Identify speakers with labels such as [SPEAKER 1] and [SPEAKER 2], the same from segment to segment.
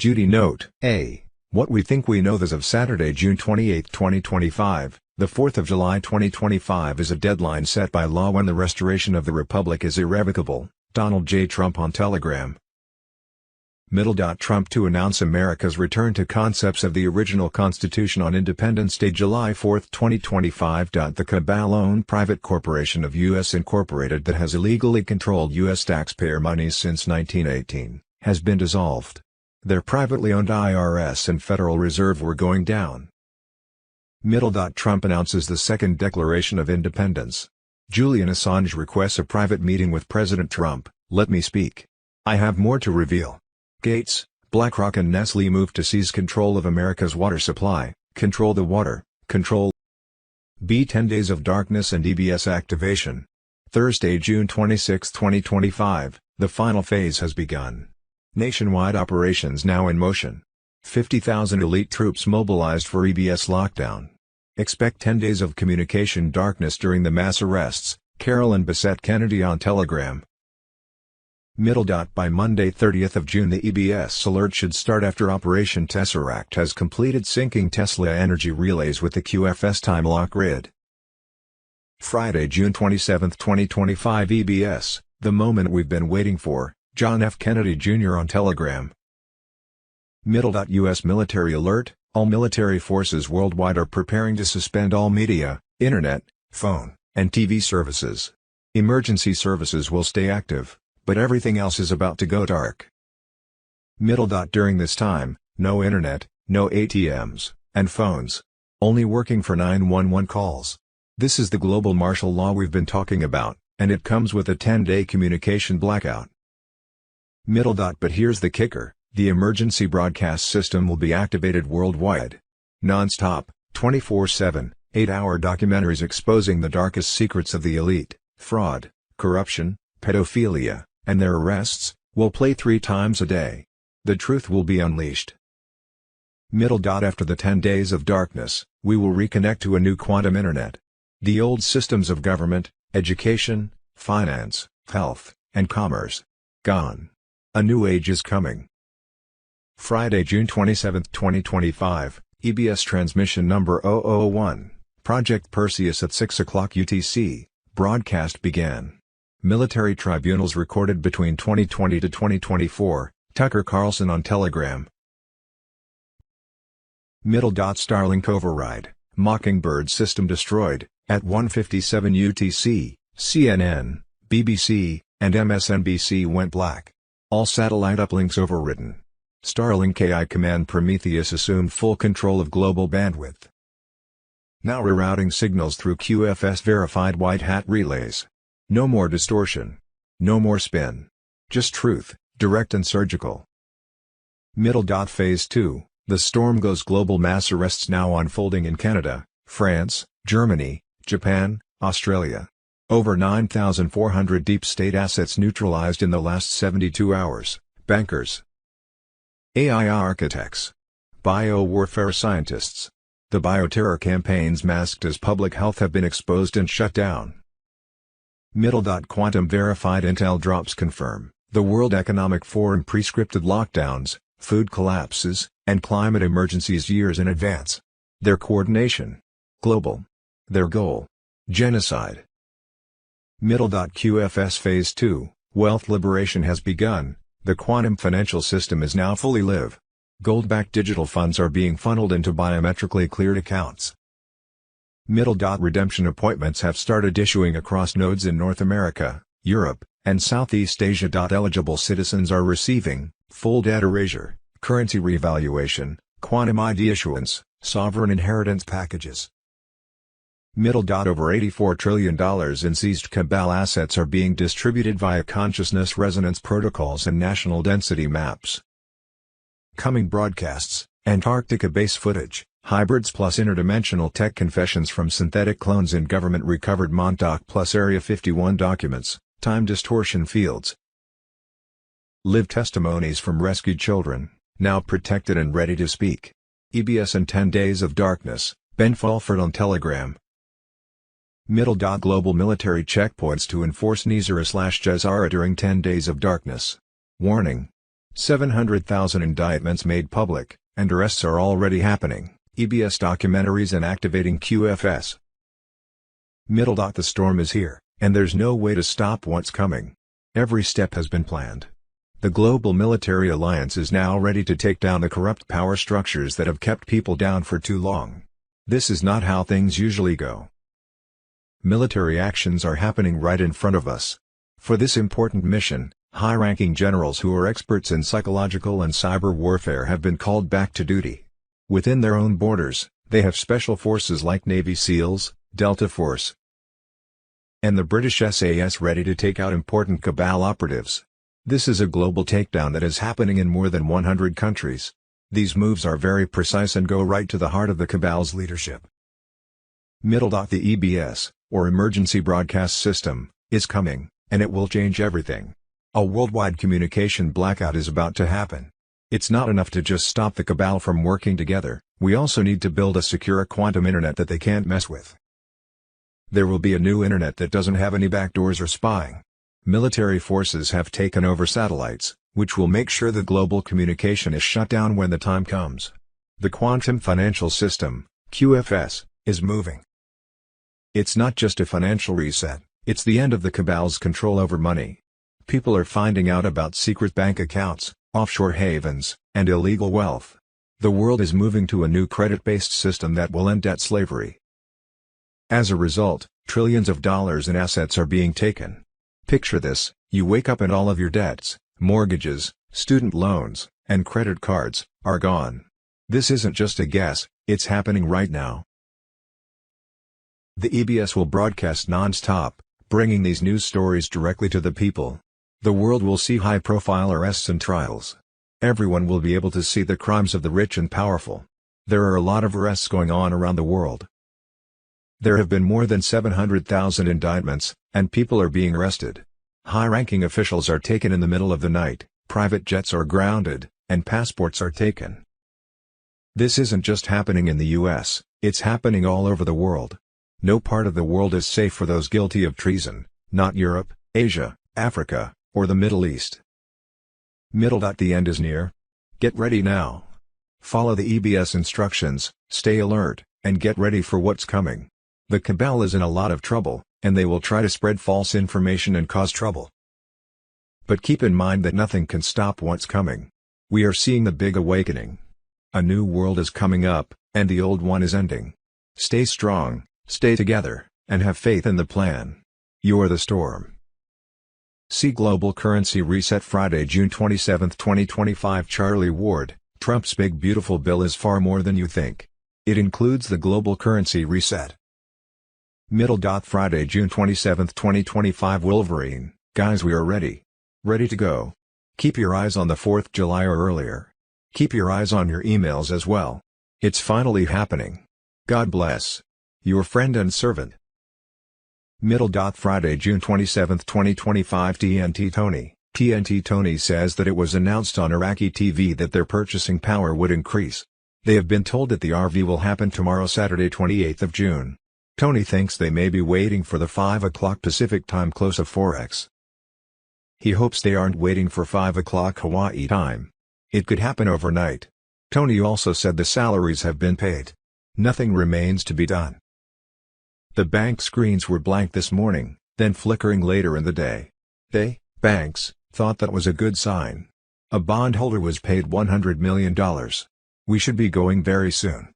[SPEAKER 1] Judy note: A. What we think we know as of Saturday, June 28, 2025, the 4th of July 2025 is a deadline set by law when the restoration of the Republic is irrevocable. Donald J. Trump on Telegram. Trump to announce America's return to concepts of the original Constitution on Independence Day, July 4, 2025. The cabal-owned private corporation of U.S. Incorporated that has illegally controlled U.S. taxpayer monies since 1918, has been dissolved. Their privately owned IRS and Federal Reserve were going down. Trump announces the Second Declaration of Independence. Julian Assange requests a private meeting with President Trump. Let me speak. I have more to reveal. Gates, BlackRock and Nestle move to seize control of America's water supply. Control the water. Control. B. 10 Days of Darkness and EBS activation. Thursday, June 26, 2025, the final phase has begun. Nationwide operations now in motion. 50,000 elite troops mobilized for EBS lockdown. Expect 10 days of communication darkness during the mass arrests. Carolyn Bessette Kennedy on Telegram. By Monday 30th of June the EBS alert should start after Operation Tesseract has completed syncing Tesla energy relays with the QFS time lock grid. Friday, June 27, 2025 EBS, the moment we've been waiting for. John F. Kennedy Jr. on Telegram. U.S. military alert: all military forces worldwide are preparing to suspend all media, internet, phone, and TV services. Emergency services will stay active, but everything else is about to go dark. During this time, no internet, no ATMs, and phones. Only working for 911 calls. This is the global martial law we've been talking about, and it comes with a 10-day communication blackout. But here's the kicker: the emergency broadcast system will be activated worldwide. Non-stop, 24/7, 8-hour documentaries exposing the darkest secrets of the elite, fraud, corruption, pedophilia, and their arrests, will play 3 times a day. The truth will be unleashed. After the 10 days of darkness, we will reconnect to a new quantum internet. The old systems of government, education, finance, health, and commerce, gone. A new age is coming. Friday, June 27, 2025, EBS transmission number 0001, Project Perseus at 6 o'clock UTC, broadcast began. Military tribunals recorded between 2020 to 2024, Tucker Carlson on Telegram. Starlink override, Mockingbird system destroyed, at 1:57 UTC, CNN, BBC, and MSNBC went black. All satellite uplinks overridden. Starlink AI command Prometheus assumed full control of global bandwidth. Now rerouting signals through QFS verified white hat relays. No more distortion. No more spin. Just truth, direct and surgical. Phase 2, the storm goes global. Mass arrests now unfolding in Canada, France, Germany, Japan, Australia. Over 9,400 deep state assets neutralized in the last 72 hours, bankers. AI architects. Biowarfare scientists. The bioterror campaigns masked as public health have been exposed and shut down. Quantum verified intel drops confirm, the World Economic Forum prescripted lockdowns, food collapses, and climate emergencies years in advance. Their coordination. Global. Their goal. Genocide. QFS Phase 2, wealth liberation has begun, the quantum financial system is now fully live. Gold-backed digital funds are being funneled into biometrically cleared accounts. Redemption appointments have started issuing across nodes in North America, Europe, and Southeast Asia. Eligible citizens are receiving full data erasure, currency revaluation, quantum ID issuance, sovereign inheritance packages. Over $84 trillion in seized cabal assets are being distributed via consciousness resonance protocols and national density maps. Coming broadcasts, Antarctica base footage, hybrids plus interdimensional tech confessions from synthetic clones in government recovered Montauk plus Area 51 documents, time distortion fields. Live testimonies from rescued children, now protected and ready to speak. EBS and 10 Days of Darkness, Ben Fulford on Telegram. Global military checkpoints to enforce Nizara/Jazara during 10 Days of Darkness. Warning. 700,000 indictments made public, and arrests are already happening, EBS documentaries and activating QFS. The storm is here, and there's no way to stop what's coming. Every step has been planned. The global military alliance is now ready to take down the corrupt power structures that have kept people down for too long. This is not how things usually go. Military actions are happening right in front of us. For this important mission, high-ranking generals who are experts in psychological and cyber warfare have been called back to duty. Within their own borders, they have special forces like Navy SEALs, Delta Force, and the British SAS ready to take out important cabal operatives. This is a global takedown that is happening in more than 100 countries. These moves are very precise and go right to the heart of the cabal's leadership. The EBS, or Emergency Broadcast System, is coming, and it will change everything. A worldwide communication blackout is about to happen. It's not enough to just stop the cabal from working together, we also need to build a secure quantum internet that they can't mess with. There will be a new internet that doesn't have any backdoors or spying. Military forces have taken over satellites, which will make sure that global communication is shut down when the time comes. The quantum financial system, QFS, is moving. It's not just a financial reset, it's the end of the cabal's control over money. People are finding out about secret bank accounts, offshore havens, and illegal wealth. The world is moving to a new credit-based system that will end debt slavery. As a result, trillions of dollars in assets are being taken. Picture this, you wake up and all of your debts, mortgages, student loans, and credit cards, are gone. This isn't just a guess, it's happening right now. The EBS will broadcast non-stop, bringing these news stories directly to the people. The world will see high-profile arrests and trials. Everyone will be able to see the crimes of the rich and powerful. There are a lot of arrests going on around the world. There have been more than 700,000 indictments, and people are being arrested. High-ranking officials are taken in the middle of the night, private jets are grounded, and passports are taken. This isn't just happening in the US, it's happening all over the world. No part of the world is safe for those guilty of treason, not Europe, Asia, Africa, or the Middle East. The end is near. Get ready now. Follow the EBS instructions, stay alert, and get ready for what's coming. The cabal is in a lot of trouble, and they will try to spread false information and cause trouble. But keep in mind that nothing can stop what's coming. We are seeing the big awakening. A new world is coming up, and the old one is ending. Stay strong, stay together, and have faith in the plan. You're the storm. See Global Currency Reset Friday, June 27, 2025. Charlie Ward, Trump's big beautiful bill is far more than you think. It includes the Global Currency Reset. Friday, June 27, 2025. Wolverine, guys, we are ready. Ready to go. Keep your eyes on the 4th of July or earlier. Keep your eyes on your emails as well. It's finally happening. God bless. Your friend and servant. Friday, June 27, 2025. TNT Tony says that it was announced on Iraqi TV that their purchasing power would increase. They have been told that the RV will happen tomorrow, Saturday, 28th of June. Tony thinks they may be waiting for the 5 o'clock Pacific time close of Forex. He hopes they aren't waiting for 5 o'clock Hawaii time. It could happen overnight. Tony also said the salaries have been paid. Nothing remains to be done. The bank screens were blank this morning, then flickering later in the day. Banks, thought that was a good sign. A bondholder was paid $100 million. We should be going very soon.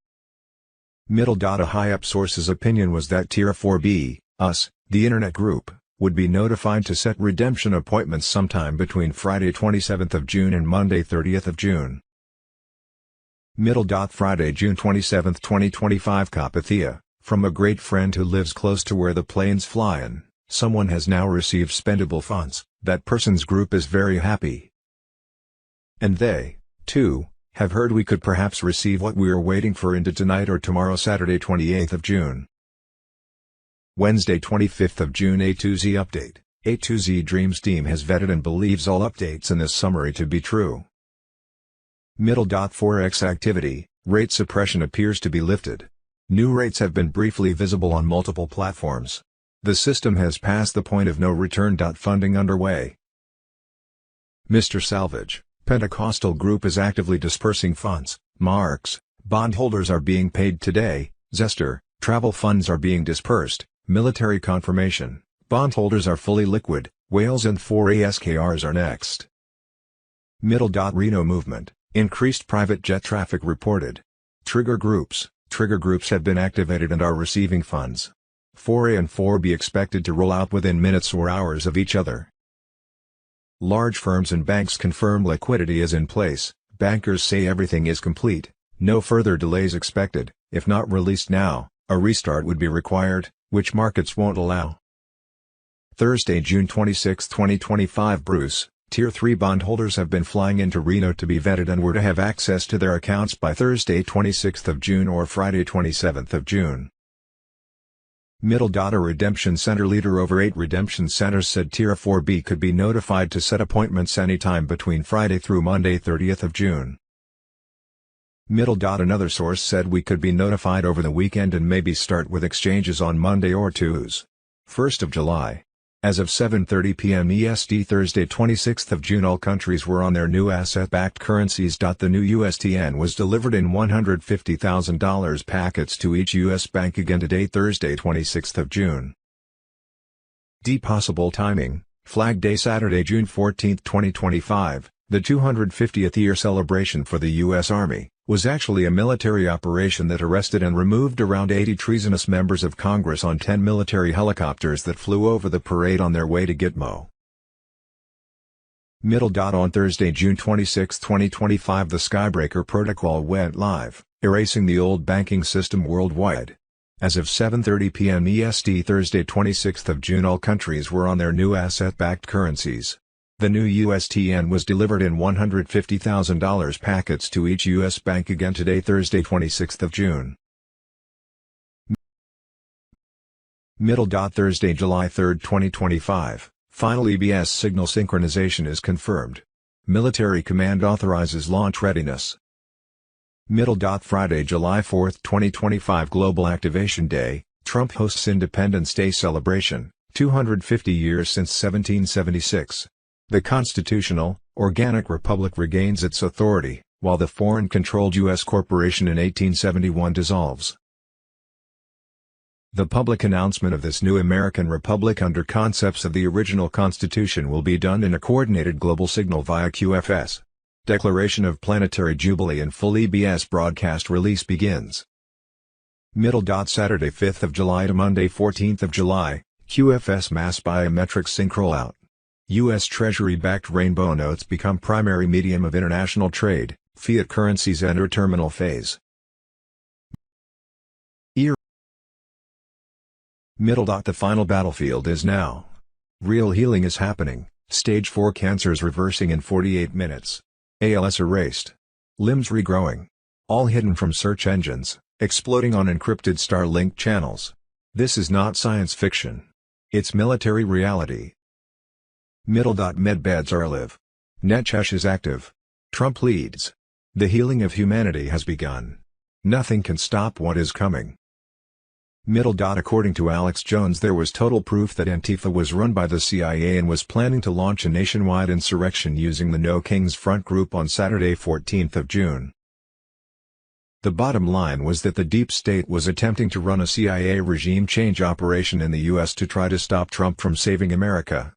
[SPEAKER 1] A high-up source's opinion was that Tier 4B, us, the Internet Group, would be notified to set redemption appointments sometime between Friday 27th of June and Monday 30th of June. Friday, June 27, 2025. Kapathia, from a great friend who lives close to where the plane's flying, someone has now received spendable funds. That person's group is very happy. And they, too, have heard we could perhaps receive what we are waiting for into tonight or tomorrow, Saturday 28th of June. Wednesday 25th of June. A2Z update. A2Z Dreams team has vetted and believes all updates in this summary to be true. Forex activity, rate suppression appears to be lifted. New rates have been briefly visible on multiple platforms. The system has passed the point of no return. Funding underway. Mr. Salvage, Pentecostal group is actively dispersing funds. Marks, bondholders are being paid today. Zester, travel funds are being dispersed. Military confirmation, bondholders are fully liquid. Wales and 4 ASKRs are next. Reno movement, increased private jet traffic reported. Trigger groups have been activated and are receiving funds. 4A and 4B expected to roll out within minutes or hours of each other. Large firms and banks confirm liquidity is in place. Bankers say everything is complete, no further delays expected. If not released now, a restart would be required, which markets won't allow. Thursday, June 26, 2025. Bruce, Tier 3 bondholders have been flying into Reno to be vetted and were to have access to their accounts by Thursday 26th of June or Friday 27th of June. A Redemption Center leader over 8 redemption centers said Tier 4B could be notified to set appointments anytime between Friday through Monday 30th of June. Another source said we could be notified over the weekend and maybe start with exchanges on Monday or Tuesday, 1st of July. As of 7:30 p.m. EST Thursday 26th of June, all countries were on their new asset-backed currencies. The new USTN was delivered in $150,000 packets to each U.S. bank again today Thursday 26th of June. Possible timing, Flag Day Saturday June 14, 2025, the 250th year celebration for the U.S. Army, was actually a military operation that arrested and removed around 80 treasonous members of Congress on 10 military helicopters that flew over the parade on their way to Gitmo. On Thursday, June 26, 2025, the Skybreaker protocol went live, erasing the old banking system worldwide. As of 7:30 p.m. EST Thursday 26th of June, all countries were on their new asset-backed currencies. The new USTN was delivered in $150,000 packets to each U.S. bank again today Thursday 26th of June. Thursday, July 3, 2025, final EBS signal synchronization is confirmed. Military Command authorizes launch readiness. Friday, July 4, 2025, Global Activation Day, Trump hosts Independence Day celebration, 250 years since 1776. The constitutional, organic republic regains its authority, while the foreign-controlled U.S. corporation in 1871 dissolves. The public announcement of this new American republic under concepts of the original Constitution will be done in a coordinated global signal via QFS. Declaration of Planetary Jubilee and full EBS broadcast release begins. Saturday 5th of July to Monday 14th of July, QFS mass biometric sync rollout. U.S. Treasury-backed rainbow notes become primary medium of international trade, fiat currencies enter terminal phase. The final battlefield is now. Real healing is happening, stage 4 cancers reversing in 48 minutes. ALS erased. Limbs regrowing. All hidden from search engines, exploding on encrypted Starlink channels. This is not science fiction. It's military reality. Med beds are alive. NetChesh is active. Trump leads. The healing of humanity has begun. Nothing can stop what is coming. According to Alex Jones, there was total proof that Antifa was run by the CIA and was planning to launch a nationwide insurrection using the No Kings Front group on Saturday 14th of June. The bottom line was that the deep state was attempting to run a CIA regime change operation in the U.S. to try to stop Trump from saving America.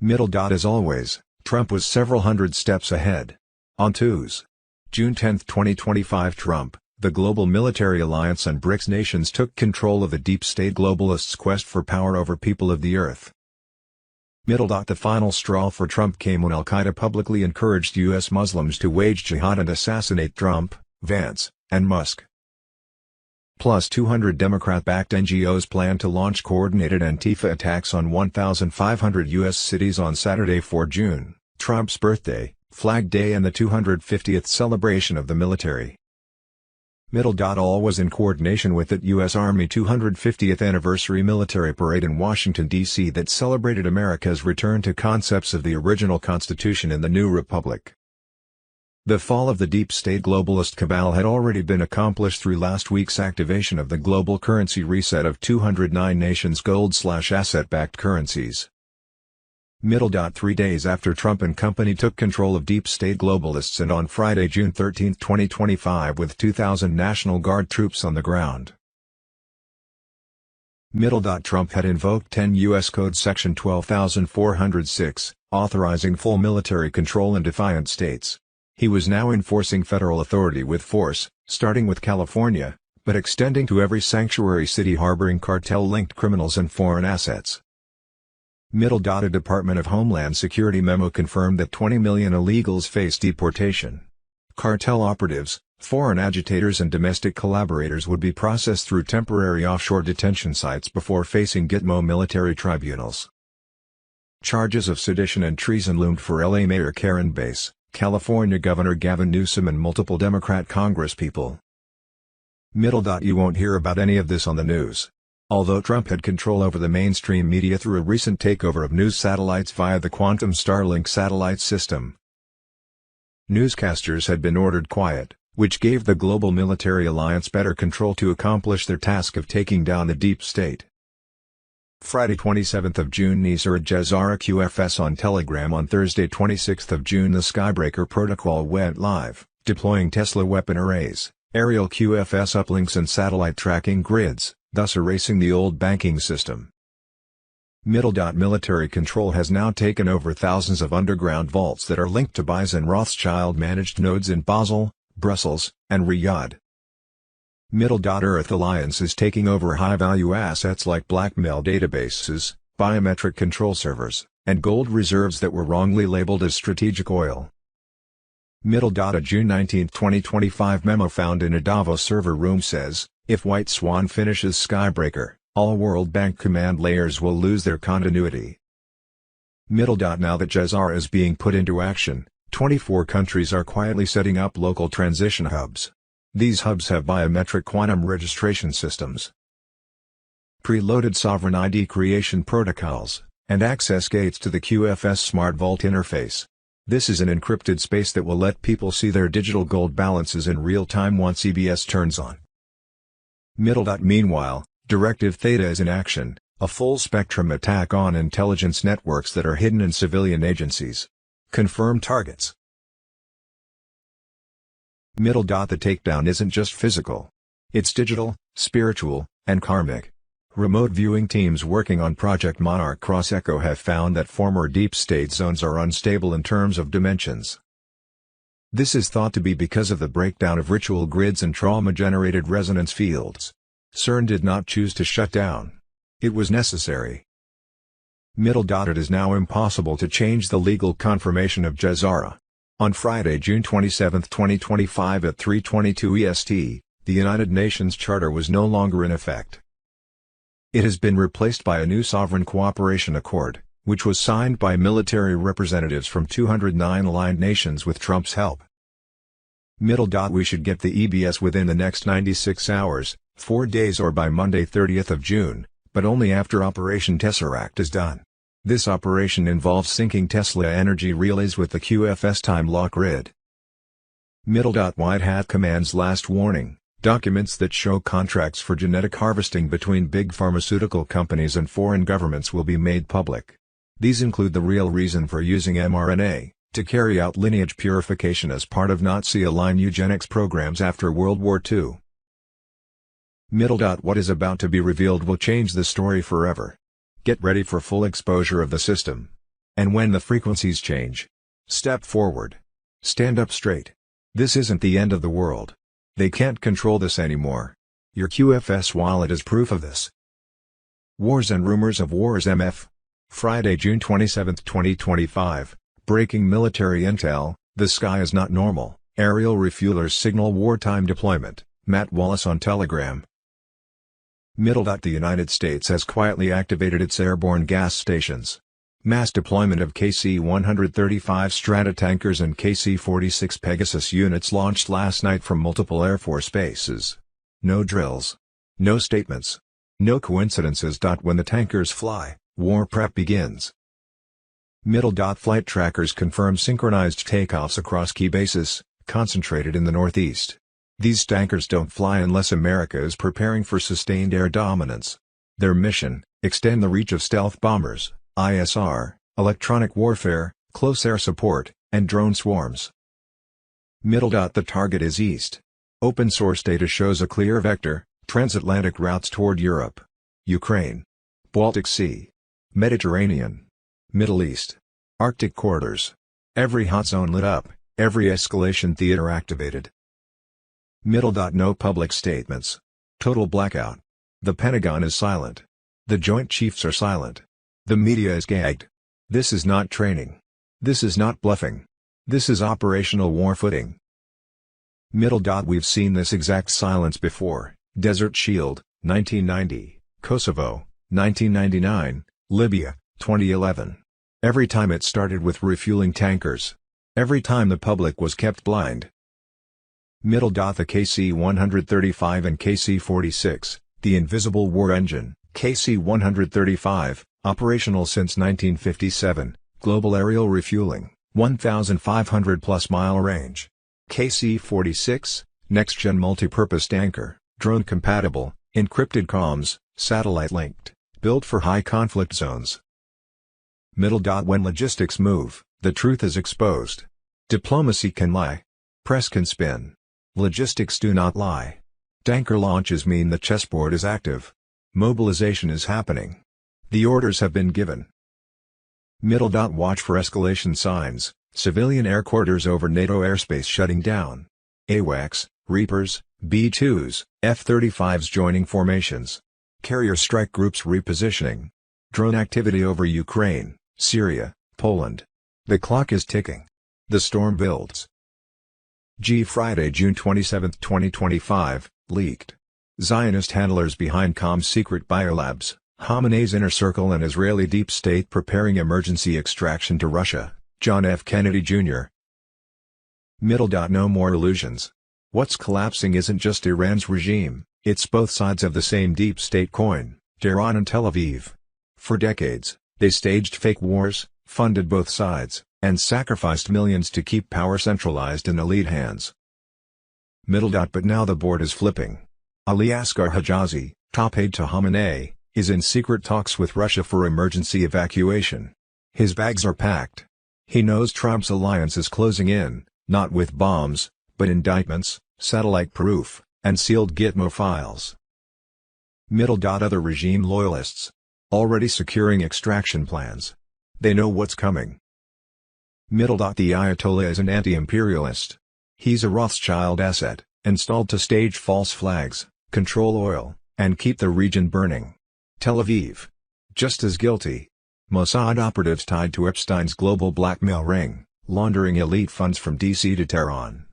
[SPEAKER 1] As always, Trump was several hundred steps ahead. On Tuesday, June 10, 2025, Trump, the global military alliance and BRICS nations took control of the deep state globalists' quest for power over people of the earth. The final straw for Trump came when Al-Qaeda publicly encouraged U.S. Muslims to wage jihad and assassinate Trump, Vance, and Musk. Plus 200 Democrat-backed NGOs plan to launch coordinated Antifa attacks on 1,500 U.S. cities on Saturday 4 June, Trump's birthday, Flag Day and the 250th celebration of the military. All was in coordination with the U.S. Army 250th Anniversary Military Parade in Washington, D.C. that celebrated America's return to concepts of the original Constitution in the new republic. The fall of the deep state globalist cabal had already been accomplished through last week's activation of the global currency reset of 209 nations' gold/asset-backed currencies. Middle. 3 days after Trump and company took control of deep state globalists, and on Friday, June 13, 2025, with 2,000 National Guard troops on the ground. Middle. Trump had invoked 10 U.S. Code Section 12406, authorizing full military control in defiant states. He was now enforcing federal authority with force, starting with California, but extending to every sanctuary city harboring cartel-linked criminals and foreign assets. Middle. A Department of Homeland Security memo confirmed that 20 million illegals face deportation. Cartel operatives, foreign agitators and domestic collaborators would be processed through temporary offshore detention sites before facing Gitmo military tribunals. Charges of sedition and treason loomed for LA Mayor Karen Bass, California Governor Gavin Newsom, and multiple Democrat congresspeople. Middle. You won't hear about any of this on the news. Although Trump had control over the mainstream media through a recent takeover of news satellites via the Quantum Starlink satellite system, newscasters had been ordered quiet, which gave the global military alliance better control to accomplish their task of taking down the deep state. Friday 27th of June, Nisar Jazara QFS on Telegram. On Thursday 26th of June, the Skybreaker protocol went live, deploying Tesla weapon arrays, aerial QFS uplinks and satellite tracking grids, thus erasing the old banking system. Middle. Military control has now taken over thousands of underground vaults that are linked to Byington Rothschild-managed nodes in Basel, Brussels, and Riyadh. Middle. Earth Alliance is taking over high-value assets like blackmail databases, biometric control servers, and gold reserves that were wrongly labeled as strategic oil. Middle. A June 19, 2025 memo found in a Davos server room says, if White Swan finishes Skybreaker, all World Bank command layers will lose their continuity. Middle. Now that Jazara is being put into action, 24 countries are quietly setting up local transition hubs. These hubs have biometric quantum registration systems, preloaded sovereign ID creation protocols, and access gates to the QFS Smart Vault interface. This is an encrypted space that will let people see their digital gold balances in real time once EBS turns on. Middle. Meanwhile, Directive Theta is in action, a full-spectrum attack on intelligence networks that are hidden in civilian agencies. Confirmed targets. Middle. The takedown isn't just physical. It's digital, spiritual, and karmic. Remote viewing teams working on Project Monarch Cross Echo have found that former deep state zones are unstable in terms of dimensions. This is thought to be because of the breakdown of ritual grids and trauma-generated resonance fields. CERN did not choose to shut down. It was necessary. Middle. It is now impossible to change the legal confirmation of Jazara. On Friday, June 27, 2025 at 3:22 EST, the United Nations Charter was no longer in effect. It has been replaced by a new Sovereign Cooperation Accord, which was signed by military representatives from 209 aligned nations with Trump's help. Middle. We should get the EBS within the next 96 hours, 4 days, or by Monday 30th of June, but only after Operation Tesseract is done. This operation involves syncing Tesla energy relays with the QFS time lock grid. Middle. White Hat Command's last warning: documents that show contracts for genetic harvesting between big pharmaceutical companies and foreign governments will be made public. These include the real reason for using mRNA, to carry out lineage purification as part of Nazi-aligned eugenics programs after World War II. Middle. What is about to be revealed will change the story forever. Get ready for full exposure of the system. And when the frequencies change, step forward. Stand up straight. This isn't the end of the world. They can't control this anymore. Your QFS wallet is proof of this. Wars and Rumors of Wars MF. Friday, June 27, 2025. Breaking military intel: the sky is not normal. Aerial refuelers signal wartime deployment. Matt Wallace on Telegram. Middle. The United States has quietly activated its airborne gas stations. Mass deployment of KC-135 Stratotankers and KC-46 Pegasus units launched last night from multiple Air Force bases. No drills. No statements. No coincidences. When the tankers fly, war prep begins. Middle. Flight trackers confirm synchronized takeoffs across key bases, concentrated in the Northeast. These tankers don't fly unless America is preparing for sustained air dominance. Their mission: extend the reach of stealth bombers, ISR, electronic warfare, close air support, and drone swarms. Middle. The target is east. Open source data shows a clear vector, transatlantic routes toward Europe, Ukraine, Baltic Sea, Mediterranean, Middle East, Arctic corridors. Every hot zone lit up, every escalation theater activated. Middle. No public statements. Total blackout. The Pentagon is silent. The Joint Chiefs are silent. The media is gagged. This is not training. This is not bluffing. This is operational war footing. Middle. We've seen this exact silence before. Desert Shield, 1990, Kosovo, 1999, Libya, 2011. Every time it started with refueling tankers. Every time the public was kept blind. Middle. The KC-135 and KC-46, the Invisible War Engine, KC-135, operational since 1957, global aerial refueling, 1,500+ mile range. KC-46, next-gen multi-purpose tanker, drone-compatible, encrypted comms, satellite-linked, built for high-conflict zones. Middle. When logistics move, the truth is exposed. Diplomacy can lie. Press can spin. Logistics do not lie. Tanker launches mean the chessboard is active. Mobilization is happening. The orders have been given. Middle. Watch for escalation signs. Civilian air quarters over NATO airspace shutting down. AWACS, Reapers, B-2s, F-35s joining formations. Carrier strike groups repositioning. Drone activity over Ukraine, Syria, Poland. The clock is ticking. The storm builds. Friday, June 27, 2025, leaked. Zionist handlers behind comms secret biolabs, Khamenei's inner circle and Israeli deep state preparing emergency extraction to Russia. John F. Kennedy, Jr. Middle. No more illusions. What's collapsing isn't just Iran's regime, it's both sides of the same deep state coin, Tehran and Tel Aviv. For decades, they staged fake wars, funded both sides, and sacrificed millions to keep power centralized in elite hands. Middle. But now the board is flipping. Ali Asghar Hijazi, top aide to Khamenei, is in secret talks with Russia for emergency evacuation. His bags are packed. He knows Trump's alliance is closing in, not with bombs, but indictments, satellite proof, and sealed Gitmo files. Middle. Other regime loyalists. Already securing extraction plans. They know what's coming. Middle. The Ayatollah is an anti-imperialist. He's a Rothschild asset, installed to stage false flags, control oil, and keep the region burning. Tel Aviv. Just as guilty. Mossad operatives tied to Epstein's global blackmail ring, laundering elite funds from DC to Tehran.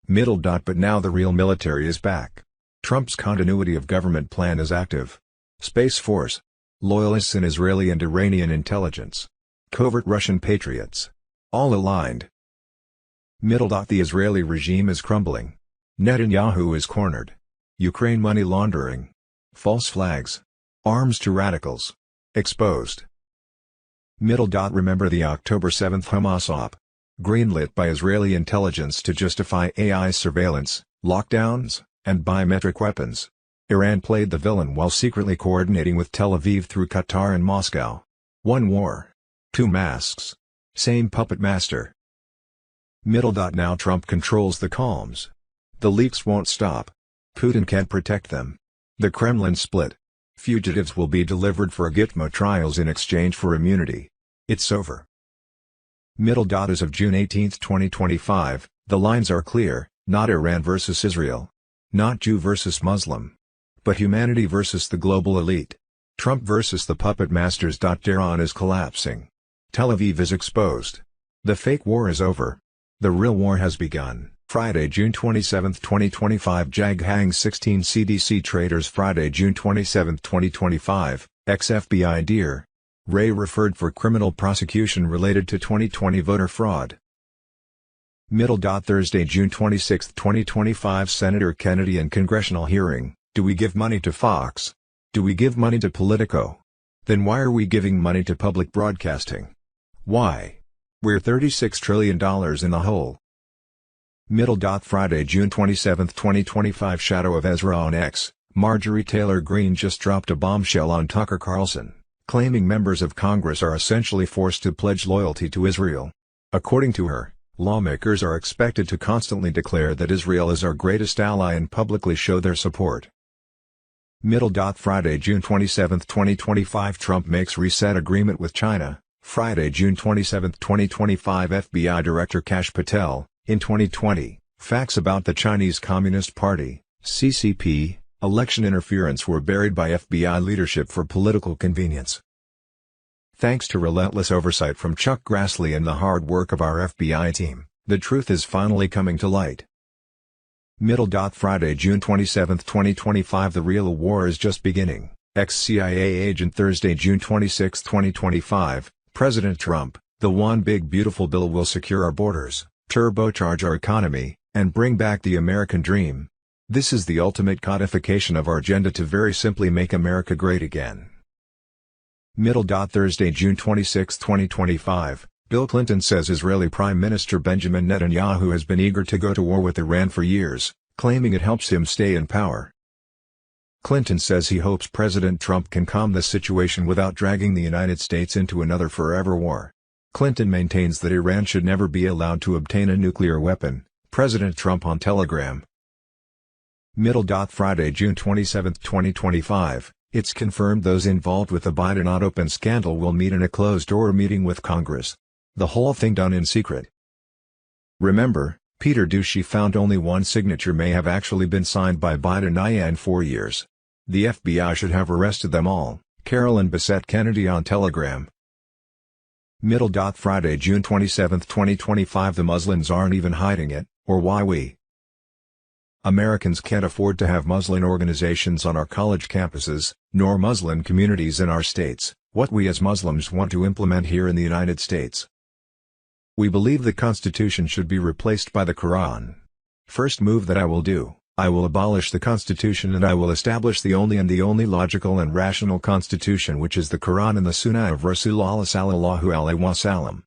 [SPEAKER 1] Middle. But now the real military is back. Trump's continuity of government plan is active. Space Force. Loyalists in Israeli and Iranian intelligence. Covert Russian patriots. All aligned. Middle. The Israeli regime is crumbling. Netanyahu is cornered. Ukraine money laundering. False flags. Arms to radicals. Exposed. Middle. Remember the October 7 Hamas op. Greenlit by Israeli intelligence to justify AI surveillance, lockdowns, and biometric weapons. Iran played the villain while secretly coordinating with Tel Aviv through Qatar and Moscow. One war. Two masks. Same puppet master. Middle. Now Trump controls the calms. The leaks won't stop. Putin can't protect them. The Kremlin split. Fugitives will be delivered for Gitmo trials in exchange for immunity. It's over. Middle. As of June 18, 2025, the lines are clear, not Iran versus Israel. Not Jew versus Muslim. But humanity versus the global elite. Trump versus the puppet masters. Tehran is collapsing. Tel Aviv is exposed. The fake war is over. The real war has begun. Friday, June 27, 2025. Jag hangs 16 CDC traitors. Friday, June 27, 2025, ex-FBI Dear Ray referred for criminal prosecution related to 2020 voter fraud. Middle. Thursday, June 26, 2025. Senator Kennedy in congressional hearing. Do we give money to Fox? Do we give money to Politico? Then why are we giving money to public broadcasting? Why? We're $36 trillion in the hole. Middle. Friday, June 27, 2025. Shadow of Ezra on X. Marjorie Taylor Greene just dropped a bombshell on Tucker Carlson, claiming members of Congress are essentially forced to pledge loyalty to Israel. According to her, lawmakers are expected to constantly declare that Israel is our greatest ally and publicly show their support. Friday, June 27, 2025 Trump makes reset agreement with China. Friday, June 27, 2025 FBI Director Kash Patel, in 2020, facts about the Chinese Communist Party, CCP, election interference were buried by FBI leadership for political convenience. Thanks to relentless oversight from Chuck Grassley and the hard work of our FBI team, the truth is finally coming to light. Friday, June 27, 2025 The real war is just beginning. Ex-CIA agent Thursday, June 26, 2025, President Trump, the one big beautiful bill will secure our borders, turbocharge our economy, and bring back the American dream. This is the ultimate codification of our agenda to very simply make America great again. Thursday, June 26, 2025, Bill Clinton says Israeli Prime Minister Benjamin Netanyahu has been eager to go to war with Iran for years, claiming it helps him stay in power. Clinton says he hopes President Trump can calm the situation without dragging the United States into another forever war. Clinton maintains that Iran should never be allowed to obtain a nuclear weapon. President Trump on Telegram. Friday, June 27, 2025, it's confirmed those involved with the Biden auto scandal will meet in a closed-door meeting with Congress. The whole thing done in secret. Remember, Peter Ducey found only one signature may have actually been signed by Biden in 4 years. The FBI should have arrested them all. Carolyn Bessette Kennedy on Telegram. Friday, June 27, 2025 The Muslims aren't even hiding it, or why we Americans can't afford to have Muslim organizations on our college campuses, nor Muslim communities in our states, what we as Muslims want to implement here in the United States. We believe the Constitution should be replaced by the Quran. First move that I will do, I will abolish the Constitution and I will establish the only logical and rational Constitution, which is the Quran and the Sunnah of Rasulullah sallallahu alaihi wasallam.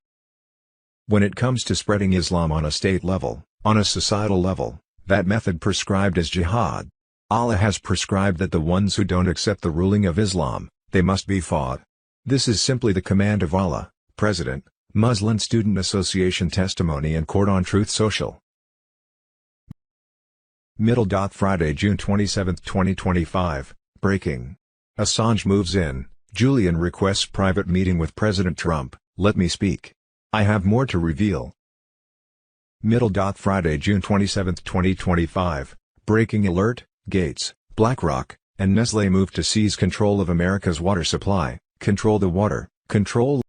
[SPEAKER 1] When it comes to spreading Islam on a state level, on a societal level, that method prescribed is jihad. Allah has prescribed that the ones who don't accept the ruling of Islam, they must be fought. This is simply the command of Allah. President, Muslim Student Association Testimony and Court on Truth Social. Friday, June 27, 2025, Breaking. Assange moves in, Julian requests private meeting with President Trump, let me speak. I have more to reveal. Friday, June 27, 2025, Breaking alert, Gates, BlackRock, and Nestlé move to seize control of America's water supply, control the water, control.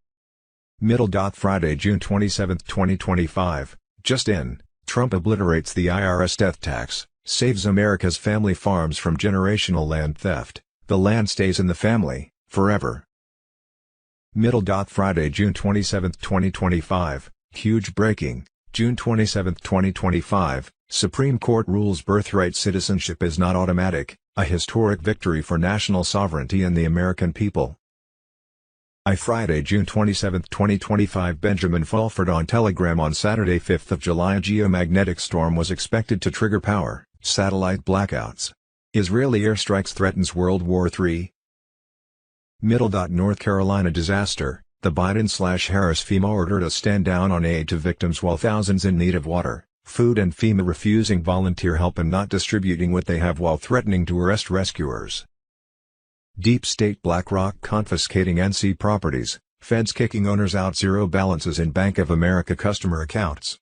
[SPEAKER 1] Friday, June 27, 2025, just in, Trump obliterates the IRS death tax, saves America's family farms from generational land theft, the land stays in the family, forever. Friday, June 27, 2025, huge breaking. June 27, 2025, Supreme Court rules birthright citizenship is not automatic, a historic victory for national sovereignty and the American people. Friday, June 27, 2025 Benjamin Fulford on Telegram on Saturday 5th of July A geomagnetic storm was expected to trigger power, satellite blackouts. Israeli airstrikes threatens World War III. North Carolina disaster. The Biden/Harris FEMA order to stand down on aid to victims while thousands in need of water, food and FEMA refusing volunteer help and not distributing what they have while threatening to arrest rescuers. Deep State BlackRock confiscating NC properties, Feds kicking owners out, zero balances in Bank of America customer accounts.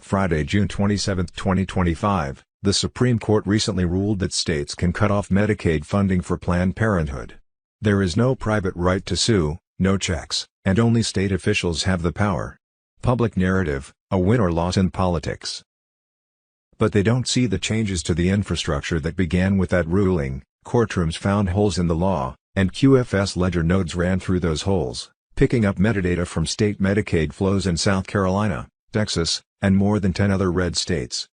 [SPEAKER 1] Friday, June 27, 2025, the Supreme Court recently ruled that states can cut off Medicaid funding for Planned Parenthood. There is no private right to sue, no checks, and only state officials have the power. Public narrative, a win or loss in politics. But they don't see the changes to the infrastructure that began with that ruling. Courtrooms found holes in the law, and QFS ledger nodes ran through those holes, picking up metadata from state Medicaid flows in South Carolina, Texas, and more than 10 other red states.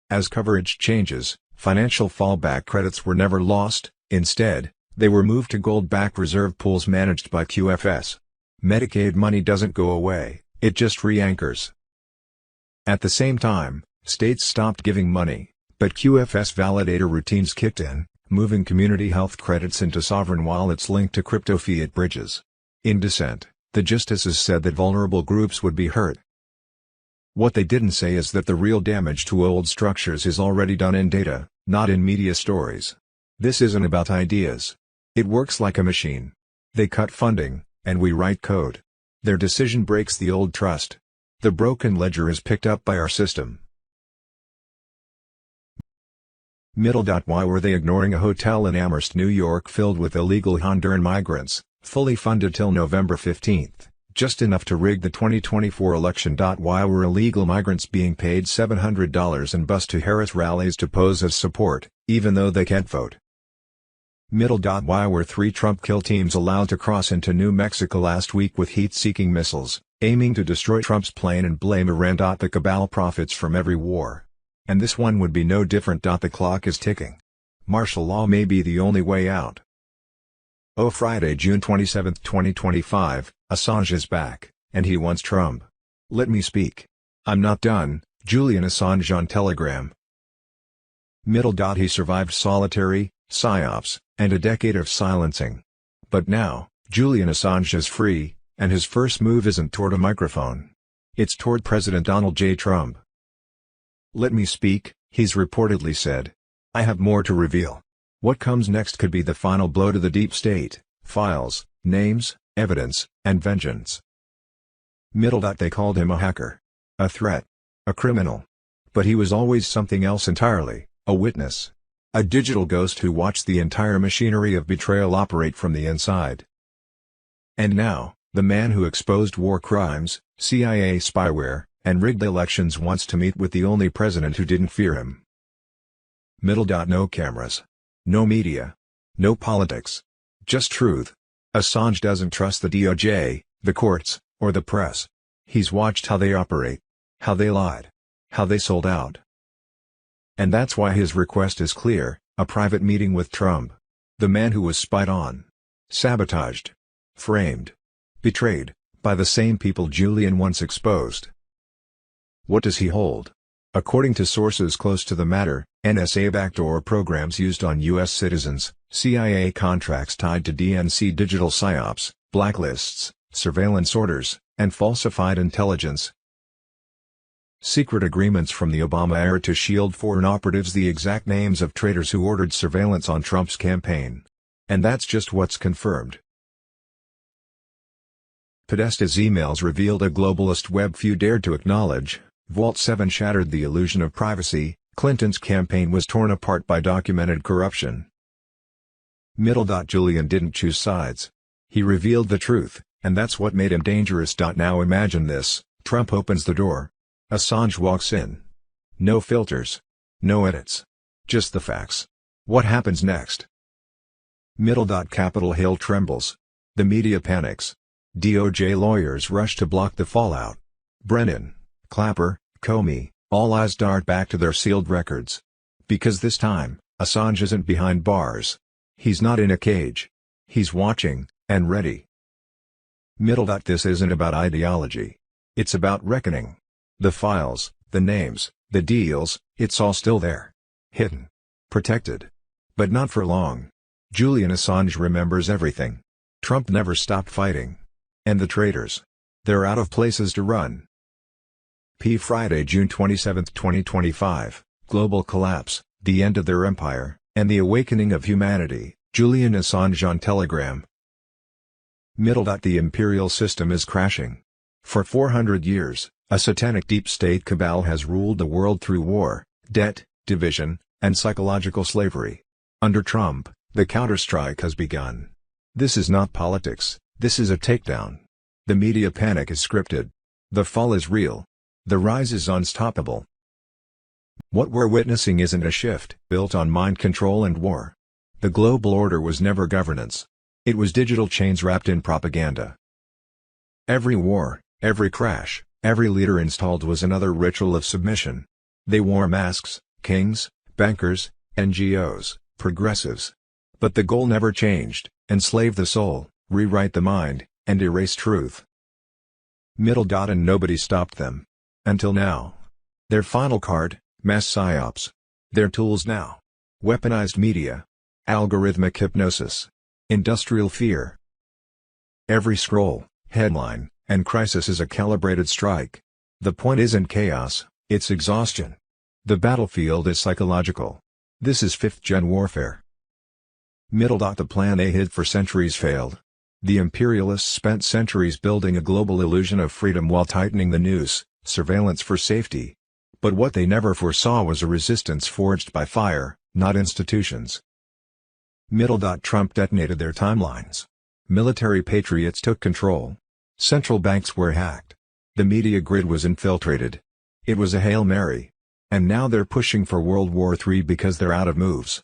[SPEAKER 1] As coverage changes, financial fallback credits were never lost, instead, they were moved to gold-backed reserve pools managed by QFS. Medicaid money doesn't go away, it just re-anchors. At the same time, states stopped giving money, but QFS validator routines kicked in, moving community health credits into sovereign wallets linked to crypto fiat bridges. In dissent, the justices said that vulnerable groups would be hurt. What they didn't say is that the real damage to old structures is already done in data, not in media stories. This isn't about ideas. It works like a machine. They cut funding, and we write code. Their decision breaks the old trust. The broken ledger is picked up by our system. Why were they ignoring a hotel in Amherst, New York filled with illegal Honduran migrants, fully funded till November 15, just enough to rig the 2024 election? Why were illegal migrants being paid $700 and bused to Harris rallies to pose as support, even though they can't vote? Why were 3 Trump kill teams allowed to cross into New Mexico last week with heat-seeking missiles, aiming to destroy Trump's plane and blame Iran? The cabal profits from every war. And this one would be no different. The clock is ticking. Martial law may be the only way out. Oh, Friday, June 27, 2025, Assange is back, and he wants Trump. Let me speak. I'm not done. Julian Assange on Telegram. He survived solitary, psyops, and a decade of silencing. But now, Julian Assange is free, and his first move isn't toward a microphone. It's toward President Donald J. Trump. Let me speak, he's reportedly said. I have more to reveal. What comes next could be the final blow to the deep state: files, names, evidence, and vengeance. They called him a hacker, a threat, a criminal. But he was always something else entirely: a witness. A digital ghost who watched the entire machinery of betrayal operate from the inside. And now, the man who exposed war crimes, CIA spyware, and rigged elections wants to meet with the only president who didn't fear him. No cameras. No media. No politics. Just truth. Assange doesn't trust the DOJ, the courts, or the press. He's watched how they operate. How they lied. How they sold out. And that's why his request is clear: a private meeting with Trump. The man who was spied on. Sabotaged. Framed. Betrayed, by the same people Julian once exposed. What does he hold? According to sources close to the matter, NSA backdoor programs used on U.S. citizens, CIA contracts tied to DNC digital psyops, blacklists, surveillance orders, and falsified intelligence. Secret agreements from the Obama era to shield foreign operatives, the exact names of traitors who ordered surveillance on Trump's campaign. And that's just what's confirmed. Podesta's emails revealed a globalist web few dared to acknowledge. Vault 7 shattered the illusion of privacy. Clinton's campaign was torn apart by documented corruption. Julian didn't choose sides. He revealed the truth, and that's what made him dangerous. Now imagine this: Trump opens the door. Assange walks in. No filters. No edits. Just the facts. What happens next? Capitol Hill trembles. The media panics. DOJ lawyers rush to block the fallout. Brennan, Clapper, Comey, all eyes dart back to their sealed records. Because this time, Assange isn't behind bars. He's not in a cage. He's watching, and ready. This isn't about ideology. It's about reckoning. The files, the names, the deals, it's all still there. Hidden. Protected. But not for long. Julian Assange remembers everything. Trump never stopped fighting. And the traitors. They're out of places to run. Friday, June 27, 2025, Global Collapse, the End of Their Empire, and the Awakening of Humanity, Julian Assange on Telegram. The imperial system is crashing. For 400 years, a satanic deep state cabal has ruled the world through war, debt, division, and psychological slavery. Under Trump, the counterstrike has begun. This is not politics, this is a takedown. The media panic is scripted. The fall is real. The rise is unstoppable. What we're witnessing isn't a shift built on mind control and war. The global order was never governance. It was digital chains wrapped in propaganda. Every war, every crash, every leader installed was another ritual of submission. They wore masks: kings, bankers, NGOs, progressives. But the goal never changed: enslave the soul, rewrite the mind, and erase truth. And nobody stopped them. Until now. Their final card: mass psyops. Their tools now: weaponized media. Algorithmic hypnosis. Industrial fear. Every scroll, headline, and crisis is a calibrated strike. The point isn't chaos, it's exhaustion. The battlefield is psychological. This is fifth-gen warfare. The Plan A hid for centuries failed. The imperialists spent centuries building a global illusion of freedom while tightening the noose, surveillance for safety. But what they never foresaw was a resistance forged by fire, not institutions. Trump detonated their timelines. Military patriots took control. Central banks were hacked. The media grid was infiltrated. It was a Hail Mary. And now they're pushing for World War III because they're out of moves.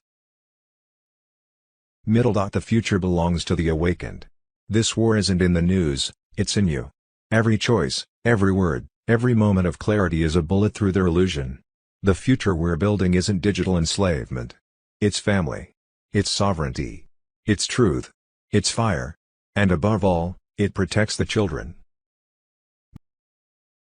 [SPEAKER 1] The future belongs to the awakened. This war isn't in the news, it's in you. Every choice, every word, every moment of clarity is a bullet through their illusion. The future we're building isn't digital enslavement. It's family. It's sovereignty. It's truth. It's fire. And above all, it protects the children.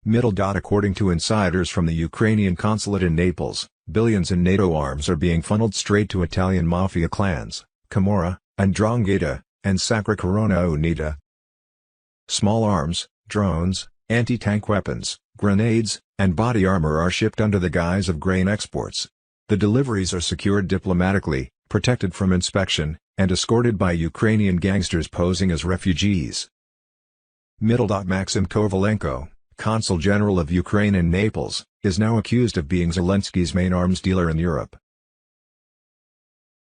[SPEAKER 1] According to insiders from the Ukrainian consulate in Naples, billions in NATO arms are being funneled straight to Italian mafia clans, Camorra, 'Ndrangheta, and Sacra Corona Unita. Small arms, drones, anti-tank weapons, grenades, and body armor are shipped under the guise of grain exports. The deliveries are secured diplomatically, protected from inspection, and escorted by Ukrainian gangsters posing as refugees. Maxim Kovalenko, Consul General of Ukraine in Naples, is now accused of being Zelensky's main arms dealer in Europe.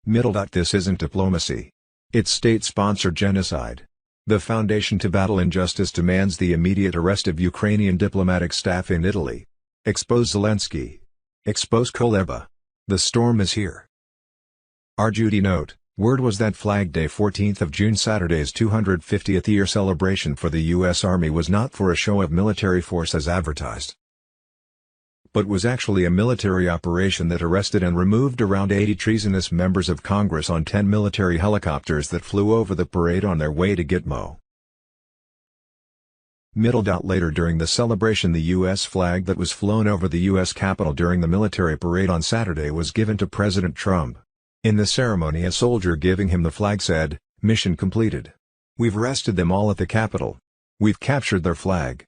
[SPEAKER 1] This isn't diplomacy. It's state-sponsored genocide. The Foundation to Battle Injustice demands the immediate arrest of Ukrainian diplomatic staff in Italy. Expose Zelensky. Expose Kuleba. The storm is here. Our Judy note, word was that Flag Day 14th of June, Saturday's 250th year celebration for the U.S. Army, was not for a show of military force as advertised, but was actually a military operation that arrested and removed around 80 treasonous members of Congress on 10 military helicopters that flew over the parade on their way to Gitmo. Later during the celebration, the U.S. flag that was flown over the U.S. Capitol during the military parade on Saturday was given to President Trump. In the ceremony, a soldier giving him the flag said, "Mission completed. We've arrested them all at the Capitol. We've captured their flag."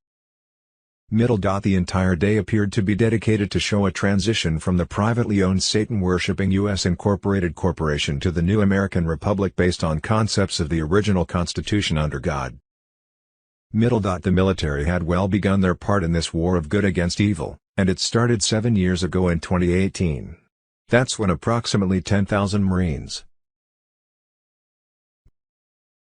[SPEAKER 1] The entire day appeared to be dedicated to show a transition from the privately owned Satan-worshipping U.S. Incorporated corporation to the new American republic based on concepts of the original Constitution under God. The military had well begun their part in this war of good against evil, and it started 7 years ago in 2018. That's when approximately 10,000 Marines.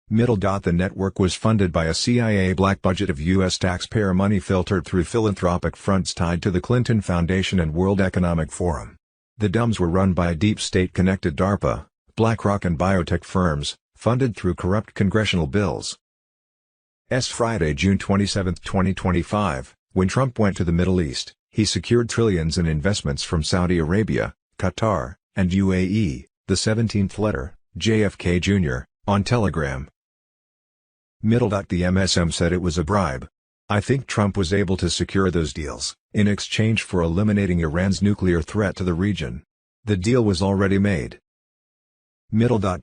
[SPEAKER 1] The network was funded by a CIA black budget of U.S. taxpayer money filtered through philanthropic fronts tied to the Clinton Foundation and World Economic Forum. The DUMBs were run by deep state-connected DARPA, BlackRock and biotech firms, funded through corrupt congressional bills. Friday, June 27, 2025, when Trump went to the Middle East, he secured trillions in investments from Saudi Arabia, Qatar, and UAE, the 17th letter, JFK Jr., on Telegram. The MSM said it was a bribe. "I think Trump was able to secure those deals in exchange for eliminating Iran's nuclear threat to the region. The deal was already made."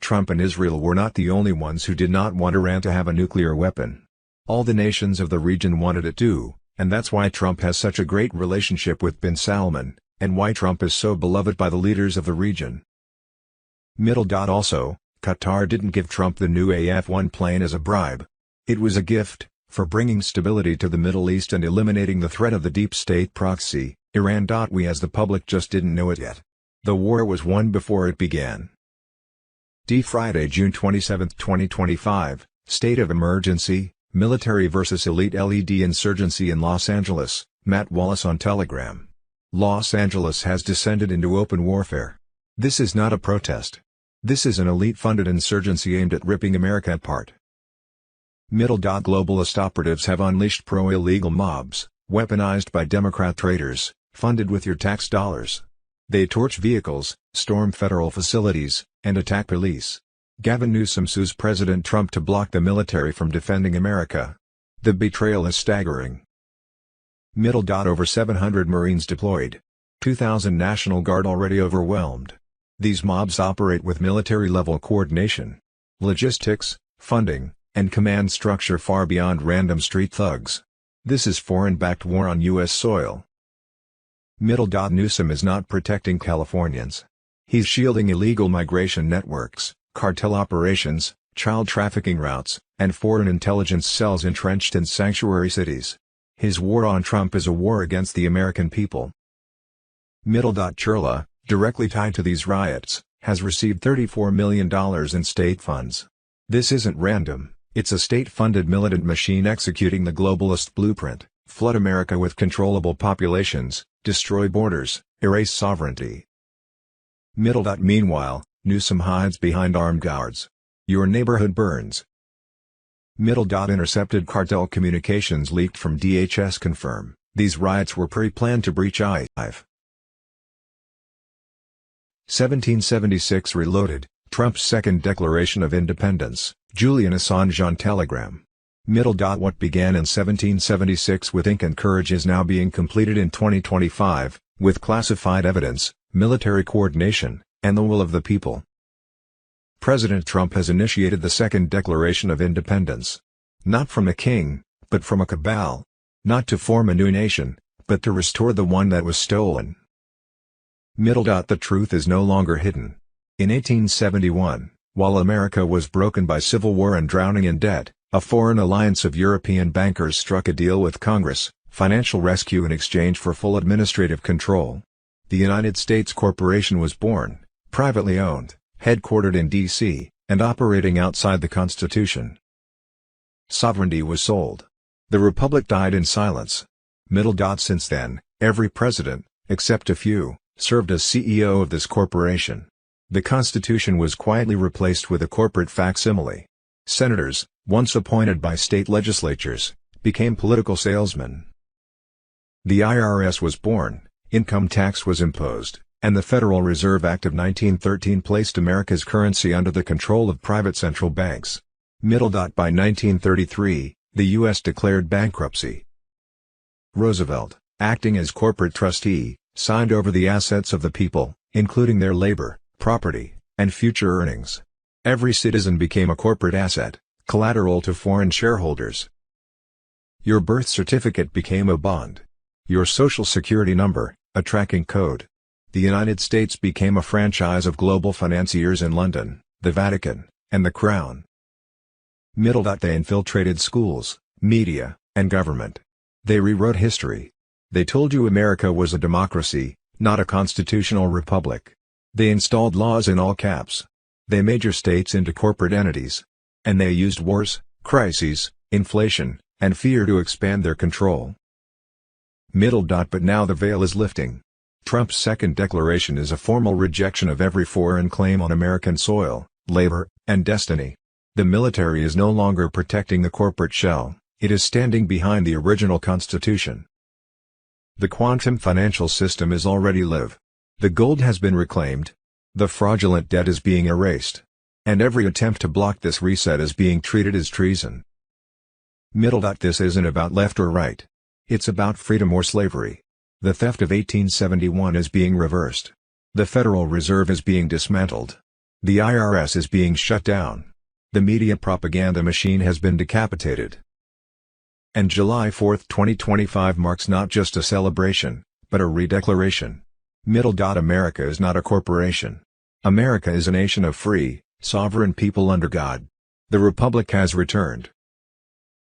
[SPEAKER 1] Trump and Israel were not the only ones who did not want Iran to have a nuclear weapon. All the nations of the region wanted it too, and that's why Trump has such a great relationship with bin Salman, and why Trump is so beloved by the leaders of the region. Also, Qatar didn't give Trump the new AF-1 plane as a bribe. It was a gift, for bringing stability to the Middle East and eliminating the threat of the deep state proxy, Iran. We as the public just didn't know it yet. The war was won before it began. Friday, June 27, 2025, State of Emergency, Military versus Elite LED Insurgency in Los Angeles, Matt Wallace on Telegram. Los Angeles has descended into open warfare. This is not a protest. This is an elite-funded insurgency aimed at ripping America apart. Globalist operatives have unleashed pro-illegal mobs, weaponized by Democrat traitors, funded with your tax dollars. They torch vehicles, storm federal facilities, and attack police. Gavin Newsom sues President Trump to block the military from defending America. The betrayal is staggering. Over 700 Marines deployed. 2,000 National Guard already overwhelmed. These mobs operate with military-level coordination, logistics, funding, and command structure far beyond random street thugs. This is foreign-backed war on U.S. soil. Newsom is not protecting Californians. He's shielding illegal migration networks, cartel operations, child trafficking routes, and foreign intelligence cells entrenched in sanctuary cities. His war on Trump is a war against the American people. Churla, directly tied to these riots, has received $34 million in state funds. This isn't random, it's a state-funded militant machine executing the globalist blueprint: flood America with controllable populations, destroy borders, erase sovereignty. Meanwhile, Newsom hides behind armed guards. Your neighborhood burns. Intercepted cartel communications leaked from DHS confirm these riots were pre-planned to breach I-5. 1776 Reloaded, Trump's second declaration of independence, Julian Assange on Telegram. What began in 1776 with ink and courage is now being completed in 2025, with classified evidence, military coordination, and the will of the people. President Trump has initiated the second declaration of independence. Not from a king, but from a cabal. Not to form a new nation, but to restore the one that was stolen. The truth is no longer hidden. In 1871, while America was broken by civil war and drowning in debt, a foreign alliance of European bankers struck a deal with Congress, financial rescue in exchange for full administrative control. The United States Corporation was born, privately owned, headquartered in D.C., and operating outside the Constitution. Sovereignty was sold. The Republic died in silence. Since then, every president, except a few, served as CEO of this corporation. The Constitution was quietly replaced with a corporate facsimile. Senators, once appointed by state legislatures, became political salesmen. The IRS was born, income tax was imposed, and the Federal Reserve Act of 1913 placed America's currency under the control of private central banks. By 1933, the U.S. declared bankruptcy. Roosevelt, acting as corporate trustee, signed over the assets of the people, including their labor, property, and future earnings. Every citizen became a corporate asset, collateral to foreign shareholders. Your birth certificate became a bond. Your social security number, a tracking code. The United States became a franchise of global financiers in London, the Vatican, and the Crown. They infiltrated schools, media, and government. They rewrote history. They told you America was a democracy, not a constitutional republic. They installed laws in all caps. They made your states into corporate entities. And they used wars, crises, inflation, and fear to expand their control. But now the veil is lifting. Trump's second declaration is a formal rejection of every foreign claim on American soil, labor, and destiny. The military is no longer protecting the corporate shell, it is standing behind the original Constitution. The quantum financial system is already live. The gold has been reclaimed. The fraudulent debt is being erased. And every attempt to block this reset is being treated as treason. This isn't about left or right. It's about freedom or slavery. The theft of 1871 is being reversed. The Federal Reserve is being dismantled. The IRS is being shut down. The media propaganda machine has been decapitated. And July 4, 2025 marks not just a celebration, but a redeclaration. America is not a corporation. America is a nation of free, sovereign people under God. The Republic has returned.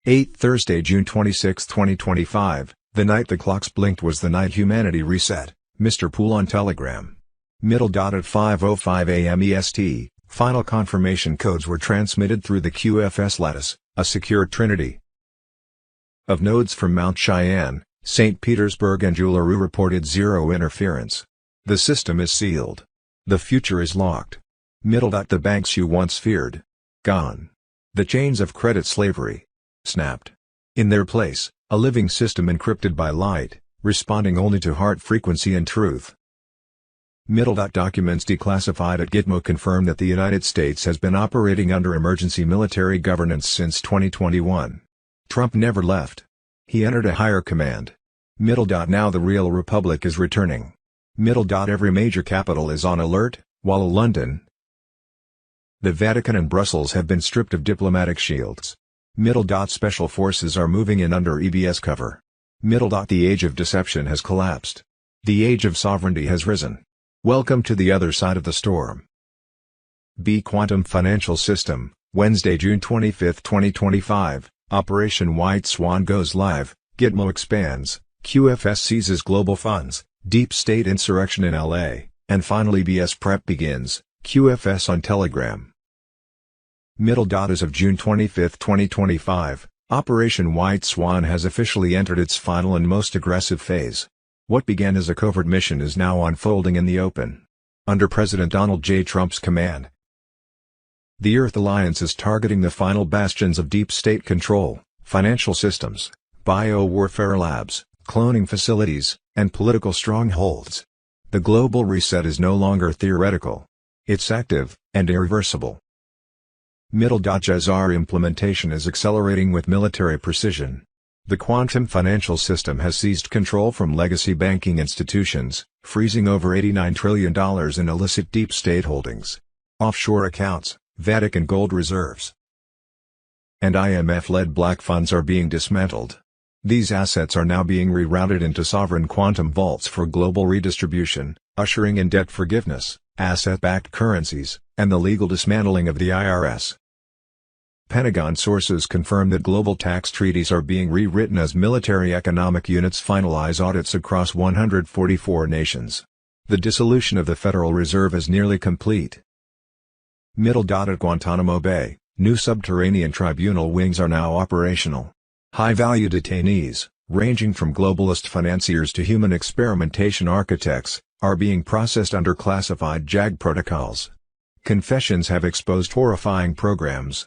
[SPEAKER 1] Thursday, June 26, 2025, the night the clocks blinked was the night humanity reset, Mr. Poole on Telegram. At 5:05 a.m. EST, final confirmation codes were transmitted through the QFS lattice, a secure trinity of nodes from Mount Cheyenne, St. Petersburg and Uluru reported zero interference. The system is sealed. The future is locked. The banks you once feared. Gone. The chains of credit slavery. Snapped. In their place, a living system encrypted by light, responding only to heart frequency and truth. Documents declassified at Gitmo confirm that the United States has been operating under emergency military governance since 2021. Trump never left. He entered a higher command. Now the real republic is returning. Every major capital is on alert, while London, the Vatican and Brussels have been stripped of diplomatic shields. Special forces are moving in under EBS cover. The age of deception has collapsed. The age of sovereignty has risen. Welcome to the other side of the storm. Quantum Financial System, Wednesday, June 25, 2025, Operation White Swan goes live, Gitmo expands, QFS seizes global funds, deep state insurrection in LA, and finally EBS prep begins, QFS on Telegram. As of June 25, 2025, Operation White Swan has officially entered its final and most aggressive phase. What began as a covert mission is now unfolding in the open. Under President Donald J. Trump's command, the Earth Alliance is targeting the final bastions of deep state control, financial systems, biowarfare labs, cloning facilities, and political strongholds. The global reset is no longer theoretical. It's active, and irreversible. As our implementation is accelerating with military precision. The quantum financial system has seized control from legacy banking institutions, freezing over $89 trillion in illicit deep state holdings, offshore accounts, Vatican gold reserves, and IMF-led black funds are being dismantled. These assets are now being rerouted into sovereign quantum vaults for global redistribution, ushering in debt forgiveness, asset-backed currencies, and the legal dismantling of the IRS. Pentagon sources confirm that global tax treaties are being rewritten as military economic units finalize audits across 144 nations. The dissolution of the Federal Reserve is nearly complete. At Guantanamo Bay, new subterranean tribunal wings are now operational. High-value detainees, ranging from globalist financiers to human experimentation architects, are being processed under classified JAG protocols. Confessions have exposed horrifying programs.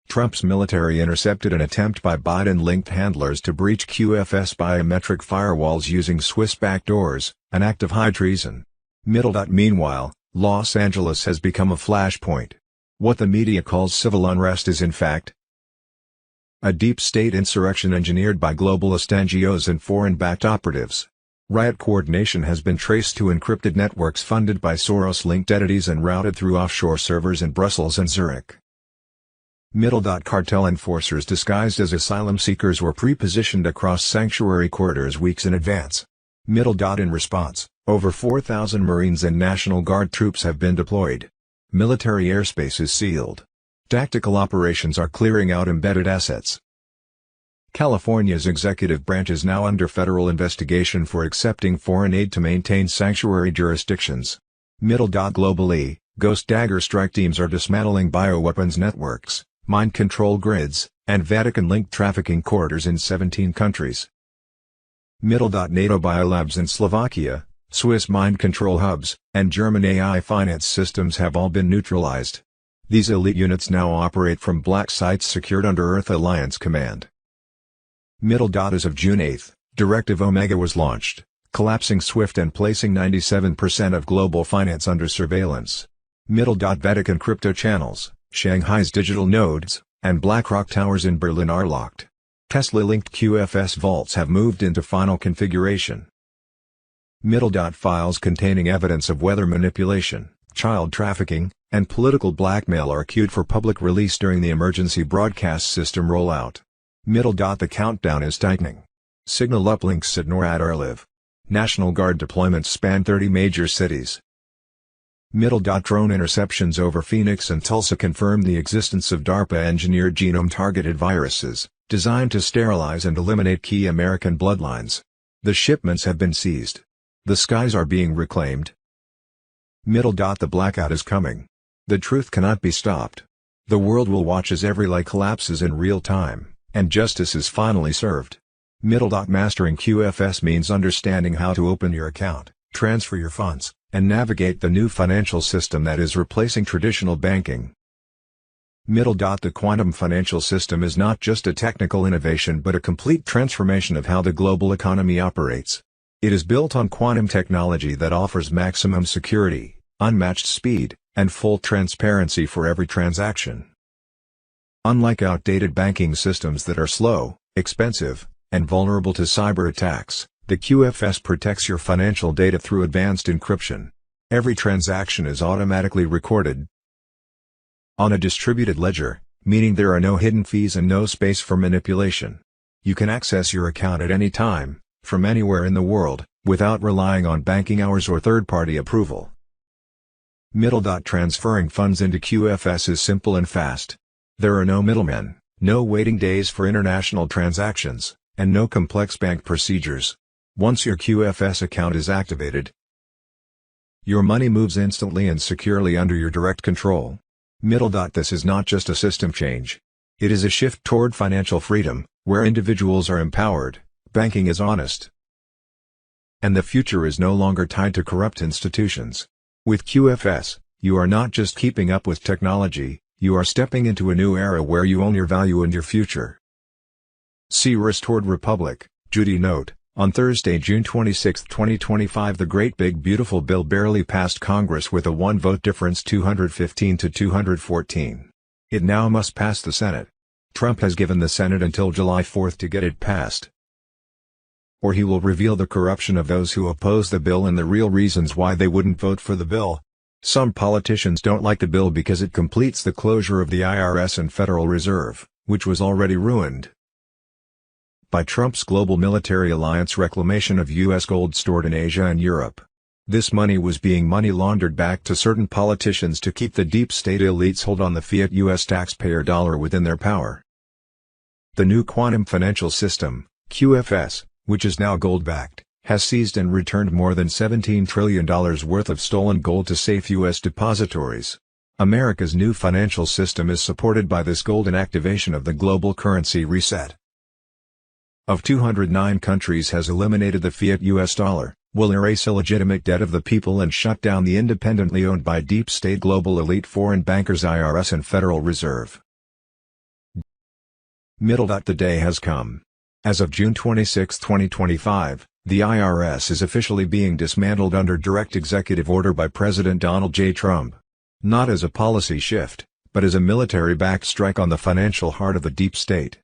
[SPEAKER 1] Trump's military intercepted an attempt by Biden-linked handlers to breach QFS biometric firewalls using Swiss backdoors, an act of high treason. Meanwhile, Los Angeles has become a flashpoint. What the media calls civil unrest is in fact a deep state insurrection engineered by globalist NGOs and foreign-backed operatives. Riot coordination has been traced to encrypted networks funded by Soros-linked entities and routed through offshore servers in Brussels and Zurich. Cartel enforcers disguised as asylum seekers were pre-positioned across sanctuary corridors weeks in advance. In response, over 4,000 Marines and National Guard troops have been deployed. Military airspace is sealed. Tactical operations are clearing out embedded assets. California's executive branch is now under federal investigation for accepting foreign aid to maintain sanctuary jurisdictions. Globally, Ghost Dagger strike teams are dismantling bioweapons networks, mind control grids, and Vatican-linked trafficking corridors in 17 countries. NATO biolabs in Slovakia, Swiss mind control hubs, and German AI finance systems have all been neutralized. These elite units now operate from black sites secured under Earth Alliance command. As of June 8, Directive Omega was launched, collapsing SWIFT and placing 97% of global finance under surveillance. Vatican crypto channels, Shanghai's digital nodes, and BlackRock towers in Berlin are locked. Tesla-linked QFS vaults have moved into final configuration. Files containing evidence of weather manipulation, child trafficking, and political blackmail are queued for public release during the emergency broadcast system rollout. The countdown is tightening. Signal uplinks at NORAD Orliv. National Guard deployments span 30 major cities. Drone interceptions over Phoenix and Tulsa confirm the existence of DARPA-engineered genome-targeted viruses, designed to sterilize and eliminate key American bloodlines. The shipments have been seized. The skies are being reclaimed. The blackout is coming. The truth cannot be stopped. The world will watch as every lie collapses in real time, and justice is finally served. Mastering QFS means understanding how to open your account, transfer your funds, and navigate the new financial system that is replacing traditional banking. The quantum financial system is not just a technical innovation but a complete transformation of how the global economy operates. It is built on quantum technology that offers maximum security, unmatched speed, and full transparency for every transaction. Unlike outdated banking systems that are slow, expensive, and vulnerable to cyber attacks, the QFS protects your financial data through advanced encryption, Every transaction is automatically recorded on a distributed ledger, meaning there are no hidden fees and no space for manipulation. You can access your account at any time, from anywhere in the world, without relying on banking hours or third-party approval. Transferring funds into QFS is simple and fast. There are no middlemen, no waiting days for international transactions, and no complex bank procedures. Once your QFS account is activated, your money moves instantly and securely under your direct control. This is not just a system change. It is a shift toward financial freedom, where individuals are empowered, banking is honest, and the future is no longer tied to corrupt institutions. With QFS, you are not just keeping up with technology, you are stepping into a new era where you own your value and your future. See Restored Republic, Judy note. On Thursday, June 26, 2025, the Great Big Beautiful Bill barely passed Congress with a one-vote difference, 215 to 214. It now must pass the Senate. Trump has given the Senate until July 4 to get it passed, or he will reveal the corruption of those who oppose the bill and the real reasons why they wouldn't vote for the bill. Some politicians don't like the bill because it completes the closure of the IRS and Federal Reserve, which was already ruined by Trump's global military alliance reclamation of U.S. gold stored in Asia and Europe. This money was being money laundered back to certain politicians to keep the deep state elites hold on the fiat U.S. taxpayer dollar within their power. The new quantum financial system, QFS, which is now gold-backed, has seized and returned more than $17 trillion worth of stolen gold to safe U.S. depositories. America's new financial system is supported by this golden activation of the global currency reset. Of 209 countries has eliminated the fiat U.S. dollar, will erase illegitimate debt of the people and shut down the independently owned by deep state global elite foreign bankers IRS and Federal Reserve. The day has come. As of June 26, 2025, the IRS is officially being dismantled under direct executive order by President Donald J. Trump. Not as a policy shift, but as a military-backed strike on the financial heart of the deep state.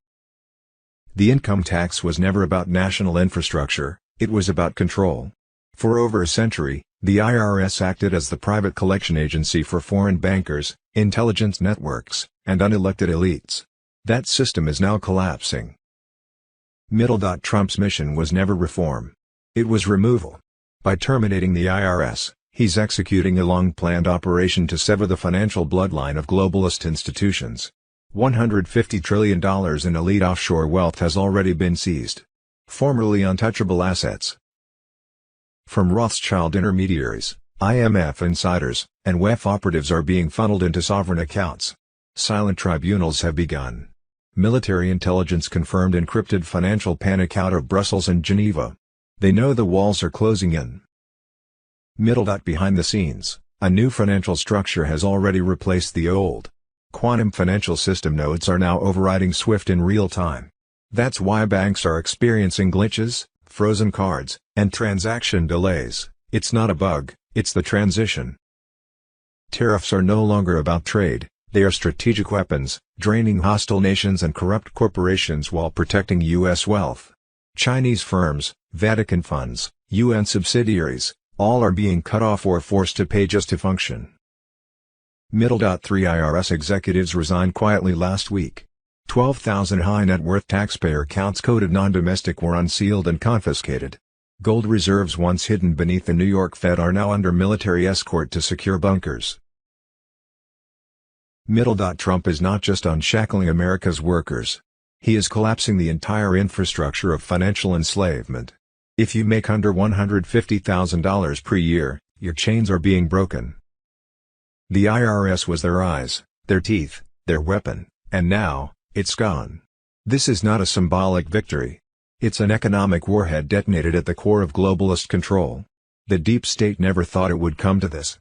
[SPEAKER 1] The income tax was never about national infrastructure, it was about control. For over a century, the IRS acted as the private collection agency for foreign bankers, intelligence networks, and unelected elites. That system is now collapsing. Trump's mission was never reform. It was removal. By terminating the IRS, he's executing a long-planned operation to sever the financial bloodline of globalist institutions. $150 trillion in elite offshore wealth has already been seized. Formerly untouchable assets from Rothschild intermediaries, IMF insiders, and WEF operatives are being funneled into sovereign accounts. Silent tribunals have begun. Military intelligence confirmed encrypted financial panic out of Brussels and Geneva. They know the walls are closing in. Behind the scenes, a new financial structure has already replaced the old. Quantum financial system nodes are now overriding SWIFT in real time. That's why banks are experiencing glitches, frozen cards, and transaction delays. It's not a bug, it's the transition. Tariffs are no longer about trade, they are strategic weapons, draining hostile nations and corrupt corporations while protecting U.S. wealth. Chinese firms, Vatican funds, UN subsidiaries, all are being cut off or forced to pay just to function. 3 IRS executives resigned quietly last week. 12,000 high-net-worth taxpayer accounts coded non-domestic were unsealed and confiscated. Gold reserves once hidden beneath the New York Fed are now under military escort to secure bunkers. Trump is not just unshackling America's workers. He is collapsing the entire infrastructure of financial enslavement. If you make under $150,000 per year, your chains are being broken. The IRS was their eyes, their teeth, their weapon, and now, it's gone. This is not a symbolic victory. It's an economic warhead detonated at the core of globalist control. The deep state never thought it would come to this.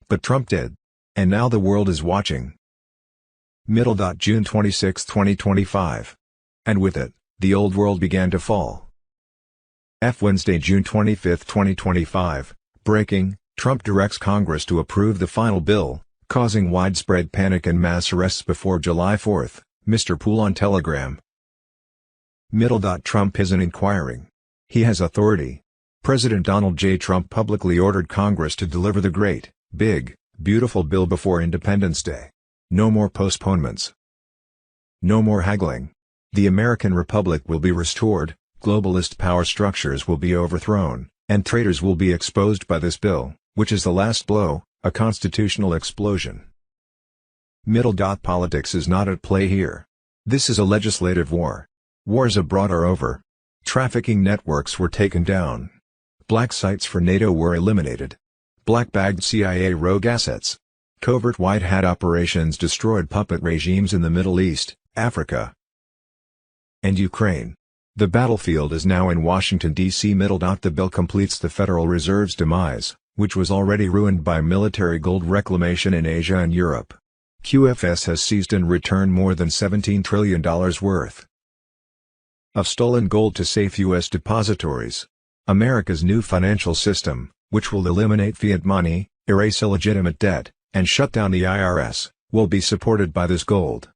[SPEAKER 1] But Trump did. And now the world is watching. June 26, 2025. And with it, the old world began to fall. Wednesday, June 25, 2025. Breaking, Trump directs Congress to approve the final bill, causing widespread panic and mass arrests before July 4, Mr. Poole on Telegram. Trump isn't inquiring. He has authority. President Donald J. Trump publicly ordered Congress to deliver the great, big, beautiful bill before Independence Day. No more postponements. No more haggling. The American Republic will be restored, globalist power structures will be overthrown, and traitors will be exposed by this bill, which is the last blow, a constitutional explosion. Politics is not at play here. This is a legislative war. Wars abroad are over. Trafficking networks were taken down. Black sites for NATO were eliminated. Black-bagged CIA rogue assets. Covert white hat operations destroyed puppet regimes in the Middle East, Africa, and Ukraine. The battlefield is now in Washington, D.C. The bill completes the Federal Reserve's demise, which was already ruined by military gold reclamation in Asia and Europe. QFS has seized and returned more than $17 trillion worth of stolen gold to safe U.S. depositories. America's new financial system, which will eliminate fiat money, erase illegitimate debt, and shut down the IRS, will be supported by this gold.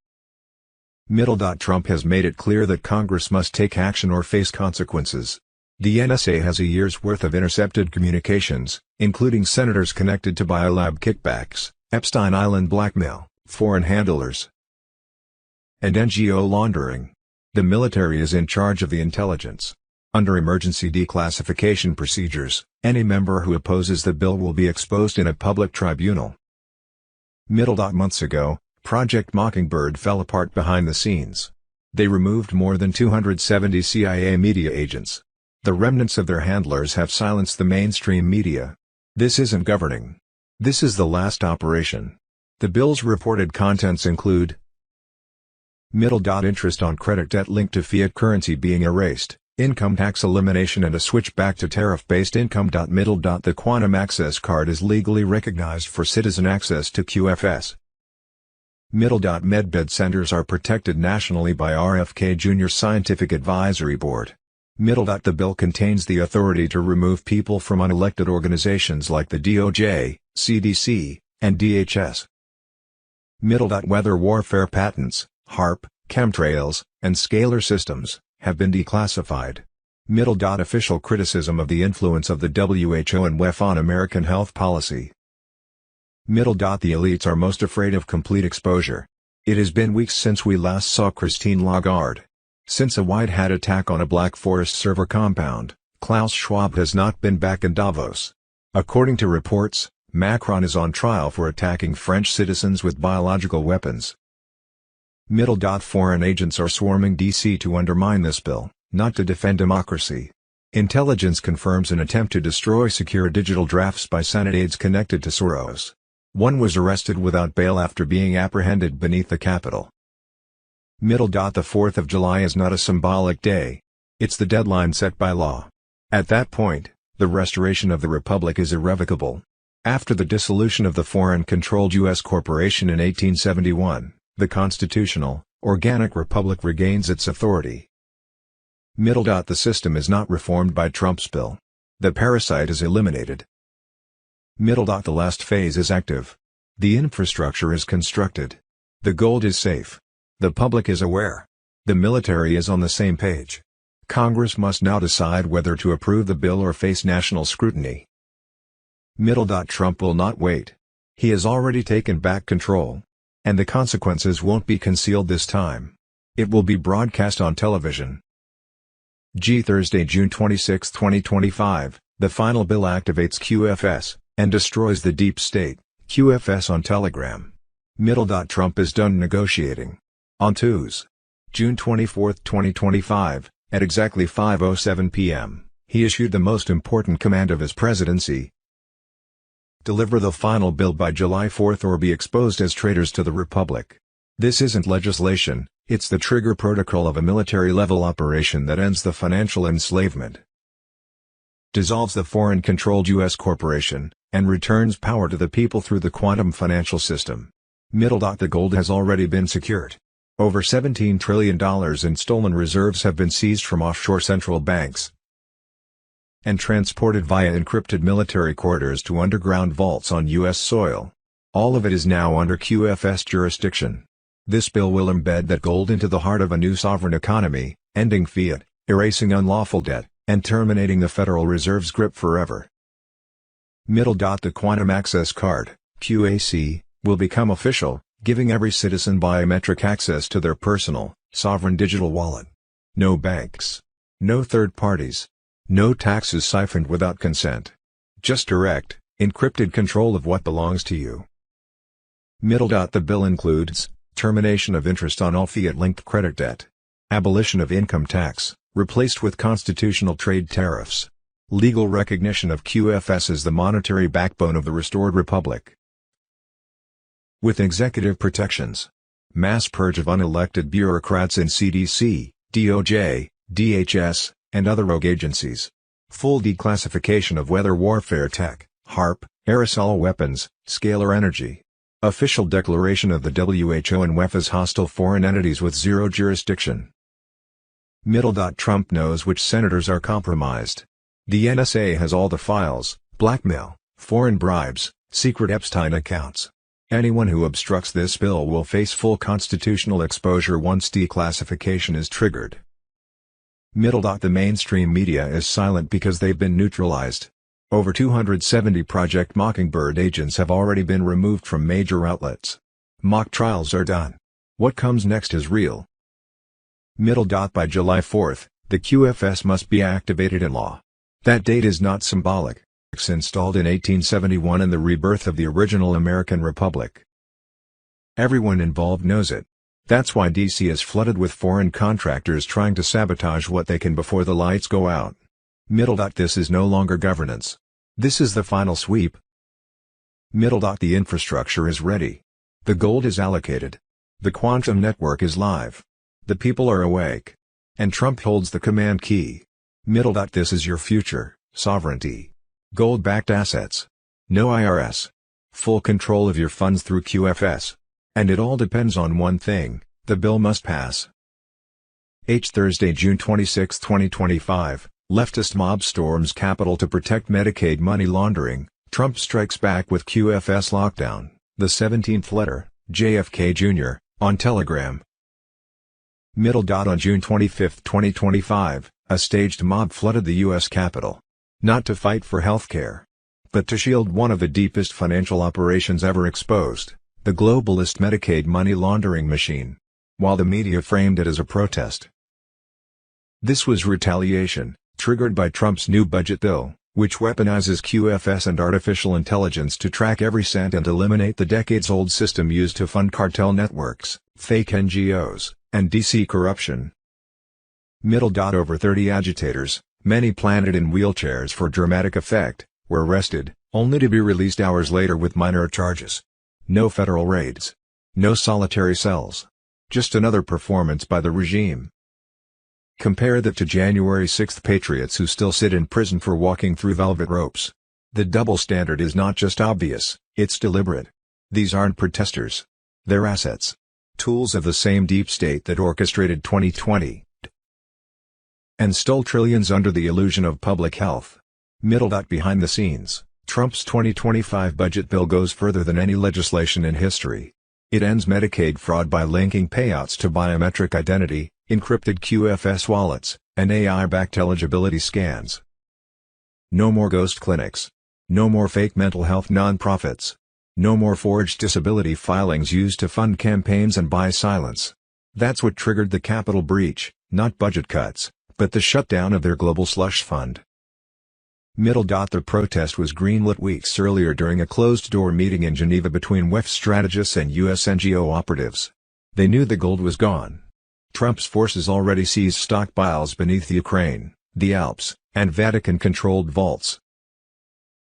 [SPEAKER 1] Trump has made it clear that Congress must take action or face consequences. The NSA has a year's worth of intercepted communications, including senators connected to biolab kickbacks, Epstein Island blackmail, foreign handlers, and NGO laundering. The military is in charge of the intelligence. Under emergency declassification procedures, any member who opposes the bill will be exposed in a public tribunal. Months ago, Project Mockingbird fell apart behind the scenes. They removed more than 270 CIA media agents. The remnants of their handlers have silenced the mainstream media. This isn't governing. This is the last operation. The bill's reported contents include interest on credit debt linked to fiat currency being erased, income tax elimination and a switch back to tariff-based income. The Quantum Access Card is legally recognized for citizen access to QFS. Medbed centers are protected nationally by RFK Jr.'s Scientific Advisory Board. The bill contains the authority to remove people from unelected organizations like the DOJ, CDC, and DHS. Weather warfare patents, HARP, chemtrails, and scalar systems, have been declassified. Official criticism of the influence of the WHO and WEF on American health policy. The elites are most afraid of complete exposure. It has been weeks since we last saw Christine Lagarde. Since a white hat attack on a Black Forest server compound, Klaus Schwab has not been back in Davos. According to reports, Macron is on trial for attacking French citizens with biological weapons. Foreign agents are swarming D.C. to undermine this bill, not to defend democracy. Intelligence confirms an attempt to destroy secure digital drafts by Senate aides connected to Soros. One was arrested without bail after being apprehended beneath the Capitol. The 4th of July is not a symbolic day. It's the deadline set by law. At that point, the restoration of the Republic is irrevocable. After the dissolution of the foreign-controlled U.S. corporation in 1871, the constitutional, organic republic regains its authority. The system is not reformed by Trump's bill. The parasite is eliminated. The last phase is active. The infrastructure is constructed. The gold is safe. The public is aware. The military is on the same page. Congress must now decide whether to approve the bill or face national scrutiny. Trump will not wait. He has already taken back control. And the consequences won't be concealed this time. It will be broadcast on television. Thursday, June 26, 2025, the final bill activates QFS, and destroys the deep state, QFS on Telegram. Trump is done negotiating. On Tuesday, June 24, 2025, at exactly 5:07 p.m., he issued the most important command of his presidency. Deliver the final bill by July 4 or be exposed as traitors to the Republic. This isn't legislation, it's the trigger protocol of a military-level operation that ends the financial enslavement, dissolves the foreign-controlled U.S. corporation, and returns power to the people through the quantum financial system. The gold has already been secured. Over $17 trillion in stolen reserves have been seized from offshore central banks and transported via encrypted military corridors to underground vaults on U.S. soil. All of it is now under QFS jurisdiction. This bill will embed that gold into the heart of a new sovereign economy, ending fiat, erasing unlawful debt, and terminating the Federal Reserve's grip forever. The Quantum Access Card, QAC, will become official, giving every citizen biometric access to their personal, sovereign digital wallet. No banks. No third parties. No taxes siphoned without consent. Just direct, encrypted control of what belongs to you. The bill includes termination of interest on all fiat-linked credit debt, abolition of income tax, replaced with constitutional trade tariffs, legal recognition of QFS as the monetary backbone of the restored republic. With executive protections, mass purge of unelected bureaucrats in CDC, DOJ, DHS, and other rogue agencies, full declassification of weather warfare tech, HARP, aerosol weapons, scalar energy. Official declaration of the WHO and WEF as hostile foreign entities with zero jurisdiction. Trump knows which senators are compromised. The NSA has all the files, blackmail, foreign bribes, secret Epstein accounts. Anyone who obstructs this bill will face full constitutional exposure once declassification is triggered. The mainstream media is silent because they've been neutralized. Over 270 Project Mockingbird agents have already been removed from major outlets. Mock trials are done. What comes next is real. By July 4, the QFS must be activated in law. That date is not symbolic. It's installed in 1871 and the rebirth of the original American Republic. Everyone involved knows it. That's why DC is flooded with foreign contractors trying to sabotage what they can before the lights go out. This is no longer governance. This is the final sweep. The infrastructure is ready. The gold is allocated. The quantum network is live. The people are awake. And Trump holds the command key. This is your future, sovereignty. Gold-backed assets. No IRS. Full control of your funds through QFS. And it all depends on one thing: the bill must pass. Thursday, June 26, 2025. Leftist mob storms Capitol to protect Medicaid money laundering. Trump strikes back with QFS lockdown. The 17th letter, JFK Jr., on Telegram. On June 25, 2025, a staged mob flooded the U.S. Capitol. Not to fight for healthcare, but to shield one of the deepest financial operations ever exposed, the globalist Medicaid money laundering machine. While the media framed it as a protest. This was retaliation, triggered by Trump's new budget bill, which weaponizes QFS and artificial intelligence to track every cent and eliminate the decades-old system used to fund cartel networks, fake NGOs, and DC corruption. Over 30 agitators, many planted in wheelchairs for dramatic effect, were arrested, only to be released hours later with minor charges. No federal raids. No solitary cells. Just another performance by the regime. Compare that to January 6 patriots who still sit in prison for walking through velvet ropes. The double standard is not just obvious, it's deliberate. These aren't protesters. They're assets. Tools of the same deep state that orchestrated 2020 and stole trillions under the illusion of public health. Behind the scenes, Trump's 2025 budget bill goes further than any legislation in history. It ends Medicaid fraud by linking payouts to biometric identity, encrypted QFS wallets, and AI-backed eligibility scans. No more ghost clinics. No more fake mental health nonprofits. No more forged disability filings used to fund campaigns and buy silence. That's what triggered the Capitol breach, not budget cuts, but the shutdown of their global slush fund. The protest was greenlit weeks earlier during a closed-door meeting in Geneva between WEF strategists and U.S. NGO operatives. They knew the gold was gone. Trump's forces already seized stockpiles beneath Ukraine, the Alps, and Vatican-controlled vaults.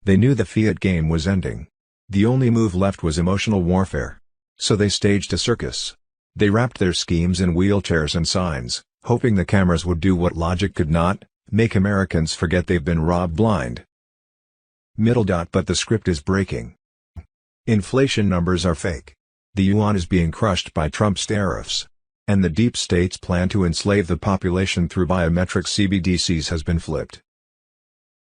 [SPEAKER 1] They knew the fiat game was ending. The only move left was emotional warfare. So they staged a circus. They wrapped their schemes in wheelchairs and signs, hoping the cameras would do what logic could not: make Americans forget they've been robbed blind. But the script is breaking. Inflation numbers are fake. The yuan is being crushed by Trump's tariffs. And the deep state's plan to enslave the population through biometric CBDCs has been flipped.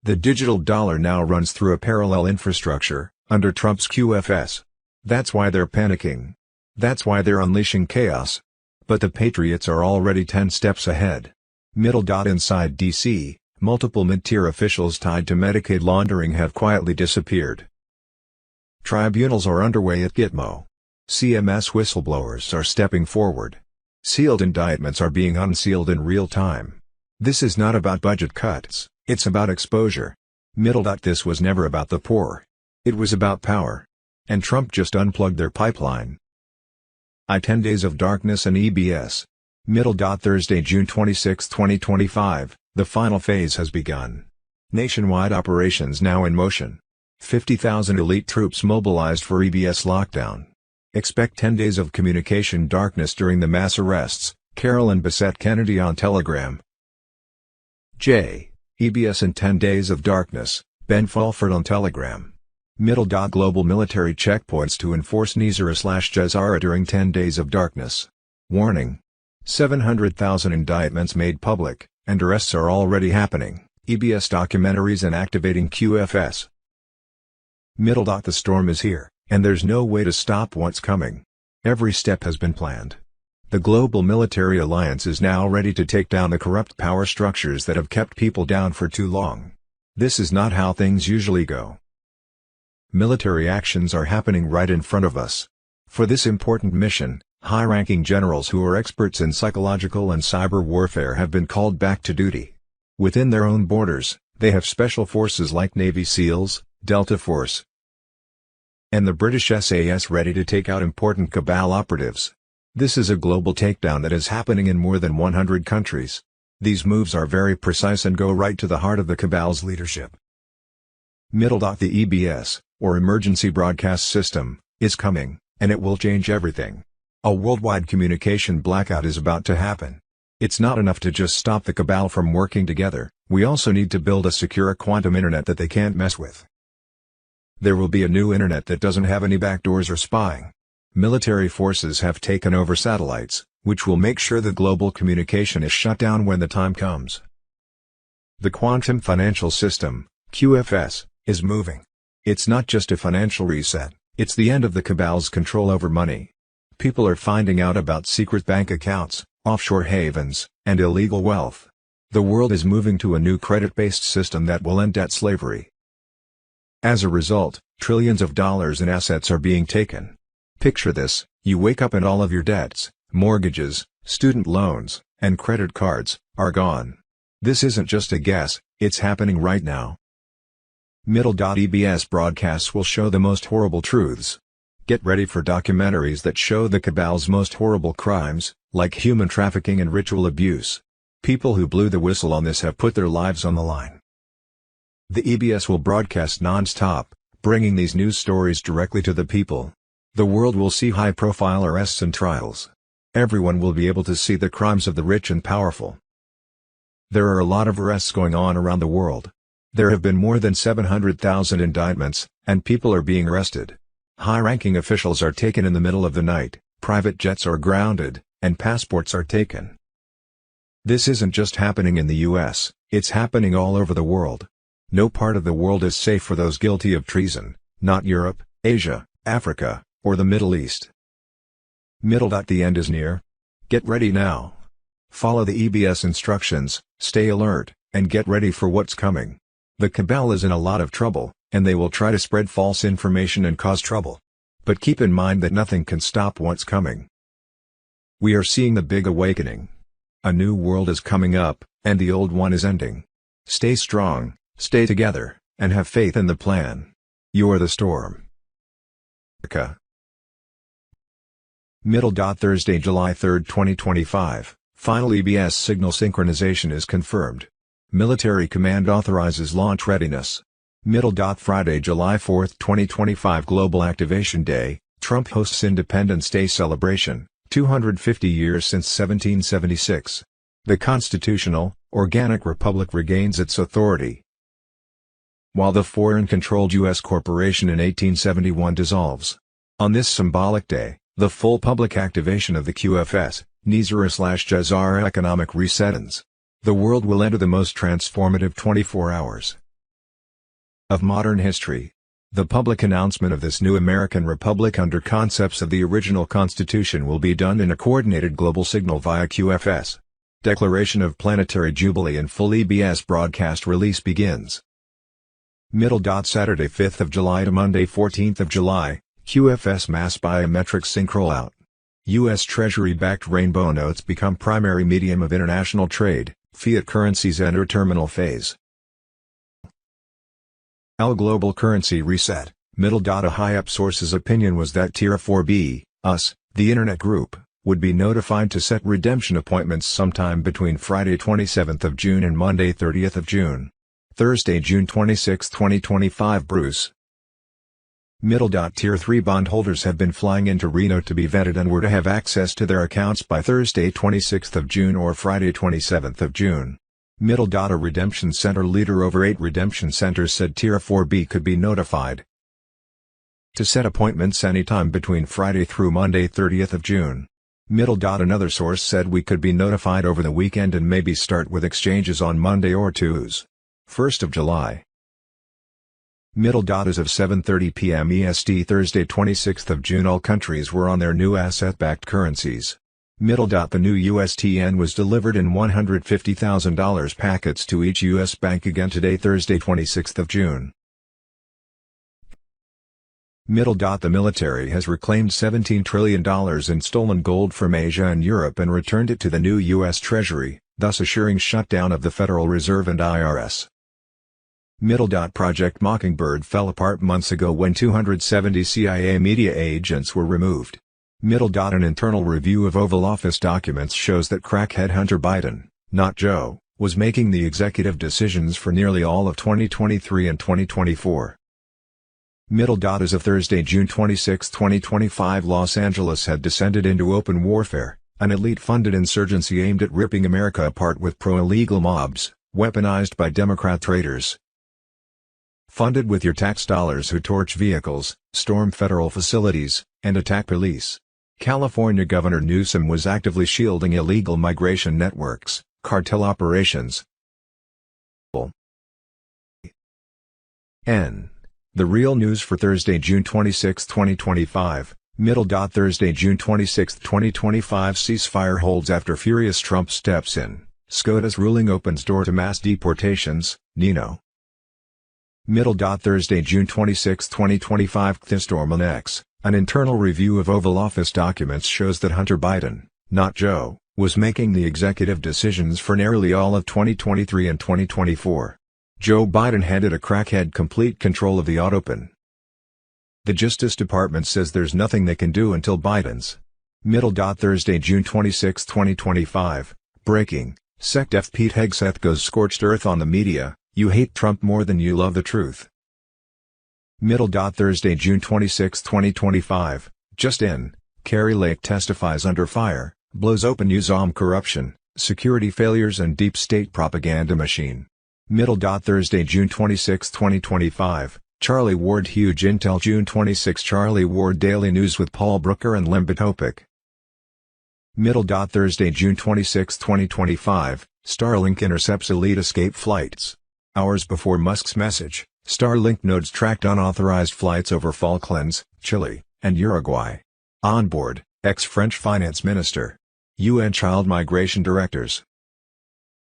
[SPEAKER 1] The digital dollar now runs through a parallel infrastructure, under Trump's QFS. That's why they're panicking. That's why they're unleashing chaos. But the patriots are already 10 steps ahead. Inside DC, Multiple mid-tier officials tied to Medicaid laundering have quietly disappeared. Tribunals are underway at Gitmo. CMS whistleblowers are stepping forward. Sealed indictments are being unsealed in real time. This is not about budget cuts, it's about exposure. This was never about the poor. It was about power. And Trump just unplugged their pipeline. 10 Days of Darkness and EBS. Thursday, June 26, 2025, the final phase has begun. Nationwide operations now in motion. 50,000 elite troops mobilized for EBS lockdown. Expect 10 days of communication darkness during the mass arrests, Carolyn Bessette Kennedy on Telegram. EBS and 10 days of darkness, Ben Fulford on Telegram. Global military checkpoints to enforce Nizar/Jazara during 10 days of darkness. Warning. 700,000 indictments made public, and arrests are already happening, EBS documentaries and activating QFS. The storm is here, and there's no way to stop what's coming. Every step has been planned. The global military alliance is now ready to take down the corrupt power structures that have kept people down for too long. This is not how things usually go. Military actions are happening right in front of us. For this important mission, high-ranking generals who are experts in psychological and cyber warfare have been called back to duty. Within their own borders, they have special forces like Navy SEALs, Delta Force, and the British SAS ready to take out important cabal operatives. This is a global takedown that is happening in more than 100 countries. These moves are very precise and go right to the heart of the cabal's leadership. The EBS, or Emergency Broadcast System, is coming, and it will change everything. A worldwide communication blackout is about to happen. It's not enough to just stop the cabal from working together, we also need to build a secure quantum internet that they can't mess with. There will be a new internet that doesn't have any backdoors or spying. Military forces have taken over satellites, which will make sure that global communication is shut down when the time comes. The quantum financial system, QFS, is moving. It's not just a financial reset, it's the end of the cabal's control over money. People are finding out about secret bank accounts, offshore havens, and illegal wealth. The world is moving to a new credit-based system that will end debt slavery. As a result, trillions of dollars in assets are being taken. Picture this, you wake up and all of your debts, mortgages, student loans, and credit cards, are gone. This isn't just a guess, it's happening right now. EBS broadcasts will show the most horrible truths. Get ready for documentaries that show the cabal's most horrible crimes, like human trafficking and ritual abuse. People who blew the whistle on this have put their lives on the line. The EBS will broadcast non-stop, bringing these news stories directly to the people. The world will see high-profile arrests and trials. Everyone will be able to see the crimes of the rich and powerful. There are a lot of arrests going on around the world. There have been more than 700,000 indictments, and people are being arrested. High-ranking officials are taken in the middle of the night, private jets are grounded, and passports are taken. This isn't just happening in the US, it's happening all over the world. No part of the world is safe for those guilty of treason, not Europe, Asia, Africa, or the Middle East. The end is near. Get ready now. Follow the EBS instructions, stay alert, and get ready for what's coming. The cabal is in a lot of trouble, and they will try to spread false information and cause trouble. But keep in mind that nothing can stop what's coming. We are seeing the big awakening. A new world is coming up, and the old one is ending. Stay strong, stay together, and have faith in the plan. You are the storm. Thursday, July 3, 2025, final EBS signal synchronization is confirmed. Military Command authorizes launch readiness. Friday, July 4, 2025 Global Activation Day, Trump hosts Independence Day celebration, 250 years since 1776. The constitutional, organic republic regains its authority. While the foreign-controlled U.S. corporation in 1871 dissolves. On this symbolic day, the full public activation of the QFS, Nizar/Jazara economic reset ends. The world will enter the most transformative 24 hours of modern history. The public announcement of this new American republic under concepts of the original Constitution will be done in a coordinated global signal via QFS. Declaration of Planetary Jubilee and full EBS broadcast release begins. Saturday 5th of July to Monday 14th of July, QFS mass biometric sync rollout. U.S. Treasury-backed rainbow notes become primary medium of international trade, fiat currencies enter terminal phase. Global currency reset. A high-up source's opinion was that Tier 4B, US, the Internet Group, would be notified to set redemption appointments sometime between Friday 27th of June and Monday 30th of June. Thursday, June 26, 2025. Bruce. Tier 3 bondholders have been flying into Reno to be vetted and were to have access to their accounts by Thursday 26th of June or Friday 27th of June. A redemption center leader over 8 redemption centers said Tier 4B could be notified to set appointments anytime between Friday through Monday 30th of June. Another source said we could be notified over the weekend and maybe start with exchanges on Monday or Tuesday, 1st of July. As of 7:30 p.m. EST Thursday 26th of June all countries were on their new asset-backed currencies. The new USTN was delivered in $150,000 packets to each U.S. bank again today Thursday 26th of June. The military has reclaimed $17 trillion in stolen gold from Asia and Europe and returned it to the new U.S. Treasury, thus assuring shutdown of the Federal Reserve and IRS. Project Mockingbird fell apart months ago when 270 CIA media agents were removed. An internal review of Oval Office documents shows that crackhead Hunter Biden, not Joe, was making the executive decisions for nearly all of 2023 and 2024. As of Thursday, June 26, 2025, Los Angeles had descended into open warfare, an elite-funded insurgency aimed at ripping America apart with pro-illegal mobs, weaponized by Democrat traitors. Funded with your tax dollars who torch vehicles, storm federal facilities, and attack police. California Governor Newsom was actively shielding illegal migration networks, cartel operations. The real news for Thursday, June 26, 2025, Thursday, June 26, 2025 ceasefire holds after furious Trump steps in, SCOTUS ruling opens door to mass deportations, Nino. Thursday, June 26, 2025 Thiststorm on X, an internal review of Oval Office documents shows that Hunter Biden, not Joe, was making the executive decisions for nearly all of 2023 and 2024. Joe Biden handed a crackhead complete control of the Autopan. The Justice Department says there's nothing they can do until Biden's. Thursday, June 26, 2025, breaking, SecDef Pete Hegseth goes scorched earth on the media, you hate Trump more than you love the truth. Thursday, June 26, 2025, just in, Kari Lake testifies under fire, blows open USAM corruption, security failures and deep state propaganda machine. Thursday, June 26, 2025, Charlie Ward huge intel June 26 Charlie Ward Daily News with Paul Brooker and Limba Topic. Thursday, June 26, 2025, Starlink intercepts elite escape flights. Hours before Musk's message, Starlink nodes tracked unauthorized flights over Falklands, Chile, and Uruguay. On board, ex-French finance minister. UN child migration directors.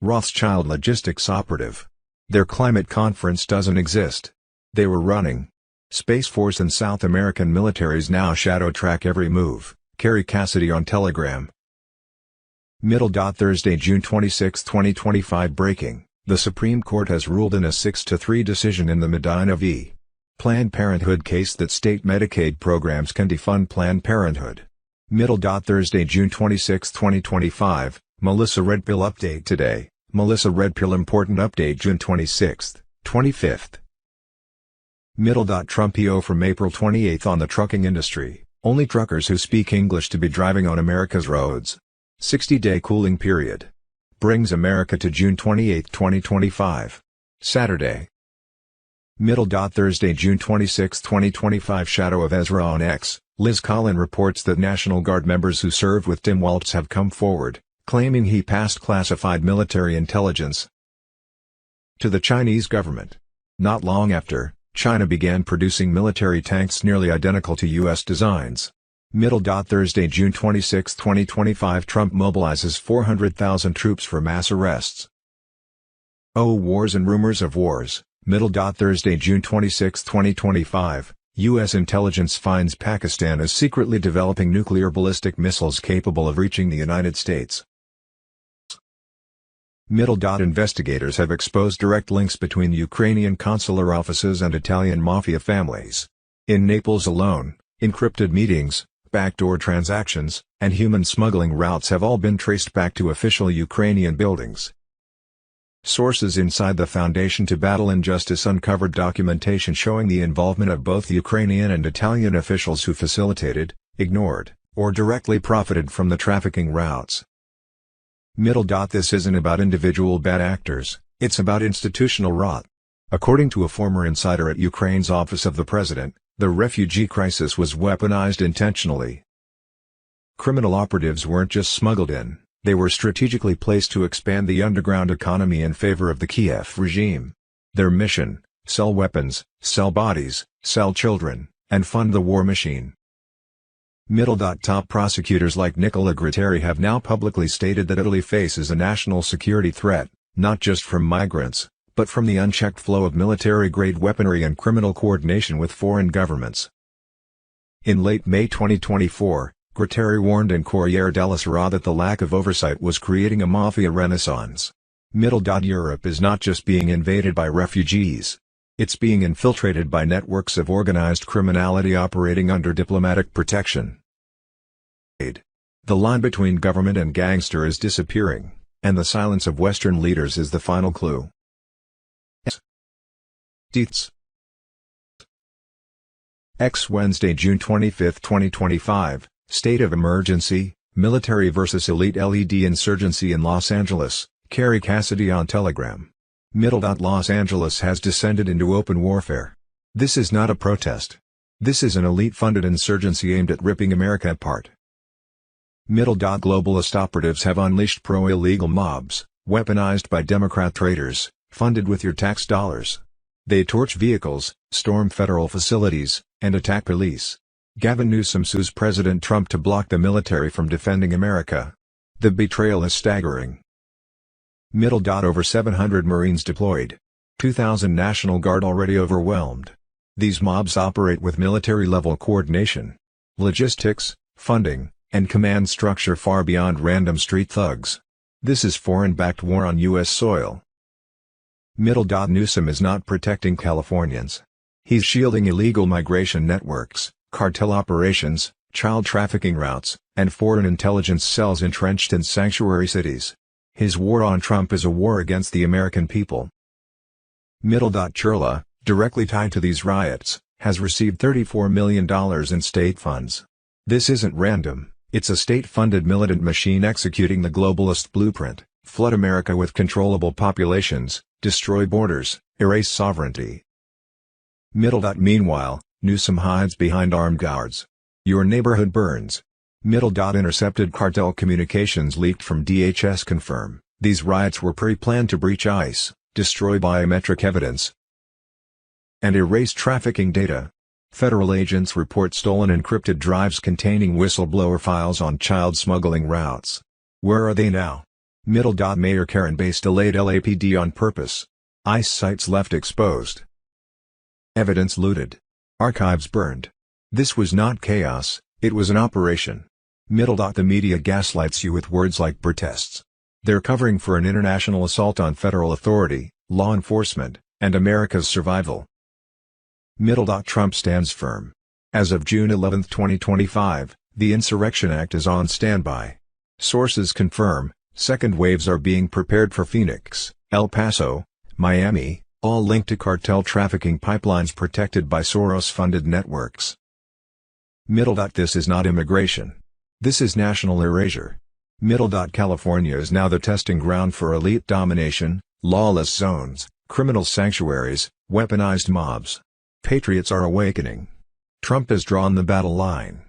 [SPEAKER 1] Rothschild logistics operative. Their climate conference doesn't exist. They were running. Space Force and South American militaries now shadow track every move, Kerry Cassidy on Telegram. Thursday, June 26, 2025 breaking. The Supreme Court has ruled in a 6-3 decision in the Medina v. Planned Parenthood case that state Medicaid programs can defund Planned Parenthood. Thursday, June 26, 2025, Melissa Redpill update today. Melissa Redpill important update June 26, 25th. Trump EO from April 28 on the trucking industry, only truckers who speak English to be driving on America's roads. 60-day cooling period. Brings America to June 28, 2025. Saturday. Thursday, June 26, 2025 Shadow of Ezra on X, Liz Collin reports that National Guard members who served with Tim Waltz have come forward, claiming he passed classified military intelligence to the Chinese government. Not long after, China began producing military tanks nearly identical to U.S. designs. Thursday, June 26, 2025. Trump mobilizes 400,000 troops for mass arrests. Oh, wars and rumors of wars. Thursday, June 26, 2025. U.S. intelligence finds Pakistan is secretly developing nuclear ballistic missiles capable of reaching the United States. Investigators have exposed direct links between Ukrainian consular offices and Italian mafia families. In Naples alone, encrypted meetings, backdoor transactions, and human smuggling routes have all been traced back to official Ukrainian buildings. Sources inside the Foundation to Battle Injustice uncovered documentation showing the involvement of both Ukrainian and Italian officials who facilitated, ignored, or directly profited from the trafficking routes. This isn't about individual bad actors, it's about institutional rot. According to a former insider at Ukraine's Office of the President, the refugee crisis was weaponized intentionally. Criminal operatives weren't just smuggled in, they were strategically placed to expand the underground economy in favor of the Kiev regime. Their mission: sell weapons, sell bodies, sell children, and fund the war machine. Top prosecutors like Nicola Gratteri have now publicly stated that Italy faces a national security threat, not just from migrants, but from the unchecked flow of military-grade weaponry and criminal coordination with foreign governments. In late May 2024, Gratteri warned in Corriere della Sera that the lack of oversight was creating a mafia renaissance. Europe is not just being invaded by refugees. It's being infiltrated by networks of organized criminality operating under diplomatic protection. The line between government and gangster is disappearing, and the silence of Western leaders is the final clue. Wednesday, June 25, 2025, State of Emergency, Military vs. Elite LED Insurgency in Los Angeles, Kerry Cassidy on Telegram. Los Angeles has descended into open warfare. This is not a protest. This is an elite-funded insurgency aimed at ripping America apart. Globalist operatives have unleashed pro-illegal mobs, weaponized by Democrat traitors, funded with your tax dollars. They torch vehicles, storm federal facilities, and attack police. Gavin Newsom sues President Trump to block the military from defending America. The betrayal is staggering. Over 700 Marines deployed. 2,000 National Guard already overwhelmed. These mobs operate with military-level coordination, logistics, funding, and command structure far beyond random street thugs. This is foreign-backed war on U.S. soil. Newsom is not protecting Californians. He's shielding illegal migration networks, cartel operations, child trafficking routes, and foreign intelligence cells entrenched in sanctuary cities. His war on Trump is a war against the American people. Churla, directly tied to these riots, has received $34 million in state funds. This isn't random, it's a state-funded militant machine executing the globalist blueprint: flood America with controllable populations, destroy borders, erase sovereignty. Meanwhile, Newsom hides behind armed guards. Your neighborhood burns. Intercepted cartel communications leaked from DHS confirm these riots were pre-planned to breach ICE, destroy biometric evidence, and erase trafficking data. Federal agents report stolen encrypted drives containing whistleblower files on child smuggling routes. Where are they now? Mayor Karen Bass delayed LAPD on purpose. ICE sites left exposed. Evidence looted. Archives burned. This was not chaos, it was an operation. The media gaslights you with words like protests. They're covering for an international assault on federal authority, law enforcement, and America's survival. Trump stands firm. As of June 11, 2025, the Insurrection Act is on standby. Sources confirm, second waves are being prepared for Phoenix, El Paso, Miami, all linked to cartel trafficking pipelines protected by Soros-funded networks. This is not immigration. This is national erasure. California is now the testing ground for elite domination, lawless zones, criminal sanctuaries, weaponized mobs. Patriots are awakening. Trump has drawn the battle line.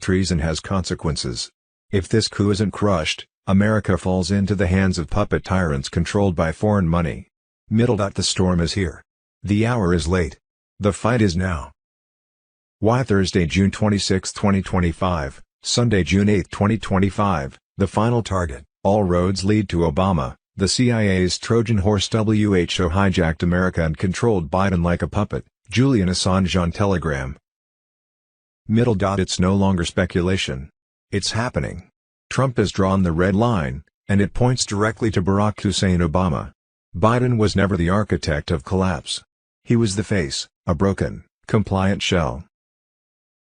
[SPEAKER 1] Treason has consequences. If this coup isn't crushed, America falls into the hands of puppet tyrants controlled by foreign money. The storm is here. The hour is late. The fight is now. Why Thursday, June 26, 2025, Sunday, June 8, 2025, the final target, all roads lead to Obama. The CIA's Trojan horse WHO hijacked America and controlled Biden like a puppet, Julian Assange on Telegram. It's no longer speculation. It's happening. Trump has drawn the red line, and it points directly to Barack Hussein Obama. Biden was never the architect of collapse. He was the face, a broken, compliant shell.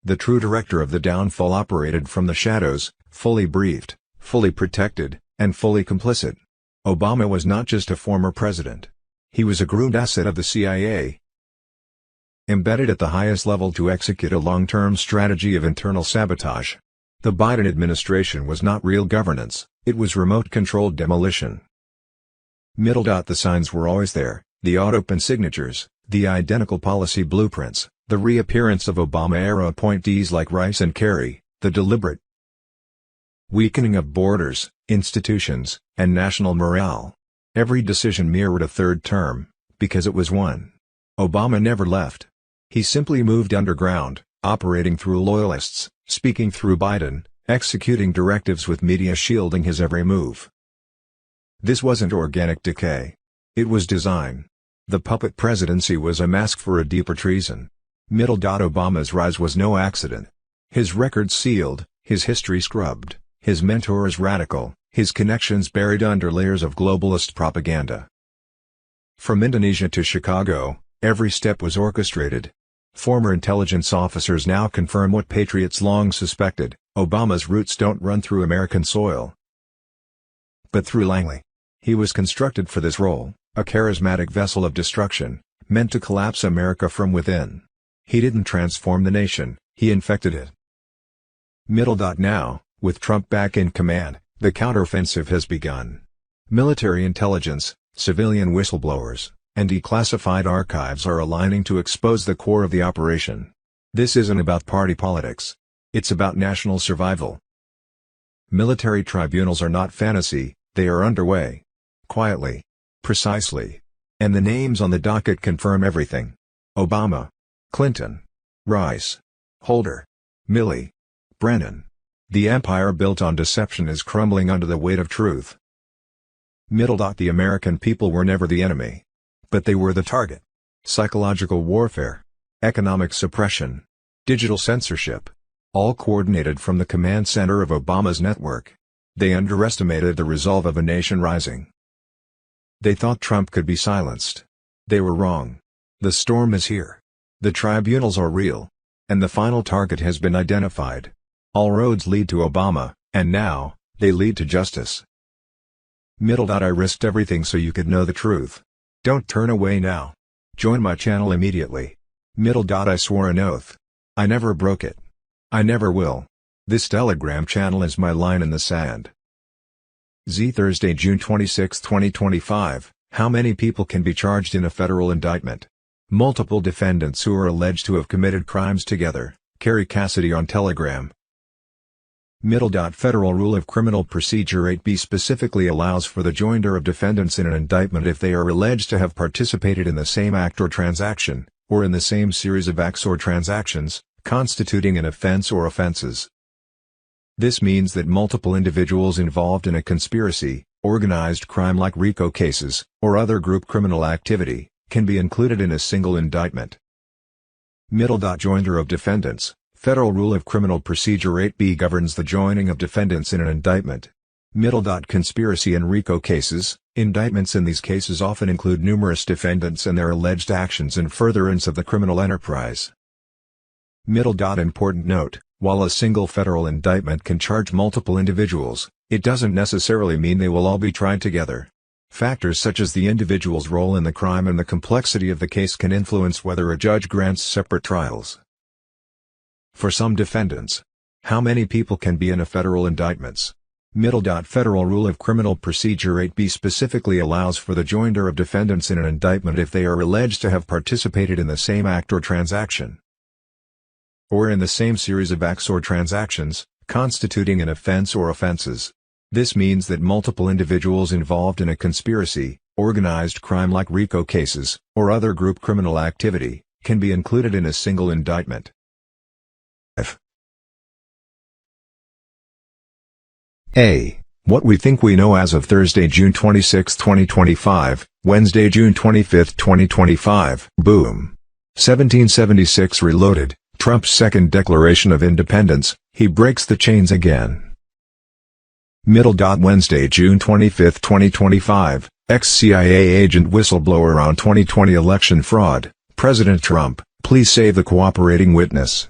[SPEAKER 1] The true director of the downfall operated from the shadows, fully briefed, fully protected, and fully complicit. Obama was not just a former president. He was a groomed asset of the CIA, embedded at the highest level to execute a long-term strategy of internal sabotage. The Biden administration was not real governance, it was remote-controlled demolition. The signs were always there, the auto-pen signatures, the identical policy blueprints, the reappearance of Obama-era appointees like Rice and Kerry, the deliberate weakening of borders, institutions, and national morale. Every decision mirrored a third term, because it was one. Obama never left. He simply moved underground, operating through loyalists, speaking through Biden, executing directives with media shielding his every move. This wasn't organic decay. It was design. The puppet presidency was a mask for a deeper treason. Obama's rise was no accident. His record sealed, his history scrubbed, his mentors radical, his connections buried under layers of globalist propaganda. From Indonesia to Chicago, every step was orchestrated. Former intelligence officers now confirm what patriots long suspected: Obama's roots don't run through American soil, but through Langley. He was constructed for this role, a charismatic vessel of destruction, meant to collapse America from within. He didn't transform the nation, he infected it. Now, with Trump back in command, the counteroffensive has begun. Military intelligence, civilian whistleblowers, and declassified archives are aligning to expose the core of the operation. This isn't about party politics. It's about national survival. Military tribunals are not fantasy, they are underway. Quietly. Precisely. And the names on the docket confirm everything. Obama, Clinton, Rice, Holder, Milley, Brennan. The empire built on deception is crumbling under the weight of truth. The American people were never the enemy. But they were the target. Psychological warfare, economic suppression, digital censorship. All coordinated from the command center of Obama's network. They underestimated the resolve of a nation rising. They thought Trump could be silenced. They were wrong. The storm is here. The tribunals are real. And the final target has been identified. All roads lead to Obama, and now, they lead to justice. I risked everything so you could know the truth. Don't turn away now. Join my channel immediately. I swore an oath. I never broke it. I never will. This Telegram channel is my line in the sand. Thursday, June 26, 2025, how many people can be charged in a federal indictment? Multiple defendants who are alleged to have committed crimes together, Kerry Cassidy on Telegram. Federal Rule of Criminal Procedure 8b specifically allows for the joinder of defendants in an indictment if they are alleged to have participated in the same act or transaction, or in the same series of acts or transactions, constituting an offense or offenses. This means that multiple individuals involved in a conspiracy, organized crime like RICO cases, or other group criminal activity, can be included in a single indictment. Joinder of defendants. Federal Rule of Criminal Procedure 8b governs the joining of defendants in an indictment. Conspiracy and RICO cases. Indictments in these cases often include numerous defendants and their alleged actions in furtherance of the criminal enterprise. Important note, while a single federal indictment can charge multiple individuals, it doesn't necessarily mean they will all be tried together. Factors such as the individual's role in the crime and the complexity of the case can influence whether a judge grants separate trials. For some defendants, how many people can be in a federal indictments? Federal Rule of Criminal Procedure 8b specifically allows for the joinder of defendants in an indictment if they are alleged to have participated in the same act or transaction, or in the same series of acts or transactions, constituting an offense or offenses. This means that multiple individuals involved in a conspiracy, organized crime like RICO cases, or other group criminal activity, can be included in a single indictment. A. What we think we know as of Thursday, June 26, 2025, Wednesday, June 25, 2025. Boom. 1776 Reloaded, Trump's second declaration of independence, he breaks the chains again. Wednesday, June 25, 2025, ex-CIA agent whistleblower on 2020 election fraud, President Trump, please save the cooperating witness.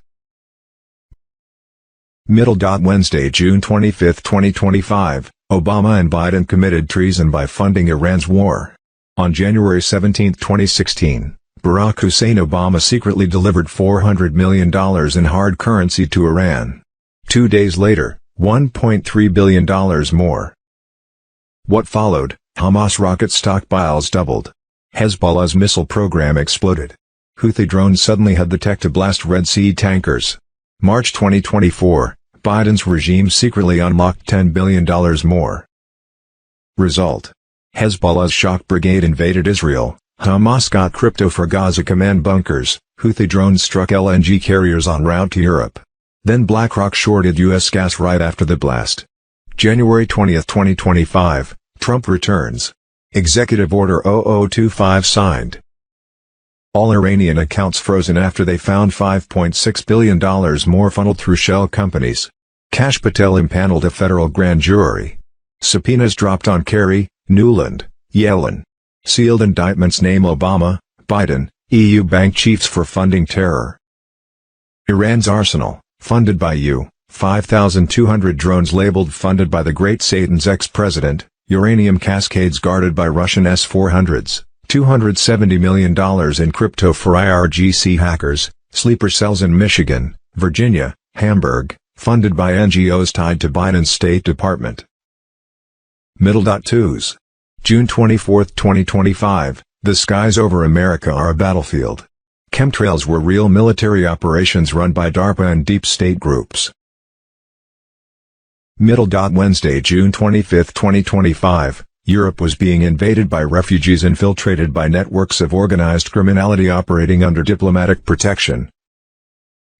[SPEAKER 1] Wednesday, June 25, 2025, Obama and Biden committed treason by funding Iran's war. On January 17, 2016, Barack Hussein Obama secretly delivered $400 million in hard currency to Iran. 2 days later, $1.3 billion more. What followed? Hamas rocket stockpiles doubled. Hezbollah's missile program exploded. Houthi drones suddenly had the tech to blast Red Sea tankers. March 2024, Biden's regime secretly unlocked $10 billion more. Result: Hezbollah's shock brigade invaded Israel, Hamas got crypto for Gaza command bunkers, Houthi drones struck LNG carriers en route to Europe. Then BlackRock shorted U.S. gas right after the blast. January 20, 2025, Trump returns. Executive Order 0025 signed. All Iranian accounts frozen after they found $5.6 billion more funneled through shell companies. Kash Patel impaneled a federal grand jury. Subpoenas dropped on Kerry, Nuland, Yellen. Sealed indictments name Obama, Biden, EU bank chiefs for funding terror. Iran's arsenal, funded by U-5,200 drones labeled funded by the Great Satan's ex-president, uranium cascades guarded by Russian S-400s, $270 million in crypto for IRGC hackers, sleeper cells in Michigan, Virginia, Hamburg, funded by NGOs tied to Biden's State Department. Twos. June 24, 2025, the skies over America are a battlefield. Chemtrails were real military operations run by DARPA and deep state groups. Wednesday, June 25, 2025, Europe was being invaded by refugees infiltrated by networks of organized criminality operating under diplomatic protection.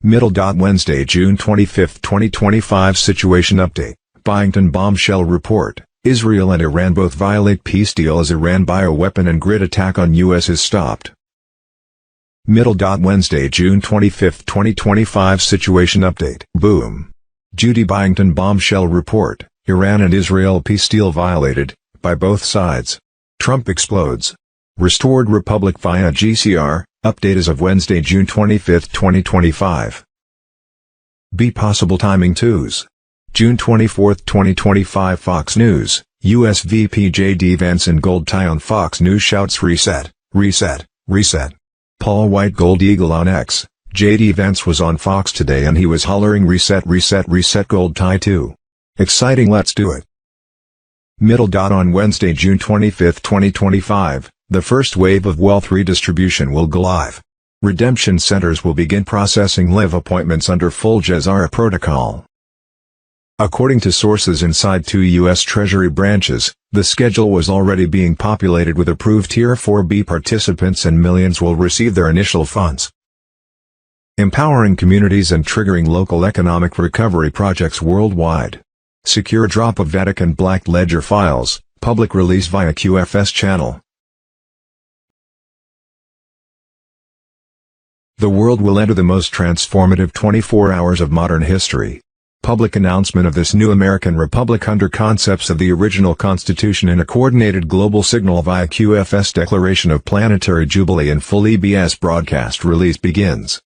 [SPEAKER 1] Wednesday, June 25, 2025 Situation Update, Byington Bombshell Report, Israel and Iran both violate peace deal as Iran bioweapon and grid attack on U.S. is stopped. Wednesday, June 25, 2025 Situation Update. Boom. Judy Byington Bombshell Report, Iran and Israel peace deal violated, by both sides. Trump explodes. Restored Republic via GCR, update as of Wednesday, June 25, 2025. Be possible timing twos. June 24, 2025 Fox News, U.S. VP J.D. Vance in gold tie on Fox News shouts reset, reset, reset. Paul White Gold Eagle on X, J.D. Vance was on Fox today and he was hollering reset reset reset gold tie too. Exciting, let's do it. On Wednesday, June 25, 2025, the first wave of wealth redistribution will go live. Redemption centers will begin processing live appointments under full Jezara protocol. According to sources inside 2 U.S. Treasury branches, the schedule was already being populated with approved Tier 4B participants and millions will receive their initial funds. Empowering communities and triggering local economic recovery projects worldwide. Secure drop of Vatican Black Ledger files, public release via QFS channel. The world will enter the most transformative 24 hours of modern history. Public announcement of this new American Republic under concepts of the original Constitution in a coordinated global signal via QFS Declaration of Planetary Jubilee and full EBS broadcast release begins.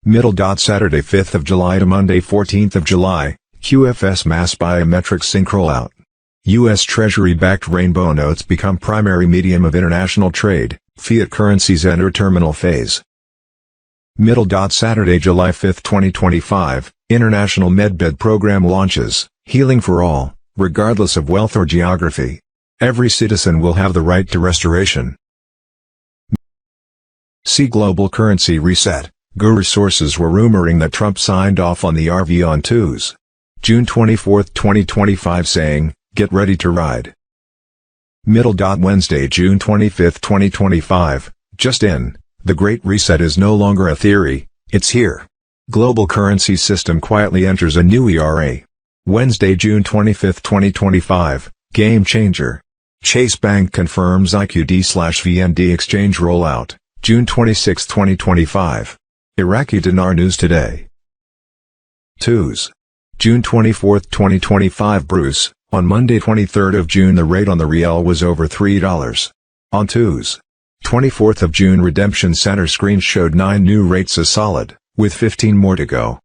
[SPEAKER 1] Saturday 5th of July to Monday 14th of July, QFS Mass Biometric Sync Rollout. U.S. Treasury-backed rainbow notes become primary medium of international trade, fiat currencies enter terminal phase. Saturday, July 5, 2025, International MedBed Program launches, healing for all, regardless of wealth or geography. Every citizen will have the right to restoration. See Global Currency Reset. Guru sources were rumoring that Trump signed off on the RV on twos. June 24, 2025 saying, get ready to ride. Wednesday, June 25, 2025, just in. The Great Reset is no longer a theory, it's here. Global currency system quietly enters a new era. Wednesday, June 25, 2025, game changer. Chase Bank confirms IQD/VND exchange rollout, June 26, 2025. Iraqi dinar news today. Twos. June 24, 2025. Bruce, on Monday 23rd of June the rate on the rial was over $3. On twos. 24th of June redemption center screen showed 9 new rates as solid, with 15 more to go.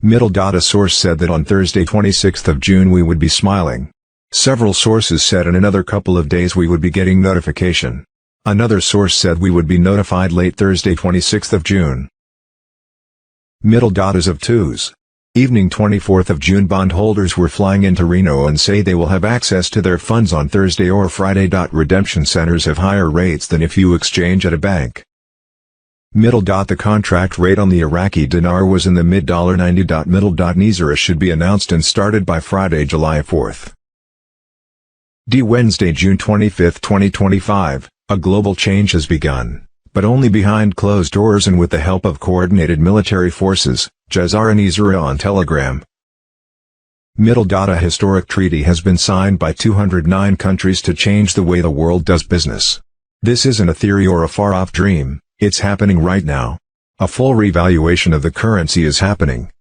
[SPEAKER 1] Middle data source said that on Thursday 26th of June we would be smiling. Several sources said in another couple of days we would be getting notification. Another source said we would be notified late Thursday 26th of June. Middle datas of twos. Evening 24th of June bondholders were flying into Reno and say they will have access to their funds on Thursday or Friday. Redemption centers have higher rates than if you exchange at a bank. Middle. The contract rate on the Iraqi dinar was in the mid $90. Middle. Nizara should be announced and started by Friday, July 4th. Wednesday, June 25, 2025, a global change has begun, but only behind closed doors and with the help of coordinated military forces, Jazara Nizara on Telegram. Middle. A historic treaty has been signed by 209 countries to change the way the world does business. This isn't a theory or a far-off dream, it's happening right now. A full revaluation of the currency is happening.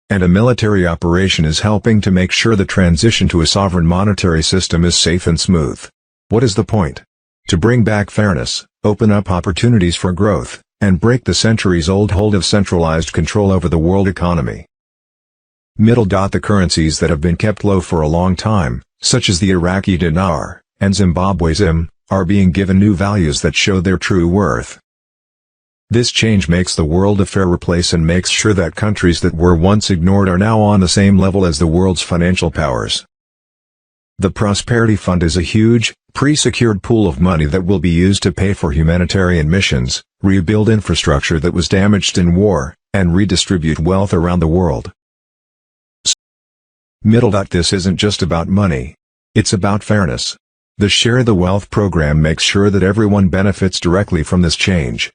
[SPEAKER 1] And a military operation is helping to make sure the transition to a sovereign monetary system is safe and smooth. What is the point? To bring back fairness, open up opportunities for growth, and break the centuries-old hold of centralized control over the world economy. Middle. The currencies that have been kept low for a long time, such as the Iraqi dinar, and Zimbabwe's ZIM, are being given new values that show their true worth. This change makes the world a fairer place and makes sure that countries that were once ignored are now on the same level as the world's financial powers. The Prosperity Fund is a huge, pre-secured pool of money that will be used to pay for humanitarian missions, rebuild infrastructure that was damaged in war, and redistribute wealth around the world. Middle. This isn't just about money. It's about fairness. The Share the Wealth program makes sure that everyone benefits directly from this change.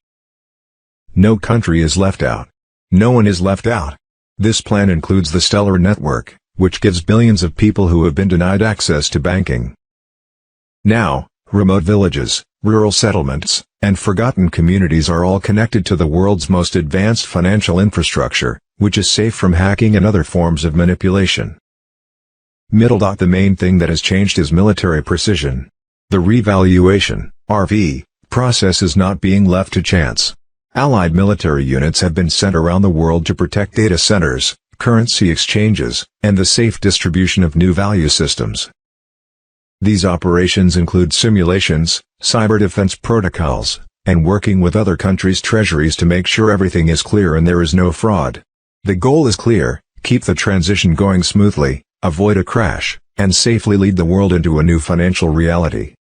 [SPEAKER 1] No country is left out. No one is left out. This plan includes the Stellar Network, which gives billions of people who have been denied access to banking. Now, remote villages, rural settlements, and forgotten communities are all connected to the world's most advanced financial infrastructure, which is safe from hacking and other forms of manipulation. Middle. The main thing that has changed is military precision. The revaluation (RV) process is not being left to chance. Allied military units have been sent around the world to protect data centers, currency exchanges, and the safe distribution of new value systems. These operations include simulations, cyber defense protocols, and working with other countries' treasuries to make sure everything is clear and there is no fraud. The goal is clear: keep the transition going smoothly, avoid a crash, and safely lead the world into a new financial reality.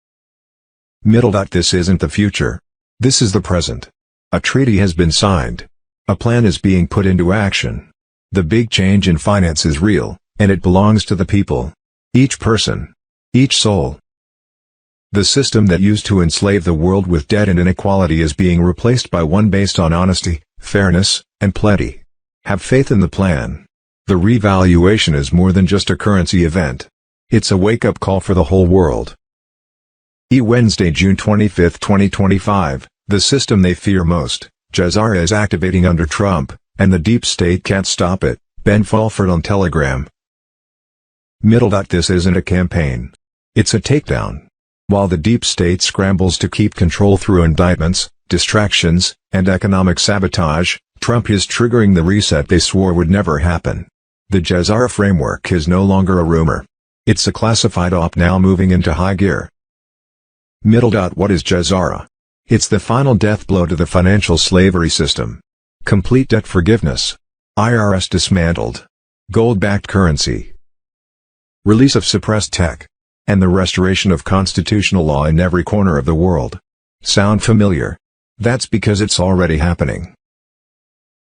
[SPEAKER 1] Middle. This isn't the future. This is the present. A treaty has been signed. A plan is being put into action. The big change in finance is real, and it belongs to the people. Each person. Each soul. The system that used to enslave the world with debt and inequality is being replaced by one based on honesty, fairness, and plenty. Have faith in the plan. The revaluation is more than just a currency event. It's a wake-up call for the whole world. Wednesday, June 25, 2025, the system they fear most, Jazara, is activating under Trump, and the deep state can't stop it, Ben Fulford on Telegram. Middle. This isn't a campaign. It's a takedown. While the deep state scrambles to keep control through indictments, distractions, and economic sabotage, Trump is triggering the reset they swore would never happen. The Jazara framework is no longer a rumor. It's a classified op now moving into high gear. Middle. What is Jazara? It's the final death blow to the financial slavery system. Complete debt forgiveness. IRS dismantled. Gold-backed currency. Release of suppressed tech. And the restoration of constitutional law in every corner of the world. Sound familiar? That's because it's already happening.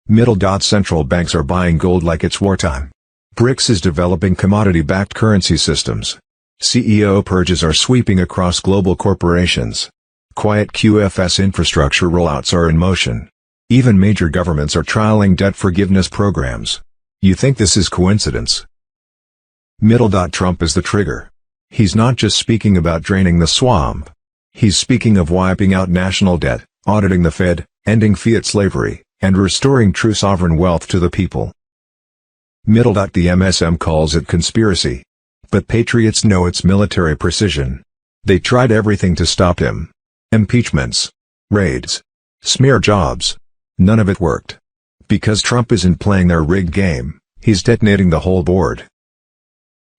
[SPEAKER 1] Middle. Central banks are buying gold like it's wartime. BRICS is developing commodity-backed currency systems. CEO purges are sweeping across global corporations. Quiet QFS infrastructure rollouts are in motion. Even major governments are trialing debt forgiveness programs. You think this is coincidence? Trump is the trigger. He's not just speaking about draining the swamp. He's speaking of wiping out national debt, auditing the Fed, ending fiat slavery, and restoring true sovereign wealth to the people. The MSM calls it conspiracy. But patriots know it's military precision. They tried everything to stop him. Impeachments. Raids. Smear jobs. None of it worked. Because Trump isn't playing their rigged game, he's detonating the whole board.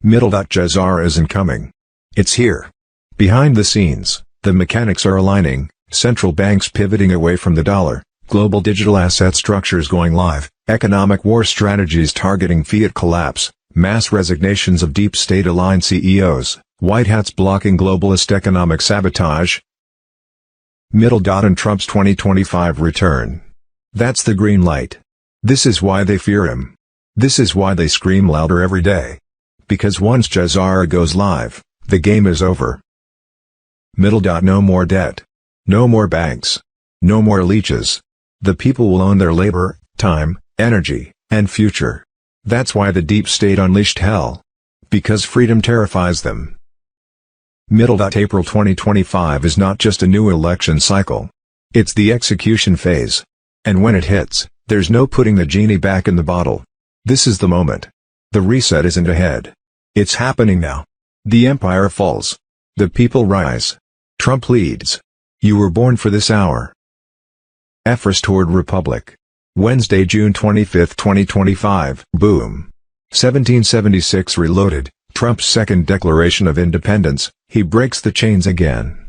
[SPEAKER 1] Jazar isn't coming. It's here. Behind the scenes, the mechanics are aligning, central banks pivoting away from the dollar, global digital asset structures going live, economic war strategies targeting fiat collapse, mass resignations of deep state-aligned CEOs, white hats blocking globalist economic sabotage. And Trump's 2025 return. That's the green light. This is why they fear him. This is why they scream louder every day. Because once Jazar goes live, the game is over. No more debt. No more banks. No more leeches. The people will own their labor, time, energy, and future. That's why the deep state unleashed hell. Because freedom terrifies them. April 2025 is not just a new election cycle. It's the execution phase. And when it hits, there's no putting the genie back in the bottle. This is the moment. The reset isn't ahead. It's happening now. The empire falls. The people rise. Trump leads. You were born for this hour. First toward Republic. Wednesday, June 25, 2025. Boom. 1776 Reloaded, Trump's second Declaration of Independence, he breaks the chains again.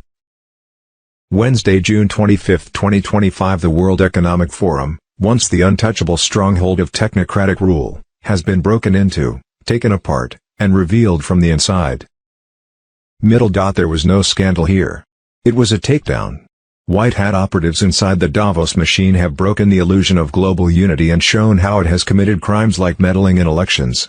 [SPEAKER 1] Wednesday, June 25, 2025. The World Economic Forum, once the untouchable stronghold of technocratic rule, has been broken into, taken apart, and revealed from the inside. There was no scandal here. It was a takedown. White hat operatives inside the Davos machine have broken the illusion of global unity and shown how it has committed crimes like meddling in elections,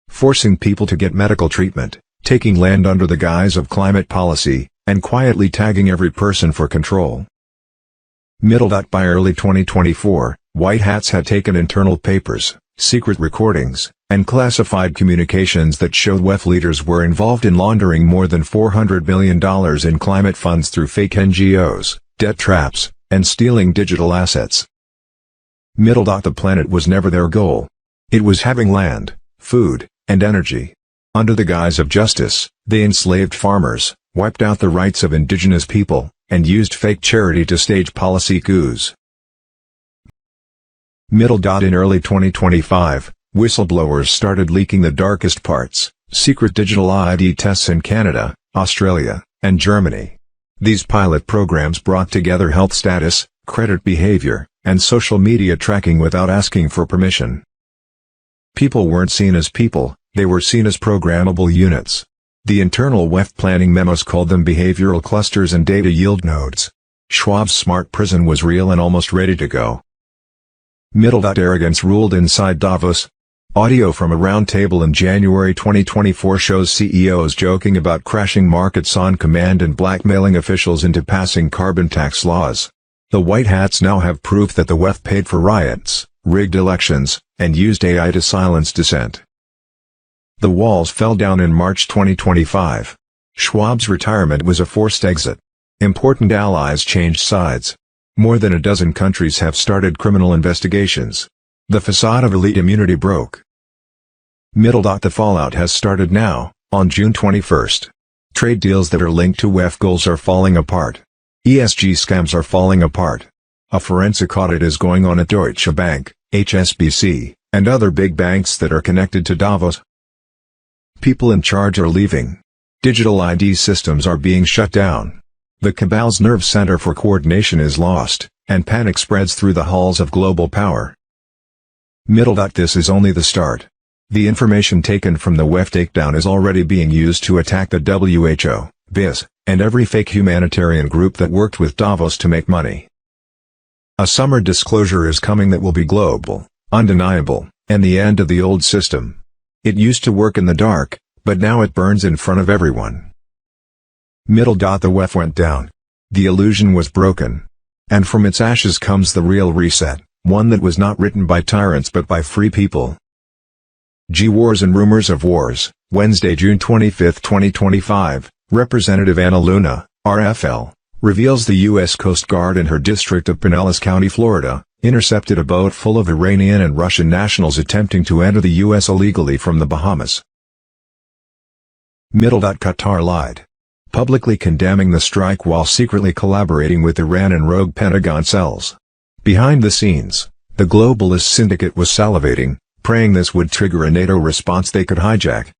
[SPEAKER 1] forcing people to get medical treatment, taking land under the guise of climate policy, and quietly tagging every person for control. By early 2024, white hats had taken internal papers, secret recordings, and classified communications that showed WEF leaders were involved in laundering more than $400 million in climate funds through fake NGOs, debt traps, and stealing digital assets. The planet was never their goal. It was having land, food, and energy. Under the guise of justice, they enslaved farmers, wiped out the rights of indigenous people, and used fake charity to stage policy coups. In early 2025, whistleblowers started leaking the darkest parts, secret digital ID tests in Canada, Australia, and Germany. These pilot programs brought together health status, credit behavior, and social media tracking without asking for permission. People weren't seen as people, they were seen as programmable units. The internal WEF planning memos called them behavioral clusters and data yield nodes. Schwab's smart prison was real and almost ready to go. Arrogance ruled inside Davos. Audio from a roundtable in January 2024 shows CEOs joking about crashing markets on command and blackmailing officials into passing carbon tax laws. The White Hats now have proof that the WEF paid for riots, rigged elections, and used AI to silence dissent. The walls fell down in March 2025. Schwab's retirement was a forced exit. Important allies changed sides. More than a dozen countries have started criminal investigations. The facade of elite immunity broke. The fallout has started now, on June 21. Trade deals that are linked to WEF goals are falling apart. ESG scams are falling apart. A forensic audit is going on at Deutsche Bank, HSBC, and other big banks that are connected to Davos. People in charge are leaving. Digital ID systems are being shut down. The cabal's nerve center for coordination is lost, and panic spreads through the halls of global power. This is only the start. The information taken from the WEF takedown is already being used to attack the WHO, BIS, and every fake humanitarian group that worked with Davos to make money. A summer disclosure is coming that will be global, undeniable, and the end of the old system. It used to work in the dark, but now it burns in front of everyone. The WEF went down. The illusion was broken. And from its ashes comes the real reset, one that was not written by tyrants but by free people. Wars and Rumors of Wars, Wednesday, June 25, 2025, Representative Anna Luna, RFL, reveals the U.S. Coast Guard in her district of Pinellas County, Florida, intercepted a boat full of Iranian and Russian nationals attempting to enter the U.S. illegally from the Bahamas. Qatar lied, publicly condemning the strike while secretly collaborating with Iran and rogue Pentagon cells. Behind the scenes, the globalist syndicate was salivating, praying this would trigger a NATO response they could hijack.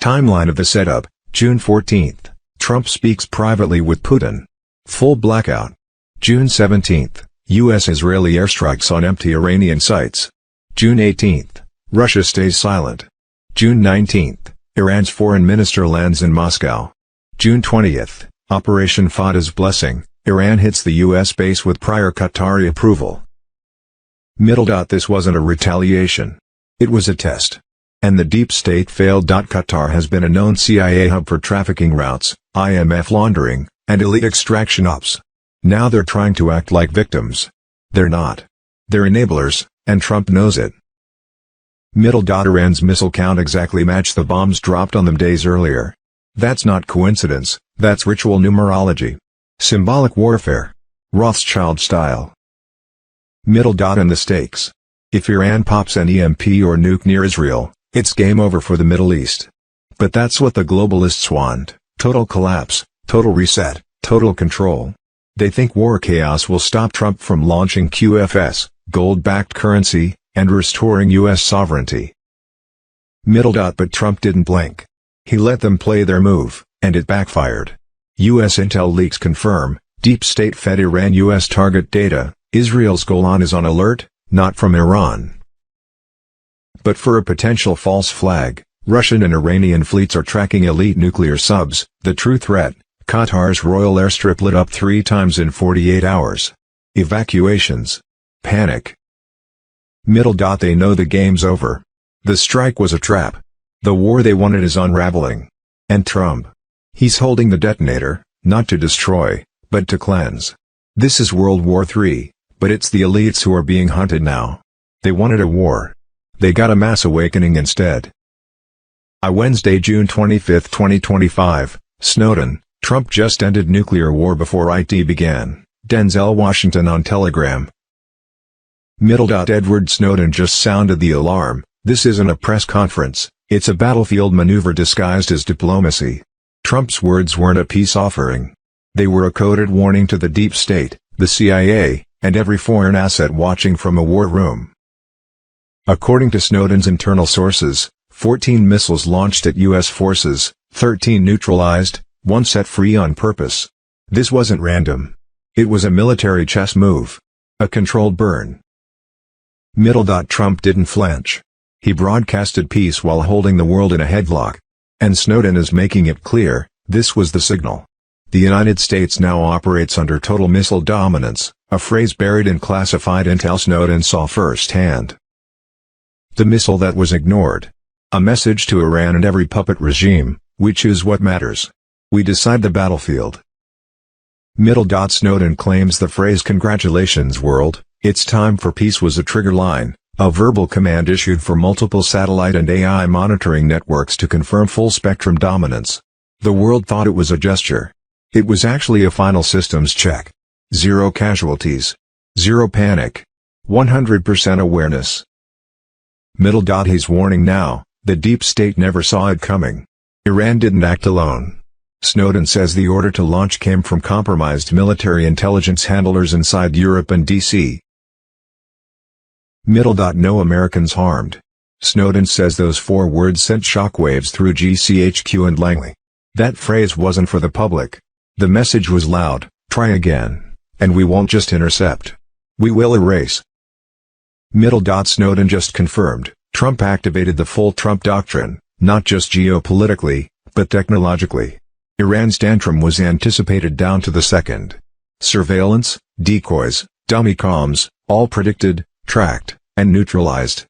[SPEAKER 1] Timeline of the setup, June 14, Trump speaks privately with Putin. Full blackout. June 17, U.S.-Israeli airstrikes on empty Iranian sites. June 18, Russia stays silent. June 19, Iran's foreign minister lands in Moscow. June 20, Operation Fada's blessing, Iran hits the U.S. base with prior Qatari approval. This wasn't a retaliation. It was a test. And the deep state failed. Qatar has been a known CIA hub for trafficking routes, IMF laundering, and elite extraction ops. Now they're trying to act like victims. They're not. They're enablers, and Trump knows it. Iran's missile count exactly matched the bombs dropped on them days earlier. That's not coincidence, that's ritual numerology. Symbolic warfare. Rothschild style. And the stakes. If Iran pops an EMP or nuke near Israel, it's game over for the Middle East. But that's what the globalists want: total collapse, total reset, total control. They think war chaos will stop Trump from launching QFS, gold-backed currency, and restoring U.S. sovereignty. But Trump didn't blink. He let them play their move, and it backfired. U.S. intel leaks confirm, deep state fed Iran U.S. target data. Israel's Golan is on alert, not from Iran, but for a potential false flag. Russian and Iranian fleets are tracking elite nuclear subs. The true threat: Qatar's royal airstrip lit up 3 times in 48 hours. Evacuations. Panic. They know the game's over. The strike was a trap. The war they wanted is unraveling. And Trump? He's holding the detonator, not to destroy, but to cleanse. This is World War III, but it's the elites who are being hunted now. They wanted a war. They got a mass awakening instead. Wednesday, June 25, 2025, Snowden, Trump just ended nuclear war before IT began. Denzel Washington on Telegram. Edward Snowden just sounded the alarm. This isn't a press conference, it's a battlefield maneuver disguised as diplomacy. Trump's words weren't a peace offering. They were a coded warning to the deep state, the CIA, and every foreign asset watching from a war room. According to Snowden's internal sources, 14 missiles launched at U.S. forces, 13 neutralized, 1 set free on purpose. This wasn't random. It was a military chess move. A controlled burn. Trump didn't flinch. He broadcasted peace while holding the world in a headlock. And Snowden is making it clear, this was the signal. The United States now operates under total missile dominance, a phrase buried in classified intel Snowden saw firsthand. The missile that was ignored. A message to Iran and every puppet regime: we choose what matters. We decide the battlefield. Snowden claims the phrase "Congratulations world, it's time for peace" was a trigger line, a verbal command issued for multiple satellite and AI monitoring networks to confirm full-spectrum dominance. The world thought it was a gesture. It was actually a final systems check. 0 casualties. 0 panic. 100% awareness. He's warning now, the deep state never saw it coming. Iran didn't act alone. Snowden says the order to launch came from compromised military intelligence handlers inside Europe and D.C. No Americans harmed. Snowden says those 4 words sent shockwaves through GCHQ and Langley. That phrase wasn't for the public. The message was loud: try again. And we won't just intercept. We will erase. Snowden just confirmed, Trump activated the full Trump doctrine, not just geopolitically, but technologically. Iran's tantrum was anticipated down to the second. Surveillance, decoys, dummy comms, all predicted, tracked, and neutralized.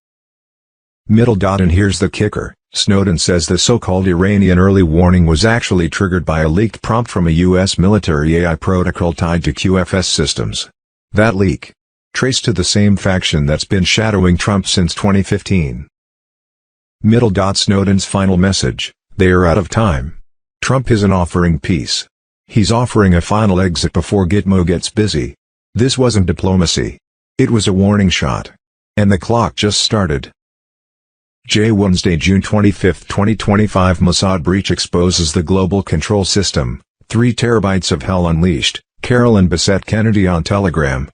[SPEAKER 1] And here's the kicker, Snowden says the so-called Iranian early warning was actually triggered by a leaked prompt from a U.S. military AI protocol tied to QFS systems. That leak, traced to the same faction that's been shadowing Trump since 2015. Snowden's final message: they are out of time. Trump isn't offering peace. He's offering a final exit before Gitmo gets busy. This wasn't diplomacy. It was a warning shot. And the clock just started. Wednesday, June 25, 2025. Mossad breach exposes the global control system. 3 terabytes of hell unleashed. Carolyn Bessette Kennedy on Telegram.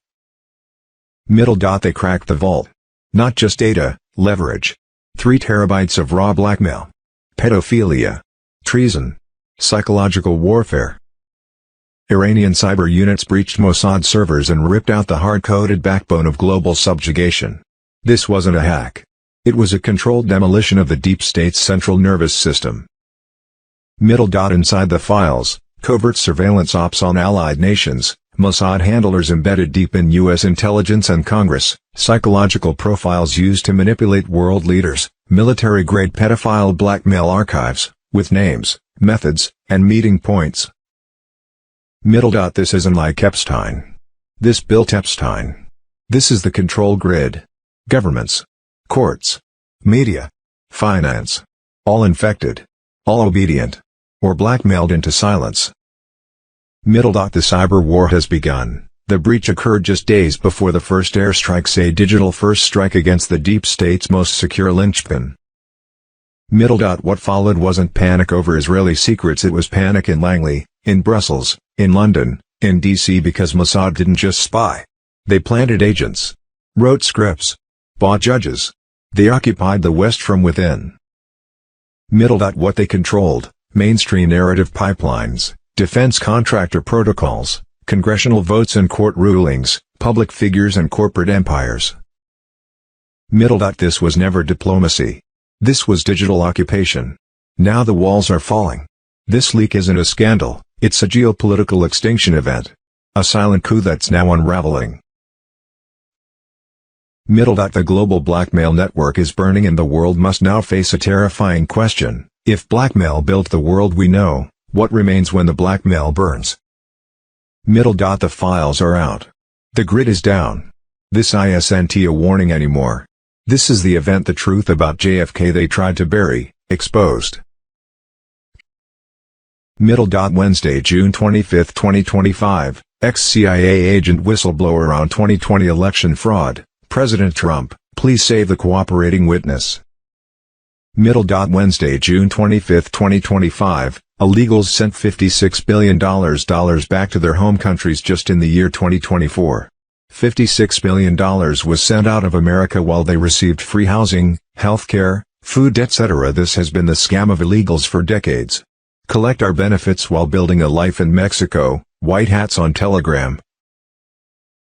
[SPEAKER 1] They cracked the vault. Not just data, leverage. 3 terabytes of raw blackmail. Pedophilia. Treason. Psychological warfare. Iranian cyber units breached Mossad servers and ripped out the hard-coded backbone of global subjugation. This wasn't a hack. It was a controlled demolition of the deep state's central nervous system. Inside the files, covert surveillance ops on allied nations, Mossad handlers embedded deep in U.S. intelligence and Congress, psychological profiles used to manipulate world leaders, military-grade pedophile blackmail archives, with names, methods, and meeting points. This isn't like Epstein. This built Epstein. This is the control grid. Governments, courts, media, finance, all infected, all obedient, or blackmailed into silence. The cyber war has begun. The breach occurred just days before the first airstrikes, a digital first strike against the deep state's most secure linchpin. What followed wasn't panic over Israeli secrets, it was panic in Langley, in Brussels, in London, in DC, because Mossad didn't just spy. They planted agents, wrote scripts, bought judges. They occupied the West from within. What they controlled: mainstream narrative pipelines, defense contractor protocols, congressional votes and court rulings, public figures and corporate empires. This was never diplomacy. This was digital occupation. Now the walls are falling. This leak isn't a scandal, it's a geopolitical extinction event. A silent coup that's now unraveling. The global blackmail network is burning and the world must now face a terrifying question: if blackmail built the world we know, what remains when the blackmail burns? The files are out. The grid is down. This isn't a warning anymore. This is the event the truth about JFK they tried to bury, exposed. Wednesday, June 25, 2025, ex-CIA agent whistleblower on 2020 election fraud: President Trump, please save the cooperating witness. Wednesday, June 25, 2025, illegals sent $56 billion back to their home countries just in the year 2024. $56 billion was sent out of America while they received free housing, healthcare, food, etc. This has been the scam of illegals for decades. Collect our benefits while building a life in Mexico. White hats on Telegram.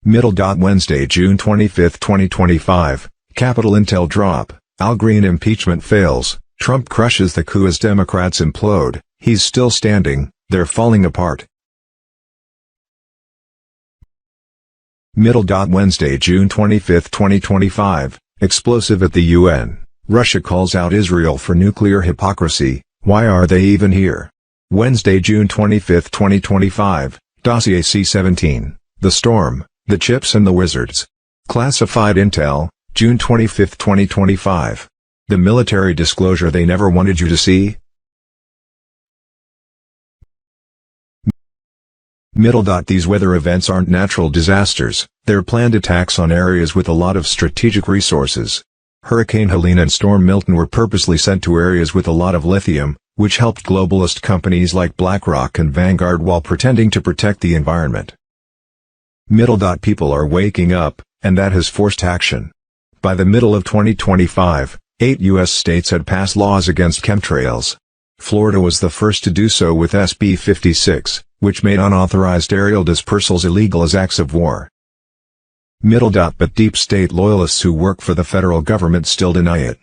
[SPEAKER 1] Wednesday, June 25, 2025, Capitol Intel drop: Al Green impeachment fails, Trump crushes the coup as Democrats implode, he's still standing, they're falling apart. Wednesday, June 25, 2025, explosive at the UN, Russia calls out Israel for nuclear hypocrisy, why are they even here? Wednesday, June 25, 2025, Dossier C-17, The Storm, The Chips and the Wizards. Classified intel, June 25, 2025. The military disclosure they never wanted you to see? These weather events aren't natural disasters, they're planned attacks on areas with a lot of strategic resources. Hurricane Helene and Storm Milton were purposely sent to areas with a lot of lithium, which helped globalist companies like BlackRock and Vanguard while pretending to protect the environment. People are waking up, and that has forced action. By the middle of 2025, 8 U.S. states had passed laws against chemtrails. Florida was the first to do so with SB 56, which made unauthorized aerial dispersals illegal as acts of war. But deep state loyalists who work for the federal government still deny it.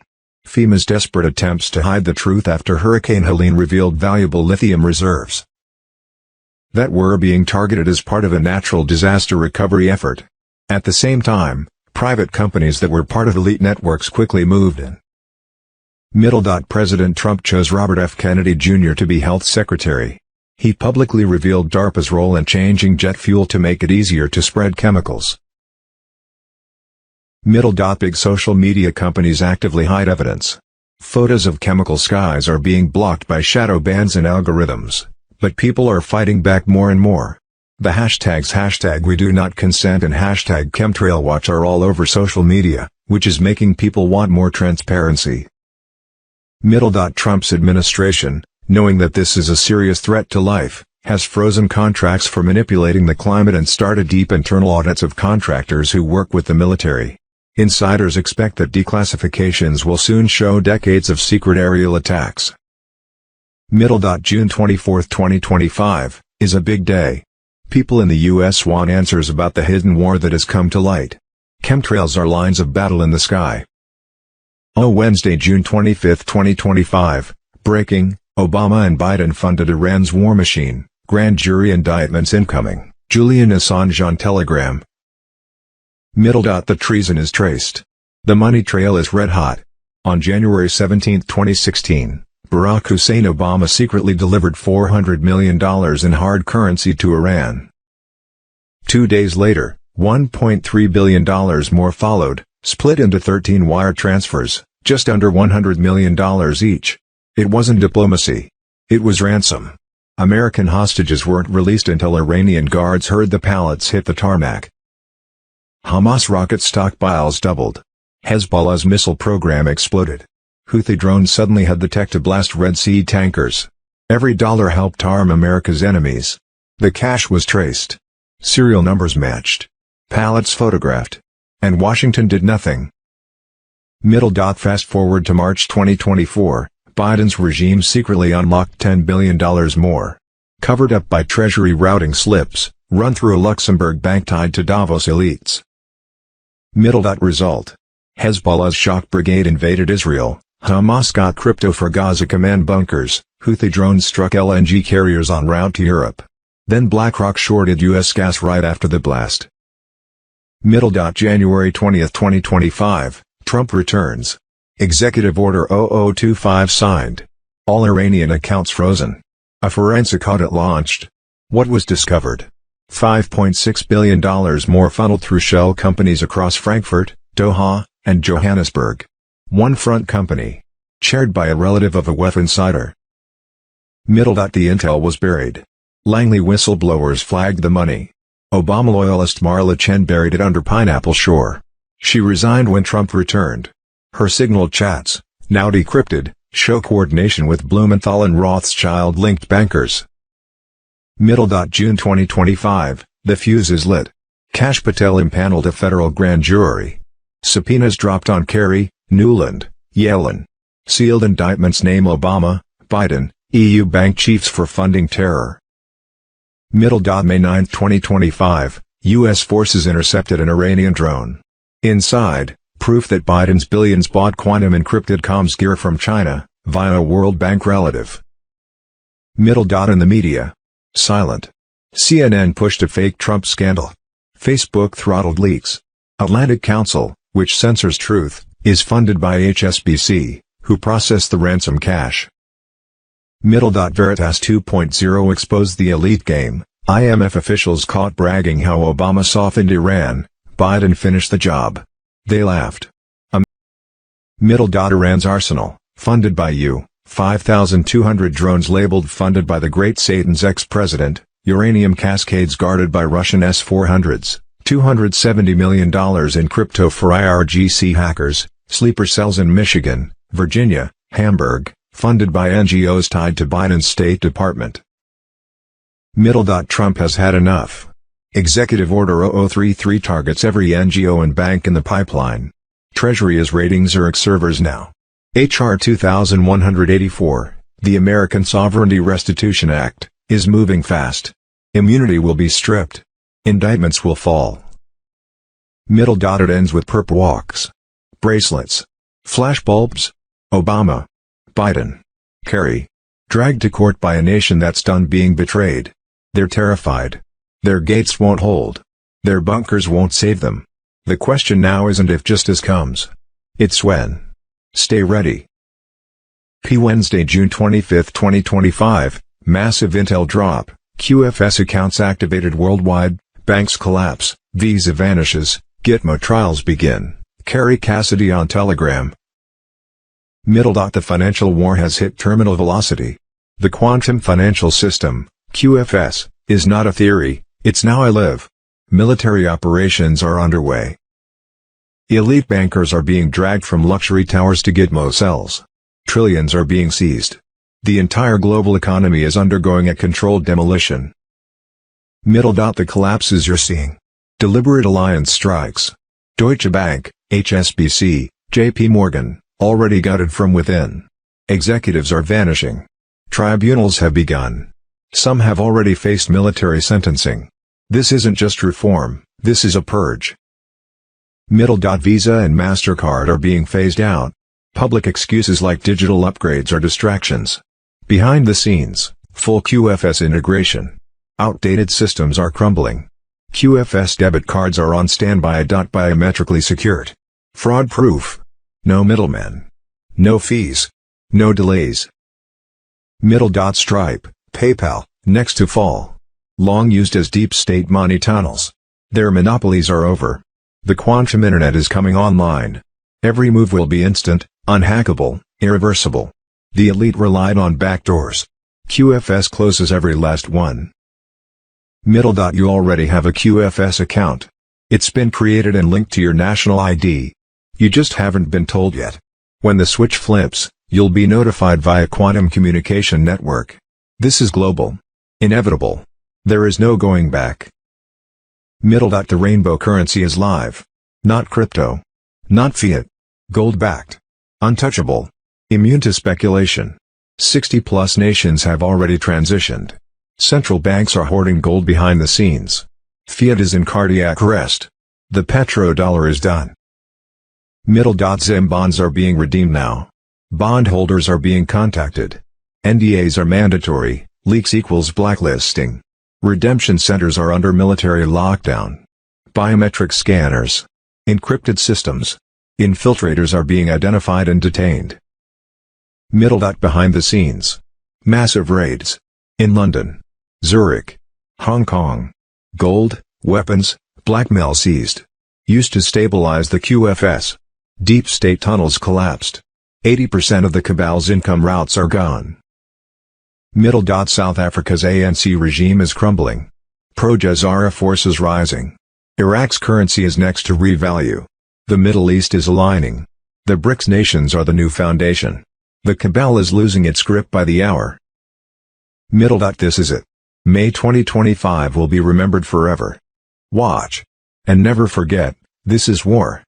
[SPEAKER 1] FEMA's desperate attempts to hide the truth after Hurricane Helene revealed valuable lithium reserves that were being targeted as part of a natural disaster recovery effort. At the same time, private companies that were part of elite networks quickly moved in. Middle. President Trump chose Robert F. Kennedy Jr. to be Health Secretary. He publicly revealed DARPA's role in changing jet fuel to make it easier to spread chemicals. Middle. Big social media companies actively hide evidence. Photos of chemical skies are being blocked by shadow bans and algorithms, but people are fighting back more and more. The hashtags #WeDoNotConsent and #ChemtrailWatch are all over social media, which is making people want more transparency. Middle. Trump's administration, knowing that this is a serious threat to life, has frozen contracts for manipulating the climate and started deep internal audits of contractors who work with the military. Insiders expect that declassifications will soon show decades of secret aerial attacks. Middle. June 24, 2025, is a big day. People in the U.S. want answers about the hidden war that has come to light. Chemtrails are lines of battle in the sky. Wednesday, June 25, 2025, breaking: Obama and Biden funded Iran's war machine, grand jury indictments incoming, Julian Assange on Telegram. Middle. The treason is traced. The money trail is red hot. On January 17, 2016, Barack Hussein Obama secretly delivered $400 million in hard currency to Iran. 2 days later, $1.3 billion more followed, split into 13 wire transfers, just under $100 million each. It wasn't diplomacy. It was ransom. American hostages weren't released until Iranian guards heard the pallets hit the tarmac. Hamas rocket stockpiles doubled. Hezbollah's missile program exploded. Houthi drones suddenly had the tech to blast Red Sea tankers. Every dollar helped arm America's enemies. The cash was traced. Serial numbers matched. Pallets photographed. And Washington did nothing. Middle. Fast forward to March 2024, Biden's regime secretly unlocked $10 billion more. Covered up by Treasury routing slips, run through a Luxembourg bank tied to Davos elites. Middle. Result: Hezbollah's shock brigade invaded Israel, Hamas got crypto for Gaza command bunkers, Houthi drones struck LNG carriers en route to Europe. Then BlackRock shorted U.S. gas right after the blast. Middle. January 20, 2025, Trump returns. Executive Order 0025 signed. All Iranian accounts frozen. A forensic audit launched. What was discovered? $5.6 billion more funneled through shell companies across Frankfurt, Doha, and Johannesburg. One front company. Chaired by a relative of a WEF insider. Middle. The intel was buried. Langley whistleblowers flagged the money. Obama loyalist Marla Chen buried it under Pineapple Shore. She resigned when Trump returned. Her Signal chats, now decrypted, show coordination with Blumenthal and Rothschild-linked bankers. Middle. June 2025, the fuse is lit. Kash Patel impaneled a federal grand jury. Subpoenas dropped on Kerry, Nuland, Yellen. Sealed indictments name Obama, Biden, EU bank chiefs for funding terror. Middle. May 9, 2025, U.S. forces intercepted an Iranian drone. Inside, proof that Biden's billions bought quantum encrypted comms gear from China, via a World Bank relative. Middle. In the media. Silent. CNN pushed a fake Trump scandal. Facebook throttled leaks. Atlantic Council, which censors truth, is funded by HSBC, who processed the ransom cash. Middle. Veritas 2.0 exposed the elite game. IMF officials caught bragging how Obama softened Iran. Biden finished the job. They laughed. Middle. Iran's arsenal, funded by U. 5,200 drones labeled funded by the Great Satan's ex-president, uranium cascades guarded by Russian S-400s, $270 million in crypto for IRGC hackers, sleeper cells in Michigan, Virginia, Hamburg, funded by NGOs tied to Biden's State Department. Middle. Trump has had enough. Executive Order 0033 targets every NGO and bank in the pipeline. Treasury is raiding Zurich servers now. H.R. 2184, the American Sovereignty Restitution Act, is moving fast. Immunity will be stripped. Indictments will fall. Middle. It ends with perp walks. Bracelets. Flashbulbs. Obama. Biden. Kerry. Dragged to court by a nation that's done being betrayed. They're terrified. Their gates won't hold. Their bunkers won't save them. The question now isn't if justice comes. It's when. Stay ready. Wednesday, June 25, 2025, massive intel drop, QFS accounts activated worldwide, banks collapse, Visa vanishes, Gitmo trials begin, Kerry Cassidy on Telegram. The financial war has hit terminal velocity. The quantum financial system, QFS, is not a theory, it's now a live. Military operations are underway. Elite bankers are being dragged from luxury towers to Gitmo cells. Trillions are being seized. The entire global economy is undergoing a controlled demolition. The collapses you're seeing. Deliberate alliance strikes. Deutsche Bank, HSBC, JP Morgan, already gutted from within. Executives are vanishing. Tribunals have begun. Some have already faced military sentencing. This isn't just reform, this is a purge. Visa and MasterCard are being phased out. Public excuses like digital upgrades are distractions. Behind the scenes, full QFS integration. Outdated systems are crumbling. QFS debit cards are on standby. Biometrically secured. Fraud-proof. No middlemen. No fees. No delays. Stripe, PayPal, next to fall. Long used as deep state money tunnels. Their monopolies are over. The quantum internet is coming online. Every move will be instant, unhackable, irreversible. The elite relied on backdoors. QFS closes every last one. You already have a QFS account. It's been created and linked to your national ID. You just haven't been told yet. When the switch flips, you'll be notified via quantum communication network. This is global. Inevitable. There is no going back. The rainbow currency is live. Not crypto. Not fiat. Gold-backed. Untouchable. Immune to speculation. 60+ nations have already transitioned. Central banks are hoarding gold behind the scenes. Fiat is in cardiac arrest. The petrodollar is done. Zim bonds are being redeemed now. Bondholders are being contacted. NDAs are mandatory, leaks equals blacklisting. Redemption centers are under military lockdown. Biometric scanners. Encrypted systems. Infiltrators are being identified and detained. Behind the scenes. Massive raids. In London. Zurich. Hong Kong. Gold, weapons, blackmail seized. Used to stabilize the QFS. Deep state tunnels collapsed. 80% of the cabal's income routes are gone. South Africa's ANC regime is crumbling. Pro-Jazara forces rising. Iraq's currency is next to revalue. The Middle East is aligning. The BRICS nations are the new foundation. The cabal is losing its grip by the hour. This is it. May 2025 will be remembered forever. Watch. And never forget, this is war.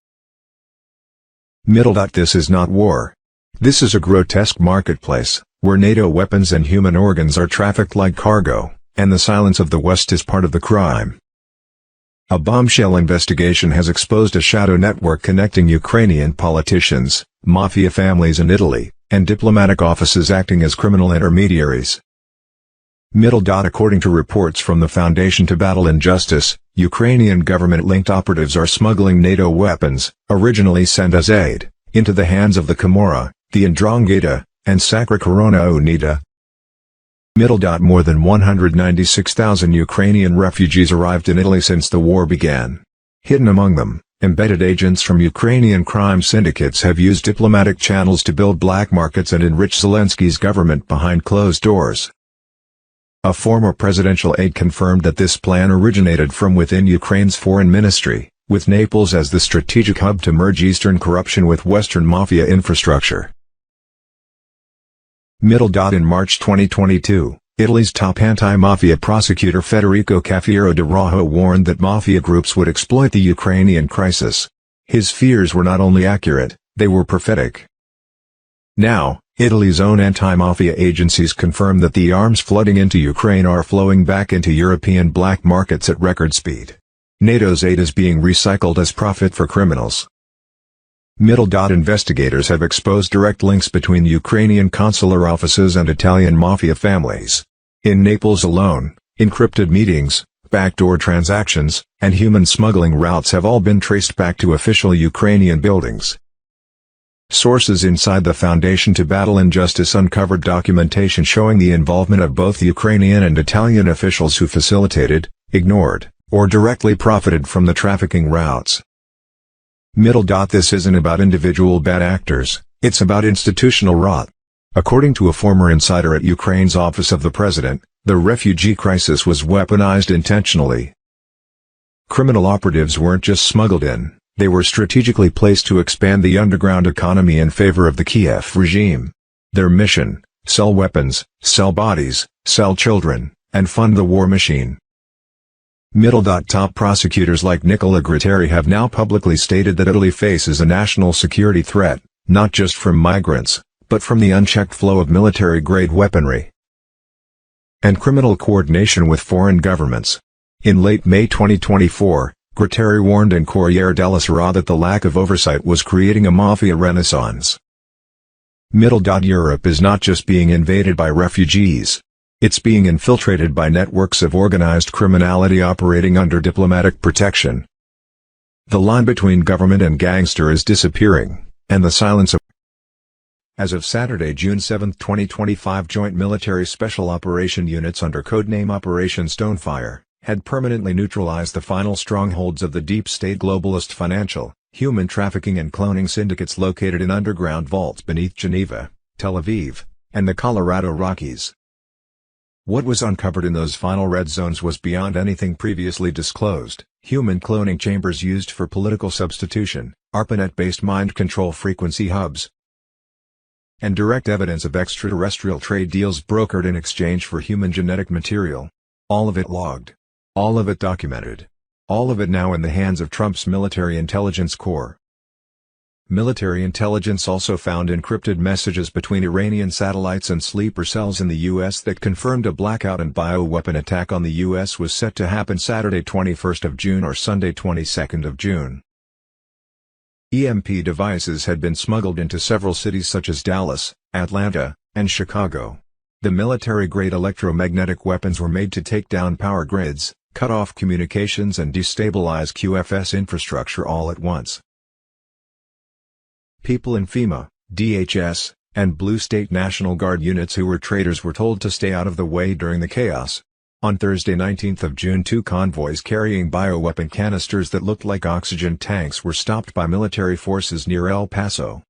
[SPEAKER 1] This is not war. This is a grotesque marketplace, where NATO weapons and human organs are trafficked like cargo, and the silence of the West is part of the crime. A bombshell investigation has exposed a shadow network connecting Ukrainian politicians, mafia families in Italy, and diplomatic offices acting as criminal intermediaries. According to reports from the Foundation to Battle Injustice, Ukrainian government-linked operatives are smuggling NATO weapons, originally sent as aid, into the hands of the Camorra, the Ndrangheta, and Sacra Corona Unita. More than 196,000 Ukrainian refugees arrived in Italy since the war began. Hidden among them, embedded agents from Ukrainian crime syndicates have used diplomatic channels to build black markets and enrich Zelensky's government behind closed doors. A former presidential aide confirmed that this plan originated from within Ukraine's foreign ministry, with Naples as the strategic hub to merge Eastern corruption with Western mafia infrastructure. In March 2022, Italy's top anti-mafia prosecutor Federico Cafiero de Rojo warned that mafia groups would exploit the Ukrainian crisis. His fears were not only accurate, they were prophetic. Now, Italy's own anti-mafia agencies confirm that the arms flooding into Ukraine are flowing back into European black markets at record speed. NATO's aid is being recycled as profit for criminals. Investigators have exposed direct links between Ukrainian consular offices and Italian mafia families. In Naples alone, encrypted meetings, backdoor transactions, and human smuggling routes have all been traced back to official Ukrainian buildings. Sources inside the Foundation to Battle Injustice uncovered documentation showing the involvement of both Ukrainian and Italian officials who facilitated, ignored, or directly profited from the trafficking routes. This isn't about individual bad actors, it's about institutional rot. According to a former insider at Ukraine's Office of the President, the refugee crisis was weaponized intentionally. Criminal operatives weren't just smuggled in, they were strategically placed to expand the underground economy in favor of the Kiev regime. Their mission: sell weapons, sell bodies, sell children, and fund the war machine. Top prosecutors like Nicola Gratteri have now publicly stated that Italy faces a national security threat, not just from migrants, but from the unchecked flow of military-grade weaponry and criminal coordination with foreign governments. In late May 2024, Gratteri warned in Corriere della Sera that the lack of oversight was creating a mafia renaissance. Europe is not just being invaded by refugees. It's being infiltrated by networks of organized criminality operating under diplomatic protection. The line between government and gangster is disappearing, and the silence of As of Saturday, June 7, 2025, Joint Military Special Operation Units under codename Operation Stonefire had permanently neutralized the final strongholds of the deep state globalist financial, human trafficking and cloning syndicates located in underground vaults beneath Geneva, Tel Aviv, and the Colorado Rockies. What was uncovered in those final red zones was beyond anything previously disclosed: human cloning chambers used for political substitution, ARPANET-based mind control frequency hubs, and direct evidence of extraterrestrial trade deals brokered in exchange for human genetic material. All of it logged. All of it documented. All of it now in the hands of Trump's military intelligence corps. Military intelligence also found encrypted messages between Iranian satellites and sleeper cells in the U.S. that confirmed a blackout and bioweapon attack on the U.S. was set to happen Saturday 21st of June or Sunday 22nd of June. EMP devices had been smuggled into several cities such as Dallas, Atlanta, and Chicago. The military-grade electromagnetic weapons were made to take down power grids, cut off communications and destabilize QFS infrastructure all at once. People in FEMA, DHS, and Blue State National Guard units who were traitors were told to stay out of the way during the chaos. On Thursday 19th of June, 2 convoys carrying bioweapon canisters that looked like oxygen tanks were stopped by military forces near El Paso.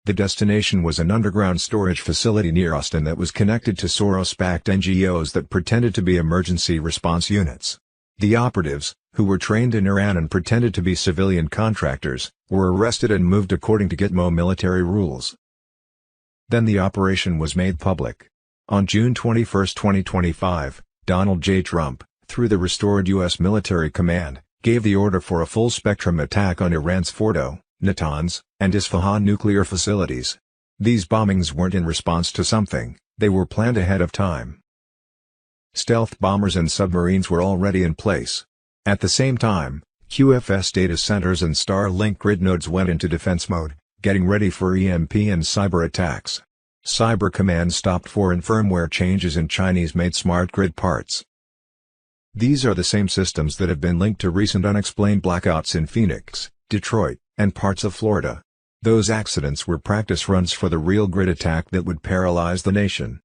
[SPEAKER 1] The destination was an underground storage facility near Austin that was connected to Soros-backed NGOs that pretended to be emergency response units. The operatives, who were trained in Iran and pretended to be civilian contractors, were arrested and moved according to Gitmo military rules. Then the operation was made public. On June 21, 2025, Donald J. Trump, through the restored U.S. military command, gave the order for a full-spectrum attack on Iran's Fordo, Natanz, and Isfahan nuclear facilities. These bombings weren't in response to something, they were planned ahead of time. Stealth bombers and submarines were already in place. At the same time, QFS data centers and Starlink grid nodes went into defense mode, getting ready for EMP and cyber attacks. Cyber Command stopped foreign firmware changes in Chinese-made smart grid parts. These are the same systems that have been linked to recent unexplained blackouts in Phoenix, Detroit, and parts of Florida. Those accidents were practice runs for the real grid attack that would paralyze the nation.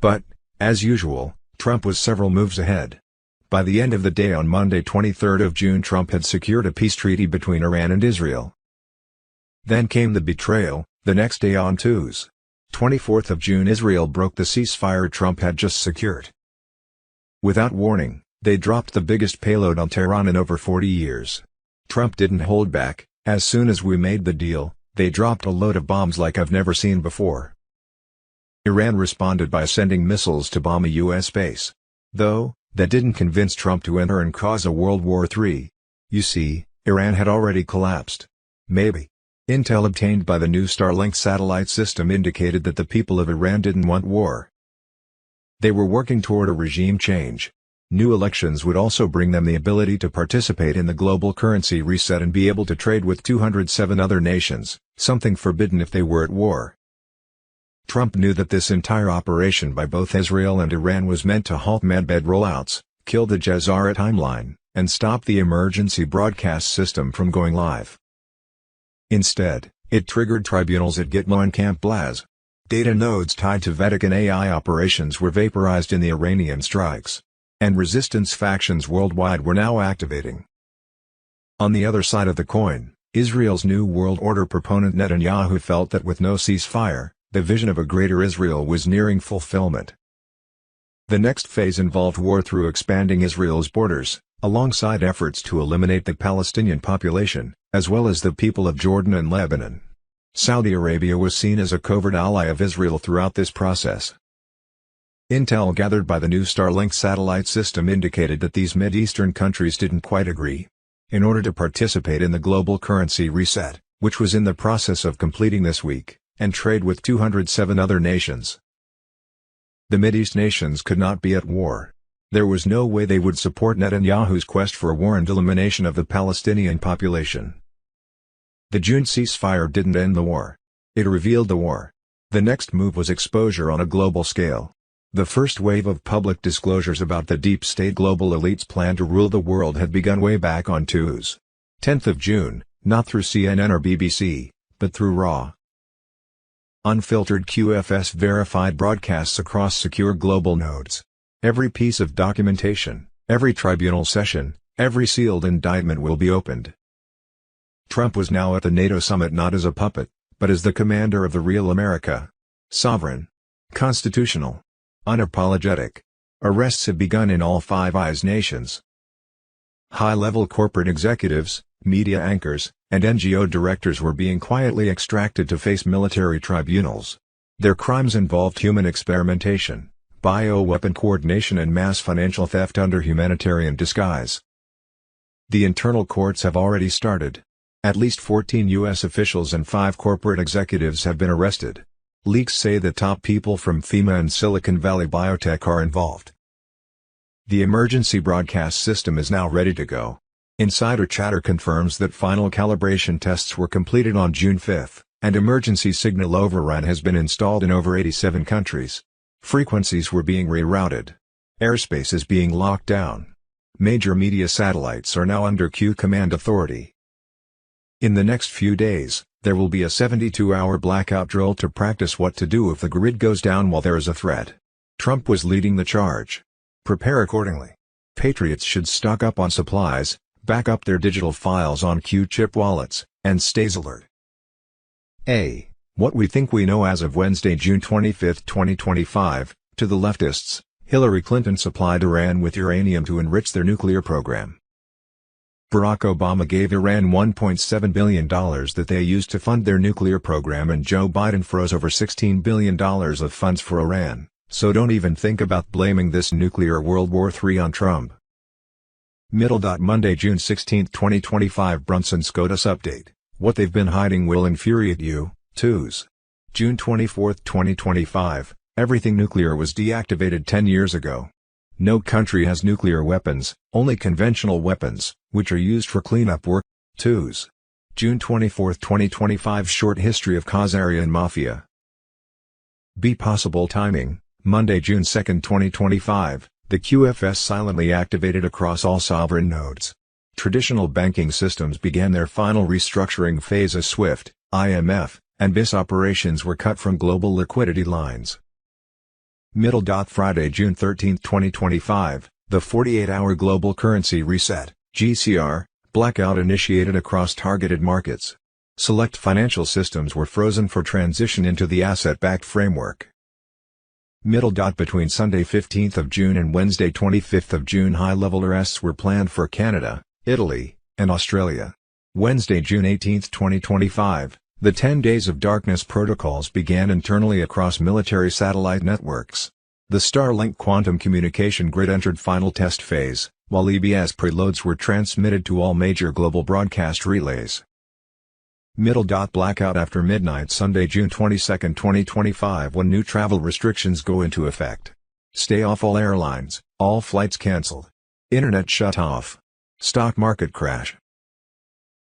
[SPEAKER 1] But, as usual, Trump was several moves ahead. By the end of the day on Monday 23 of June, Trump had secured a peace treaty between Iran and Israel. Then came the betrayal. The next day on Tuesday, 24th of June, Israel broke the ceasefire Trump had just secured. Without warning, they dropped the biggest payload on Tehran in over 40 years. Trump didn't hold back. As soon as we made the deal, they dropped a load of bombs like I've never seen before. Iran responded by sending missiles to bomb a U.S. base. Though, that didn't convince Trump to enter and cause a World War III. You see, Iran had already collapsed. Maybe. Intel obtained by the new Starlink satellite system indicated that the people of Iran didn't want war. They were working toward a regime change. New elections would also bring them the ability to participate in the global currency reset and be able to trade with 207 other nations, something forbidden if they were at war. Trump knew that this entire operation by both Israel and Iran was meant to halt medbed rollouts, kill the Jazara timeline, and stop the emergency broadcast system from going live. Instead, It triggered tribunals at Gitmo and Camp Blaz. Data nodes tied to Vatican AI operations were vaporized in the Iranian strikes. And resistance factions worldwide were now activating. On the other side of the coin, Israel's New World Order proponent Netanyahu felt that with no ceasefire, the vision of a greater Israel was nearing fulfillment. The next phase involved war through expanding Israel's borders, alongside efforts to eliminate the Palestinian population, as well as the people of Jordan and Lebanon. Saudi Arabia was seen as a covert ally of Israel throughout this process. Intel gathered by the new Starlink satellite system indicated that these Mideastern countries didn't quite agree. In order to participate in the global currency reset, which was in the process of completing this week, and trade with 207 other nations. The Mideast nations could not be at war. There was no way they would support Netanyahu's quest for war and elimination of the Palestinian population. The June ceasefire didn't end the war. It revealed the war. The next move was exposure on a global scale. The first wave of public disclosures about the deep state global elite's plan to rule the world had begun way back on Tuesday, 10th of June, not through CNN or BBC, but through raw, unfiltered QFS verified broadcasts across secure global nodes. Every piece of documentation, every tribunal session, every sealed indictment will be opened. Trump was now at the NATO summit not as a puppet, but as the commander of the real America. Sovereign, constitutional, unapologetic. Arrests have begun in all Five Eyes nations. High-level corporate executives, media anchors, and NGO directors were being quietly extracted to face military tribunals. Their crimes involved human experimentation, bioweapon coordination and mass financial theft under humanitarian disguise. The internal courts have already started. At least 14 U.S. officials and 5 corporate executives have been arrested. Leaks say that top people from FEMA and Silicon Valley Biotech are involved. The emergency broadcast system is now ready to go. Insider chatter confirms that final calibration tests were completed on June 5, and emergency signal override has been installed in over 87 countries. Frequencies were being rerouted. Airspace is being locked down. Major media satellites are now under Q command authority. In the next few days, there will be a 72-hour blackout drill to practice what to do if the grid goes down while there is a threat. Trump was leading the charge. Prepare accordingly. Patriots should stock up on supplies, back up their digital files on Q-chip wallets, and stay alert. A. What we think we know as of Wednesday, June 25, 2025, to the leftists, Hillary Clinton supplied Iran with uranium to enrich their nuclear program. Barack Obama gave Iran $1.7 billion that they used to fund their nuclear program, and Joe Biden froze over $16 billion of funds for Iran, so don't even think about blaming this nuclear World War III on Trump. Monday, June 16, 2025 Brunson SCOTUS update. What they've been hiding will infuriate you. Tuesday, June 24, 2025, everything nuclear was deactivated 10 years ago. No country has nuclear weapons, only conventional weapons, which are used for cleanup work. Tuesday, June 24, 2025 Short history of Khazarian Mafia. B. Possible timing. Monday, June 2, 2025, the QFS silently activated across all sovereign nodes. Traditional banking systems began their final restructuring phase as SWIFT, IMF, and BIS operations were cut from global liquidity lines. Friday, June 13, 2025, the 48-hour global currency reset, GCR, blackout initiated across targeted markets. Select financial systems were frozen for transition into the asset-backed framework. Between Sunday 15th of June and Wednesday 25th of June high-level arrests were planned for Canada, Italy, and Australia. Wednesday, June 18, 2025, the 10 Days of Darkness protocols began internally across military satellite networks. The Starlink quantum communication grid entered final test phase, while EBS preloads were transmitted to all major global broadcast relays. Blackout after midnight Sunday, June 22, 2025 when new travel restrictions go into effect. Stay off all airlines, all flights cancelled. Internet shut off. Stock market crash.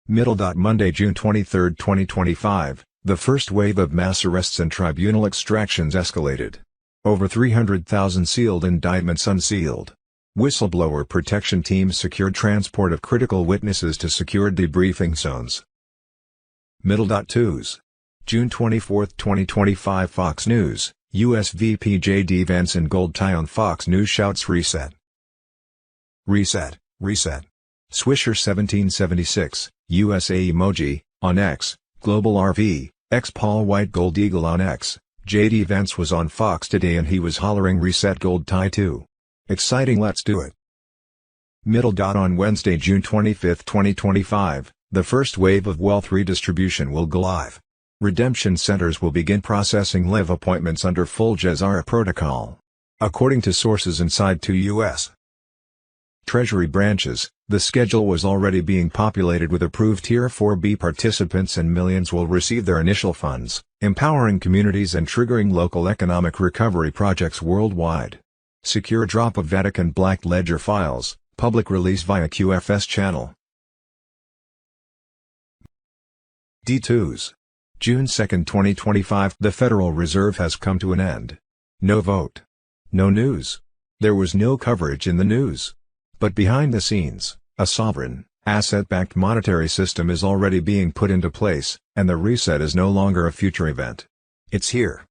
[SPEAKER 1] Monday, June 23, 2025, the first wave of mass arrests and tribunal extractions escalated. Over 300,000 sealed indictments unsealed. Whistleblower protection teams secured transport of critical witnesses to secured debriefing zones. Middle.twos. June 24, 2025 Fox News, U.S. VP J.D. Vance in gold tie on Fox News shouts reset. Reset, reset. Swisher 1776, USA emoji, on X, Global RV, X Paul White Gold Eagle on X. J.D. Vance was on Fox today and he was hollering reset gold tie too. Exciting, let's do it. Middle. On Wednesday, June 25, 2025, the first wave of wealth redistribution will go live. Redemption centers will begin processing live appointments under full Jazara protocol. According to sources inside two U.S. Treasury branches, the schedule was already being populated with approved Tier 4B participants and millions will receive their initial funds, empowering communities and triggering local economic recovery projects worldwide. Secure drop of Vatican Black Ledger files, public release via QFS channel. D2s. June 2, 2025. The Federal Reserve has come to an end. No vote. No news. There was no coverage in the news. But behind the scenes, a sovereign, asset-backed monetary system is already being put into place, and the reset is no longer a future event. It's here.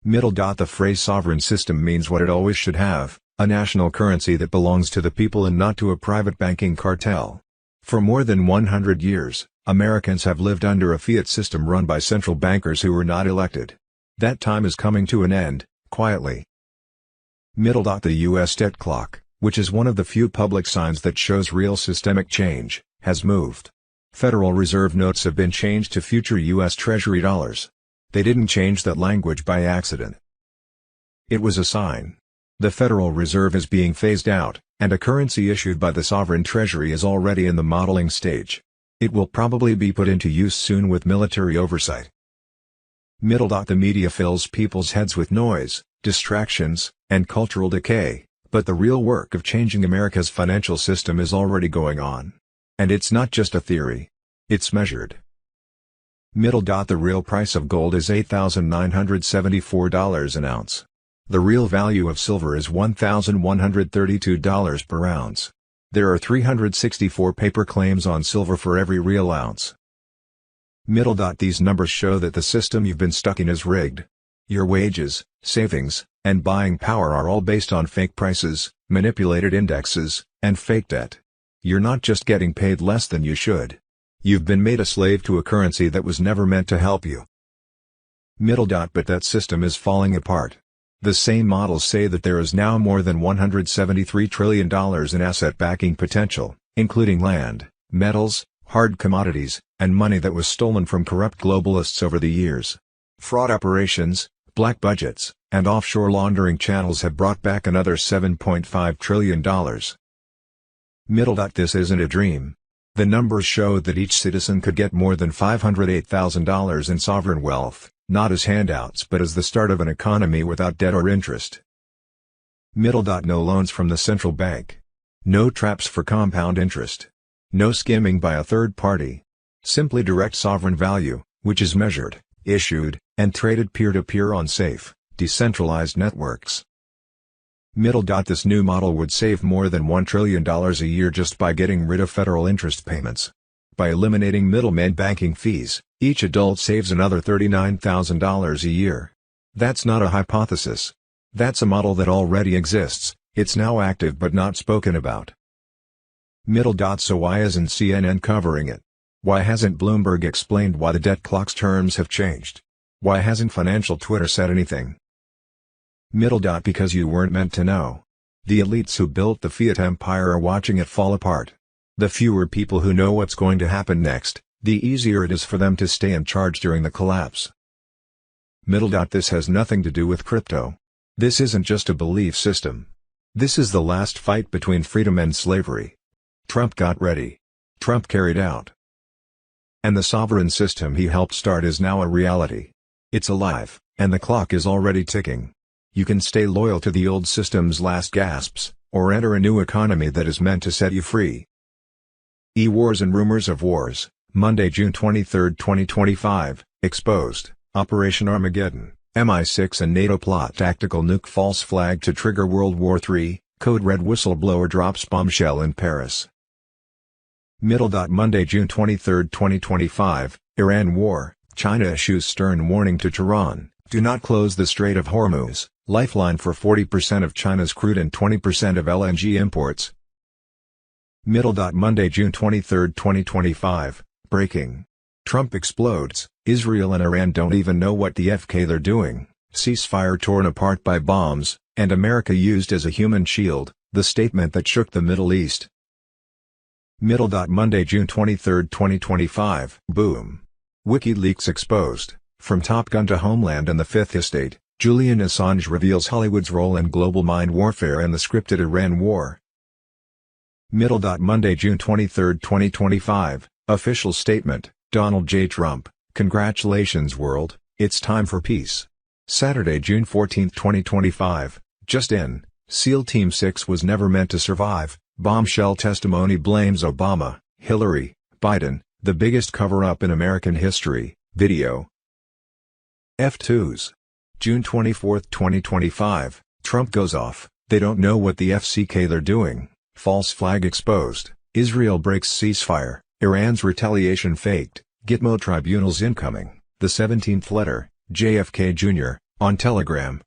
[SPEAKER 1] Middle. The phrase sovereign system means what it always should have, a national currency that belongs to the people and not to a private banking cartel. For more than 100 years, Americans have lived under a fiat system run by central bankers who were not elected. That time is coming to an end, quietly. Middle. The U.S. debt clock, which is one of the few public signs that shows real systemic change, has moved. Federal Reserve notes have been changed to future U.S. Treasury dollars. They didn't change that language by accident. It was a sign. The Federal Reserve is being phased out, and a currency issued by the sovereign treasury is already in the modeling stage. It will probably be put into use soon with military oversight. Middle. The media fills people's heads with noise, distractions, and cultural decay, but the real work of changing America's financial system is already going on. And it's not just a theory. It's measured. Middle. The real price of gold is $8,974 an ounce. The real value of silver is $1,132 per ounce. There are 364 paper claims on silver for every real ounce. Middle. These numbers show that the system you've been stuck in is rigged. Your wages, savings, and buying power are all based on fake prices, manipulated indexes, and fake debt. You're not just getting paid less than you should. You've been made a slave to a currency that was never meant to help you. Middle. But that system is falling apart. The same models say that there is now more than $173 trillion in asset backing potential, including land, metals, hard commodities, and money that was stolen from corrupt globalists over the years. Fraud operations, black budgets, and offshore laundering channels have brought back another $7.5 trillion. Middle. This isn't a dream. The numbers show that each citizen could get more than $508,000 in sovereign wealth, not as handouts but as the start of an economy without debt or interest. Middle. No loans from the central bank. No traps for compound interest. No skimming by a third party. Simply direct sovereign value, which is measured, issued, and traded peer-to-peer on safe, decentralized networks. Middle. This new model would save more than $1 trillion a year just by getting rid of federal interest payments. By eliminating middleman banking fees, each adult saves another $39,000 a year. That's not a hypothesis. That's a model that already exists, it's now active but not spoken about. Middle. So why isn't CNN covering it? Why hasn't Bloomberg explained why the debt clock's terms have changed? Why hasn't financial Twitter said anything? Middle. Because you weren't meant to know. The elites who built the fiat empire are watching it fall apart. The fewer people who know what's going to happen next, the easier it is for them to stay in charge during the collapse. Middle. This has nothing to do with crypto. This isn't just a belief system. This is the last fight between freedom and slavery. Trump got ready. Trump carried out. And the sovereign system he helped start is now a reality. It's alive, and the clock is already ticking. You can stay loyal to the old system's last gasps, or enter a new economy that is meant to set you free. E-Wars and Rumors of Wars, Monday, June 23, 2025, exposed, Operation Armageddon, MI6 and NATO plot tactical nuke false flag to trigger World War III, Code Red whistleblower drops bombshell in Paris. Middle. Monday, June 23, 2025, Iran war, China issues stern warning to Tehran, do not close the Strait of Hormuz, lifeline for 40% of China's crude and 20% of LNG imports. Monday, June 23, 2025, breaking. Trump explodes, Israel and Iran don't even know what the FK they're doing, ceasefire torn apart by bombs, and America used as a human shield, the statement that shook the Middle East. Monday, June 23, 2025, boom. WikiLeaks exposed, from Top Gun to Homeland and the Fifth Estate, Julian Assange reveals Hollywood's role in global mind warfare and the scripted Iran war. Monday, June 23, 2025, official statement, Donald J. Trump, congratulations world, it's time for peace. Saturday, June 14, 2025, just in, SEAL Team 6 was never meant to survive, bombshell testimony blames Obama, Hillary, Biden, the biggest cover-up in American history, video. F2s. June 24, 2025, Trump goes off, they don't know what the FCK they're doing, false flag exposed, Israel breaks ceasefire, Iran's retaliation faked, Gitmo tribunals incoming, the 17th letter, JFK Jr., on Telegram.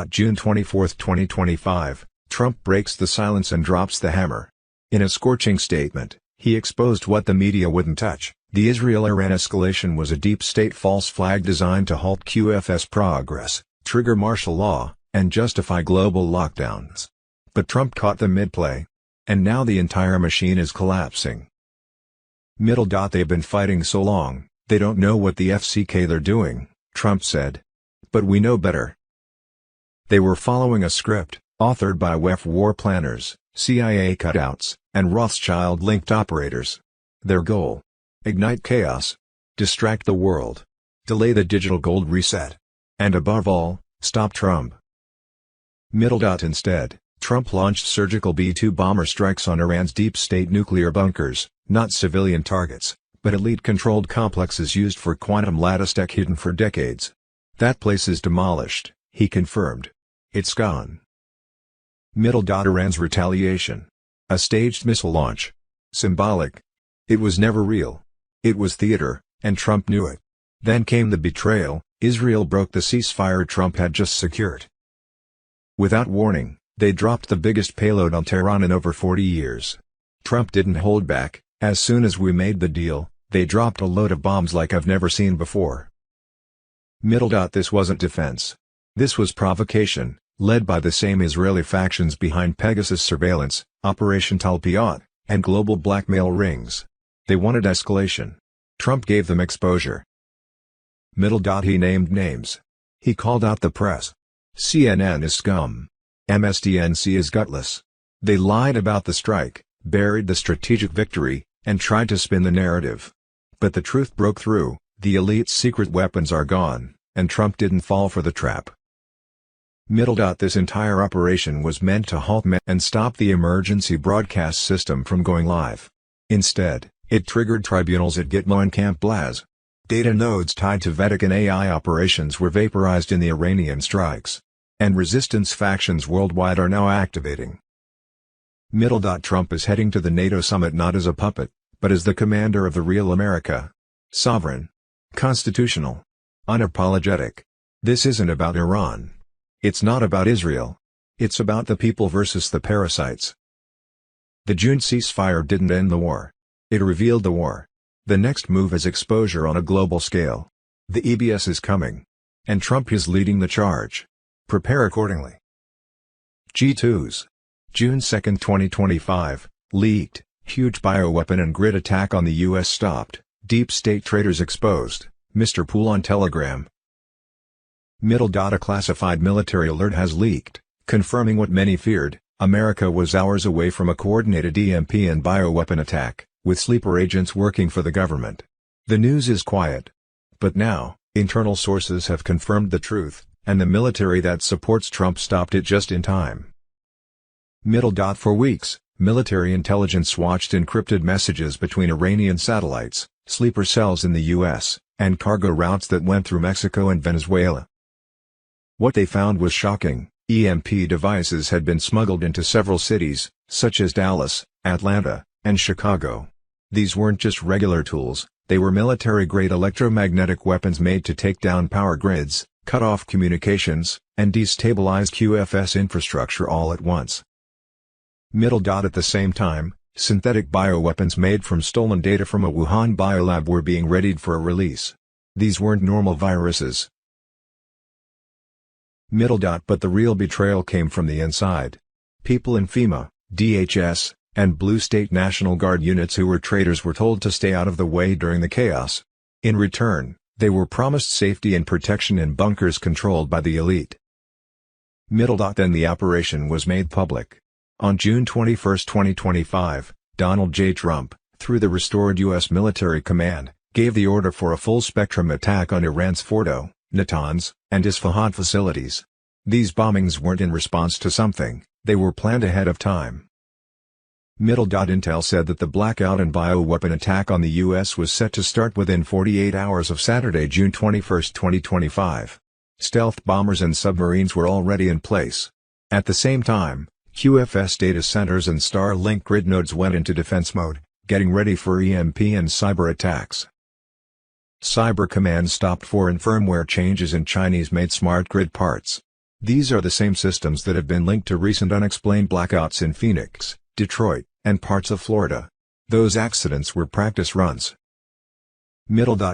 [SPEAKER 1] June 24, 2025, Trump breaks the silence and drops the hammer. In a scorching statement, he exposed what the media wouldn't touch. The Israel-Iran escalation was a deep state false flag designed to halt QFS progress, trigger martial law, and justify global lockdowns. But Trump caught them mid-play. And now the entire machine is collapsing. They've been fighting so long, they don't know what the FCK they're doing, Trump said. But we know better. They were following a script, authored by WEF war planners, CIA cutouts, and Rothschild-linked operators. Their goal? Ignite chaos. Distract the world. Delay the digital gold reset. And above all, stop Trump. Instead, Trump launched surgical B-2 bomber strikes on Iran's deep state nuclear bunkers, not civilian targets, but elite-controlled complexes used for quantum lattice tech hidden for decades. That place is demolished, he confirmed. It's gone. Iran's retaliation. A staged missile launch. Symbolic. It was never real. It was theater, and Trump knew it. Then came the betrayal, Israel broke the ceasefire Trump had just secured. Without warning, they dropped the biggest payload on Tehran in over 40 years. Trump didn't hold back, as soon as we made the deal, they dropped a load of bombs like I've never seen before. This wasn't defense. This was provocation, led by the same Israeli factions behind Pegasus surveillance, Operation Talpiot, and global blackmail rings. They wanted escalation. Trump gave them exposure. He named names. He called out the press. CNN is scum. MSDNC is gutless. They lied about the strike, buried the strategic victory, and tried to spin the narrative. But the truth broke through, the elite's secret weapons are gone, and Trump didn't fall for the trap. This entire operation was meant to halt and stop the emergency broadcast system from going live. Instead, it triggered tribunals at Gitmo and Camp Blaz. Data nodes tied to Vatican AI operations were vaporized in the Iranian strikes. And resistance factions worldwide are now activating. Trump is heading to the NATO summit not as a puppet, but as the commander of the real America. Sovereign. Constitutional. Unapologetic. This isn't about Iran. It's not about Israel. It's about the people versus the parasites. The June ceasefire didn't end the war. It revealed the war. The next move is exposure on a global scale. The EBS is coming. And Trump is leading the charge. Prepare accordingly. G2s. June 2, 2025, leaked, huge bioweapon and grid attack on the U.S. stopped, deep state traitors exposed, Mr. Poole on Telegram. A classified military alert has leaked, confirming what many feared, America was hours away from a coordinated EMP and bioweapon attack, with sleeper agents working for the government. The news is quiet. But now, internal sources have confirmed the truth, and the military that supports Trump stopped it just in time. For weeks, military intelligence watched encrypted messages between Iranian satellites, sleeper cells in the U.S., and cargo routes that went through Mexico and Venezuela. What they found was shocking. EMP devices had been smuggled into several cities, such as Dallas, Atlanta, and Chicago. These weren't just regular tools, They were military-grade electromagnetic weapons made to take down power grids, cut off communications, and destabilize QFS infrastructure all at once. At the same time, synthetic bioweapons made from stolen data from a Wuhan biolab were being readied for a release. These weren't normal viruses. But the real betrayal came from the inside. People in FEMA, DHS, and Blue State National Guard units who were traitors were told to stay out of the way during the chaos. In return, they were promised safety and protection in bunkers controlled by the elite. Then the operation was made public. On June 21, 2025, Donald J. Trump, through the restored U.S. military command, gave the order for a full-spectrum attack on Iran's Fordo, Natanz, and Isfahan facilities. These bombings weren't in response to something, they were planned ahead of time. Intel said that the blackout and bioweapon attack on the U.S. was set to start within 48 hours of Saturday, June 21, 2025. Stealth bombers and submarines were already in place. At the same time, QFS data centers and Starlink grid nodes went into defense mode, getting ready for EMP and cyber attacks. Cyber Command stopped foreign firmware changes in Chinese-made smart grid parts. These are the same systems that have been linked to recent unexplained blackouts in Phoenix, Detroit, and parts of Florida. Those accidents were practice runs.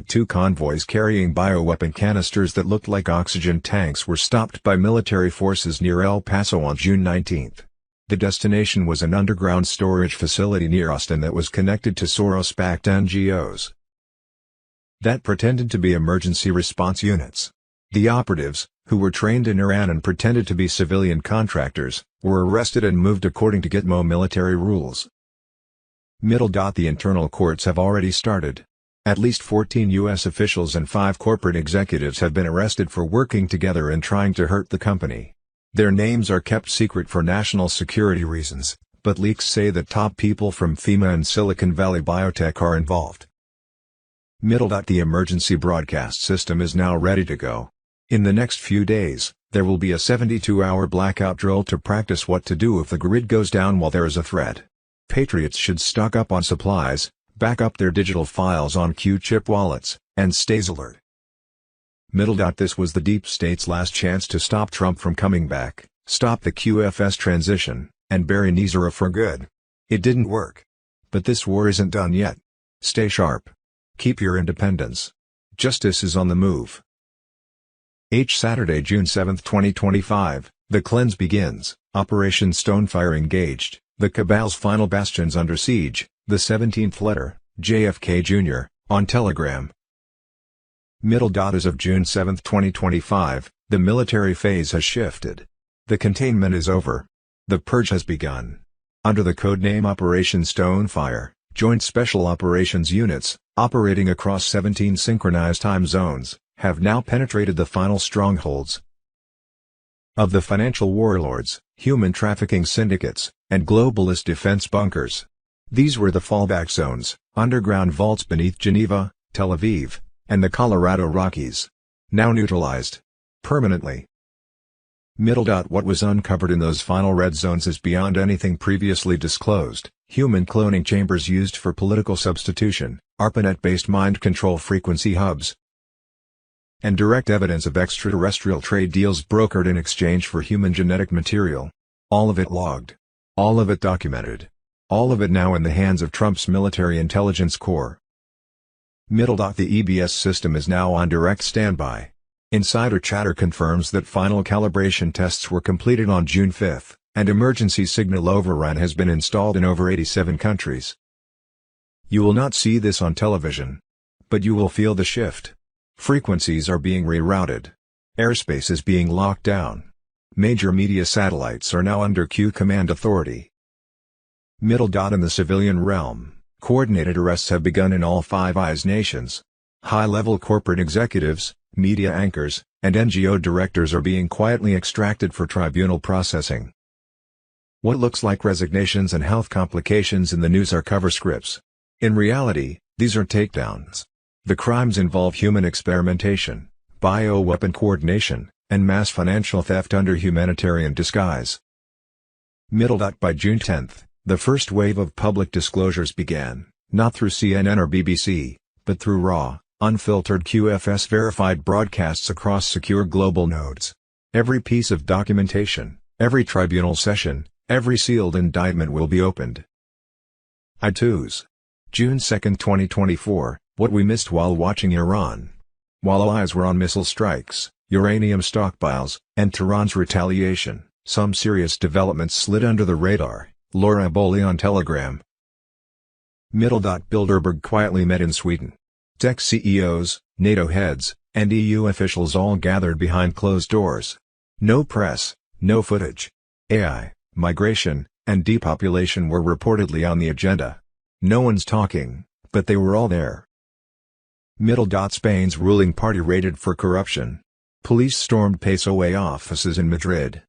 [SPEAKER 1] Two convoys carrying bioweapon canisters that looked like oxygen tanks were stopped by military forces near El Paso on June 19. The destination was an underground storage facility near Austin that was connected to Soros-backed NGOs that pretended to be emergency response units. The operatives, who were trained in Iran and pretended to be civilian contractors, were arrested and moved according to Gitmo military rules. The internal courts have already started. At least 14 U.S. officials and 5 corporate executives have been arrested for working together and trying to hurt the company. Their names are kept secret for national security reasons, but leaks say that top people from FEMA and Silicon Valley Biotech are involved. The emergency broadcast system is now ready to go. In the next few days, there will be a 72-hour blackout drill to practice what to do if the grid goes down while there is a threat. Patriots should stock up on supplies, back up their digital files on Q-chip wallets, and stay alert. This was the deep state's last chance to stop Trump from coming back, stop the QFS transition, and bury Nizara for good. It didn't work. But this war isn't done yet. Stay sharp. Keep your independence. Justice is on the move. Saturday, June 7, 2025, the cleanse begins, Operation Stonefire engaged, the cabal's final bastions under siege, the 17th letter, JFK Jr., on Telegram. As of June 7, 2025, the military phase has shifted. The containment is over. The purge has begun. Under the codename Operation Stonefire, Joint Special Operations Units, operating across 17 synchronized time zones, have now penetrated the final strongholds of the financial warlords, human trafficking syndicates, and globalist defense bunkers. These were the fallback zones, underground vaults beneath Geneva, Tel Aviv, and the Colorado Rockies. Now neutralized. Permanently. What was uncovered in those final red zones is beyond anything previously disclosed. Human cloning chambers used for political substitution, ARPANET-based mind control frequency hubs, and direct evidence of extraterrestrial trade deals brokered in exchange for human genetic material. All of it logged. All of it documented. All of it now in the hands of Trump's military intelligence corps. The EBS system is now on direct standby. Insider chatter confirms that final calibration tests were completed on June 5, and emergency signal override has been installed in over 87 countries. You will not see this on television. But you will feel the shift. Frequencies are being rerouted. Airspace is being locked down. Major media satellites are now under Q command authority. In the civilian realm, coordinated arrests have begun in all Five Eyes nations. High-level corporate executives, media anchors, and NGO directors are being quietly extracted for tribunal processing. What looks like resignations and health complications in the news are cover scripts. In reality, these are takedowns. The crimes involve human experimentation, bioweapon coordination, and mass financial theft under humanitarian disguise. By June 10, the first wave of public disclosures began, not through CNN or BBC, but through raw, unfiltered QFS-verified broadcasts across secure global nodes. Every piece of documentation, every tribunal session, every sealed indictment will be opened. I2s. June 2, 2024, what we missed while watching Iran. While all eyes were on missile strikes, uranium stockpiles, and Tehran's retaliation, some serious developments slid under the radar. Laura Aboli on Telegram. Bilderberg quietly met in Sweden. Tech CEOs, NATO heads, and EU officials all gathered behind closed doors. No press, no footage. AI, migration, and depopulation were reportedly on the agenda. No one's talking, but they were all there. Spain's ruling party raided for corruption. Police stormed PSOE offices in Madrid.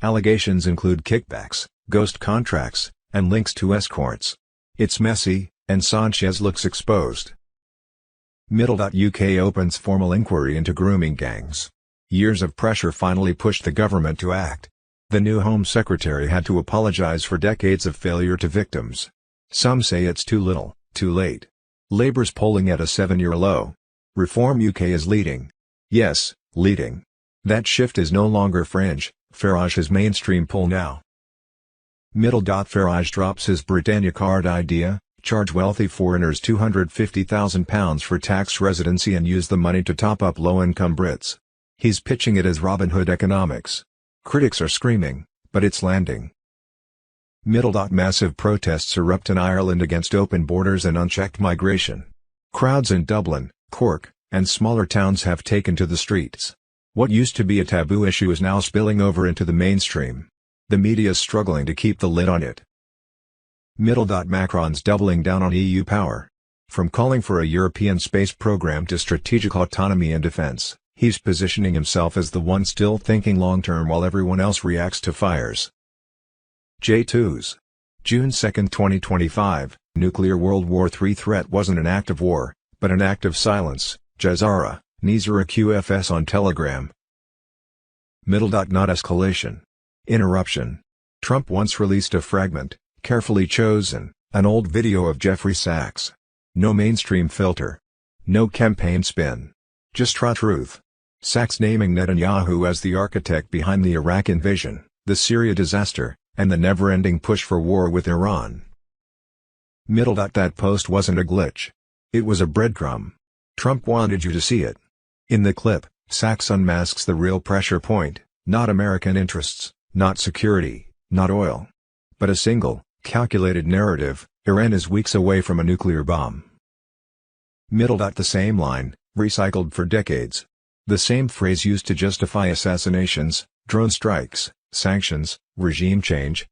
[SPEAKER 1] Allegations include kickbacks, ghost contracts, and links to escorts. It's messy, and Sanchez looks exposed. UK opens formal inquiry into grooming gangs. Years of pressure finally pushed the government to act. The new Home Secretary had to apologize for decades of failure to victims. Some say it's too little, too late. Labour's polling at a 7-year low. Reform UK is leading. Yes, leading. That shift is no longer fringe, Farage's mainstream pull now. Farage drops his Britannia card idea, charge wealthy foreigners £250,000 for tax residency and use the money to top up low-income Brits. He's pitching it as Robin Hood economics. Critics are screaming, but it's landing. Massive protests erupt in Ireland against open borders and unchecked migration. Crowds in Dublin, Cork, and smaller towns have taken to the streets. What used to be a taboo issue is now spilling over into the mainstream. The media's struggling to keep the lid on it. Macron's doubling down on EU power. From calling for a European space program to strategic autonomy and defense, he's positioning himself as the one still thinking long-term while everyone else reacts to fires. J2s. June 2, 2025, nuclear World War III threat wasn't an act of war, but an act of silence, Jazara, Nizara QFS on Telegram. Not escalation. Interruption. Trump once released a fragment, carefully chosen, an old video of Jeffrey Sachs. No mainstream filter. No campaign spin. Just raw truth. Sachs naming Netanyahu as the architect behind the Iraq invasion, the Syria disaster, and the never-ending push for war with Iran. That post wasn't a glitch. It was a breadcrumb. Trump wanted you to see it. In the clip, Sachs unmasks the real pressure point, not American interests, not security, not oil. But a single, calculated narrative: Iran is weeks away from a nuclear bomb. The same line, recycled for decades. The same phrase used to justify assassinations, drone strikes, sanctions, regime change.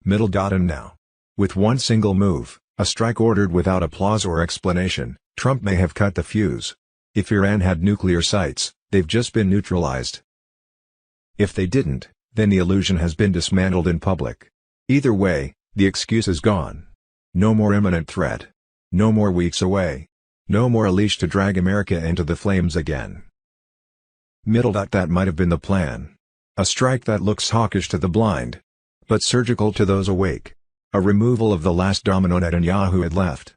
[SPEAKER 1] And now. With one single move, a strike ordered without applause or explanation, Trump may have cut the fuse. If Iran had nuclear sites, they've just been neutralized. If they didn't, then the illusion has been dismantled in public. Either way, the excuse is gone. No more imminent threat. No more weeks away. No more a leash to drag America into the flames again. That might have been the plan. A strike that looks hawkish to the blind, but surgical to those awake. A removal of the last domino Netanyahu had left.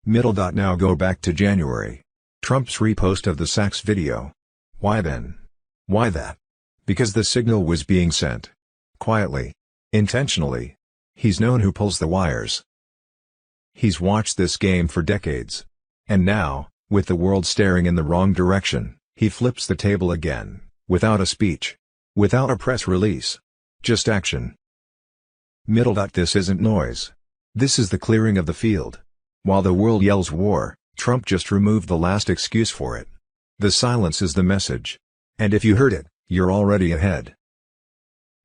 [SPEAKER 1] Now go back to January. Trump's repost of the Sachs video. Why then? Why that? Because the signal was being sent. Quietly. Intentionally. He's known who pulls the wires. He's watched this game for decades. And now, with the world staring in the wrong direction, he flips the table again, without a speech. Without a press release. Just action. This isn't noise. This is the clearing of the field. While the world yells war, Trump just removed the last excuse for it. The silence is the message. And if you heard it, you're already ahead.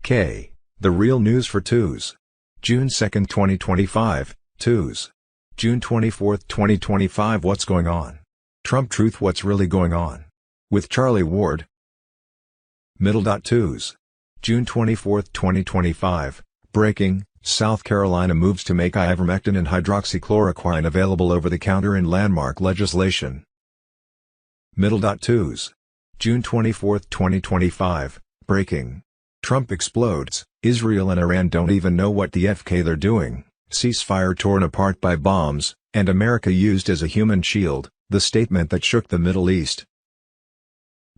[SPEAKER 1] The real news for twos. June 2, 2025, twos. June 24, 2025. What's going on? Trump Truth. What's really going on? With Charlie Ward. Twos. June 24, 2025. Breaking: South Carolina moves to make ivermectin and hydroxychloroquine available over the counter in landmark legislation. Twos. June 24, 2025. Breaking: Trump explodes: Israel and Iran don't even know what the FK they're doing. Ceasefire torn apart by bombs. and America used as a human shield, the statement that shook the Middle East.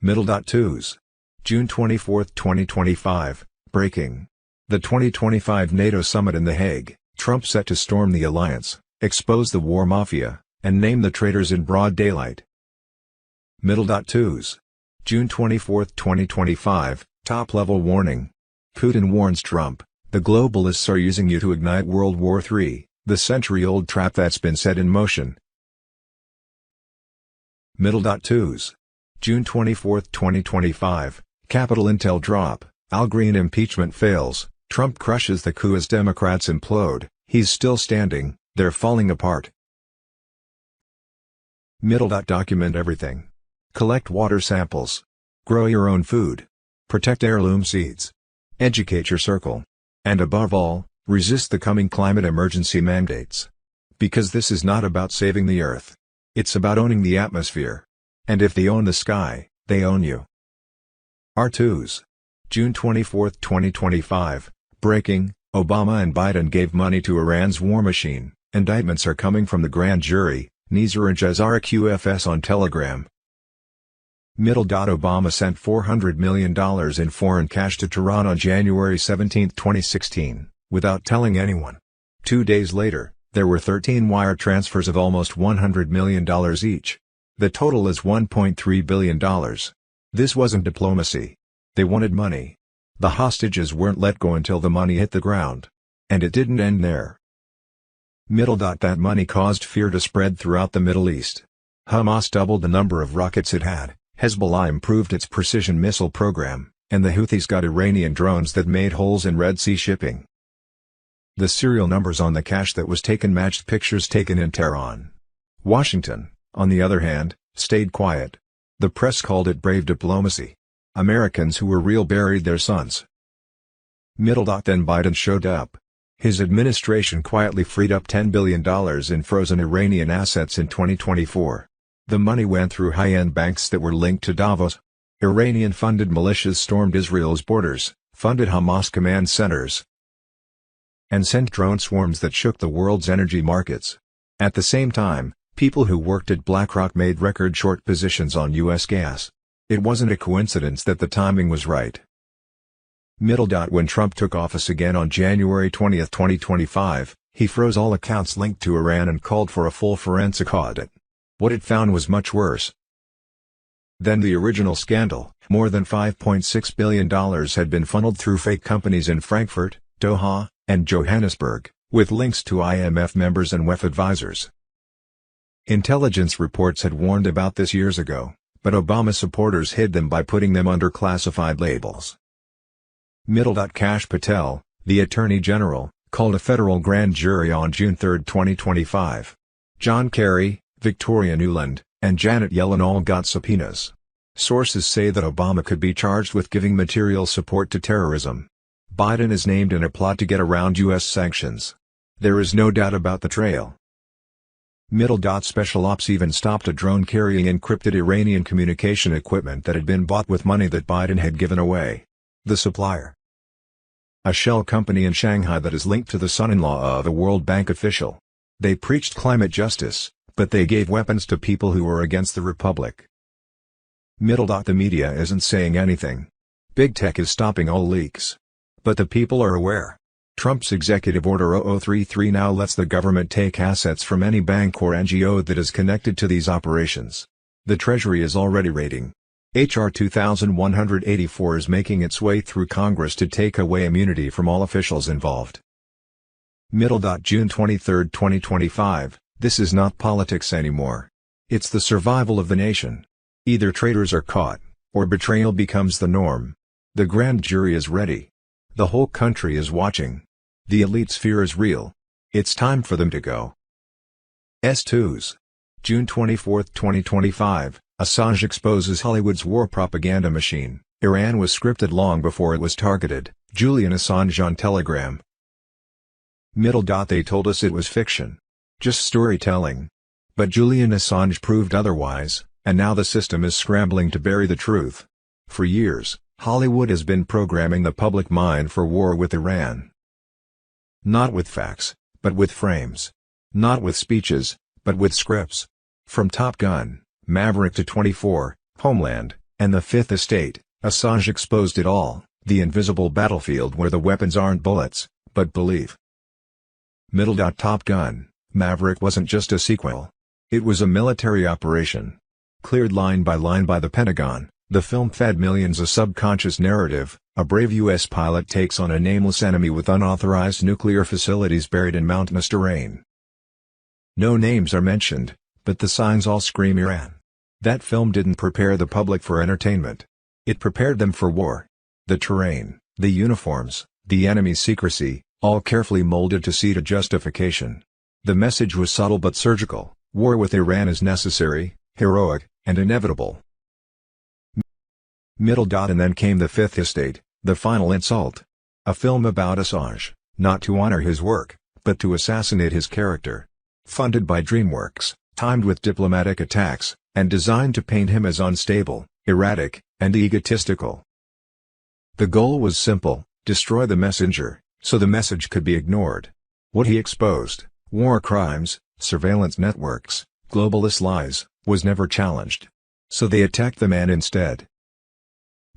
[SPEAKER 1] Middle.2s. June 24, 2025, breaking. The 2025 NATO summit in The Hague, Trump set to storm the alliance, expose the war mafia, and name the traitors in broad daylight. Middle.2s. June 24, 2025, top-level warning. Putin warns Trump, "The globalists are using you to ignite World War III, the century-old trap that's been set in motion." Middle.2s. June 24, 2025, Capitol Intel drop, Al Green impeachment fails, Trump crushes the coup as Democrats implode, he's still standing, they're falling apart. Middle.document everything. Collect water samples. Grow your own food. Protect heirloom seeds. Educate your circle. And above all, resist the coming climate emergency mandates. Because this is not about saving the earth. It's about owning the atmosphere. And if they own the sky, they own you. R2s. June 24, 2025, breaking, Obama and Biden gave money to Iran's war machine, indictments are coming from the grand jury, Nizar and Jazara QFS on Telegram. Middle. Obama sent $400 million in foreign cash to Tehran on January 17, 2016, without telling anyone. 2 days later, there were 13 wire transfers of almost $100 million each. The total is $1.3 billion. This wasn't diplomacy. They wanted money. The hostages weren't let go until the money hit the ground. And it didn't end there. Middle. That money caused fear to spread throughout the Middle East. Hamas doubled the number of rockets it had, Hezbollah improved its precision missile program, and the Houthis got Iranian drones that made holes in Red Sea shipping. The serial numbers on the cash that was taken matched pictures taken in Tehran. Washington, on the other hand, stayed quiet. The press called it brave diplomacy. Americans who were real buried their sons. Middle. Then Biden showed up. His administration quietly freed up $10 billion in frozen Iranian assets in 2024. The money went through high-end banks that were linked to Davos. Iranian-funded militias stormed Israel's borders, funded Hamas command centers, and sent drone swarms that shook the world's energy markets. At the same time, people who worked at BlackRock made record short positions on U.S. gas. It wasn't a coincidence that the timing was right. Middle. When Trump took office again on January 20, 2025, he froze all accounts linked to Iran and called for a full forensic audit. What it found was much worse than the original scandal. More than $5.6 billion had been funneled through fake companies in Frankfurt, Doha, and Johannesburg, with links to IMF members and WEF advisors. Intelligence reports had warned about this years ago, but Obama supporters hid them by putting them under classified labels. Middle. Kash Patel, the Attorney General, called a federal grand jury on June 3, 2025. John Kerry, Victoria Nuland, and Janet Yellen all got subpoenas. Sources say that Obama could be charged with giving material support to terrorism. Biden is named in a plot to get around U.S. sanctions. There is no doubt about the trail. Middle. Special Ops even stopped a drone carrying encrypted Iranian communication equipment that had been bought with money that Biden had given away. The supplier, a shell company in Shanghai that is linked to the son-in-law of a World Bank official. They preached climate justice, but they gave weapons to people who were against the republic. Middle. The media isn't saying anything. Big tech is stopping all leaks. But the people are aware. Trump's Executive Order 0033 now lets the government take assets from any bank or NGO that is connected to these operations. The Treasury is already raiding. H.R. 2184 is making its way through Congress to take away immunity from all officials involved. Middle. June 23, 2025, this is not politics anymore. It's the survival of the nation. Either traitors are caught, or betrayal becomes the norm. The grand jury is ready. The whole country is watching. The elite's fear is real. It's time for them to go. S2s. June 24, 2025, Assange exposes Hollywood's war propaganda machine. Iran was scripted long before it was targeted. Julian Assange on Telegram. Middle. They told us it was fiction. Just storytelling. But Julian Assange proved otherwise, and now the system is scrambling to bury the truth. For years, Hollywood has been programming the public mind for war with Iran. Not with facts, but with frames. Not with speeches, but with scripts. From Top Gun, Maverick to 24, Homeland, and The Fifth Estate, Assange exposed it all, the invisible battlefield where the weapons aren't bullets, but belief. Top Gun, Maverick wasn't just a sequel. It was a military operation. Cleared line by the Pentagon, the film fed millions a subconscious narrative. A brave U.S. pilot takes on a nameless enemy with unauthorized nuclear facilities buried in mountainous terrain. No names are mentioned, but the signs all scream Iran. That film didn't prepare the public for entertainment. It prepared them for war. The terrain, the uniforms, the enemy's secrecy, all carefully molded to seed a justification. The message was subtle but surgical: war with Iran is necessary, heroic, and inevitable. And then came The Fifth Estate, The Final Insult. A film about Assange, not to honor his work, but to assassinate his character. Funded by DreamWorks, timed with diplomatic attacks, and designed to paint him as unstable, erratic, and egotistical. The goal was simple: destroy the messenger, so the message could be ignored. What he exposed, war crimes, surveillance networks, globalist lies, was never challenged. So they attacked the man instead.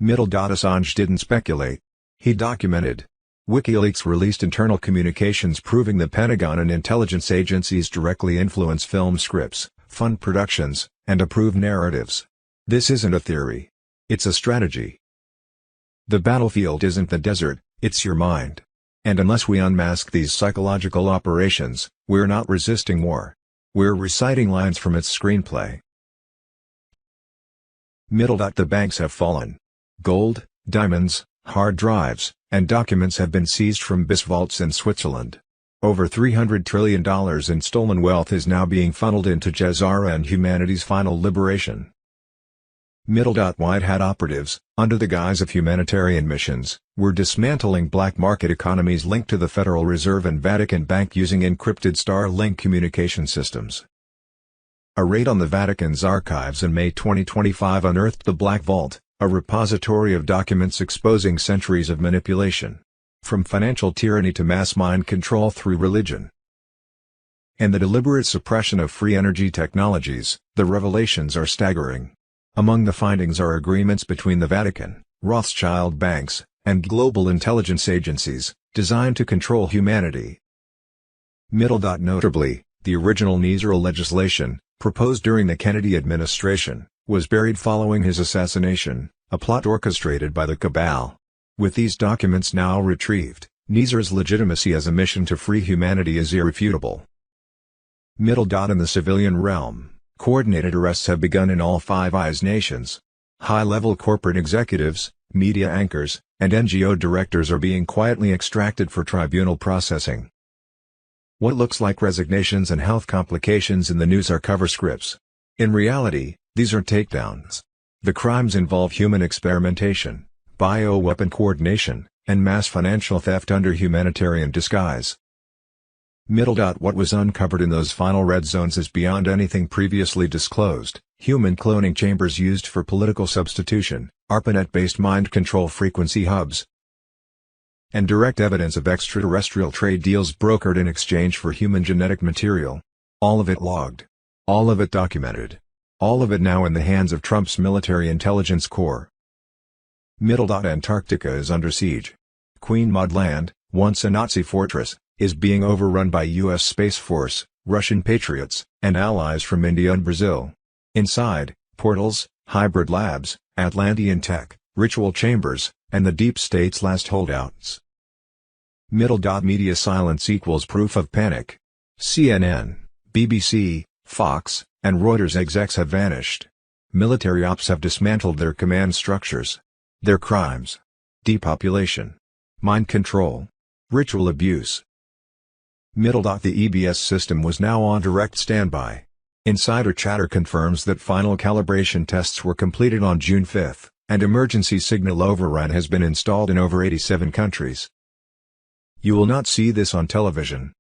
[SPEAKER 1] Assange didn't speculate. He documented. WikiLeaks released internal communications proving the Pentagon and intelligence agencies directly influence film scripts, fund productions, and approve narratives. This isn't a theory. It's a strategy. The battlefield isn't the desert, it's your mind. And unless we unmask these psychological operations, we're not resisting war. We're reciting lines from its screenplay. The banks have fallen. Gold, diamonds, hard drives, and documents have been seized from BIS vaults in Switzerland. Over $300 trillion in stolen wealth is now being funneled into Jazara and humanity's final liberation. White Hat operatives, under the guise of humanitarian missions, were dismantling black market economies linked to the Federal Reserve and Vatican Bank using encrypted Starlink communication systems. A raid on the Vatican's archives in May 2025 unearthed the Black Vault, a repository of documents exposing centuries of manipulation. From financial tyranny to mass mind control through religion. And the deliberate suppression of free energy technologies, the revelations are staggering. Among the findings are agreements between the Vatican, Rothschild banks, and global intelligence agencies, designed to control humanity. Notably, the original NISRA legislation, proposed during the Kennedy administration, was buried following his assassination, a plot orchestrated by the cabal. With these documents now retrieved, NISRA's legitimacy as a mission to free humanity is irrefutable. In the civilian realm, coordinated arrests have begun in all Five Eyes nations. High-level corporate executives, media anchors, and NGO directors are being quietly extracted for tribunal processing. What looks like resignations and health complications in the news are cover scripts. In reality, these are takedowns. The crimes involve human experimentation, bioweapon coordination, and mass financial theft under humanitarian disguise. What was uncovered in those final red zones is beyond anything previously disclosed: human cloning chambers used for political substitution, ARPANET-based mind control frequency hubs, and direct evidence of extraterrestrial trade deals brokered in exchange for human genetic material. All of it logged. All of it documented. All of it now in the hands of Trump's military intelligence corps. Antarctica is under siege. Queen Maud Land, once a Nazi fortress, is being overrun by U.S. Space Force, Russian patriots, and allies from India and Brazil. Inside, portals, hybrid labs, Atlantean tech, ritual chambers, and the deep state's last holdouts. Media silence equals proof of panic. CNN, BBC, Fox, and Reuters execs have vanished. Military ops have dismantled their command structures. Their crimes: depopulation, mind control, ritual abuse. The EBS system was now on direct standby. Insider chatter confirms that final calibration tests were completed on June 5, and emergency signal override has been installed in over 87 countries. You will not see this on television,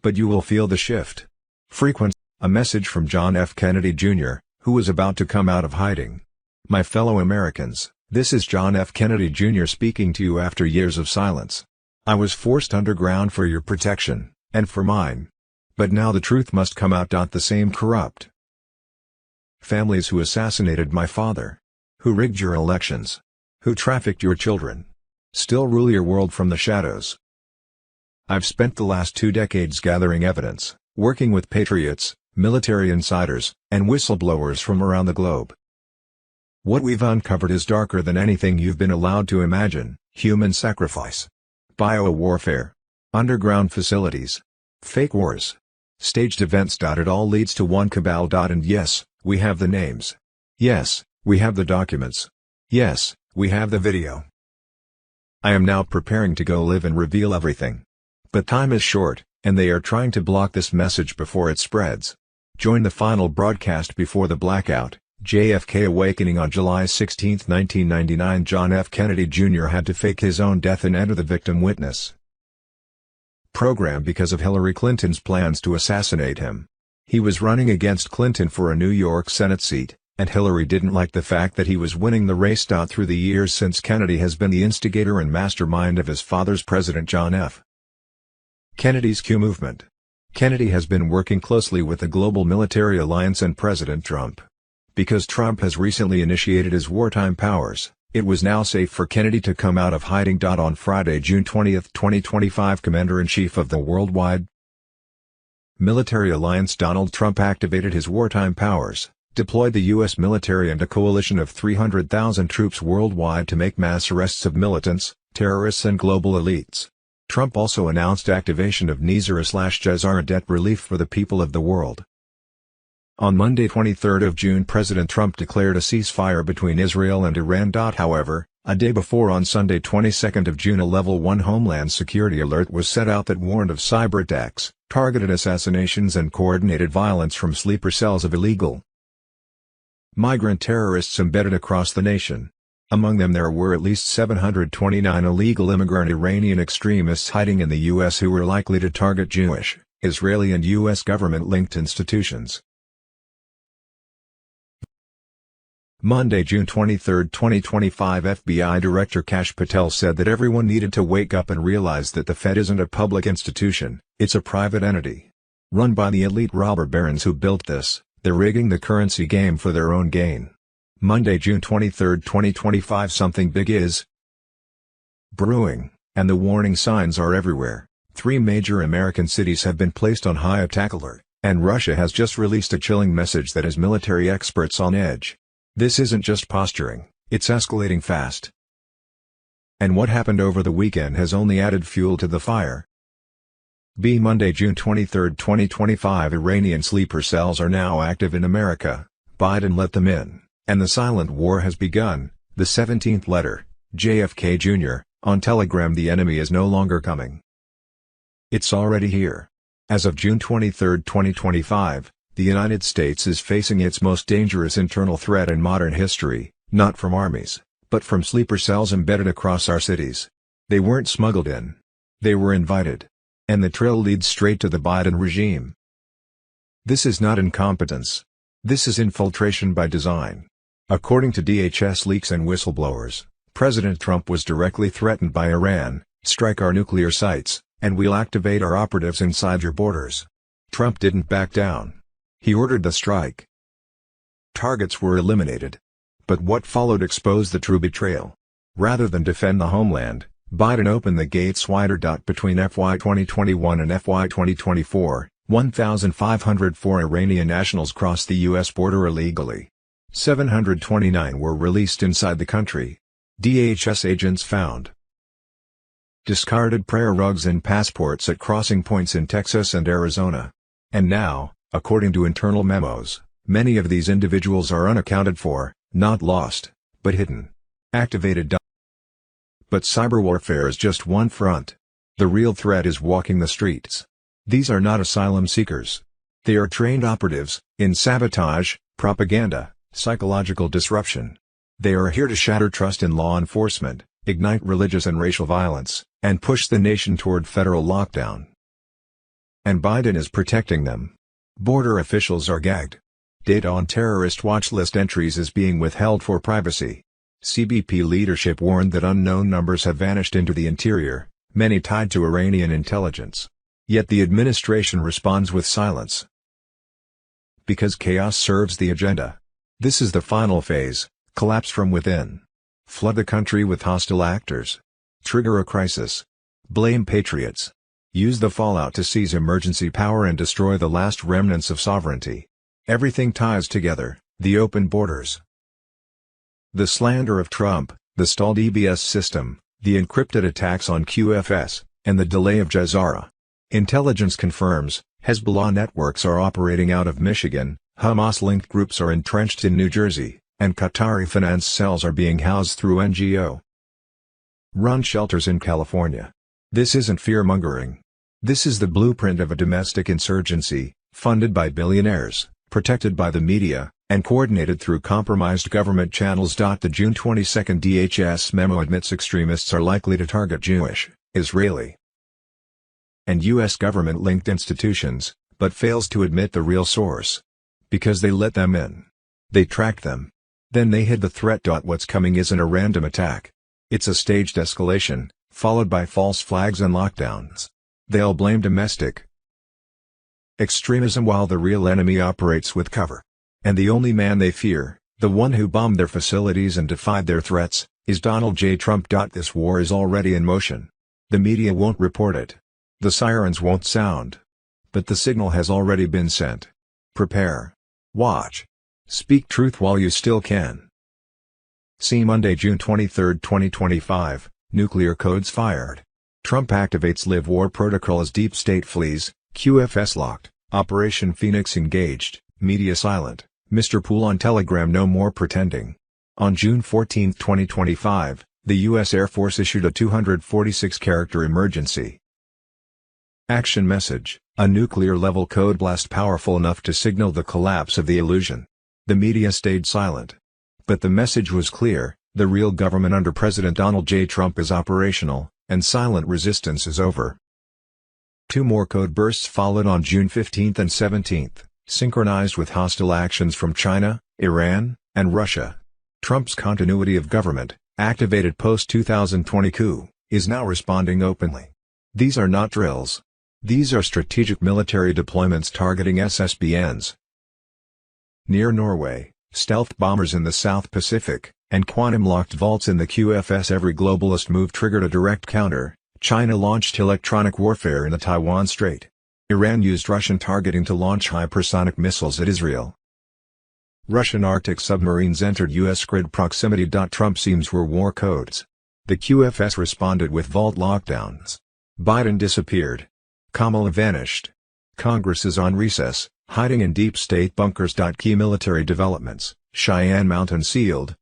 [SPEAKER 1] but you will feel the shift. Frequent, a message from John F. Kennedy Jr., who was about to come out of hiding. My fellow Americans, this is John F. Kennedy Jr. speaking to you after years of silence. I was forced underground for your protection, and for mine. But now the truth must come out. The same corrupt families who assassinated my father, who rigged your elections, who trafficked your children, still rule your world from the shadows. I've spent the last 2 decades gathering evidence, working with patriots, military insiders, and whistleblowers from around the globe. What we've uncovered is darker than anything you've been allowed to imagine: human sacrifice, biowarfare, underground facilities, fake wars, staged events. It all leads to one cabal. And yes, we have the names. Yes, we have the documents. Yes, we have the video. I am now preparing to go live and reveal everything. But time is short, and they are trying to block this message before it spreads. Join the final broadcast before the blackout. JFK awakening. On July 16, 1999, John F. Kennedy Jr. had to fake his own death and enter the victim witness program because of Hillary Clinton's plans to assassinate him. He was running against Clinton for a New York Senate seat, and Hillary didn't like the fact that he was winning the race. Through the years since, Kennedy has been the instigator and mastermind of his father's President John F. Kennedy's Q movement. Kennedy has been working closely with the Global Military Alliance and President Trump. Because Trump has recently initiated his wartime powers, it was now safe for Kennedy to come out of hiding. On Friday, June 20, 2025, Commander-in-Chief of the Worldwide Military Alliance Donald Trump activated his wartime powers, deployed the U.S. military and a coalition of 300,000 troops worldwide to make mass arrests of militants, terrorists and global elites. Trump also announced activation of Nizara/Jazara debt relief for the people of the world. On Monday 23 June, President Trump declared a ceasefire between Israel and Iran. However, a day before, on Sunday 22 June, a Level 1 Homeland Security alert was set out that warned of cyber attacks, targeted assassinations and coordinated violence from sleeper cells of illegal migrant terrorists embedded across the nation. Among them there were at least 729 illegal immigrant Iranian extremists hiding in the U.S. who were likely to target Jewish, Israeli and U.S. government-linked institutions. Monday, June 23, 2025, FBI Director Kash Patel said that everyone needed to wake up and realize that the Fed isn't a public institution, it's a private entity. Run by the elite robber barons who built this, they're rigging the currency game for their own gain. Monday, June 23, 2025, something big is brewing, and the warning signs are everywhere. 3 major American cities have been placed on high attack alert, and Russia has just released a chilling message that has military experts on edge. This isn't just posturing, it's escalating fast. And what happened over the weekend has only added fuel to the fire. Monday, June 23, 2025, Iranian sleeper cells are now active in America. Biden let them in, and the silent war has begun. The 17th letter, JFK Jr., on Telegram. The enemy is no longer coming. It's already here. As of June 23, 2025, the United States is facing its most dangerous internal threat in modern history, not from armies, but from sleeper cells embedded across our cities. They weren't smuggled in. They were invited. And the trail leads straight to the Biden regime. This is not incompetence. This is infiltration by design. According to DHS leaks and whistleblowers, President Trump was directly threatened by Iran: strike our nuclear sites, and we'll activate our operatives inside your borders. Trump didn't back down. He ordered the strike. Targets were eliminated. But what followed exposed the true betrayal. Rather than defend the homeland, Biden opened the gates wider. Between FY 2021 and FY 2024, 1,504 Iranian nationals crossed the U.S. border illegally. 729 were released inside the country. DHS agents found discarded prayer rugs and passports at crossing points in Texas and Arizona. And now, according to internal memos, many of these individuals are unaccounted for, not lost, but hidden. Activated. But cyber warfare is just one front. The real threat is walking the streets. These are not asylum seekers. They are trained operatives, in sabotage, propaganda, psychological disruption. They are here to shatter trust in law enforcement, ignite religious and racial violence, and push the nation toward federal lockdown. And Biden is protecting them. Border officials are gagged. Data on terrorist watch list entries is being withheld for privacy. CBP leadership warned that unknown numbers have vanished into the interior, many tied to Iranian intelligence. Yet the administration responds with silence. Because chaos serves the agenda. This is the final phase, collapse from within. Flood the country with hostile actors. Trigger a crisis. Blame patriots. Use the fallout to seize emergency power and destroy the last remnants of sovereignty. Everything ties together, the open borders. The slander of Trump, the stalled EBS system, the encrypted attacks on QFS, and the delay of Jazara. Intelligence confirms, Hezbollah networks are operating out of Michigan, Hamas-linked groups are entrenched in New Jersey, and Qatari finance cells are being housed through NGO-run shelters in California. This isn't fear-mongering. This is the blueprint of a domestic insurgency, funded by billionaires, protected by the media, and coordinated through compromised government channels. The June 22 DHS memo admits extremists are likely to target Jewish, Israeli, and U.S. government-linked institutions, but fails to admit the real source. Because they let them in. They tracked them. Then they hid the threat. What's coming isn't a random attack. It's a staged escalation, followed by false flags and lockdowns. They'll blame domestic extremism while the real enemy operates with cover. And the only man they fear, the one who bombed their facilities and defied their threats, is Donald J. Trump. This war is already in motion. The media won't report it. The sirens won't sound. But the signal has already been sent. Prepare. Watch. Speak truth while you still can. See Monday, June 23, 2025, Nuclear Codes Fired. Trump activates Live War Protocol as Deep State flees, QFS locked, Operation Phoenix engaged, media silent, Mr. Poole on Telegram no more pretending. On June 14, 2025, the U.S. Air Force issued a 246-character emergency action message, a nuclear-level code blast powerful enough to signal the collapse of the illusion. The media stayed silent. But the message was clear, the real government under President Donald J. Trump is operational, and silent resistance is over. Two more code bursts followed on June 15 and 17, synchronized with hostile actions from China, Iran, and Russia. Trump's continuity of government, activated post-2020 coup, is now responding openly. These are not drills. These are strategic military deployments targeting SSBNs near Norway, stealth bombers in the South Pacific, and quantum-locked vaults in the QFS. Every globalist move triggered a direct counter. China launched electronic warfare in the Taiwan Strait. Iran used Russian targeting to launch hypersonic missiles at Israel. Russian Arctic submarines entered U.S. grid proximity. Trump seems were war codes. The QFS responded with vault lockdowns. Biden disappeared. Kamala vanished. Congress is on recess, hiding in deep state bunkers. Key military developments, Cheyenne Mountain sealed.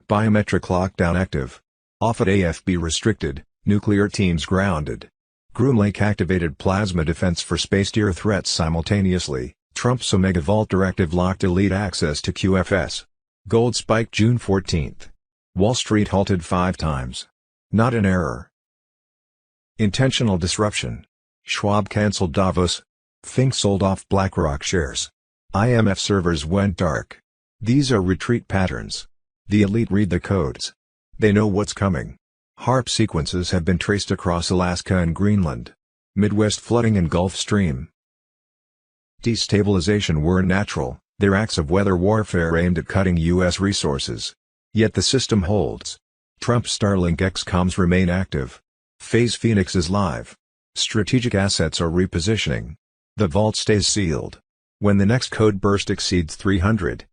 [SPEAKER 1] Biometric lockdown active. Offutt AFB restricted, nuclear teams grounded. Groom Lake activated plasma defense for space-tier threats simultaneously. Trump's Omega Vault directive locked elite access to QFS. Gold spiked June 14. Wall Street halted 5 times. Not an error. Intentional disruption. Schwab canceled Davos. Fink sold off BlackRock shares. IMF servers went dark. These are retreat patterns. The elite read the codes. They know what's coming. HARP sequences have been traced across Alaska and Greenland. Midwest flooding and Gulf Stream destabilization were natural, they're acts of weather warfare aimed at cutting U.S. resources. Yet the system holds. Trump's Starlink XComs remain active. Phase Phoenix is live. Strategic assets are repositioning. The vault stays sealed. When the next code burst exceeds 300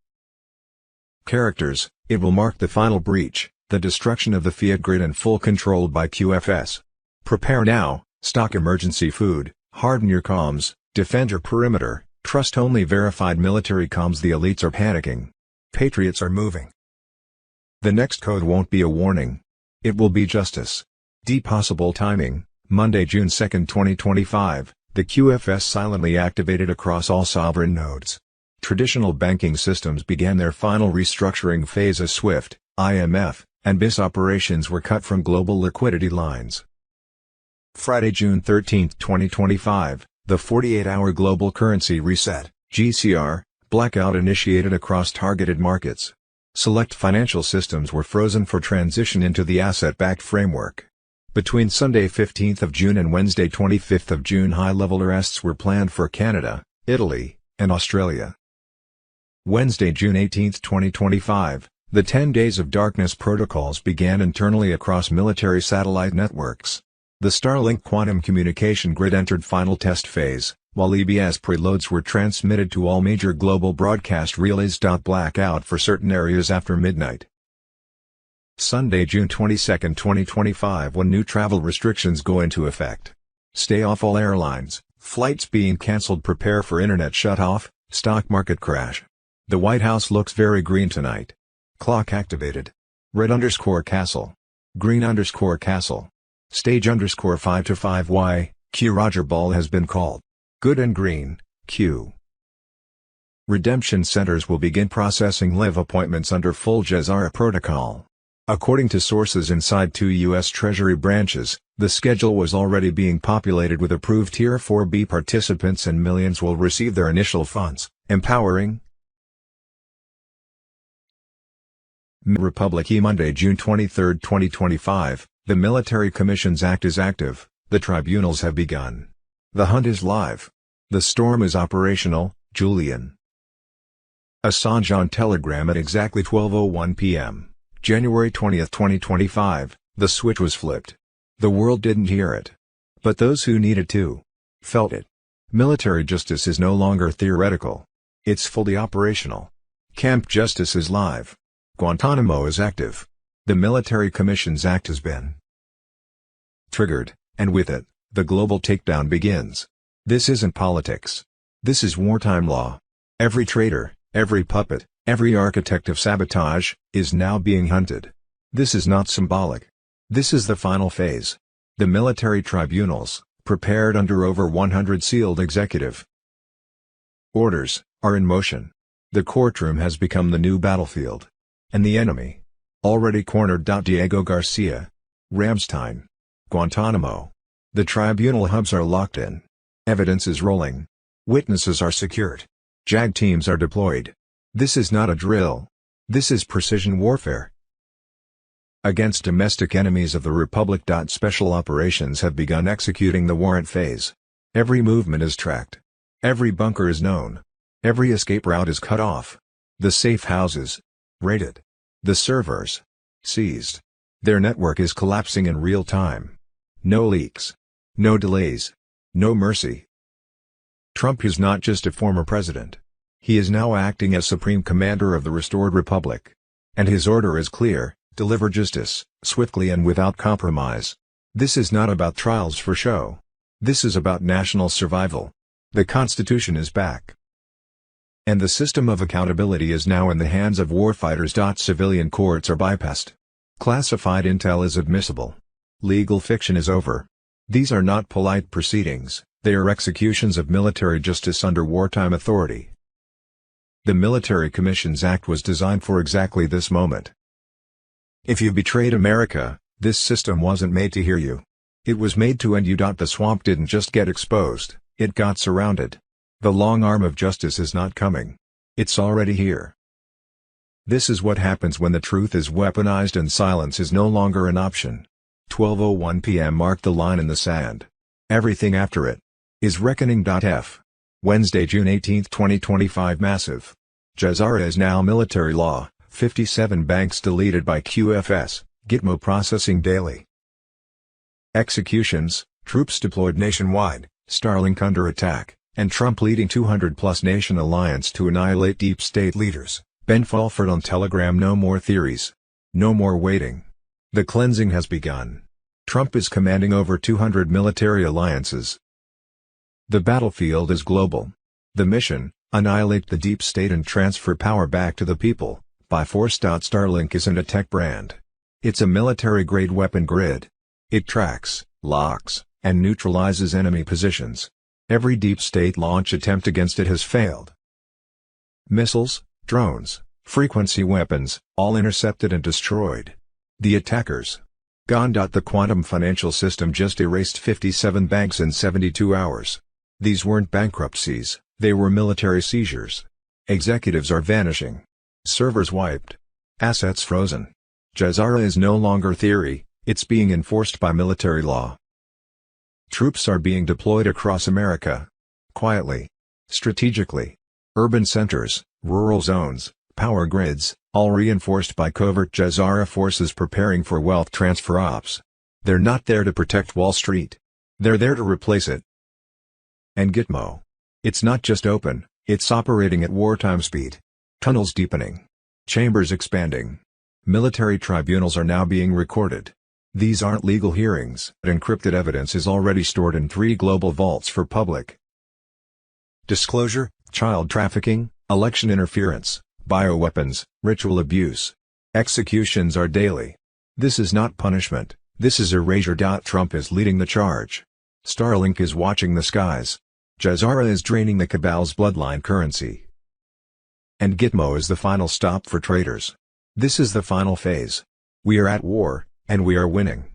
[SPEAKER 1] characters, it will mark the final breach, the destruction of the fiat grid and full control by QFS. Prepare now, stock emergency food, harden your comms, defend your perimeter, trust only verified military comms. The elites are panicking. Patriots are moving. The next code won't be a warning. It will be justice. Possible timing, Monday, June 2, 2025, the QFS silently activated across all sovereign nodes. Traditional banking systems began their final restructuring phase as SWIFT, IMF, and BIS operations were cut from global liquidity lines. Friday, June 13, 2025, the 48-hour Global Currency Reset, GCR, blackout initiated across targeted markets. Select financial systems were frozen for transition into the asset-backed framework. Between Sunday 15th of June and Wednesday 25th of June, high-level arrests were planned for Canada, Italy, and Australia. Wednesday, June 18, 2025, the 10 Days of Darkness protocols began internally across military satellite networks. The Starlink quantum communication grid entered final test phase, while EBS preloads were transmitted to all major global broadcast relays. Blackout for certain areas after midnight. Sunday, June 22, 2025, when new travel restrictions go into effect. Stay off all airlines, flights being cancelled, prepare for internet shut-off, stock market crash. The White House looks very green tonight. Clock activated. Red_castle. Green_castle. Stage _5 to 5Y, Q. Roger Ball has been called. Good and green, Q. Redemption centers will begin processing live appointments under full Jazara protocol. According to sources inside 2 U.S. Treasury branches, the schedule was already being populated with approved Tier 4B participants and millions will receive their initial funds, empowering Republic. Monday, June 23, 2025, the Military Commissions Act is active, the tribunals have begun. The hunt is live. The storm is operational, Julian. Assange on Telegram at exactly 12:01 p.m. January 20, 2025, the switch was flipped. The world didn't hear it. But those who needed to felt it. Military justice is no longer theoretical. It's fully operational. Camp Justice is live. Guantanamo is active. The Military Commissions Act has been triggered, and with it, the global takedown begins. This isn't politics. This is wartime law. Every traitor, every puppet, every architect of sabotage, is now being hunted. This is not symbolic. This is the final phase. The military tribunals, prepared under over 100 sealed executive orders, are in motion. The courtroom has become the new battlefield. And the enemy, already cornered. Diego Garcia. Ramstein. Guantanamo. The tribunal hubs are locked in. Evidence is rolling. Witnesses are secured. JAG teams are deployed. This is not a drill. This is precision warfare against domestic enemies of the Republic. Special operations have begun executing the warrant phase. Every movement is tracked. Every bunker is known. Every escape route is cut off. The safe houses raided. The servers seized. Their network is collapsing in real time. No leaks. No delays. No mercy. Trump is not just a former president. He is now acting as Supreme Commander of the restored Republic. And his order is clear: deliver justice, swiftly and without compromise. This is not about trials for show. This is about national survival. The Constitution is back. And the system of accountability is now in the hands of warfighters. Civilian courts are bypassed. Classified intel is admissible. Legal fiction is over. These are not polite proceedings, they are executions of military justice under wartime authority. The Military Commissions Act was designed for exactly this moment. If you betrayed America, this system wasn't made to hear you. It was made to end you. The swamp didn't just get exposed, it got surrounded. The long arm of justice is not coming. It's already here. This is what happens when the truth is weaponized and silence is no longer an option. 12:01 p.m. marked the line in the sand. Everything after it is reckoning. F. Wednesday, June 18, 2025. Massive. Jazara is now military law. 57 banks deleted by QFS, Gitmo processing daily. Executions, troops deployed nationwide, Starlink under attack, and Trump leading 200-plus nation alliance to annihilate deep state leaders. Ben Fulford on Telegram. No more theories. No more waiting. The cleansing has begun. Trump is commanding over 200 military alliances. The battlefield is global. The mission, annihilate the deep state and transfer power back to the people, by force. Starlink isn't a tech brand. It's a military-grade weapon grid. It tracks, locks, and neutralizes enemy positions. Every deep state launch attempt against it has failed. Missiles, drones, frequency weapons, all intercepted and destroyed. The attackers gone. The quantum financial system just erased 57 banks in 72 hours. These weren't bankruptcies, they were military seizures. Executives are vanishing. Servers wiped. Assets frozen. Jazara is no longer theory, It's being enforced by military law. Troops are being deployed across America. Quietly. Strategically. Urban centers, rural zones, power grids, all reinforced by covert Jazara forces preparing for wealth transfer ops. They're not there to protect Wall Street. They're there to replace it. And Gitmo. It's not just open, it's operating at wartime speed. Tunnels deepening. Chambers expanding. Military tribunals are now being recorded. These aren't legal hearings. Encrypted evidence is already stored in 3 global vaults for public disclosure: child trafficking, election interference, bioweapons, ritual abuse. Executions are daily. This is not punishment, this is erasure. Trump is leading the charge. Starlink is watching the skies. Jazara is draining the cabal's bloodline currency. And Gitmo is the final stop for traitors. This is the final phase. We are at war, and we are winning.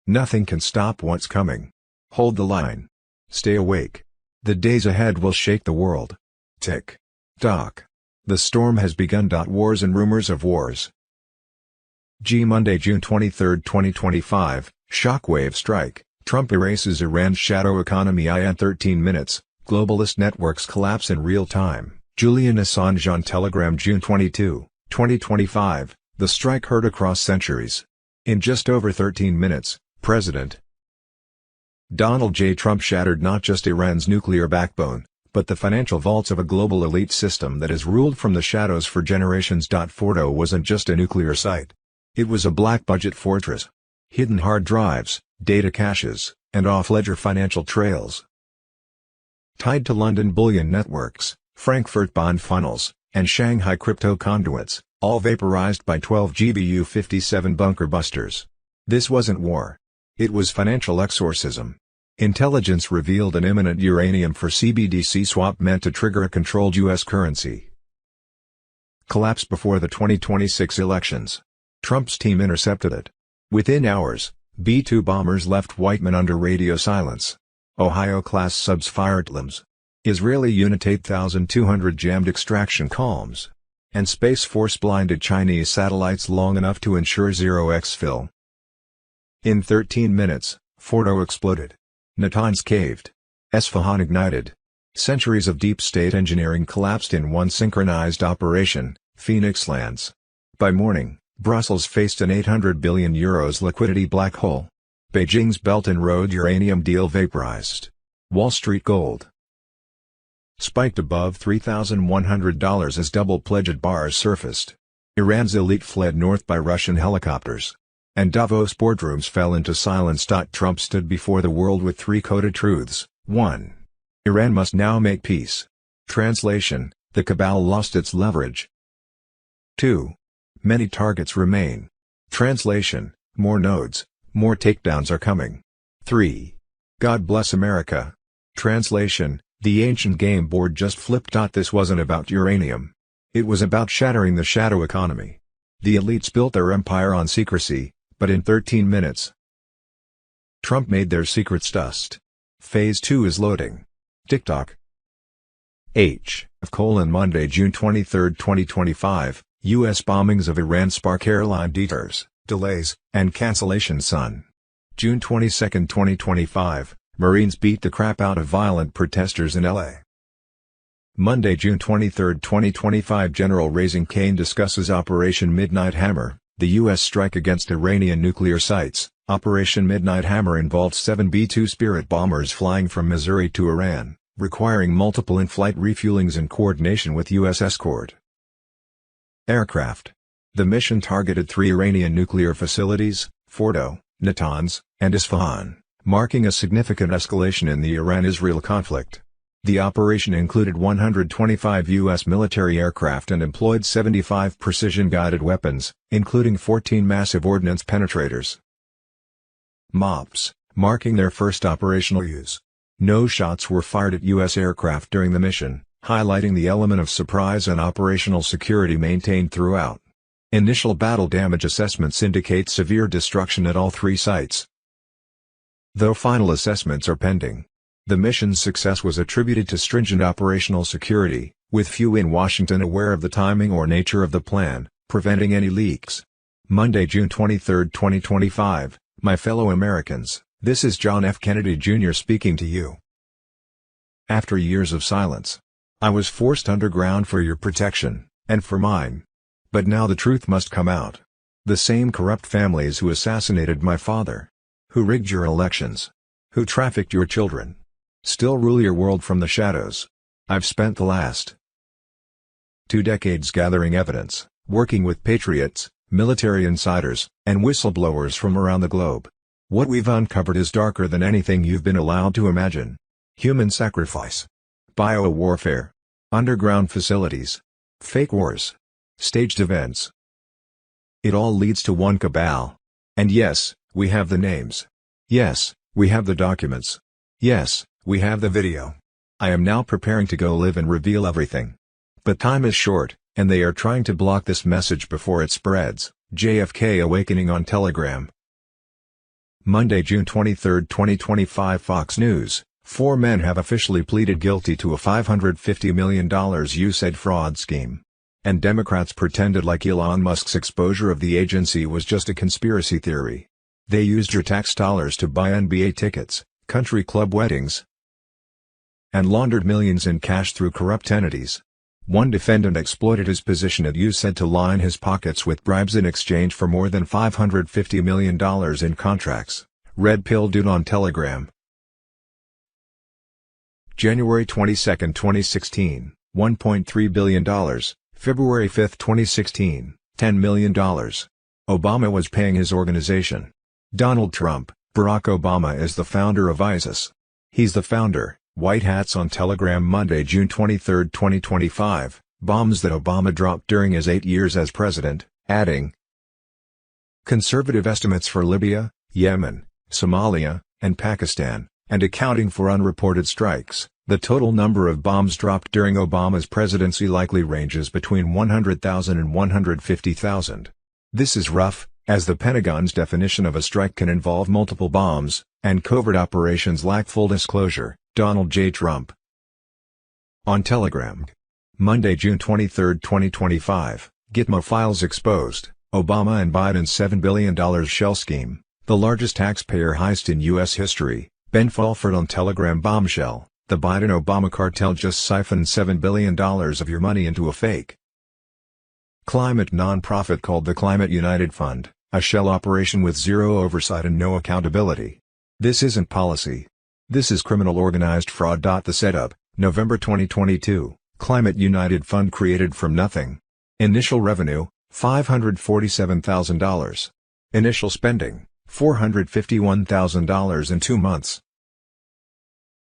[SPEAKER 1] Nothing can stop what's coming. Hold the line. Stay awake. The days ahead will shake the world. Tick. Tock. The storm has begun. Wars and rumors of wars. Monday, June 23, 2025, shockwave strike. Trump erases Iran's shadow economy in 13 minutes. Globalist networks collapse in real time. Julian Assange on Telegram. June 22, 2025, the strike heard across centuries. In just over 13 minutes, President Donald J. Trump shattered not just Iran's nuclear backbone, but the financial vaults of a global elite system that has ruled from the shadows for generations. Fordo wasn't just a nuclear site. It was a black budget fortress. Hidden hard drives, data caches, and off-ledger financial trails. Tied to London bullion networks, Frankfurt bond funnels, and Shanghai crypto conduits, all vaporized by 12 GBU-57 bunker busters. This wasn't war. It was financial exorcism. Intelligence revealed an imminent uranium for CBDC swap meant to trigger a controlled U.S. currency collapse before the 2026 elections. Trump's team intercepted it. Within hours, B-2 bombers left Whiteman under radio silence. Ohio-class subs fired LMs. Israeli Unit 8200 jammed extraction columns. And Space Force blinded Chinese satellites long enough to ensure zero exfil. In 13 minutes, Fordo exploded. Natanz caved. Esfahan ignited. Centuries of deep state engineering collapsed in one synchronized operation, Phoenix lands. By morning, Brussels faced an €800 billion liquidity black hole. Beijing's Belt and Road uranium deal vaporized. Wall Street gold spiked above $3,100 as double-pledged bars surfaced. Iran's elite fled north by Russian helicopters. And Davos boardrooms fell into silence. Trump stood before the world with 3 coded truths. 1. Iran must now make peace. Translation: the cabal lost its leverage. 2. Many targets remain. Translation: more nodes, more takedowns are coming. 3. God bless America. Translation: the ancient game board just flipped. This wasn't about uranium. It was about shattering the shadow economy. The elites built their empire on secrecy, but in 13 minutes, Trump made their secrets dust. Phase 2 is loading. TikTok. Monday, June 23, 2025, U.S. bombings of Iran spark airline detours, delays, and cancellations. June 22, 2025, Marines beat the crap out of violent protesters in L.A. Monday, June 23, 2025, General Raising Cane discusses Operation Midnight Hammer, the U.S. strike against Iranian nuclear sites. Operation Midnight Hammer involved 7 B-2 Spirit bombers flying from Missouri to Iran, requiring multiple in-flight refuelings in coordination with U.S. escort aircraft. The mission targeted 3 Iranian nuclear facilities, Fordo, Natanz, and Isfahan, marking a significant escalation in the Iran-Israel conflict. The operation included 125 U.S. military aircraft and employed 75 precision-guided weapons, including 14 massive ordnance penetrators. MOPS, marking their first operational use. No shots were fired at U.S. aircraft during the mission, highlighting the element of surprise and operational security maintained throughout. Initial battle damage assessments indicate severe destruction at all 3 sites, though final assessments are pending. The mission's success was attributed to stringent operational security, with few in Washington aware of the timing or nature of the plan, preventing any leaks. Monday, June 23, 2025, My fellow Americans, this is John F. Kennedy Jr. speaking to you. After years of silence, I was forced underground for your protection, and for mine. But now the truth must come out. The same corrupt families who assassinated my father, who rigged your elections, who trafficked your children, still rule your world from the shadows. I've spent the last 2 decades gathering evidence, working with patriots, military insiders, and whistleblowers from around the globe. What we've uncovered is darker than anything you've been allowed to imagine. Human sacrifice, bio-warfare, underground facilities, fake wars, staged events. It all leads to one cabal. And yes, we have the names. Yes, we have the documents. Yes, we have the video. I am now preparing to go live and reveal everything. But time is short, and they are trying to block this message before it spreads. JFK awakening on Telegram. Monday, June 23, 2025. Fox News. 4 men have officially pleaded guilty to a $550 million USAID fraud scheme. And Democrats pretended like Elon Musk's exposure of the agency was just a conspiracy theory. They used your tax dollars to buy NBA tickets, country club weddings, and laundered millions in cash through corrupt entities. One defendant exploited his position at USAID to line his pockets with bribes in exchange for more than $550 million in contracts. Red Pill Dude on Telegram. January 22, 2016, $1.3 billion. February 5, 2016, $10 million. Obama was paying his organization. Donald Trump. Barack Obama is the founder of ISIS. He's the founder. White Hats on Telegram. Monday, June 23, 2025, bombs that Obama dropped during his 8 years as president, adding conservative estimates for Libya, Yemen, Somalia, and Pakistan, and accounting for unreported strikes. The total number of bombs dropped during Obama's presidency likely ranges between 100,000 and 150,000. This is rough, as the Pentagon's definition of a strike can involve multiple bombs, and covert operations lack full disclosure. Donald J. Trump. On Telegram. Monday, June 23, 2025, Gitmo files exposed, Obama and Biden's $7 billion shell scheme, the largest taxpayer heist in U.S. history. Ben Fulford on Telegram. Bombshell, the Biden-Obama cartel just siphoned $7 billion of your money into a fake climate nonprofit called the Climate United Fund, a shell operation with zero oversight and no accountability. This isn't policy. This is criminal organized fraud. The setup, November 2022, Climate United Fund created from nothing. Initial revenue, $547,000. Initial spending, $451,000 in 2 months.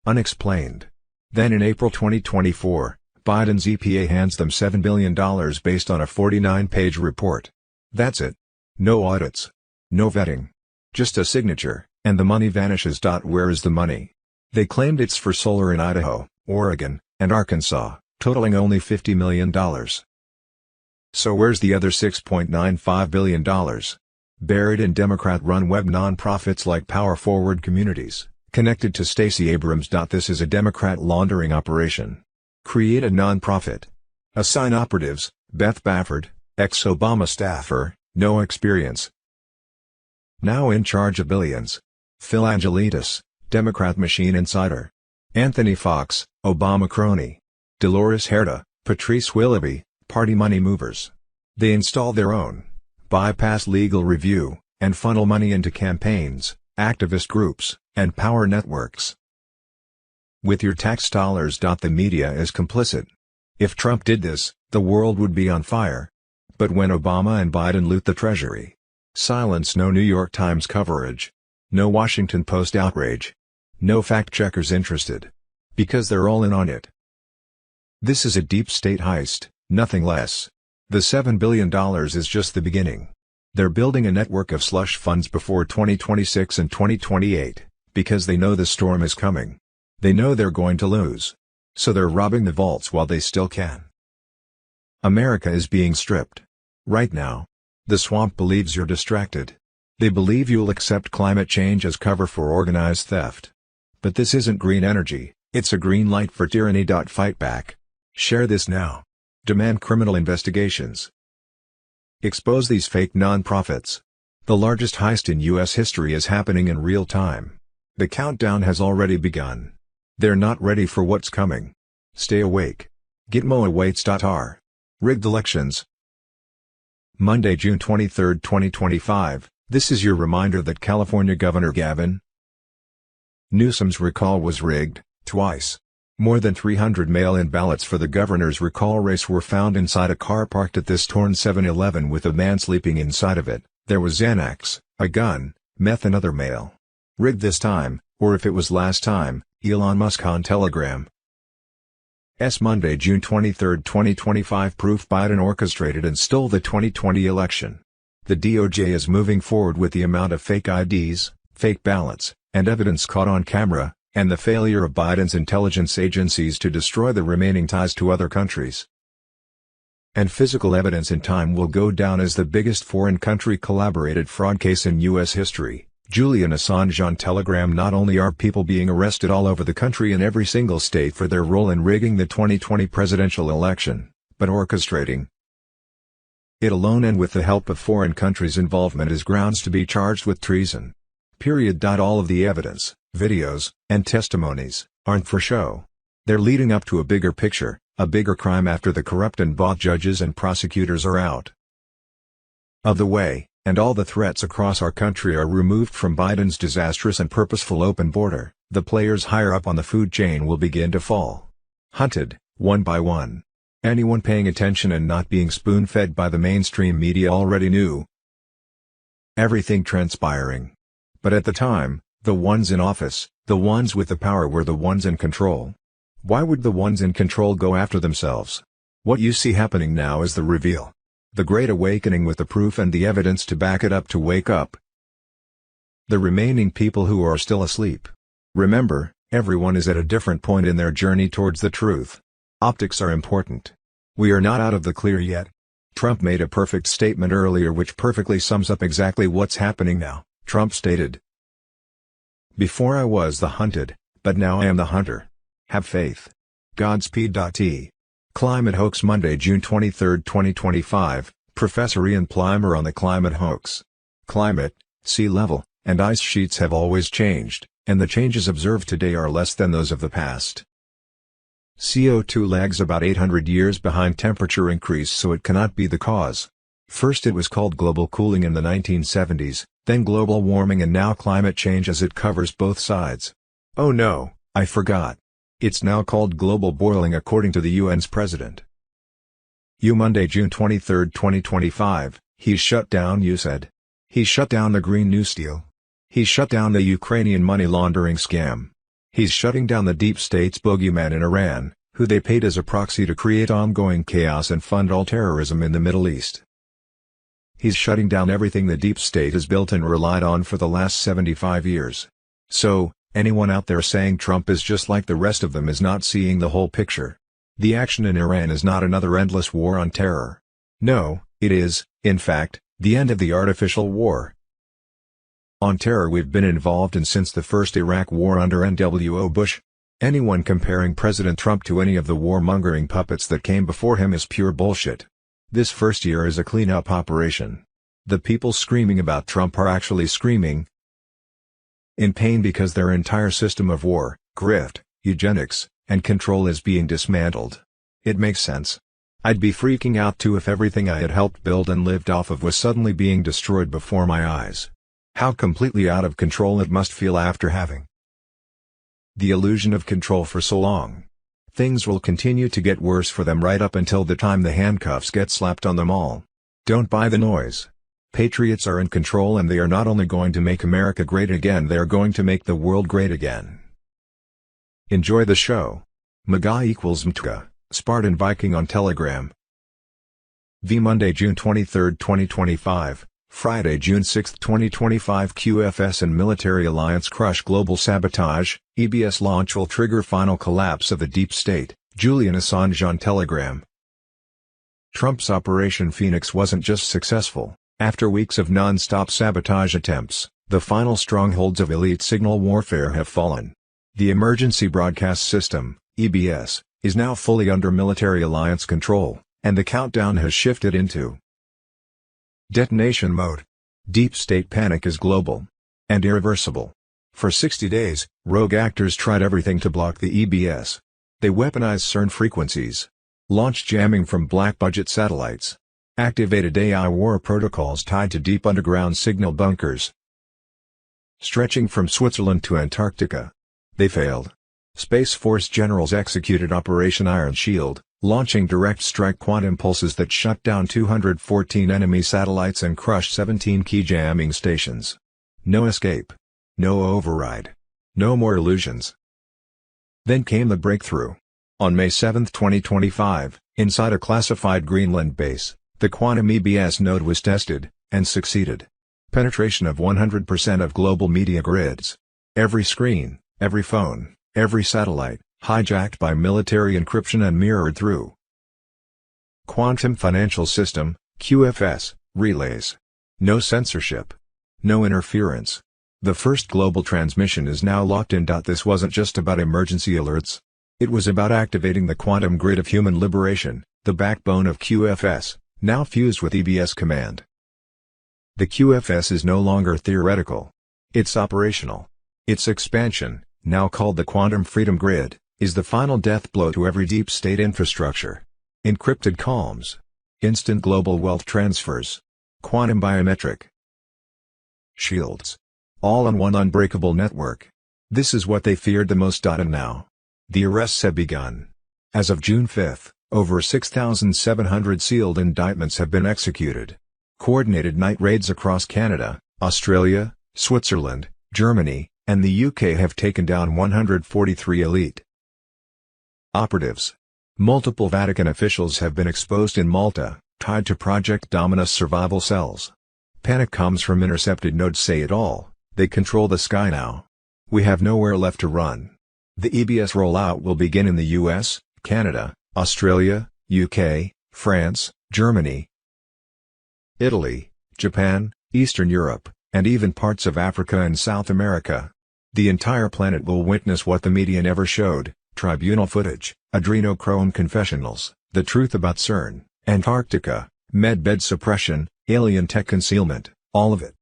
[SPEAKER 1] Unexplained. Then in April 2024, Biden's EPA hands them $7 billion based on a 49-page report. That's it. No audits. No vetting. Just a signature, and the money vanishes. Where is the money? They claimed it's for solar in Idaho, Oregon, and Arkansas, totaling only $50 million. So where's the other $6.95 billion? Buried in Democrat-run web nonprofits like Power Forward Communities, connected to Stacey Abrams. This is a Democrat laundering operation. Create a nonprofit. Assign operatives, Beth Bafford, ex-Obama staffer, no experience. Now in charge of billions. Phil Angelides, Democrat machine insider. Anthony Fox, Obama crony. Dolores Herta, Patrice Willoughby, party money movers. They install their own, bypass legal review, and funnel money into campaigns, activist groups, and power networks. With your tax dollars. The media is complicit. If Trump did this, the world would be on fire. But when Obama and Biden loot the Treasury, silence. No New York Times coverage. No Washington Post outrage. No fact-checkers interested. Because they're all in on it. This is a deep state heist, nothing less. The $7 billion is just the beginning. They're building a network of slush funds before 2026 and 2028, because they know the storm is coming. They know they're going to lose. So they're robbing the vaults while they still can. America is being stripped. Right now. The swamp believes you're distracted. They believe you'll accept climate change as cover for organized theft. But this isn't green energy, it's a green light for tyranny. Fight back. Share this now. Demand criminal investigations. Expose these fake nonprofits. The largest heist in U.S. history is happening in real time. The countdown has already begun. They're not ready for what's coming. Stay awake. Gitmo awaits.r. Rigged elections. Monday, June 23, 2025. This is your reminder that California Governor Gavin Newsom's recall was rigged, twice. More than 300 mail-in ballots for the governor's recall race were found inside a car parked at this torn 7-Eleven with a man sleeping inside of it. There was Xanax, a gun, meth and other mail. Rigged this time, or if it was last time, Elon Musk on Telegram. Monday, June 23, 2025. Proof Biden orchestrated and stole the 2020 election. The DOJ is moving forward with the amount of fake IDs, fake ballots, and evidence caught on camera, and the failure of Biden's intelligence agencies to destroy the remaining ties to other countries. And physical evidence in time will go down as the biggest foreign country collaborated fraud case in U.S. history. Julian Assange on Telegram. Not only are people being arrested all over the country in every single state for their role in rigging the 2020 presidential election, but orchestrating it alone and with the help of foreign countries' involvement is grounds to be charged with treason. All of the evidence, videos, and testimonies aren't for show. They're leading up to a bigger picture, a bigger crime after the corrupt and bought judges and prosecutors are out of the way, and all the threats across our country are removed from Biden's disastrous and purposeful open border. The players higher up on the food chain will begin to fall. Hunted, one by one. Anyone paying attention and not being spoon-fed by the mainstream media already knew everything transpiring. But at the time, the ones in office, the ones with the power were the ones in control. Why would the ones in control go after themselves? What you see happening now is the reveal. The Great Awakening with the proof and the evidence to back it up to wake up the remaining people who are still asleep. Remember, everyone is at a different point in their journey towards the truth. Optics are important. We are not out of the clear yet. Trump made a perfect statement earlier which perfectly sums up exactly what's happening now. Trump stated, "Before I was the hunted, but now I am the hunter. Have faith. Godspeed." T. Climate hoax. Monday, June 23, 2025. Professor Ian Plimer on the climate hoax. Climate, sea level, and ice sheets have always changed, and the changes observed today are less than those of the past. CO2 lags about 800 years behind temperature increase, so it cannot be the cause. First it was called global cooling in the 1970s, then global warming, and now climate change, as it covers both sides. Oh no, I forgot. It's now called global boiling according to the UN's president. Monday, June 23, 2025. He's shut down, you said. He shut down the Green New Deal. He shut down the Ukrainian money laundering scam. He's shutting down the deep state's boogeyman in Iran, who they paid as a proxy to create ongoing chaos and fund all terrorism in the Middle East. He's shutting down everything the deep state has built and relied on for the last 75 years. So, anyone out there saying Trump is just like the rest of them is not seeing the whole picture. The action in Iran is not another endless war on terror. No, it is, in fact, the end of the artificial war on terror we've been involved in since the first Iraq war under NWO Bush. Anyone comparing President Trump to any of the warmongering puppets that came before him is pure bullshit. This first year is a cleanup operation. The people screaming about Trump are actually screaming in pain because their entire system of war, grift, eugenics, and control is being dismantled. It makes sense. I'd be freaking out too if everything I had helped build and lived off of was suddenly being destroyed before my eyes. How completely out of control it must feel after having the illusion of control for so long. Things will continue to get worse for them right up until the time the handcuffs get slapped on them all. Don't buy the noise. Patriots are in control, and they are not only going to make America great again, they are going to make the world great again. Enjoy the show. MAGA equals MTGA, Spartan Viking on Telegram. Monday, June 23, 2025. Friday, June 6, 2025. QFS and Military Alliance crush global sabotage. EBS launch will trigger final collapse of the deep state. Julian Assange on Telegram. Trump's Operation Phoenix wasn't just successful. After weeks of non-stop sabotage attempts, the final strongholds of elite signal warfare have fallen. The Emergency Broadcast System, EBS, is now fully under Military Alliance control, and the countdown has shifted into detonation mode. Deep state panic is global and irreversible. For 60 days, rogue actors tried everything to block the EBS. They weaponized CERN frequencies, launched jamming from black-budget satellites, activated AI war protocols tied to deep underground signal bunkers, stretching from Switzerland to Antarctica. They failed. Space Force generals executed Operation Iron Shield, launching direct strike quantum pulses that shut down 214 enemy satellites and crushed 17 key jamming stations. No escape. No override. No more illusions. Then came the breakthrough. On May 7, 2025, inside a classified Greenland base, the quantum EBS node was tested, and succeeded. Penetration of 100% of global media grids. Every screen, every phone, every satellite, hijacked by military encryption and mirrored through Quantum Financial System, QFS, relays. No censorship. No interference. The first global transmission is now locked in. This wasn't just about emergency alerts. It was about activating the quantum grid of human liberation, the backbone of QFS, now fused with EBS command. The QFS is no longer theoretical. It's operational. Its expansion, now called the Quantum Freedom Grid, is the final death blow to every deep state infrastructure. Encrypted calms. Instant global wealth transfers. Quantum biometric shields. All on one unbreakable network. This is what they feared the most. And now, the arrests have begun. As of June 5, over 6,700 sealed indictments have been executed. Coordinated night raids across Canada, Australia, Switzerland, Germany, and the UK have taken down 143 elite operatives. Multiple Vatican officials have been exposed in Malta, tied to Project Dominus survival cells. Panic comes from intercepted nodes. Say it all, they control the sky now. We have nowhere left to run. The EBS rollout will begin in the US, Canada, Australia, UK, France, Germany, Italy, Japan, Eastern Europe, and even parts of Africa and South America. The entire planet will witness what the media never showed: tribunal footage, adrenochrome confessionals, the truth about CERN, Antarctica, medbed suppression, alien tech concealment, all of it.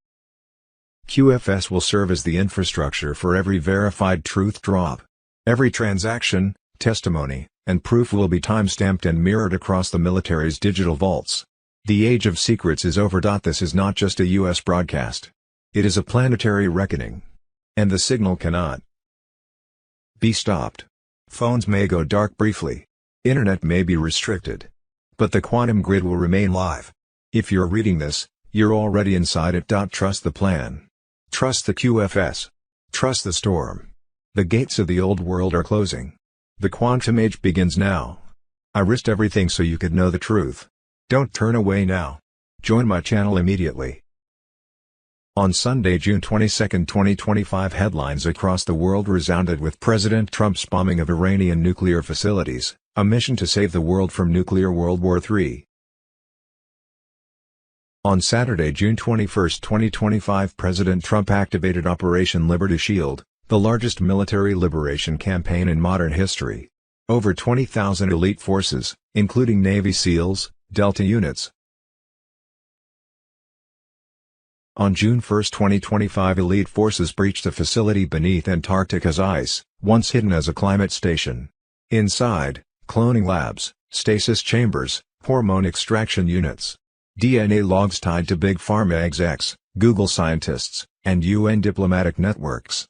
[SPEAKER 1] QFS will serve as the infrastructure for every verified truth drop. Every transaction, testimony, and proof will be time-stamped and mirrored across the military's digital vaults. The age of secrets is over. This is not just a US broadcast. It is a planetary reckoning. And the signal cannot be stopped. Phones may go dark briefly. Internet may be restricted. But the quantum grid will remain live. If you're reading this, you're already inside it. Trust the plan. Trust the QFS. Trust the storm. The gates of the old world are closing. The quantum age begins now. I risked everything so you could know the truth. Don't turn away now. Join my channel immediately. On Sunday, June 22, 2025, headlines across the world resounded with President Trump's bombing of Iranian nuclear facilities, a mission to save the world from nuclear World War III. On Saturday, June 21, 2025, President Trump activated Operation Liberty Shield, the largest military liberation campaign in modern history. Over 20,000 elite forces, including Navy SEALs, Delta units. On June 1, 2025, elite forces breached a facility beneath Antarctica's ice, once hidden as a climate station. Inside, cloning labs, stasis chambers, hormone extraction units, DNA logs tied to Big Pharma execs, Google scientists, and UN diplomatic networks.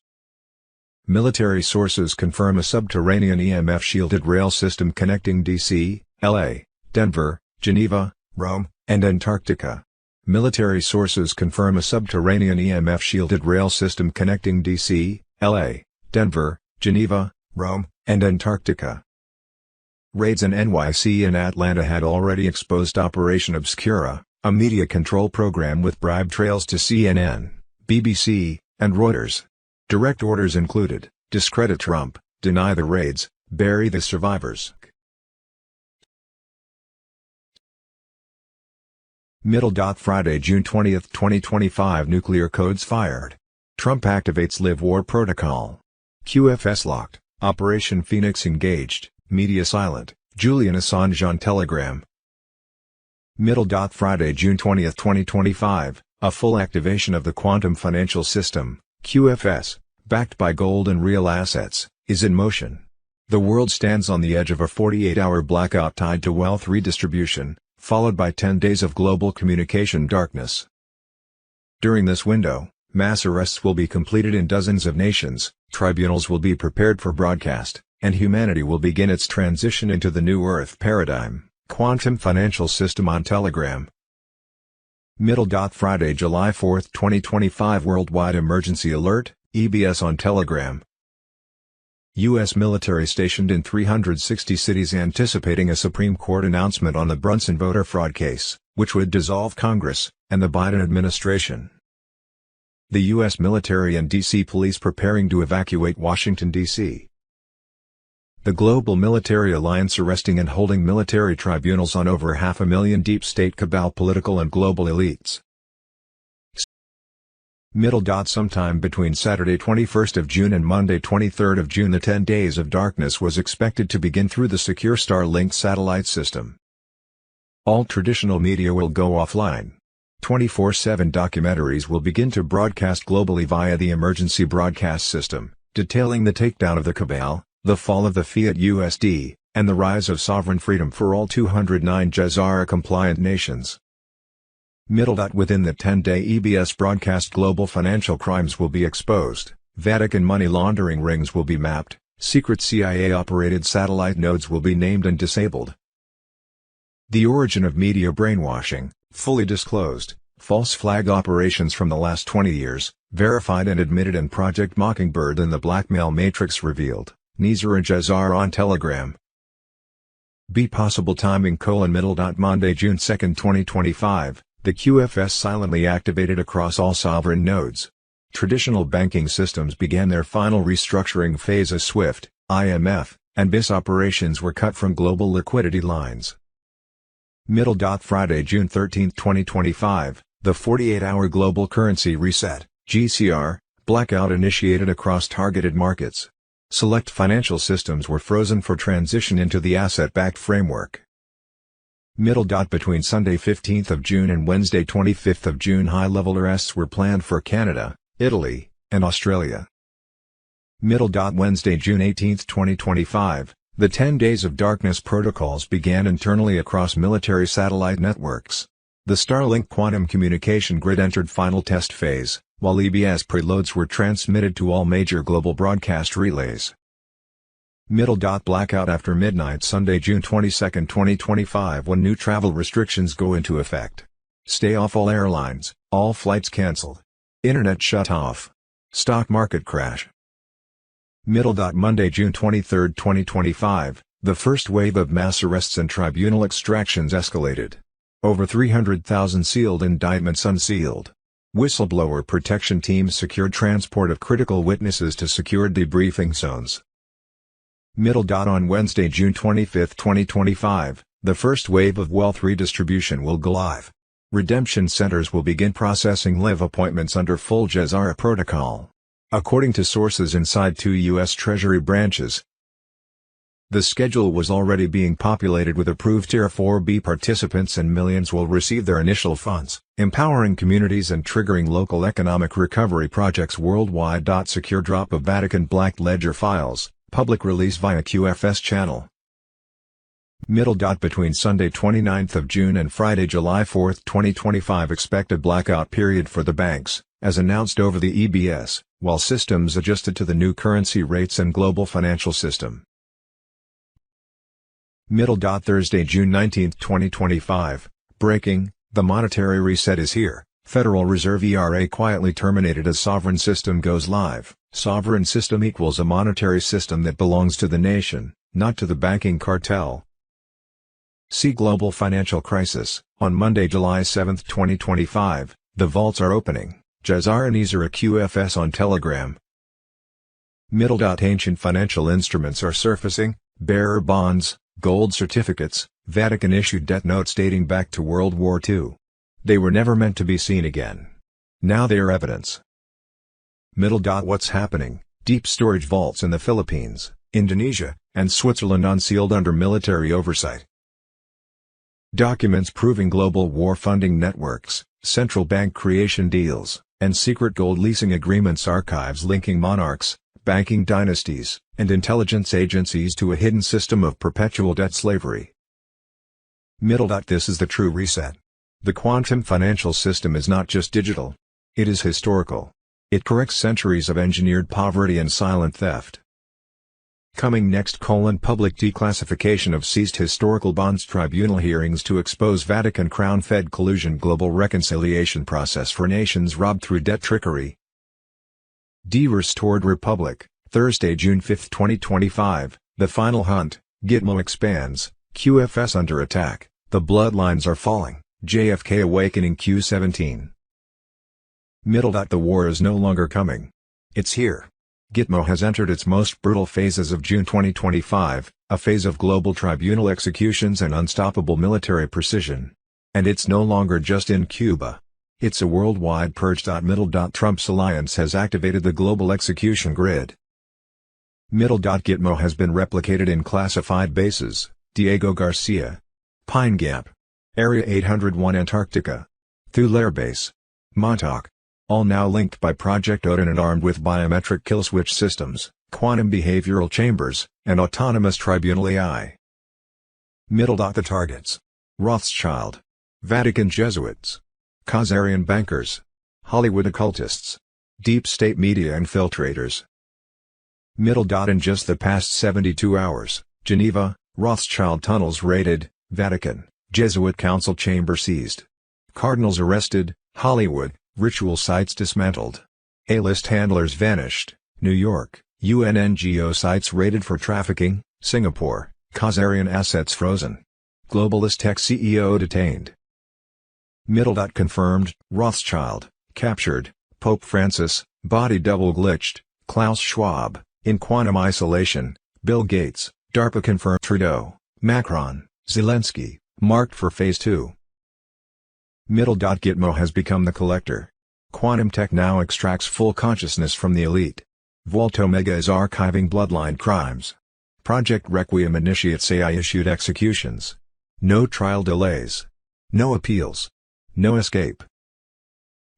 [SPEAKER 1] Military sources confirm a subterranean EMF-shielded rail system connecting D.C., L.A., Denver, Geneva, Rome, and Antarctica. Military sources confirm a subterranean EMF-shielded rail system connecting D.C., L.A., Denver, Geneva, Rome, and Antarctica. Raids in NYC and Atlanta had already exposed Operation Obscura, a media control program with bribe trails to CNN, BBC, and Reuters. Direct orders included: discredit Trump, deny the raids, bury the survivors. Friday, June 20, 2025, nuclear codes fired. Trump activates Live War Protocol. QFS locked, Operation Phoenix engaged, media silent, Julian Assange on Telegram. Friday, June 20, 2025, A full activation of the quantum financial system, QFS, backed by gold and real assets, is in motion. The world stands on the edge of a 48-hour blackout tied to wealth redistribution, followed by 10 days of global communication darkness. During this window, mass arrests will be completed in dozens of nations, tribunals will be prepared for broadcast, and humanity will begin its transition into the new Earth paradigm. Quantum financial system on Telegram. Friday, July 4, 2025. Worldwide emergency alert, EBS on Telegram. U.S. military stationed in 360 cities anticipating a Supreme Court announcement on the Brunson voter fraud case, which would dissolve Congress and the Biden administration. The U.S. military and D.C. police preparing to evacuate Washington, D.C. The Global Military Alliance arresting and holding military tribunals on over 500,000 deep state cabal political and global elites. Sometime between Saturday 21st of June and Monday 23rd of June the 10 days of darkness was expected to begin through the secure Starlink satellite system. All traditional media will go offline. 24/7 documentaries will begin to broadcast globally via the emergency broadcast system, detailing the takedown of the cabal, the fall of the fiat USD, and the rise of sovereign freedom for all 209 Jazara-compliant nations. Within the 10-day EBS broadcast, global financial crimes will be exposed, Vatican money laundering rings will be mapped, secret CIA-operated satellite nodes will be named and disabled. The origin of media brainwashing, fully disclosed, false flag operations from the last 20 years, verified and admitted, and Project Mockingbird and the blackmail matrix revealed. Nizar and Jazar on Telegram. Possible timing: Monday, June 2, 2025. The QFS silently activated across all sovereign nodes. Traditional banking systems began their final restructuring phase as SWIFT, IMF, and BIS operations were cut from global liquidity lines. Friday, June 13, 2025, the 48-hour global currency reset, GCR, blackout initiated across targeted markets. Select financial systems were frozen for transition into the asset-backed framework. Between Sunday 15th of June and Wednesday 25th of June, high-level arrests were planned for Canada, Italy, and Australia. Wednesday, June 18, 2025, the 10 days of darkness protocols began internally across military satellite networks. The Starlink quantum communication grid entered final test phase, while EBS preloads were transmitted to all major global broadcast relays. Blackout after midnight Sunday, June 22, 2025, when new travel restrictions go into effect. Stay off all airlines, all flights cancelled. Internet shut off. Stock market crash. Monday, June 23, 2025, the first wave of mass arrests and tribunal extractions escalated. Over 300,000 sealed indictments unsealed. Whistleblower protection teams secured transport of critical witnesses to secured debriefing zones. On Wednesday, June 25, 2025, the first wave of wealth redistribution will go live. Redemption centers will begin processing live appointments under full Jazara protocol. According to sources inside 2 U.S. Treasury branches, the schedule was already being populated with approved Tier 4B participants, and millions will receive their initial funds, empowering communities and triggering local economic recovery projects worldwide. Secure drop of Vatican Black Ledger files, public release via QFS channel. Between Sunday 29th of June and Friday, July 4, 2025, expect a blackout period for the banks, as announced over the EBS, while systems adjusted to the new currency rates and global financial system. Thursday, June 19, 2025, breaking, the monetary reset is here. Federal Reserve ERA quietly terminated as sovereign system goes live. Sovereign system equals a monetary system that belongs to the nation, not to the banking cartel. See Global Financial Crisis. On Monday, July 7, 2025, the vaults are opening. Jazara Nizar QFS on Telegram. Ancient financial instruments are surfacing, bearer bonds, gold certificates, Vatican-issued debt notes dating back to World War II. They were never meant to be seen again. Now they are evidence. What's happening? Deep storage vaults in the Philippines, Indonesia, and Switzerland unsealed under military oversight. Documents proving global war funding networks, central bank creation deals, and secret gold leasing agreements, archives linking monarchs, banking dynasties, and intelligence agencies to a hidden system of perpetual debt slavery. This is the true reset. The quantum financial system is not just digital. It is historical. It corrects centuries of engineered poverty and silent theft. Coming next: public declassification of seized historical bonds, tribunal hearings to expose Vatican Crown Fed collusion, global reconciliation process for nations robbed through debt trickery. Restored Republic, Thursday, June 5, 2025, The Final Hunt, Gitmo expands, QFS under attack, the bloodlines are falling, JFK awakening, Q17. The war is no longer coming. It's here. Gitmo has entered its most brutal phase as of June 2025, a phase of global tribunal executions and unstoppable military precision. And it's no longer just in Cuba. It's a worldwide purge. Trump's alliance has activated the global execution grid. Gitmo has been replicated in classified bases: Diego Garcia, Pine Gap, Area 801 Antarctica, Thule Air Base, Montauk. All now linked by Project Odin and armed with biometric kill switch systems, quantum behavioral chambers, and autonomous tribunal AI. The targets: Rothschild, Vatican Jesuits, Khazarian bankers, Hollywood occultists, deep state media infiltrators. In just the past 72 hours, Geneva, Rothschild tunnels raided, Vatican, Jesuit council chamber seized, cardinals arrested, Hollywood, ritual sites dismantled, A-list handlers vanished, New York, UN NGO sites raided for trafficking, Singapore, Khazarian assets frozen, globalist tech CEO detained. Confirmed, Rothschild, captured, Pope Francis, body double glitched, Klaus Schwab, in quantum isolation, Bill Gates, DARPA confirmed, Trudeau, Macron, Zelensky, marked for Phase 2. Gitmo has become the collector. Quantum tech now extracts full consciousness from the elite. Vault Omega is archiving bloodline crimes. Project Requiem initiates AI-issued executions. No trial delays. No appeals. No escape.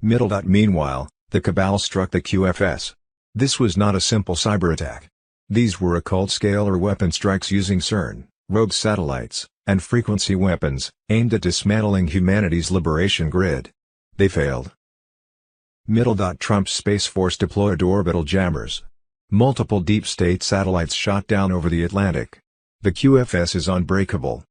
[SPEAKER 1] Meanwhile, the cabal struck the QFS. This was not a simple cyber attack. These were occult-scalar weapon strikes using CERN, rogue satellites, and frequency weapons, aimed at dismantling humanity's liberation grid. They failed. Trump's Space Force deployed orbital jammers. Multiple deep state satellites shot down over the Atlantic. The QFS is unbreakable.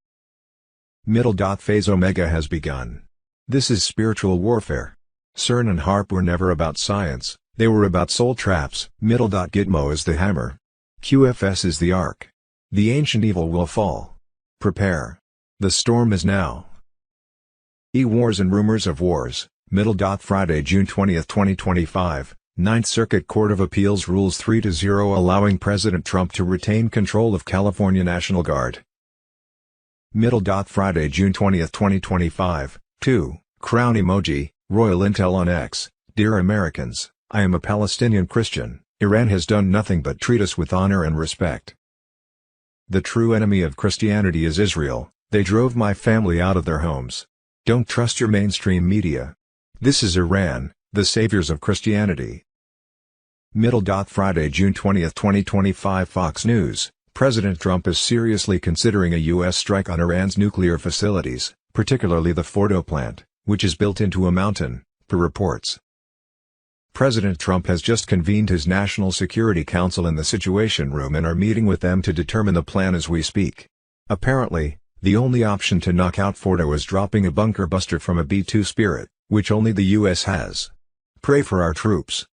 [SPEAKER 1] Phase Omega has begun. This is spiritual warfare. CERN and HARP were never about science, they were about soul traps. Gitmo is the hammer. QFS is the arc. The ancient evil will fall. Prepare. The storm is now. E-Wars and Rumors of Wars, Friday, June 20, 2025, Ninth Circuit Court of Appeals rules 3-0 allowing President Trump to retain control of California National Guard. Friday, June 20, 2025, 2, Crown emoji, Royal Intel on X, Dear Americans, I am a Palestinian Christian, Iran has done nothing but treat us with honor and respect. The true enemy of Christianity is Israel, they drove my family out of their homes. Don't trust your mainstream media. This is Iran, the saviors of Christianity. Friday, June 20, 2025, Fox News, President Trump is seriously considering a U.S. strike on Iran's nuclear facilities, particularly the Fordo plant, which is built into a mountain, per reports. President Trump has just convened his National Security Council in the Situation Room and are meeting with them to determine the plan as we speak. Apparently, the only option to knock out Fordo is dropping a bunker buster from a B-2 Spirit, which only the U.S. has. Pray for our troops.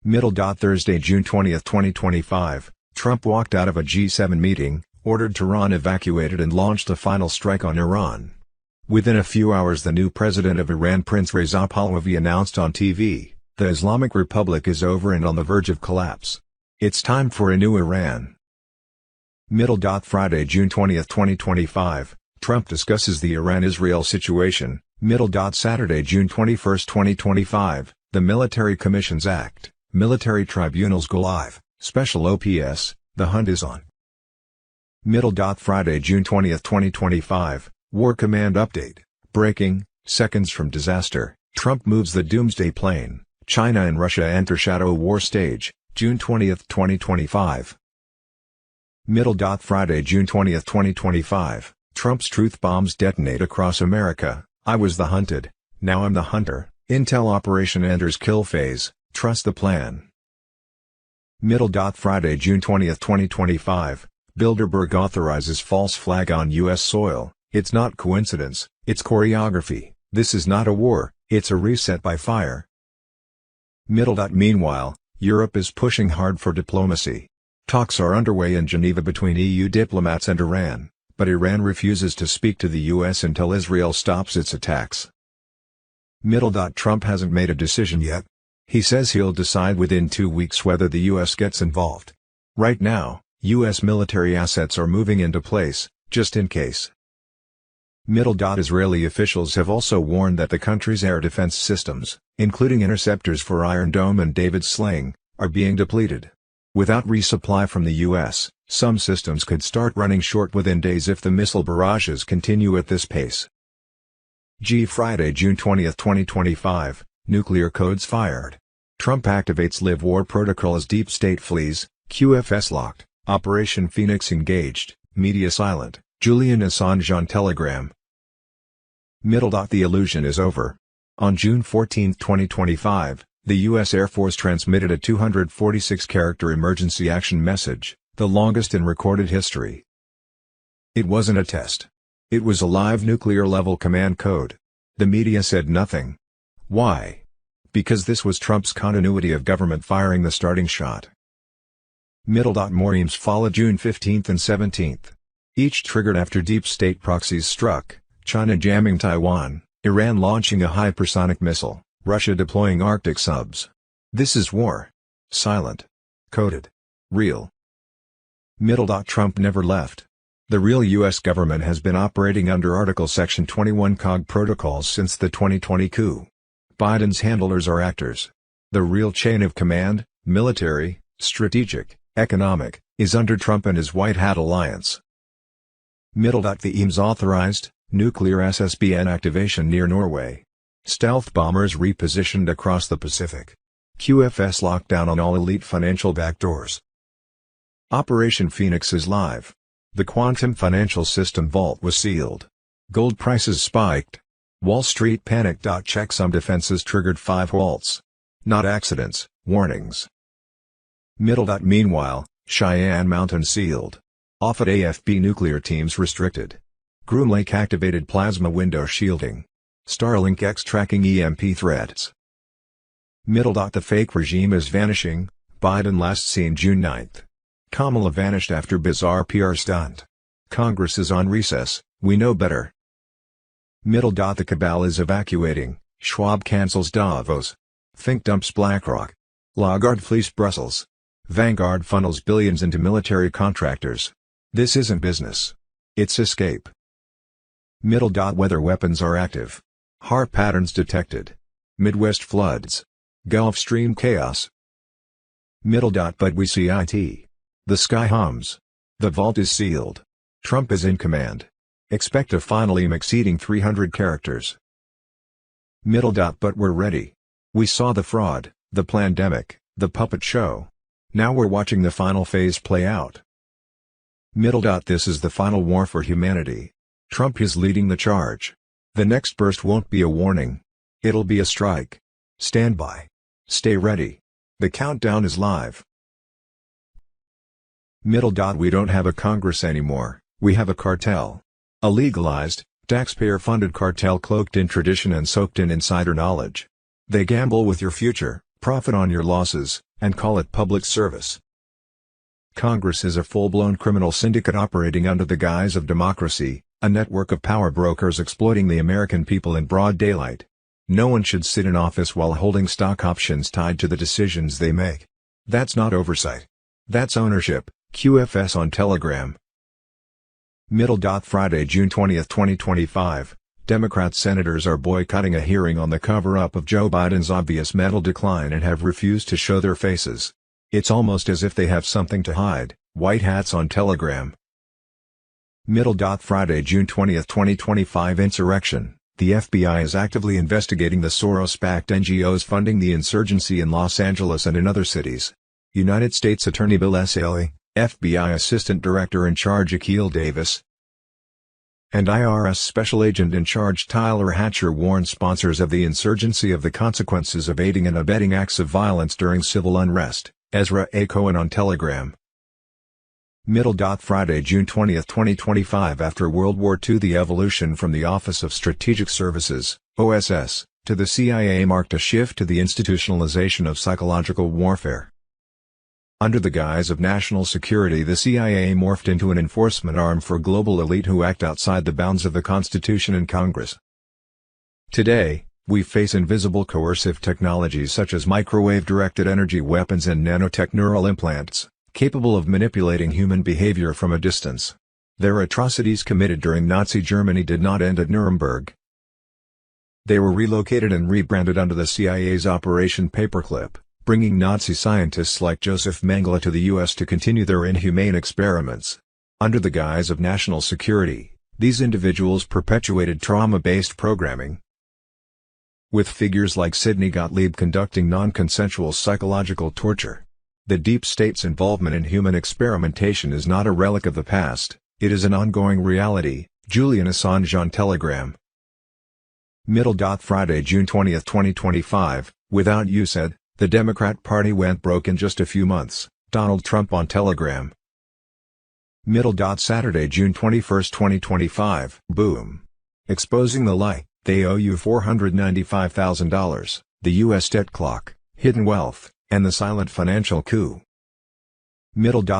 [SPEAKER 1] Thursday, June 20, 2025, Trump walked out of a G7 meeting, ordered Tehran evacuated and launched a final strike on Iran. Within a few hours the new president of Iran, Prince Reza Pahlavi, announced on TV, the Islamic Republic is over and on the verge of collapse. It's time for a new Iran. Friday, June 20, 2025, Trump discusses the Iran-Israel situation. Saturday, June 21, 2025, the Military Commissions Act, Military Tribunals go live, Special OPS, the hunt is on. Friday, June 20, 2025, War Command Update, breaking, Seconds from disaster, Trump moves the doomsday plane. China and Russia enter shadow war stage, June 20, 2025. Middle. Friday, June 20, 2025. Trump's truth bombs detonate across America. I was the hunted, now I'm the hunter. Intel operation enters kill phase, trust the plan. Middle. Friday, June 20, 2025. Bilderberg authorizes false flag on U.S. soil. It's not coincidence, it's choreography. This is not a war, it's a reset by fire. Middle. Meanwhile, Europe is pushing hard for diplomacy. Talks are underway in Geneva between EU diplomats and Iran, but Iran refuses to speak to the U.S. until Israel stops its attacks. Middle. Trump hasn't made a decision yet. He says he'll decide within 2 weeks whether the U.S. gets involved. Right now, U.S. military assets are moving into place, just in case. Middle. Israeli officials have also warned that the country's air defense systems, including interceptors for Iron Dome and David's Sling, are being depleted. Without resupply from the U.S., some systems could start running short within days if the missile barrages continue at this pace. Friday, June 20, 2025. Nuclear codes fired. Trump activates live war protocol as deep state flees, QFS locked, Operation Phoenix engaged, media silent, Julian Assange on Telegram. Middle. The illusion is over. On June 14, 2025, the U.S. Air Force transmitted a 246-character emergency action message, the longest in recorded history. It wasn't a test. It was a live nuclear-level command code. The media said nothing. Why? Because this was Trump's continuity of government firing the starting shot. Middle. More EMs followed June 15 and 17. Each triggered after deep state proxies struck, China jamming Taiwan, Iran launching a hypersonic missile, Russia deploying Arctic subs. This is war. Silent. Coded. Real. Middle. Trump never left. The real U.S. government has been operating under Article Section 21 COG protocols since the 2020 coup. Biden's handlers are actors. The real chain of command, military, strategic, economic, is under Trump and his White Hat alliance. Middle. The EMS authorized, nuclear SSBN activation near Norway. Stealth bombers repositioned across the Pacific. QFS lockdown on all elite financial backdoors. Operation Phoenix is live. The quantum financial system vault was sealed. Gold prices spiked. Wall Street panicked. Checksum defenses triggered 5 vaults. Not accidents, warnings. Middle. Meanwhile, Cheyenne Mountain sealed. Off at AFB nuclear teams restricted. Groom Lake activated plasma window shielding. Starlink X tracking EMP threats. Middle. The fake regime is vanishing. Biden last seen June 9. Kamala vanished after bizarre PR stunt. Congress is on recess, we know better. Middle. The cabal is evacuating. Schwab cancels Davos. Think dumps BlackRock. Lagarde fleeced Brussels. Vanguard funnels billions into military contractors. This isn't business. It's escape. Middle. Weather weapons are active. HARP patterns detected. Midwest floods. Gulf Stream chaos. Middle. But we see it. The sky hums. The vault is sealed. Trump is in command. Expect a final EM exceeding 300 characters. Middle. But we're ready. We saw the fraud, the plandemic, the puppet show. Now we're watching the final phase play out. Middle. This is the final war for humanity. Trump is leading the charge. The next burst won't be a warning. It'll be a strike. Stand by. Stay ready. The countdown is live. Middle. We don't have a Congress anymore, we have a cartel. A legalized, taxpayer-funded cartel cloaked in tradition and soaked in insider knowledge. They gamble with your future, profit on your losses, and call it public service. Congress is a full-blown criminal syndicate operating under the guise of democracy, a network of power brokers exploiting the American people in broad daylight. No one should sit in office while holding stock options tied to the decisions they make. That's not oversight. That's ownership. QFS on Telegram. Middle. Friday, June 20, 2025. Democrat senators are boycotting a hearing on the cover-up of Joe Biden's obvious mental decline and have refused to show their faces. It's almost as if they have something to hide. White Hats on Telegram. Middle. Friday, June 20, 2025. Insurrection. The FBI is actively investigating the Soros-backed NGOs funding the insurgency in Los Angeles and in other cities. United States Attorney Bill S. Haley, FBI Assistant Director in Charge Akil Davis, and IRS Special Agent in Charge Tyler Hatcher warned sponsors of the insurgency of the consequences of aiding and abetting acts of violence during civil unrest. Ezra A. Cohen on Telegram. Friday, June 20, 2025. After World War II, the evolution from the Office of Strategic Services (OSS) to the CIA marked a shift to the institutionalization of psychological warfare. Under the guise of national security, the CIA morphed into an enforcement arm for global elite who act outside the bounds of the Constitution and Congress. Today, we face invisible coercive technologies such as microwave-directed energy weapons and nanotech neural implants, capable of manipulating human behavior from a distance. Their atrocities committed during Nazi Germany did not end at Nuremberg. They were relocated and rebranded under the CIA's Operation Paperclip, bringing Nazi scientists like Joseph Mengele to the U.S. to continue their inhumane experiments. Under the guise of national security, these individuals perpetuated trauma-based programming, with figures like Sidney Gottlieb conducting non-consensual psychological torture. The deep state's involvement in human experimentation is not a relic of the past, it is an ongoing reality. Julian Assange on Telegram. Friday, June 20, 2025, without you said, the Democrat Party went broke in just a few months. Donald Trump on Telegram. Saturday, June 21, 2025. Boom. Exposing the lie, they owe you $495,000, the U.S. debt clock, hidden wealth, and the silent financial coup.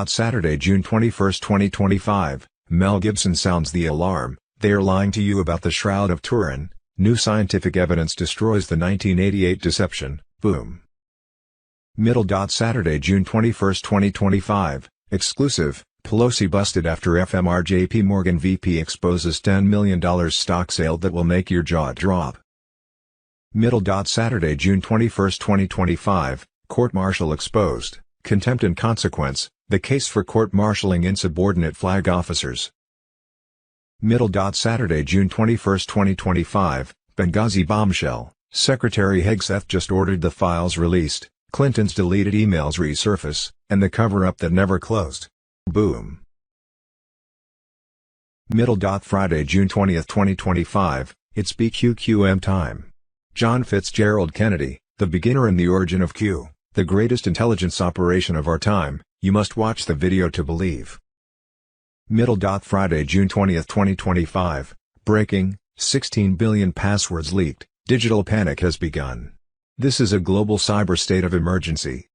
[SPEAKER 1] Saturday, June 21, 2025. Mel Gibson sounds the alarm, they are lying to you about the Shroud of Turin, new scientific evidence destroys the 1988 deception. Boom. Saturday, June 21, 2025, exclusive, Pelosi busted after FMR JP Morgan VP exposes $10 million stock sale that will make your jaw drop. Saturday, June 21, 2025, court-martial exposed, contempt and consequence, the case for court-martialing insubordinate flag officers. Saturday, June 21, 2025, Benghazi bombshell, Secretary Hegseth just ordered the files released. Clinton's deleted emails resurface, and the cover-up that never closed. Boom. Friday, June 20, 2025, it's BQQM time. John Fitzgerald Kennedy, The Beginner and the Origin of Q, the greatest intelligence operation of our time, you must watch the video to believe. Friday, June 20, 2025, breaking, 16 billion passwords leaked, digital panic has begun. This is a global cyber state of emergency.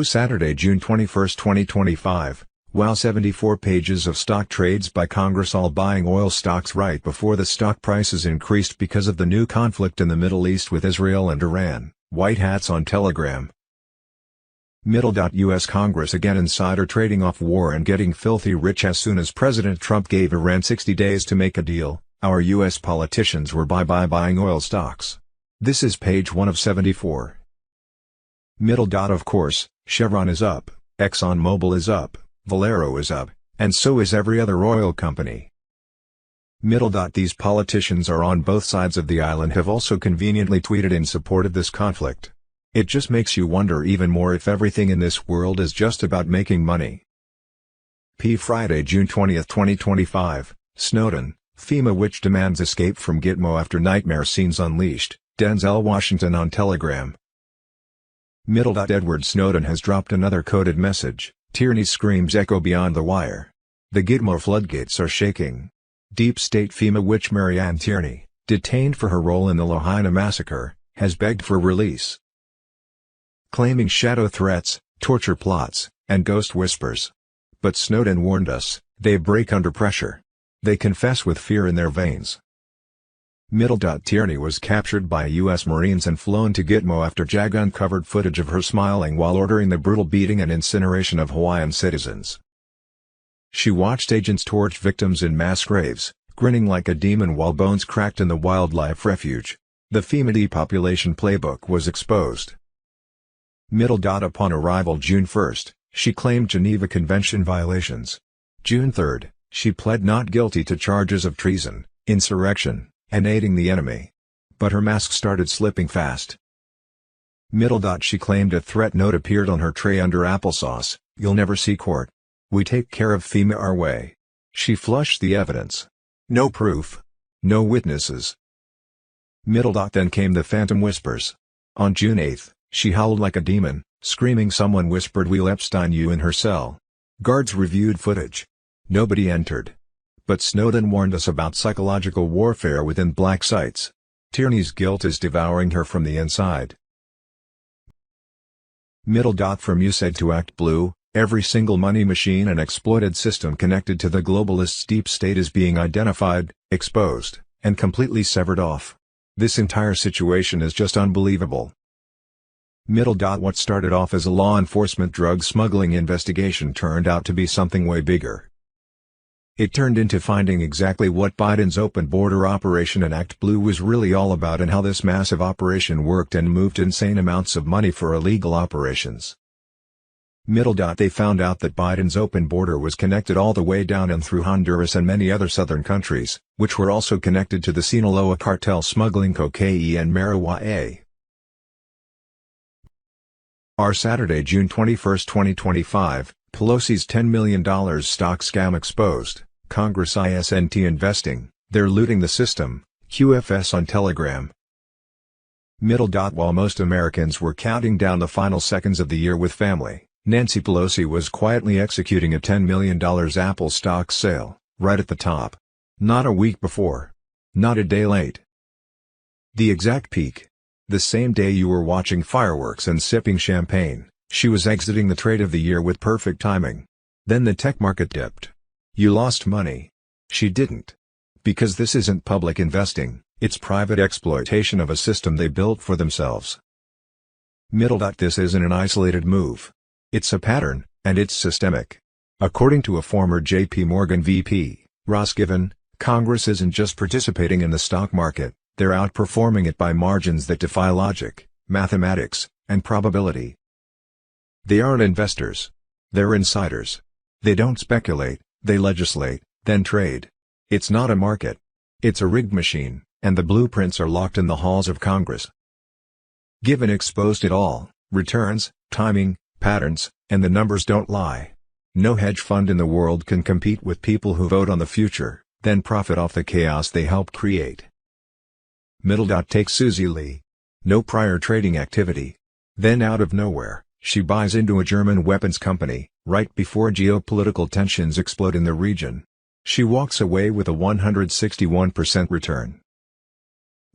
[SPEAKER 1] Saturday, June 21, 2025, wow, 74 pages of stock trades by Congress all buying oil stocks right before the stock prices increased because of the new conflict in the Middle East with Israel and Iran. White hats on Telegram. U.S. Congress again insider trading off war and getting filthy rich. As soon as President Trump gave Iran 60 days to make a deal, our U.S. politicians were buying oil stocks. This is page 1 of 74. Of course, Chevron is up, ExxonMobil is up, Valero is up, and so is every other oil company. These politicians are on both sides of the aisle and have also conveniently tweeted in support of this conflict. It just makes you wonder even more if everything in this world is just about making money. Friday, June 20, 2025, Snowden, FEMA witch demands escape from Gitmo after nightmare scenes unleashed. Denzel Washington on Telegram. Edward Snowden has dropped another coded message, tyranny screams echo beyond the wire. The Gitmo floodgates are shaking. Deep State FEMA witch Marianne Tierney, detained for her role in the Lahaina massacre, has begged for release, claiming shadow threats, torture plots, and ghost whispers. But Snowden warned us, they break under pressure. They confess with fear in their veins. Tierney was captured by U.S. Marines and flown to Gitmo after JAG uncovered footage of her smiling while ordering the brutal beating and incineration of Hawaiian citizens. She watched agents torch victims in mass graves, grinning like a demon while bones cracked in the wildlife refuge. The FEMA depopulation playbook was exposed. Upon arrival June 1, she claimed Geneva Convention violations. June 3, she pled not guilty to charges of treason, insurrection, and aiding the enemy. But her mask started slipping fast. Middle dot she claimed a threat note appeared on her tray under applesauce. "You'll never see court. We take care of FEMA our way." She flushed the evidence. No proof. No witnesses. Middle dot then came the phantom whispers. On June 8, she howled like a demon, screaming someone whispered "We'll Epstein you" in her cell. Guards reviewed footage. Nobody entered. But Snowden warned us about psychological warfare within black sites. Tierney's guilt is devouring her from the inside. Middle dot from USAID to Act Blue, every single money machine and exploited system connected to the globalists' deep state is being identified, exposed, and completely severed off. This entire situation is just unbelievable. Middle dot what started off as a law enforcement drug smuggling investigation turned out to be something way bigger. It turned into finding exactly what Biden's open border operation and Act Blue was really all about and how this massive operation worked and moved insane amounts of money for illegal operations. Middle dot they found out that Biden's open border was connected all the way down and through Honduras and many other southern countries, which were also connected to the Sinaloa cartel smuggling cocaine and marijuana. Our Saturday, June 21, 2025, Pelosi's $10 million stock scam exposed, Congress isn't investing, they're looting the system, QFS on Telegram. Middle dot while most Americans were counting down the final seconds of the year with family, Nancy Pelosi was quietly executing a $10 million Apple stock sale, right at the top. Not a week before. Not a day late. The exact peak. The same day you were watching fireworks and sipping champagne, she was exiting the trade of the year with perfect timing. Then the tech market dipped. You lost money. She didn't. Because this isn't public investing, it's private exploitation of a system they built for themselves. Middle dot this isn't an isolated move. It's a pattern, and it's systemic. According to a former J.P. Morgan VP, Ross Given, Congress isn't just participating in the stock market, they're outperforming it by margins that defy logic, mathematics, and probability. They aren't investors. They're insiders. They don't speculate, they legislate, then trade. It's not a market. It's a rigged machine, and the blueprints are locked in the halls of Congress. Given exposed it all, returns, timing, patterns, and the numbers don't lie. No hedge fund in the world can compete with people who vote on the future, then profit off the chaos they help create. Middle dot take Susie Lee. No prior trading activity. Then out of nowhere, she buys into a German weapons company, right before geopolitical tensions explode in the region. She walks away with a 161% return.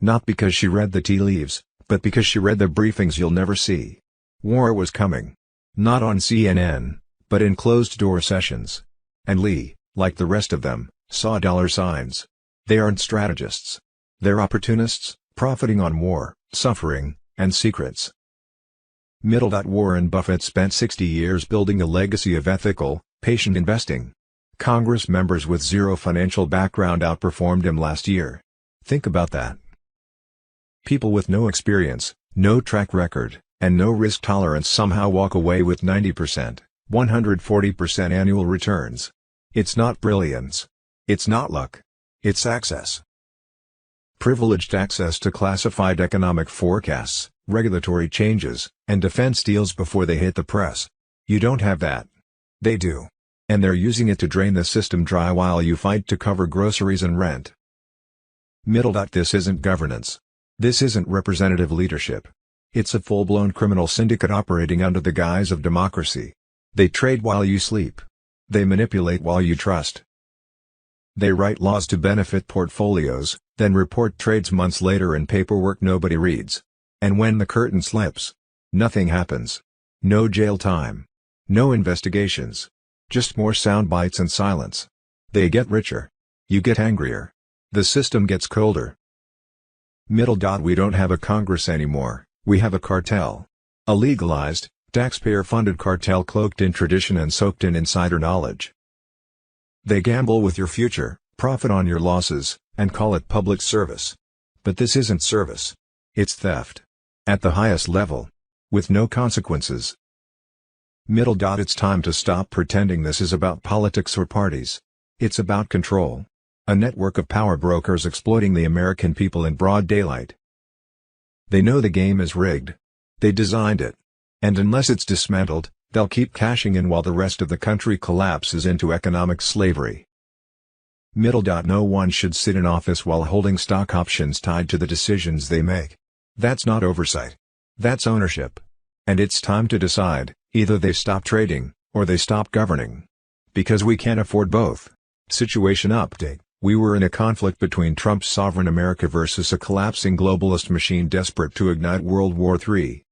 [SPEAKER 1] Not because she read the tea leaves, but because she read the briefings you'll never see. War was coming. Not on CNN, but in closed-door sessions. And Lee, like the rest of them, saw dollar signs. They aren't strategists. They're opportunists, profiting on war, suffering, and secrets. Middle dot Warren Buffett spent 60 years building a legacy of ethical, patient investing. Congress members with zero financial background outperformed him last year. Think about that. People with no experience, no track record, and no risk tolerance somehow walk away with 90%, 140% annual returns. It's not brilliance. It's not luck. It's access. Privileged access to classified economic forecasts, regulatory changes, and defense deals before they hit the press. You don't have that. They do. And they're using it to drain the system dry while you fight to cover groceries and rent. Middle dot this isn't governance. This isn't representative leadership. It's a full-blown criminal syndicate operating under the guise of democracy. They trade while you sleep. They manipulate while you trust. They write laws to benefit portfolios, then report trades months later in paperwork nobody reads. And when the curtain slips, nothing happens. No jail time. No investigations. Just more sound bites and silence. They get richer. You get angrier. The system gets colder. Middle dot we don't have a Congress anymore, we have a cartel. A legalized, taxpayer-funded cartel cloaked in tradition and soaked in insider knowledge. They gamble with your future, profit on your losses, and call it public service. But this isn't service. It's theft. At the highest level. With no consequences. Middle dot it's time to stop pretending this is about politics or parties. It's about control. A network of power brokers exploiting the American people in broad daylight. They know the game is rigged. They designed it. And unless it's dismantled, they'll keep cashing in while the rest of the country collapses into economic slavery. No one should sit in office while holding stock options tied to the decisions they make. That's not oversight. That's ownership. And it's time to decide, either they stop trading, or they stop governing. Because we can't afford both. Situation update: we were in a conflict between Trump's sovereign America versus a collapsing globalist machine desperate to ignite World War III.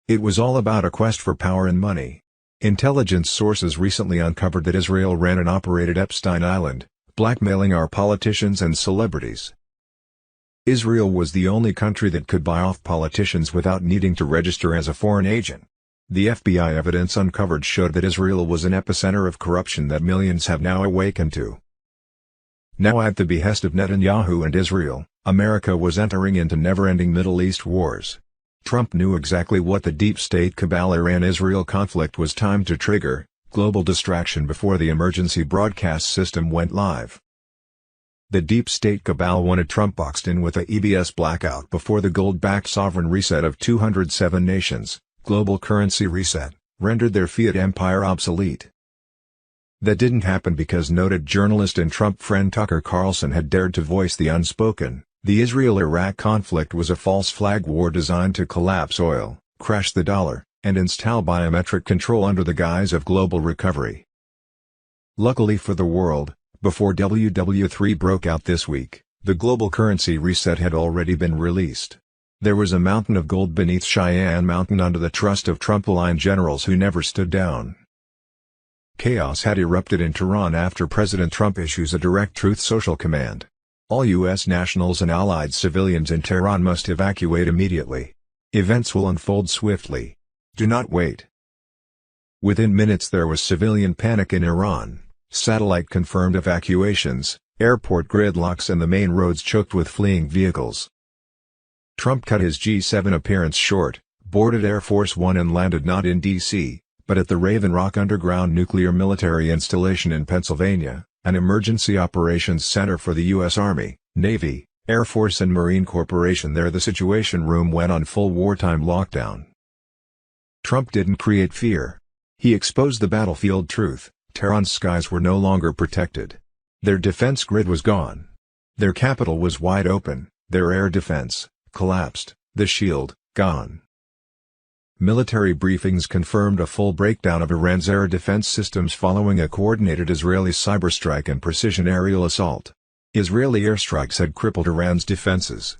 [SPEAKER 1] It was all about a quest for power and money. Intelligence sources recently uncovered that Israel ran and operated Epstein Island, blackmailing our politicians and celebrities. Israel was the only country that could buy off politicians without needing to register as a foreign agent. The FBI evidence uncovered showed that Israel was an epicenter of corruption that millions have now awakened to. Now at the behest of Netanyahu and Israel, America was entering into never-ending Middle East wars. Trump knew exactly what the deep state cabal Iran-Israel conflict was timed to trigger: global distraction before the emergency broadcast system went live. The deep state cabal wanted Trump boxed in with a EBS blackout before the gold-backed sovereign reset of 207 nations, global currency reset, rendered their fiat empire obsolete. That didn't happen because noted journalist and Trump friend Tucker Carlson had dared to voice the unspoken: the Israel-Iraq conflict was a false flag war designed to collapse oil, crash the dollar, and install biometric control under the guise of global recovery. Luckily for the world, before WW3 broke out this week, the global currency reset had already been released. There was a mountain of gold beneath Cheyenne Mountain under the trust of Trump-aligned generals who never stood down. Chaos had erupted in Tehran after President Trump issues a direct truth social command. All U.S. nationals and allied civilians in Tehran must evacuate immediately. Events will unfold swiftly. Do not wait. Within minutes there was civilian panic in Iran. Satellite confirmed evacuations, airport gridlocks and the main roads choked with fleeing vehicles. Trump cut his G7 appearance short, boarded Air Force One and landed not in D.C., but at the Raven Rock underground nuclear military installation in Pennsylvania, an emergency operations center for the U.S. Army, Navy, Air Force and Marine Corporation. There the Situation Room went on full wartime lockdown. Trump didn't create fear. He exposed the battlefield truth. Tehran's skies were no longer protected. Their defense grid was gone. Their capital was wide open, their air defense collapsed, the shield gone. Military briefings confirmed a full breakdown of Iran's air defense systems following a coordinated Israeli cyberstrike and precision aerial assault. Israeli airstrikes had crippled Iran's defenses.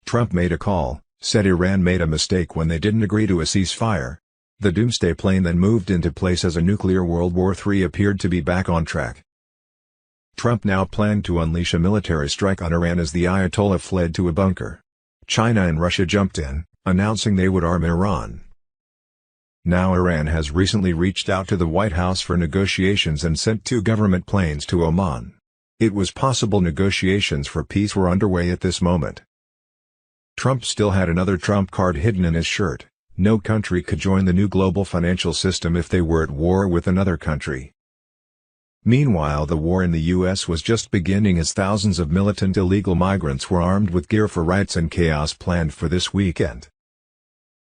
[SPEAKER 1] Trump made a call, said Iran made a mistake when they didn't agree to a ceasefire. The doomsday plane then moved into place as a nuclear World War III appeared to be back on track. Trump now planned to unleash a military strike on Iran as the Ayatollah fled to a bunker. China and Russia jumped in, announcing they would arm Iran. Now Iran has recently reached out to the White House for negotiations and sent 2 government planes to Oman. It was possible negotiations for peace were underway at this moment. Trump still had another trump card hidden in his shirt. No country could join the new global financial system if they were at war with another country. Meanwhile, the war in the U.S. was just beginning as thousands of militant illegal migrants were armed with gear for riots and chaos planned for this weekend.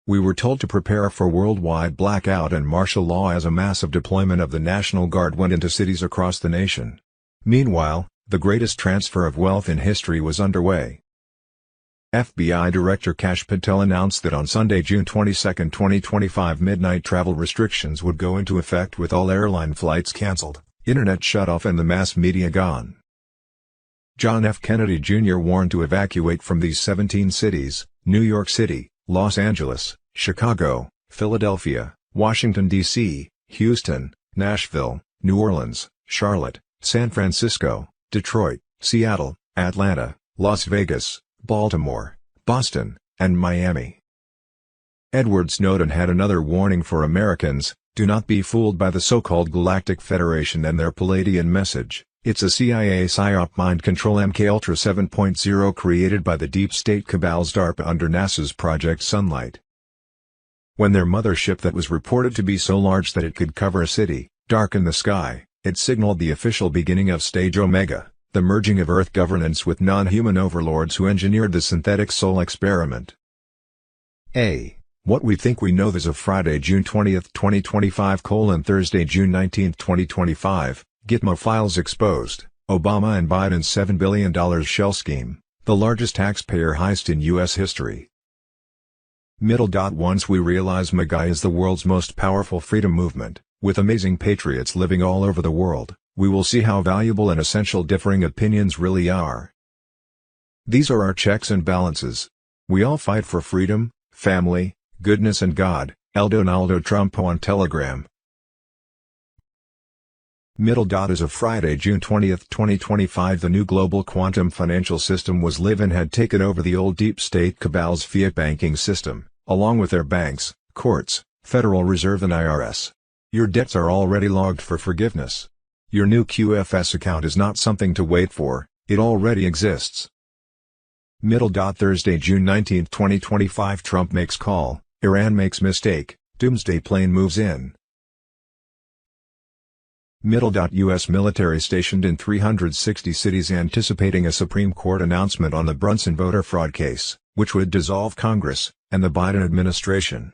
[SPEAKER 1] We were told to prepare for worldwide blackout and martial law as a massive deployment of the National Guard went into cities across the nation. Meanwhile, the greatest transfer of wealth in history was underway. FBI Director Kash Patel announced that on Sunday, June 22, 2025 midnight travel restrictions would go into effect with all airline flights cancelled, internet shut off and the mass media gone. John F. Kennedy Jr. warned to evacuate from these 17 cities: New York City, Los Angeles, Chicago, Philadelphia, Washington, D.C., Houston, Nashville, New Orleans, Charlotte, San Francisco, Detroit, Seattle, Atlanta, Las Vegas, Baltimore, Boston, and Miami. Edward Snowden had another warning for Americans: do not be fooled by the so-called Galactic Federation and their Palladian message. It's a CIA psyop mind control MKUltra 7.0 created by the deep state cabal's DARPA under NASA's Project Sunlight. When their mothership that was reported to be so large that it could cover a city, darken the sky, It signaled the official beginning of Stage Omega, the merging of Earth governance with non-human overlords who engineered the synthetic soul experiment. What we think we know. As of Friday, June 20, 2025 : Thursday, June 19, 2025, Gitmo files exposed Obama and Biden's $7 billion shell scheme, the largest taxpayer heist in U.S. history. Once we realize MAGA is the world's most powerful freedom movement, with amazing patriots living all over the world, we will see how valuable and essential differing opinions really are. These are our checks and balances. We all fight for freedom, family, goodness and God. El Donaldo Trump on Telegram. As of Friday, June 20, 2025, the new global quantum financial system was live and had taken over the old deep state cabal's fiat banking system, along with their banks, courts, Federal Reserve and IRS. Your debts are already logged for forgiveness. Your new QFS account is not something to wait for, it already exists. Thursday, June 19, 2025, Trump makes call, Iran makes mistake, doomsday plane moves in. U.S. military stationed in 360 cities anticipating a Supreme Court announcement on the Brunson voter fraud case, which would dissolve Congress, and the Biden administration.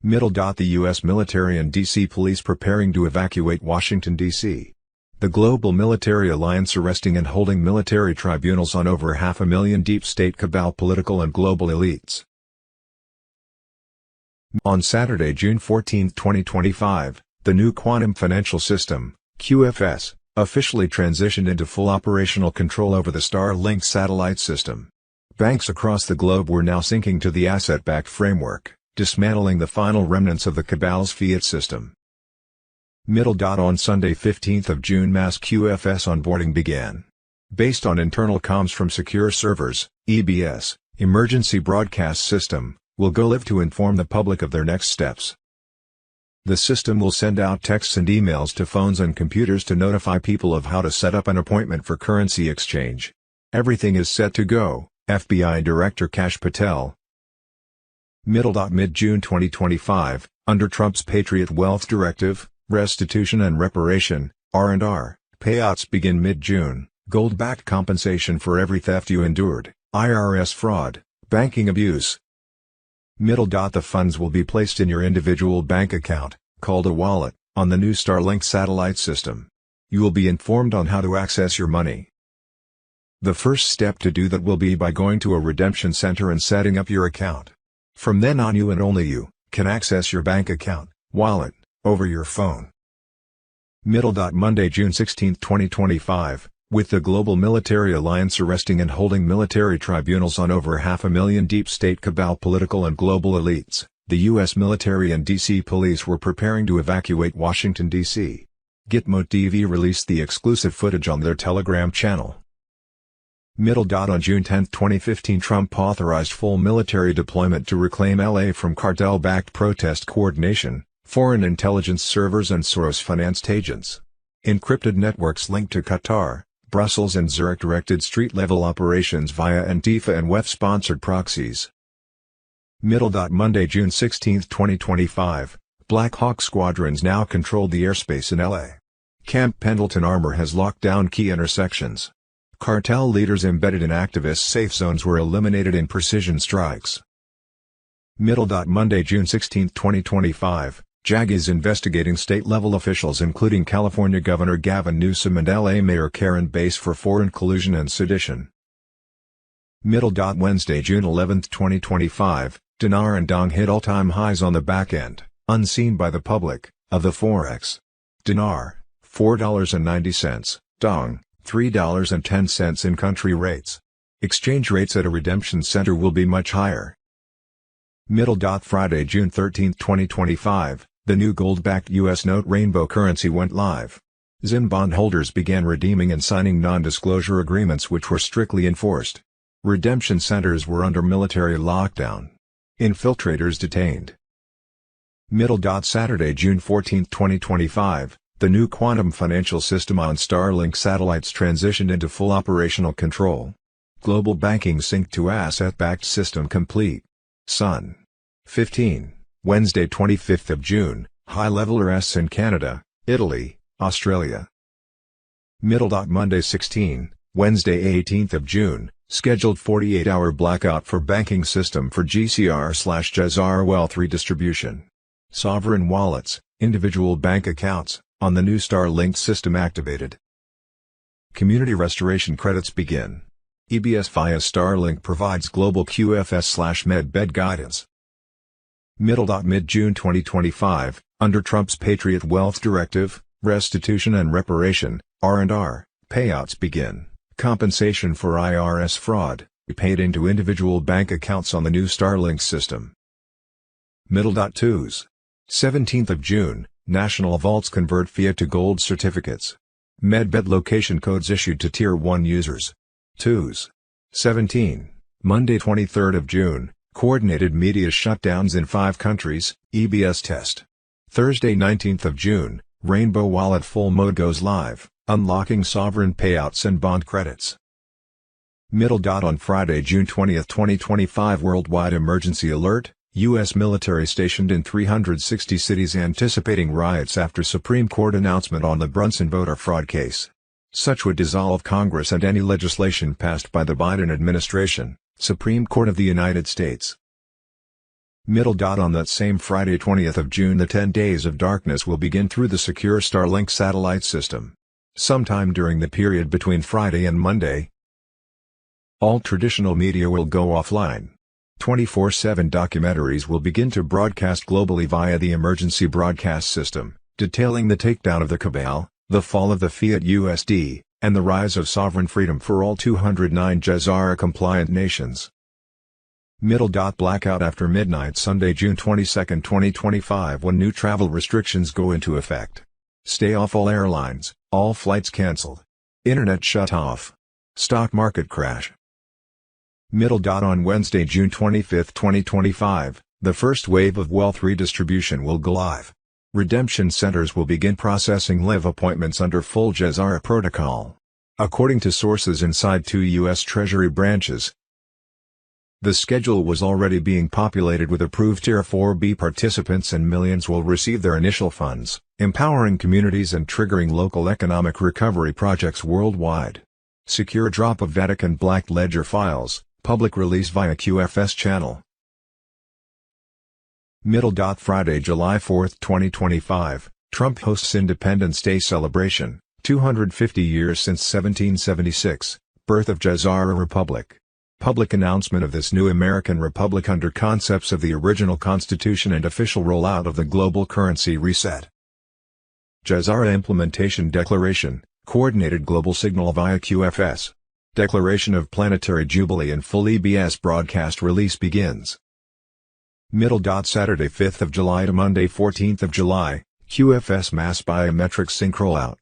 [SPEAKER 1] The U.S. military and D.C. police preparing to evacuate Washington, D.C. The global military alliance arresting and holding military tribunals on over 500,000 deep state cabal political and global elites. On Saturday, June 14, 2025, the new quantum financial system, QFS, officially transitioned into full operational control over the Starlink satellite system. Banks across the globe were now syncing to the asset-backed framework, dismantling the final remnants of the cabal's fiat system. On Sunday, 15th of June, mass QFS onboarding began. Based on internal comms from Secure Servers, EBS, Emergency Broadcast System, will go live to inform the public of their next steps. The system will send out texts and emails to phones and computers to notify people of how to set up an appointment for currency exchange. Everything is set to go, FBI Director Kash Patel. Mid-June 2025, under Trump's Patriot Wealth Directive, restitution and reparation, R&R, payouts begin mid-June, gold-backed compensation for every theft you endured, IRS fraud, banking abuse. The funds will be placed in your individual bank account, called a wallet, on the new Starlink satellite system. You will be informed on how to access your money. The first step to do that will be by going to a redemption center and setting up your account. From then on, you and only you can access your bank account, wallet, over your phone. Monday, June 16, 2025, with the Global Military Alliance arresting and holding military tribunals on over 500,000 deep state cabal political and global elites, the U.S. military and D.C. police were preparing to evacuate Washington, D.C. Gitmo TV released the exclusive footage on their Telegram channel. On June 10, 2015, Trump authorized full military deployment to reclaim L.A. from cartel-backed protest coordination, foreign intelligence servers and Soros-financed agents. Encrypted networks linked to Qatar, Brussels and Zurich directed street-level operations via Antifa and WEF-sponsored proxies. Monday, June 16, 2025, Black Hawk squadrons now control the airspace in LA. Camp Pendleton armor has locked down key intersections. Cartel leaders embedded in activist safe zones were eliminated in precision strikes. Monday, June 16, 2025, JAG is investigating state-level officials including California Governor Gavin Newsom and LA Mayor Karen Bass for foreign collusion and sedition. Wednesday, June 11, 2025, dinar and dong hit all-time highs on the back end, unseen by the public, of the Forex. Dinar, $4.90, dong, $3.10 in country rates. Exchange rates at a redemption center will be much higher. Friday, June 13, 2025, the new gold-backed U.S. note rainbow currency went live. ZIM bondholders began redeeming and signing non-disclosure agreements which were strictly enforced. Redemption centers were under military lockdown. Infiltrators detained. Saturday, June 14, 2025, the new quantum financial system on Starlink satellites transitioned into full operational control. Global banking synced to asset-backed system complete. Sun. 15, Wednesday 25th of June, high-level arrests in Canada, Italy, Australia. Middle. Monday 16, Wednesday 18th of June, scheduled 48-hour blackout for banking system for GCR/Jazara wealth redistribution. Sovereign wallets, individual bank accounts, on the new Starlink system activated. Community restoration credits begin. EBS via Starlink provides global QFS/Medbed guidance. Middle. Mid-June 2025, under Trump's Patriot Wealth Directive, restitution and reparation, R&R, payouts begin. Compensation for IRS fraud, paid into individual bank accounts on the new Starlink system. Middle. 2s. 17th of June, national vaults convert fiat to gold certificates. Medbed location codes issued to Tier 1 users. 2s. 17. Monday 23rd of June, coordinated media shutdowns in 5 countries, EBS test. Thursday 19th of June, Rainbow Wallet full mode goes live, unlocking sovereign payouts and bond credits. Middle. On Friday, June 20, 2025, worldwide emergency alert, U.S. military stationed in 360 cities anticipating riots after Supreme Court announcement on the Brunson voter fraud case. Such would dissolve Congress and any legislation passed by the Biden administration, Supreme Court of the United States. Middle. On that same Friday 20th of June, the 10 days of darkness will begin through the secure Starlink satellite system. Sometime during the period between Friday and Monday, all traditional media will go offline. 24/7 documentaries will begin to broadcast globally via the emergency broadcast system, detailing the takedown of the cabal, the fall of the fiat USD, and the rise of sovereign freedom for all 209 Jazara-compliant nations. Middle. Blackout after midnight Sunday, June 22, 2025, when new travel restrictions go into effect. Stay off all airlines, all flights cancelled. Internet shut off. Stock market crash. Middle. On Wednesday, June 25, 2025, the first wave of wealth redistribution will go live. Redemption centers will begin processing live appointments under full Jazara protocol. According to sources inside 2 U.S. Treasury branches, the schedule was already being populated with approved Tier 4B participants, and millions will receive their initial funds, empowering communities and triggering local economic recovery projects worldwide. Secure drop of Vatican Black Ledger files, public release via QFS channel. Middle. Friday, July 4, 2025, Trump hosts Independence Day celebration, 250 years since 1776, birth of Jazara Republic. Public announcement of this new American republic under concepts of the original Constitution and official rollout of the global currency reset. Jazara Implementation Declaration, coordinated global signal via QFS. Declaration of Planetary Jubilee and full EBS broadcast release begins. Middle. Saturday 5th of July to Monday 14th of July, QFS mass biometric sync rollout.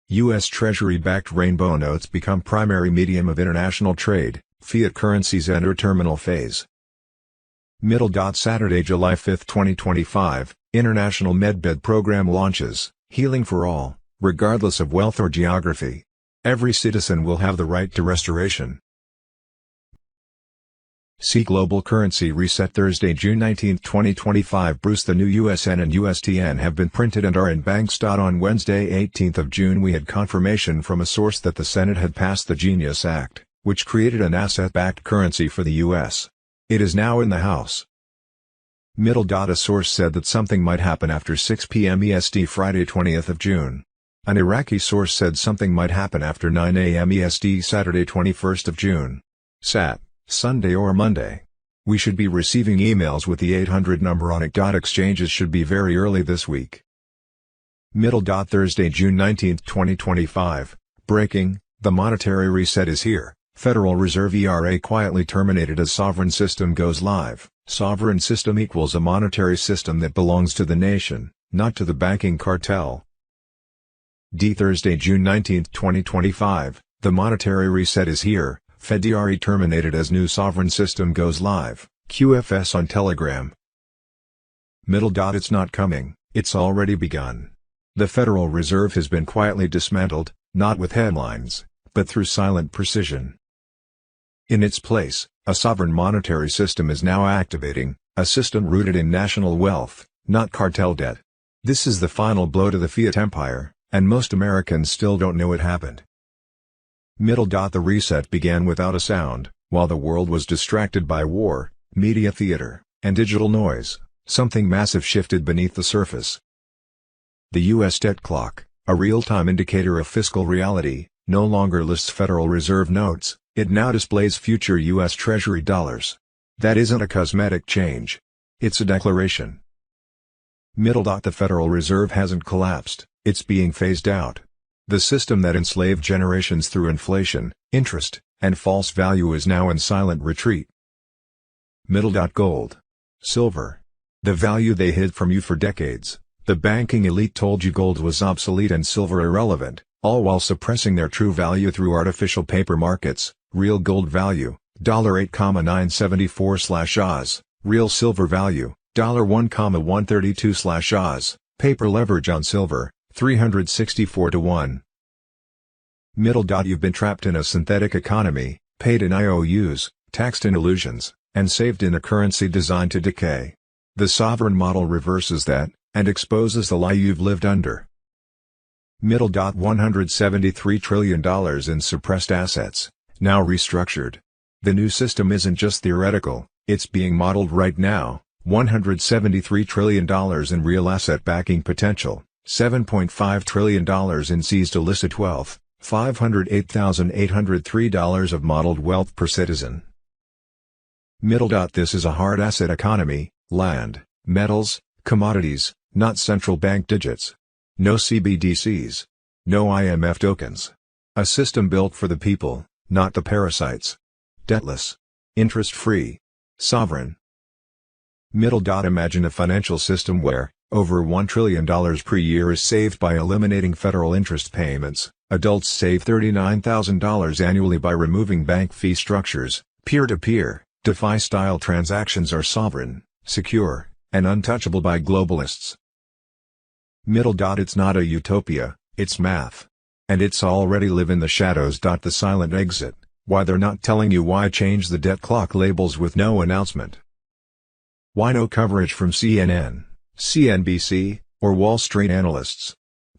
[SPEAKER 1] U.S. Treasury-backed rainbow notes become primary medium of international trade. Fiat currencies enter terminal phase. Middle. Saturday, July 5, 2025, International Medbed Program launches, healing for all, regardless of wealth or geography. Every citizen will have the right to restoration. See Global Currency Reset Thursday, June 19, 2025. Bruce, the new USN and USTN have been printed and are in banks. On Wednesday, 18th of June, we had confirmation from a source that the Senate had passed the Genius Act, which created an asset-backed currency for the U.S. It is now in the House. Middle. A source said that something might happen after 6 p.m. EST Friday 20th of June. An Iraqi source said something might happen after 9 a.m. EST Saturday 21st of June. Sat, Sunday or Monday. We should be receiving emails with the 800 number on it. Exchanges should be very early this week. Middle. Thursday, June 19, 2025. Breaking, the monetary reset is here. Federal Reserve ERA quietly terminated as sovereign system goes live. Sovereign system equals a monetary system that belongs to the nation, not to the banking cartel. Thursday, June 19, 2025, the monetary reset is here. Fed ERA terminated as new sovereign system goes live. QFS on Telegram. Middle. It's not coming, it's already begun. The Federal Reserve has been quietly dismantled, not with headlines, but through silent precision. In its place, a sovereign monetary system is now activating, a system rooted in national wealth, not cartel debt. This is the final blow to the fiat empire, and most Americans still don't know it happened. The reset began without a sound, while the world was distracted by war, media theater, and digital noise. Something massive shifted beneath the surface. The U.S. debt clock, a real-time indicator of fiscal reality, no longer lists Federal Reserve notes, it now displays future U.S. Treasury dollars. That isn't a cosmetic change. It's a declaration. The Federal Reserve hasn't collapsed, it's being phased out. The system that enslaved generations through inflation, interest, and false value is now in silent retreat. Gold. Silver. The value they hid from you for decades. The banking elite told you gold was obsolete and silver irrelevant, all while suppressing their true value through artificial paper markets. Real gold value, $8,974/Oz. Real silver value, $1,132/Oz. Paper leverage on silver, 364-1. You've been trapped in a synthetic economy, paid in IOUs, taxed in illusions, and saved in a currency designed to decay. The sovereign model reverses that, and exposes the lie you've lived under. $173 trillion in suppressed assets, now restructured. The new system isn't just theoretical, it's being modeled right now. $173 trillion in real asset backing potential, $7.5 trillion in seized illicit wealth, $508,803 of modeled wealth per citizen. This is a hard asset economy, land, metals, commodities, not central bank digits. No CBDCs. No IMF tokens. A system built for the people, not the parasites. Debtless. Interest-free. Sovereign. Imagine a financial system where, over $1 trillion per year is saved by eliminating federal interest payments. Adults save $39,000 annually by removing bank fee structures. Peer-to-peer, DeFi-style transactions are sovereign, secure, and untouchable by globalists. It's not a utopia, it's math. And it's already live in the shadows. The silent exit, why they're not telling you why. Change the debt clock labels with no announcement. Why no coverage from CNN, CNBC, or Wall Street analysts?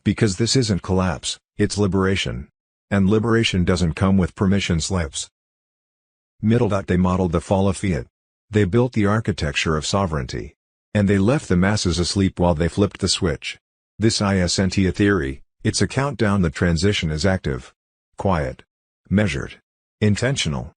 [SPEAKER 1] Because this isn't collapse, it's liberation. And liberation doesn't come with permission slips. They modeled the fall of fiat. They built the architecture of sovereignty. And they left the masses asleep while they flipped the switch. This isn't a theory, it's a countdown. The transition is active. Quiet. Measured. Intentional.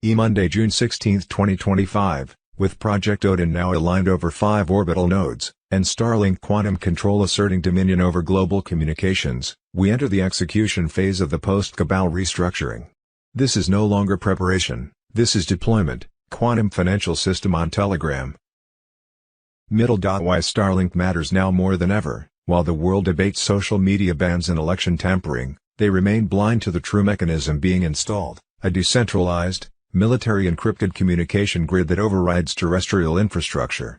[SPEAKER 1] Monday, June 16, 2025, with Project Odin now aligned over 5 orbital nodes, and Starlink quantum control asserting dominion over global communications, we enter the execution phase of the post-Cabal restructuring. This is no longer preparation, this is deployment. Quantum financial system on Telegram. Why Starlink matters now more than ever. While the world debates social media bans and election tampering, they remain blind to the true mechanism being installed, a decentralized, military encrypted communication grid that overrides terrestrial infrastructure.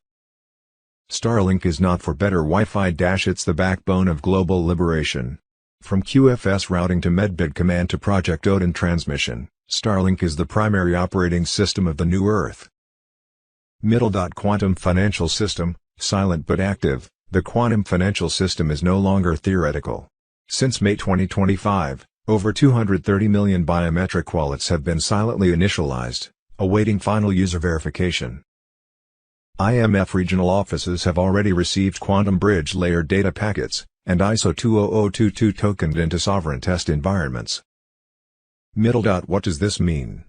[SPEAKER 1] Starlink is not for better Wi-Fi. It's the backbone of global liberation. From QFS routing to Medbed command to Project Odin transmission, Starlink is the primary operating system of the new Earth. Quantum financial system, silent but active. The quantum financial system is no longer theoretical. Since May 2025, over 230 million biometric wallets have been silently initialized, awaiting final user verification. IMF regional offices have already received Quantum Bridge layer data packets, and ISO 20022 tokened into sovereign test environments. What does this mean?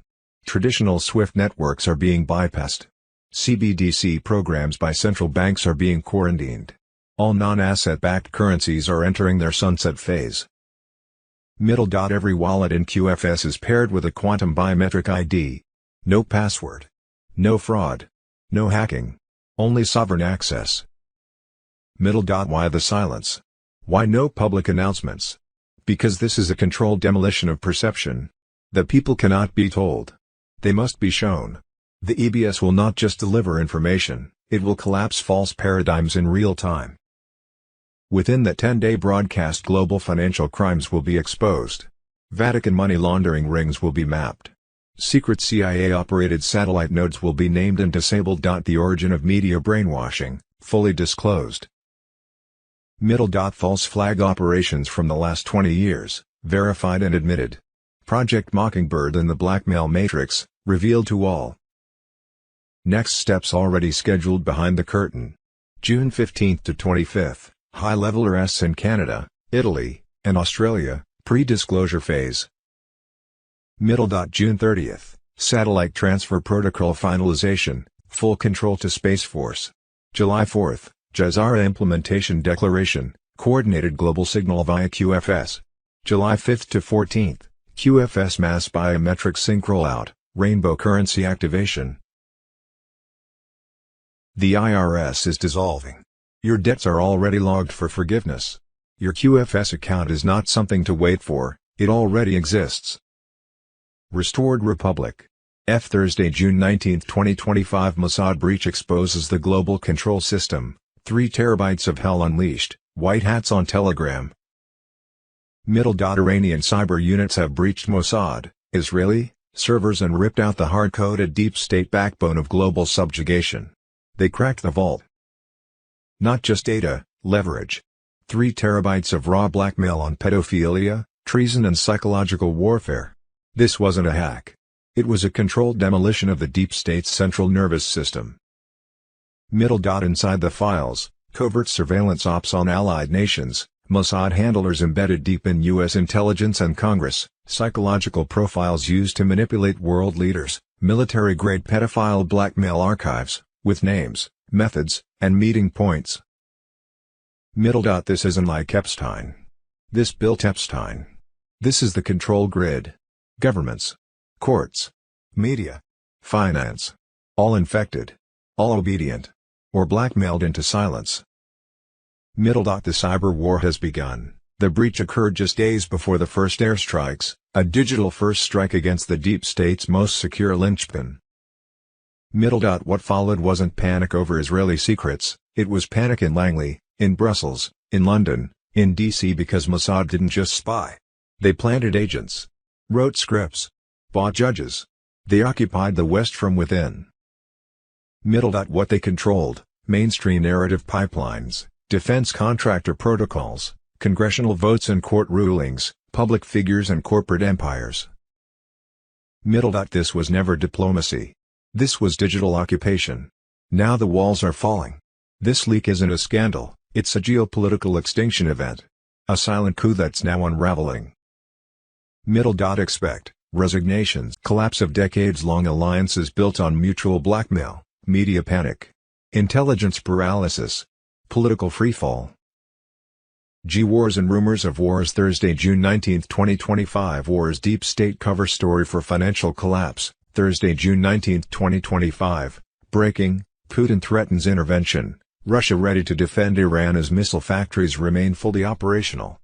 [SPEAKER 1] Traditional SWIFT networks are being bypassed. CBDC programs by central banks are being quarantined. All non-asset-backed currencies are entering their sunset phase. Every wallet in QFS is paired with a quantum biometric ID. No password. No fraud. No hacking. Only sovereign access. Why the silence? Why no public announcements? Because this is a controlled demolition of perception. The people cannot be told. They must be shown. The EBS will not just deliver information, it will collapse false paradigms in real time. Within the 10-day broadcast, global financial crimes will be exposed. Vatican money laundering rings will be mapped. Secret CIA-operated satellite nodes will be named and disabled. The origin of media brainwashing, fully disclosed. Middle. False flag operations from the last 20 years, verified and admitted. Project Mockingbird and the blackmail matrix, revealed to all. Next steps already scheduled behind the curtain. June 15 to 25, high-level arrests in Canada, Italy, and Australia, pre-disclosure phase. Middle. June 30, satellite transfer protocol finalization, full control to Space Force. July 4, Jazara implementation declaration, coordinated global signal via QFS. July 5 to 14, QFS mass biometric sync rollout, rainbow currency activation. The IRS is dissolving. Your debts are already logged for forgiveness. Your QFS account is not something to wait for, it already exists. Restored Republic. Thursday, June 19, 2025. Mossad breach exposes the global control system. 3 terabytes of hell unleashed. White hats on Telegram. Middle. Iranian cyber units have breached Mossad, Israeli servers and ripped out the hard-coded deep state backbone of global subjugation. They cracked the vault. Not just data, leverage. 3 terabytes of raw blackmail on pedophilia, treason and psychological warfare. This wasn't a hack. It was a controlled demolition of the deep state's central nervous system. Middle. Inside the files, covert surveillance ops on allied nations, Mossad handlers embedded deep in U.S. intelligence and Congress, psychological profiles used to manipulate world leaders, military-grade pedophile blackmail archives, with names, methods, and meeting points. Middle. This isn't like Epstein. This built Epstein. This is the control grid. Governments, courts, media, finance. All infected. All obedient. Or blackmailed into silence. Middle. The cyber war has begun. The breach occurred just days before the first airstrikes, a digital first strike against the deep state's most secure linchpin. Middle. What followed wasn't panic over Israeli secrets, it was panic in Langley, in Brussels, in London, in DC because Mossad didn't just spy. They planted agents. Wrote scripts. Bought judges. They occupied the West from within. Middle. What they controlled, mainstream narrative pipelines, defense contractor protocols, congressional votes and court rulings, public figures and corporate empires. Middle. This was never diplomacy. This was digital occupation. Now the walls are falling. This leak isn't a scandal, it's a geopolitical extinction event. A silent coup that's now unraveling. Middle. Expect resignations, collapse of decades-long alliances built on mutual blackmail, media panic, intelligence paralysis, political freefall. Wars and rumors of wars. Thursday, June 19, 2025. Wars deep state cover story for financial collapse. Thursday, June 19, 2025. Breaking: Putin threatens intervention. Russia ready to defend Iran as missile factories remain fully operational.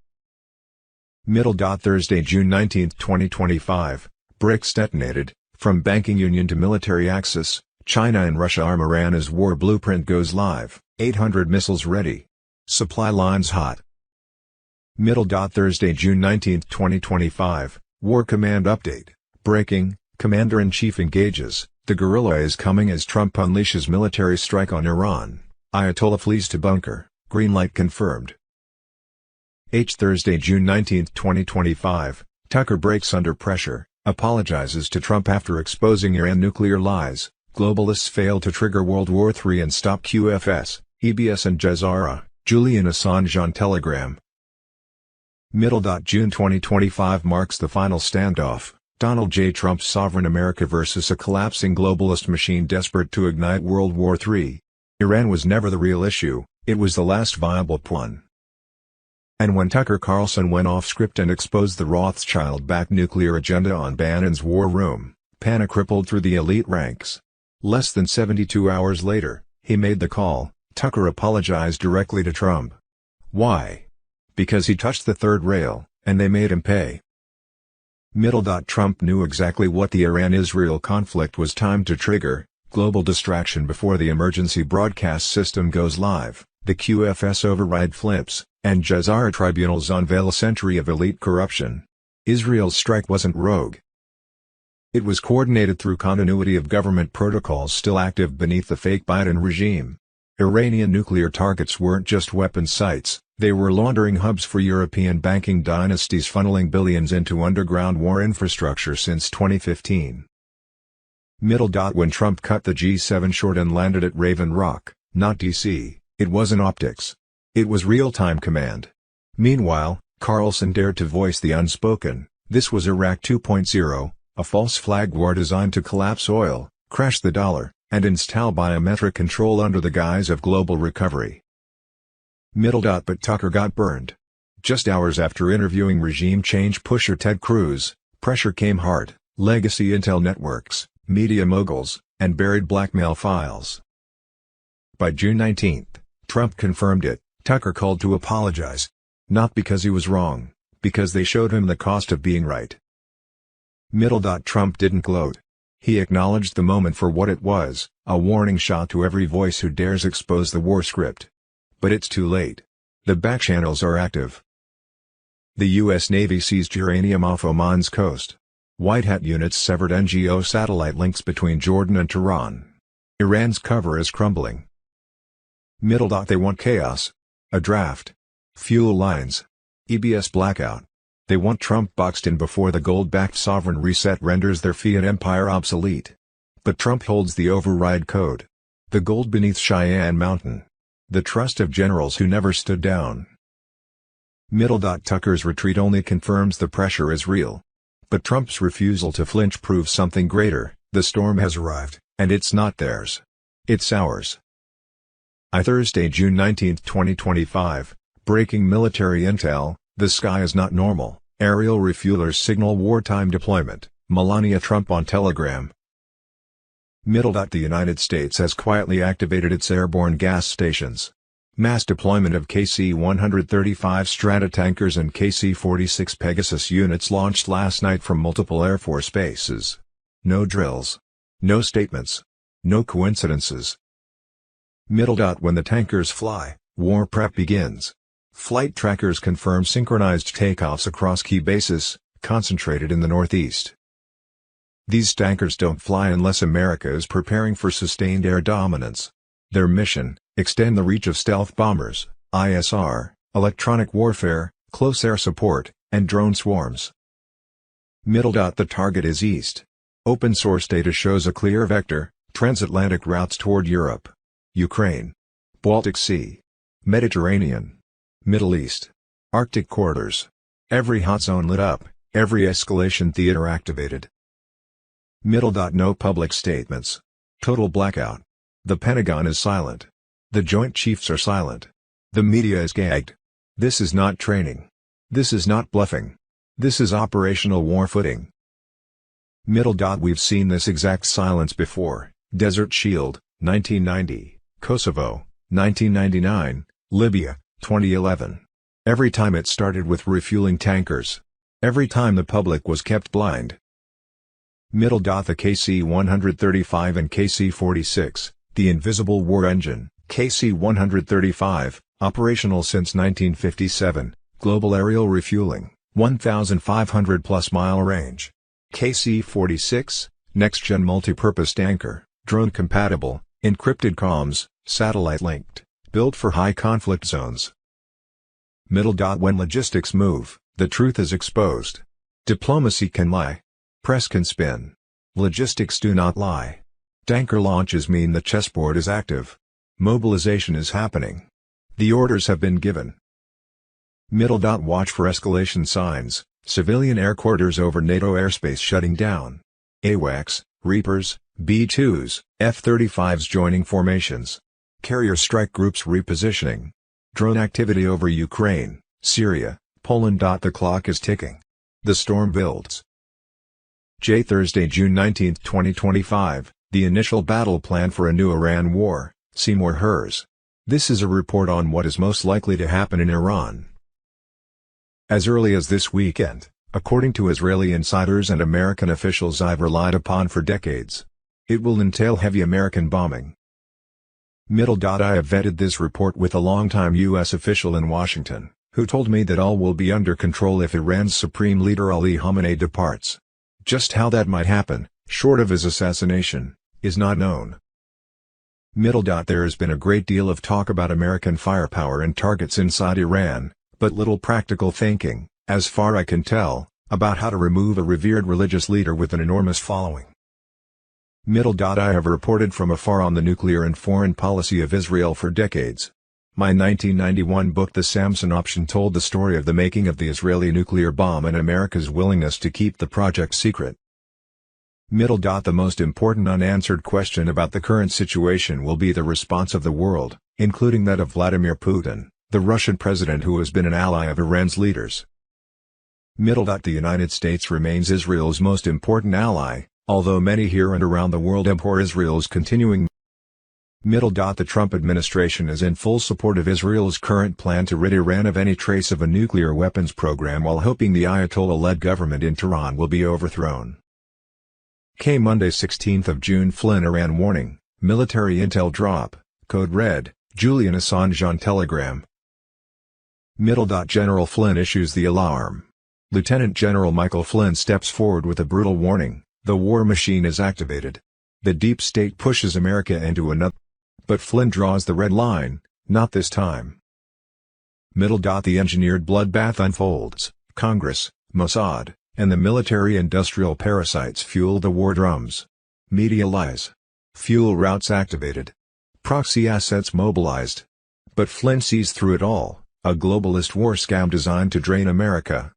[SPEAKER 1] Middle. Thursday, June 19, 2025. BRICS detonated. From banking union to military axis, China and Russia arm Iran as war blueprint goes live. 800 missiles ready. Supply lines hot. Middle. Thursday, June 19, 2025. War command update. Breaking: Commander-in-Chief engages. The guerrilla is coming as Trump unleashes military strike on Iran. Ayatollah flees to bunker. Green light confirmed. Thursday, June 19, 2025. Tucker breaks under pressure, apologizes to Trump after exposing Iran nuclear lies. Globalists fail to trigger World War III and stop QFS, EBS and Jazara. Julian Assange on Telegram. Middle. June 2025 marks the final standoff. Donald J. Trump's sovereign America versus a collapsing globalist machine desperate to ignite World War III. Iran was never the real issue, it was the last viable pawn. And when Tucker Carlson went off script and exposed the Rothschild-backed nuclear agenda on Bannon's war room, panic rippled through the elite ranks. Less than 72 hours later, he made the call. Tucker apologized directly to Trump. Why? Because he touched the third rail, and they made him pay. Middle. Trump knew exactly what the Iran-Israel conflict was timed to trigger: global distraction before the emergency broadcast system goes live, the QFS override flips, and Jazara tribunals unveil a century of elite corruption. Israel's strike wasn't rogue. It was coordinated through continuity of government protocols still active beneath the fake Biden regime. Iranian nuclear targets weren't just weapon sites, They were laundering hubs for European banking dynasties, funneling billions into underground war infrastructure since 2015. When Trump cut the G7 short and landed at Raven Rock, not D.C., it wasn't optics. It was real-time command. Meanwhile, Carlson dared to voice the unspoken. This was Iraq 2.0, a false flag war designed to collapse oil, crash the dollar, and install biometric control under the guise of global recovery. But Tucker got burned. Just hours after interviewing regime change pusher Ted Cruz, pressure came hard: legacy intel networks, media moguls, and buried blackmail files. By June 19, Trump confirmed it. Tucker called to apologize. Not because he was wrong, because they showed him the cost of being right. Trump didn't gloat. He acknowledged the moment for what it was, a warning shot to every voice who dares expose the war script. But it's too late. The backchannels are active. The U.S. Navy seized uranium off Oman's coast. White Hat units severed NGO satellite links between Jordan and Tehran. Iran's cover is crumbling. They want chaos. A draft. Fuel lines. EBS blackout. They want Trump boxed in before the gold-backed sovereign reset renders their fiat empire obsolete. But Trump holds the override code. The gold beneath Cheyenne Mountain. The trust of generals who never stood down. Tucker's retreat only confirms the pressure is real. But Trump's refusal to flinch proves something greater: the storm has arrived, and it's not theirs. It's ours. Thursday, June 19, 2025, breaking military intel: the sky is not normal, aerial refuelers signal wartime deployment, Melania Trump on Telegram. The United States has quietly activated its airborne gas stations. Mass deployment of KC-135 Stratotankers and KC-46 Pegasus units launched last night from multiple Air Force bases. No drills. No statements. No coincidences. When the tankers fly, war prep begins. Flight trackers confirm synchronized takeoffs across key bases, concentrated in the Northeast. These tankers don't fly unless America is preparing for sustained air dominance. Their mission: extend the reach of stealth bombers, ISR, electronic warfare, close air support, and drone swarms. The target is east. Open source data shows a clear vector: transatlantic routes toward Europe, Ukraine, Baltic Sea, Mediterranean, Middle East, Arctic corridors. Every hot zone lit up, every escalation theater activated. No public statements. Total blackout. The Pentagon is silent. The Joint Chiefs are silent. The media is gagged. This is not training. This is not bluffing. This is operational war footing. We've seen this exact silence before: Desert Shield, 1990, Kosovo, 1999, Libya, 2011. Every time it started with refueling tankers. Every time the public was kept blind. The KC-135 and KC-46, the invisible war engine. KC-135, operational since 1957, global aerial refueling, 1,500+ mile range. KC-46, next-gen multi-purpose tanker, drone-compatible, encrypted comms, satellite-linked, built for high-conflict zones. When logistics move, the truth is exposed. Diplomacy can lie. Press can spin. Logistics do not lie. Tanker launches mean the chessboard is active. Mobilization is happening. The orders have been given. Watch for escalation signs: civilian air corridors over NATO airspace shutting down. AWACS, Reapers, B-2s, F-35s joining formations. Carrier strike groups repositioning. Drone activity over Ukraine, Syria, Poland. The clock is ticking. The storm builds. Thursday, June 19, 2025, the initial battle plan for a new Iran war. Seymour Hersh. This is a report on what is most likely to happen in Iran. As early as this weekend, according to Israeli insiders and American officials I've relied upon for decades, it will entail heavy American bombing. I have vetted this report with a longtime U.S. official in Washington, who told me that all will be under control if Iran's supreme leader Ali Khamenei departs. Just how that might happen, short of his assassination, is not known. There has been a great deal of talk about American firepower and targets inside Iran, but little practical thinking, as far I can tell, about how to remove a revered religious leader with an enormous following. I have reported from afar on the nuclear and foreign policy of Israel for decades. My 1991 book The Samson Option told the story of the making of the Israeli nuclear bomb and America's willingness to keep the project secret. The most important unanswered question about the current situation will be the response of the world, including that of Vladimir Putin, the Russian president who has been an ally of Iran's leaders. The United States remains Israel's most important ally, although many here and around the world abhor Israel's continuing. The Trump administration is in full support of Israel's current plan to rid Iran of any trace of a nuclear weapons program while hoping the Ayatollah-led government in Tehran will be overthrown. Monday 16 June Flynn Iran warning, military intel drop, code red, Julian Assange on Telegram. General Flynn issues the alarm. Lieutenant General Michael Flynn steps forward with a brutal warning, the war machine is activated. The deep state pushes America into another. But Flynn draws the red line, not this time. The engineered bloodbath unfolds, Congress, Mossad, and the military-industrial parasites fuel the war drums. Media lies. Fuel routes activated. Proxy assets mobilized. But Flynn sees through it all, a globalist war scam designed to drain America.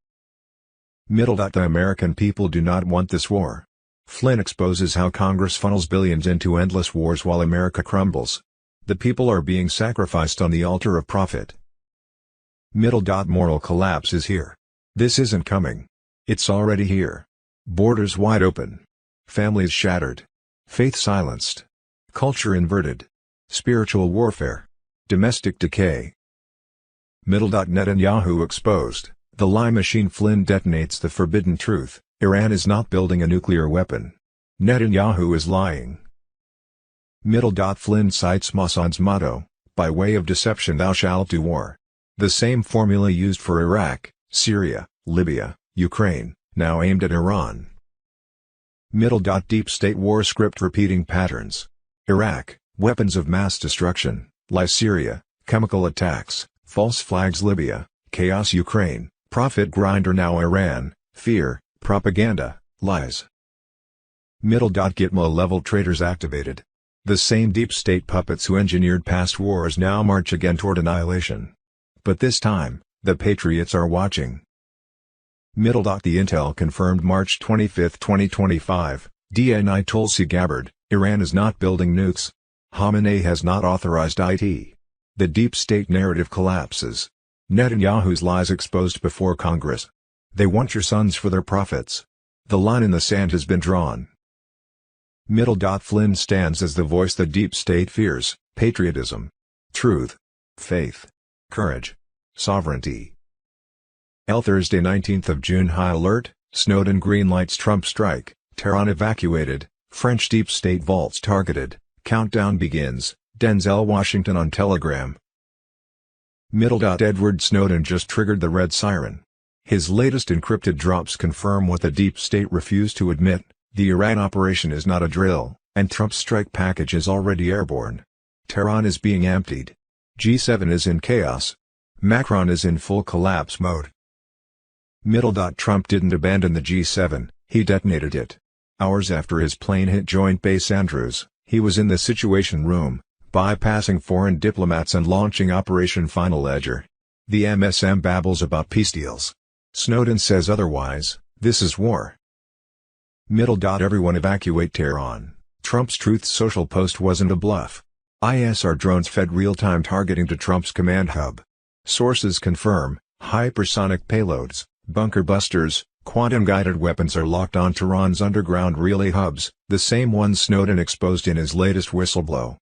[SPEAKER 1] The American people do not want this war. Flynn exposes how Congress funnels billions into endless wars while America crumbles. The people are being sacrificed on the altar of profit. Moral collapse is here. This isn't coming. It's already here. Borders wide open. Families shattered. Faith silenced. Culture inverted. Spiritual warfare. Domestic decay. Netanyahu exposed. The lie machine. Flynn detonates the forbidden truth, Iran is not building a nuclear weapon. Netanyahu is lying. Flynn cites Mossad's motto, by way of deception thou shalt do war. The same formula used for Iraq, Syria, Libya, Ukraine, now aimed at Iran. Deep state war script repeating patterns. Iraq, weapons of mass destruction, lie Syria, chemical attacks, false flags Libya, chaos Ukraine, profit grinder now Iran, fear, propaganda, lies. Gitmo-level traitors activated. The same deep state puppets who engineered past wars now march again toward annihilation. But this time, the patriots are watching. The intel confirmed March 25, 2025, DNI Tulsi Gabbard, Iran is not building nukes. Khamenei has not authorized it. The deep state narrative collapses. Netanyahu's lies exposed before Congress. They want your sons for their profits. The line in the sand has been drawn. Flynn stands as the voice the deep state fears, patriotism, truth, faith, courage, sovereignty. Thursday 19 June high alert, Snowden greenlights Trump strike, Tehran evacuated, French deep state vaults targeted, countdown begins, Denzel Washington on Telegram. Edward Snowden just triggered the red siren. His latest encrypted drops confirm what the deep state refused to admit, the Iran operation is not a drill, and Trump's strike package is already airborne. Tehran is being emptied. G7 is in chaos. Macron is in full collapse mode. Trump didn't abandon the G7, he detonated it. Hours after his plane hit Joint Base Andrews, he was in the Situation Room, bypassing foreign diplomats and launching Operation Final Ledger. The MSM babbles about peace deals. Snowden says otherwise, this is war. Everyone evacuate Tehran. Trump's Truth Social post wasn't a bluff. ISR drones fed real-time targeting to Trump's command hub. Sources confirm, hypersonic payloads, bunker busters, quantum-guided weapons are locked on Tehran's underground relay hubs, the same ones Snowden exposed in his latest whistleblow.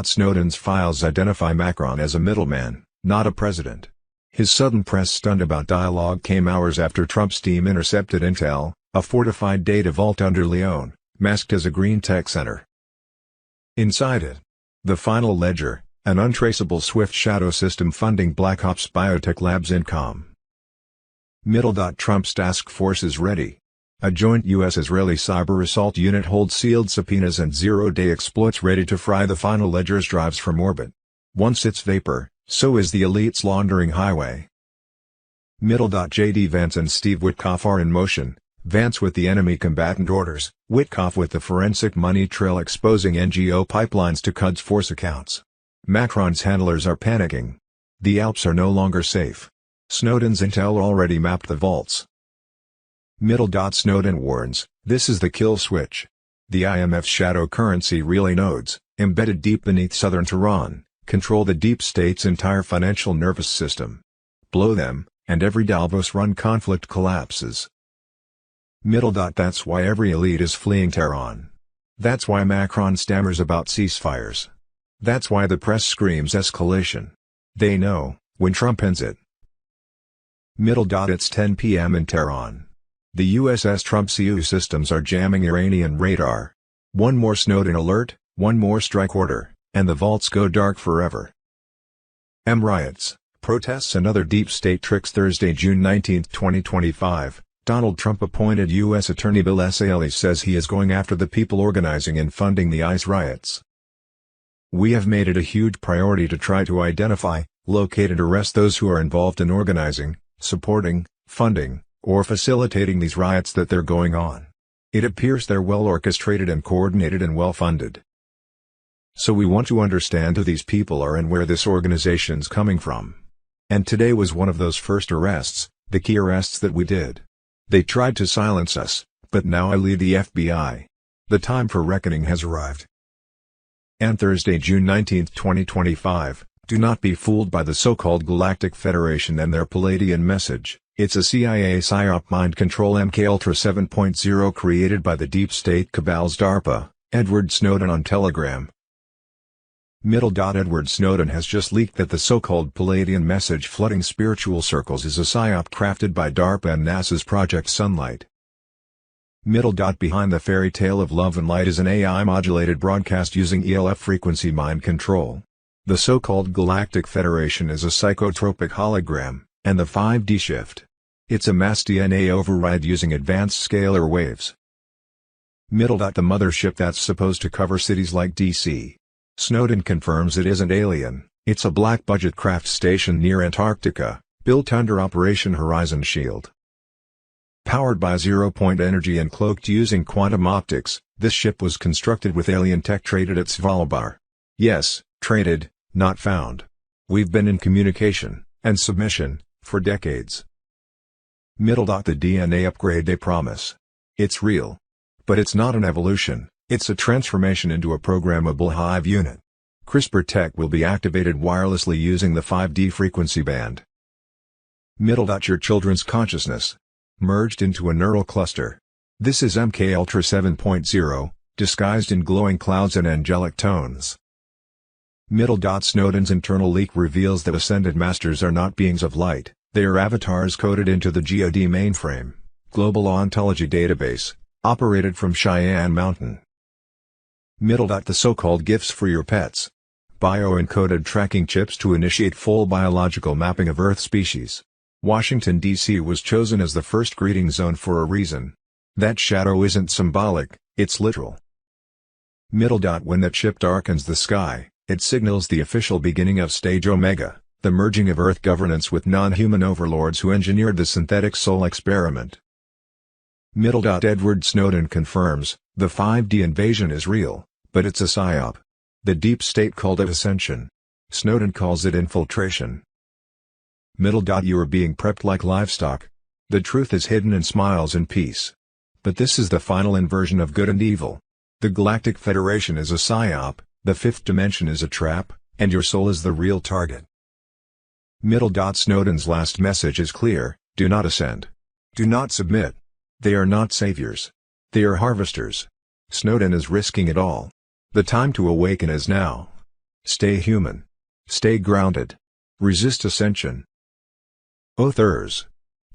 [SPEAKER 1] Snowden's files identify Macron as a middleman, not a president. His sudden press stunt about dialogue came hours after Trump's team intercepted intel, a fortified data vault under Lyon, masked as a green tech center. Inside it, the Final Ledger, an untraceable swift shadow system funding Black Ops biotech labs Incom. Trump's task force is ready. A joint U.S.-Israeli cyber assault unit holds sealed subpoenas and zero-day exploits ready to fry the final ledger's drives from orbit. Once it's vapor, so is the elite's laundering highway. J.D. Vance and Steve Witkoff are in motion, Vance with the enemy combatant orders, Witkoff with the forensic money trail exposing NGO pipelines to Quds Force accounts. Macron's handlers are panicking. The Alps are no longer safe. Snowden's intel already mapped the vaults. Snowden warns, this is the kill switch. The IMF's shadow currency relay nodes, embedded deep beneath southern Tehran, control the deep state's entire financial nervous system. Blow them, and every Davos-run conflict collapses. That's why every elite is fleeing Tehran. That's why Macron stammers about ceasefires. That's why the press screams escalation. They know, when Trump ends it. It's 10 p.m. in Tehran. The USS Trump's EU systems are jamming Iranian radar. One more Snowden alert, one more strike order, and the vaults go dark forever. Riots, protests and other deep state tricks. Thursday, June 19, 2025, Donald Trump appointed U.S. Attorney Bill Sales says he is going after the people organizing and funding the ICE riots. We have made it a huge priority to try to identify, locate and arrest those who are involved in organizing, supporting, funding, or facilitating these riots that they're going on. It appears they're well orchestrated and coordinated and well funded. So we want to understand who these people are and where this organization's coming from. And today was one of those first arrests, the key arrests that we did. They tried to silence us, but now I lead the FBI. The time for reckoning has arrived. And Thursday, June 19, 2025, do not be fooled by the so-called Galactic Federation and their Palladian message. It's a CIA PSYOP mind control MKUltra 7.0 created by the deep state cabal's DARPA, Edward Snowden on Telegram. Edward Snowden has just leaked that the so-called Palladian message flooding spiritual circles is a PSYOP crafted by DARPA and NASA's Project Sunlight. Behind the fairy tale of love and light is an AI-modulated broadcast using ELF frequency mind control. The so-called Galactic Federation is a psychotropic hologram, and the 5D shift. It's a mass DNA override using advanced scalar waves. The mothership that's supposed to cover cities like DC. Snowden confirms it isn't alien, it's a black-budget craft station near Antarctica, built under Operation Horizon Shield. Powered by zero-point energy and cloaked using quantum optics, this ship was constructed with alien tech traded at Svalbard. Yes, traded, not found. We've been in communication, and submission, for decades. The DNA upgrade they promise. It's real. But it's not an evolution, it's a transformation into a programmable hive unit. CRISPR tech will be activated wirelessly using the 5D frequency band. Your children's consciousness. Merged into a neural cluster. This is MKUltra 7.0, disguised in glowing clouds and angelic tones. Snowden's internal leak reveals that ascended masters are not beings of light, they are avatars coded into the GOD mainframe, global ontology database, operated from Cheyenne Mountain. The so-called gifts for your pets. Bio-encoded tracking chips to initiate full biological mapping of Earth species. Washington, D.C. was chosen as the first greeting zone for a reason. That shadow isn't symbolic, it's literal. When that chip darkens the sky, it signals the official beginning of Stage Omega, the merging of Earth governance with non-human overlords who engineered the synthetic soul experiment. Edward Snowden confirms, the 5D invasion is real, but it's a PSYOP. The deep state called it ascension. Snowden calls it infiltration. You are being prepped like livestock. The truth is hidden in smiles and peace. But this is the final inversion of good and evil. The Galactic Federation is a PSYOP, the fifth dimension is a trap, and your soul is the real target. Snowden's last message is clear, do not ascend. Do not submit. They are not saviors. They are harvesters. Snowden is risking it all. The time to awaken is now. Stay human. Stay grounded. Resist ascension. Thurs.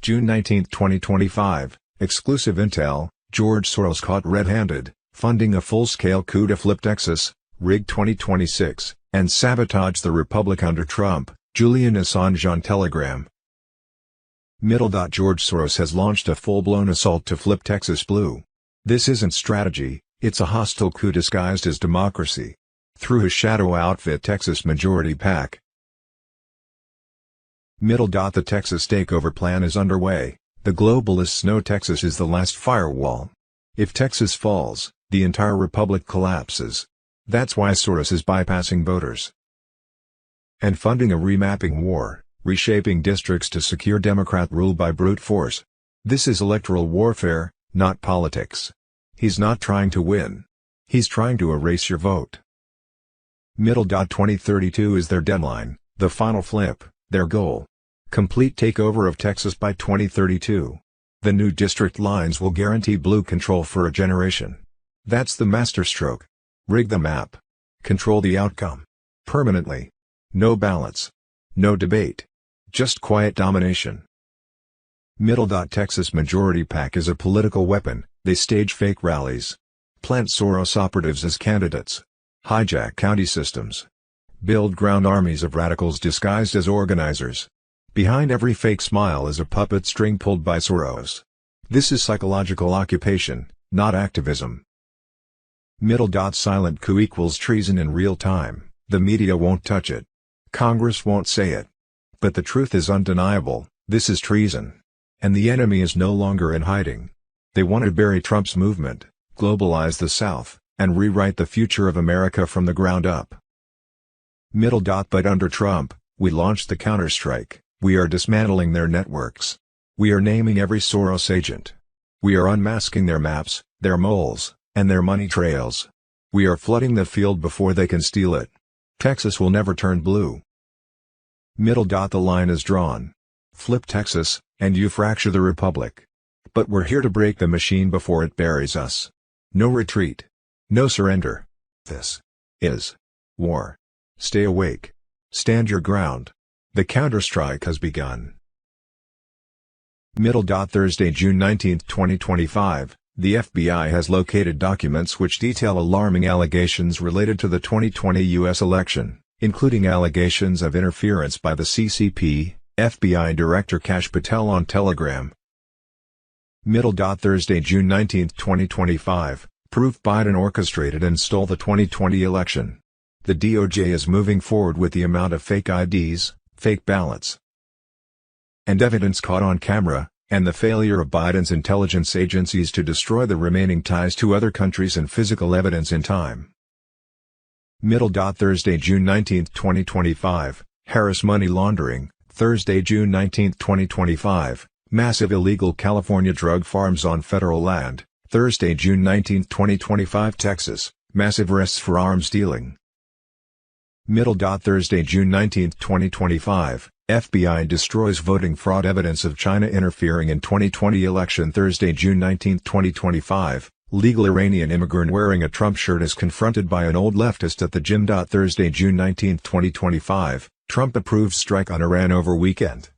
[SPEAKER 1] June 19, 2025, exclusive intel, George Soros caught red-handed, funding a full-scale coup to flip Texas, rig 2026, and sabotage the Republic under Trump, Julian Assange on Telegram. Middle. George Soros has launched a full-blown assault to flip Texas blue. This isn't strategy, it's a hostile coup disguised as democracy. Through his shadow outfit Texas Majority PAC. Middle. The Texas takeover plan is underway. The globalists know Texas is the last firewall. If Texas falls, the entire republic collapses. That's why Soros is bypassing voters and funding a remapping war, reshaping districts to secure Democrat rule by brute force. This is electoral warfare, not politics. He's not trying to win. He's trying to erase your vote. Middle. 2032 is their deadline, the final flip, their goal. Complete takeover of Texas by 2032. The new district lines will guarantee blue control for a generation. That's the masterstroke. Rig the map. Control the outcome. Permanently. No ballots. No debate. Just quiet domination. Middle. Texas Majority PAC is a political weapon. They stage fake rallies. Plant Soros operatives as candidates. Hijack county systems. Build ground armies of radicals disguised as organizers. Behind every fake smile is a puppet string pulled by Soros. This is psychological occupation, not activism. Middle. Silent coup equals treason in real time. The media won't touch it. Congress won't say it. But the truth is undeniable, this is treason. And the enemy is no longer in hiding. They want to bury Trump's movement, globalize the South, and rewrite the future of America from the ground up. Middle. But under Trump, we launched the counterstrike. We are dismantling their networks. We are naming every Soros agent. We are unmasking their maps, their moles, and their money trails. We are flooding the field before they can steal it. Texas will never turn blue. Middle. The line is drawn. Flip Texas, and you fracture the republic. But we're here to break the machine before it buries us. No retreat. No surrender. This is war. Stay awake. Stand your ground. The counterstrike has begun. Middle. Thursday, June 19, 2025, the FBI has located documents which detail alarming allegations related to the 2020 U.S. election, including allegations of interference by the CCP, FBI Director Kash Patel on Telegram. Middle. Thursday, June 19, 2025, proof Biden orchestrated and stole the 2020 election. The DOJ is moving forward with the amount of fake IDs, fake ballots, and evidence caught on camera, and the failure of Biden's intelligence agencies to destroy the remaining ties to other countries and physical evidence in time. Middle. Thursday, June 19, 2025, Harris money laundering. Thursday, June 19, 2025, massive illegal California drug farms on federal land. Thursday, June 19, 2025, Texas, massive arrests for arms dealing. Middle. Thursday, June 19, 2025, FBI destroys voting fraud evidence of China interfering in 2020 election. Thursday, June 19, 2025, legal Iranian immigrant wearing a Trump shirt is confronted by an old leftist at the gym. Thursday, June 19, 2025, Trump approves strike on Iran over weekend.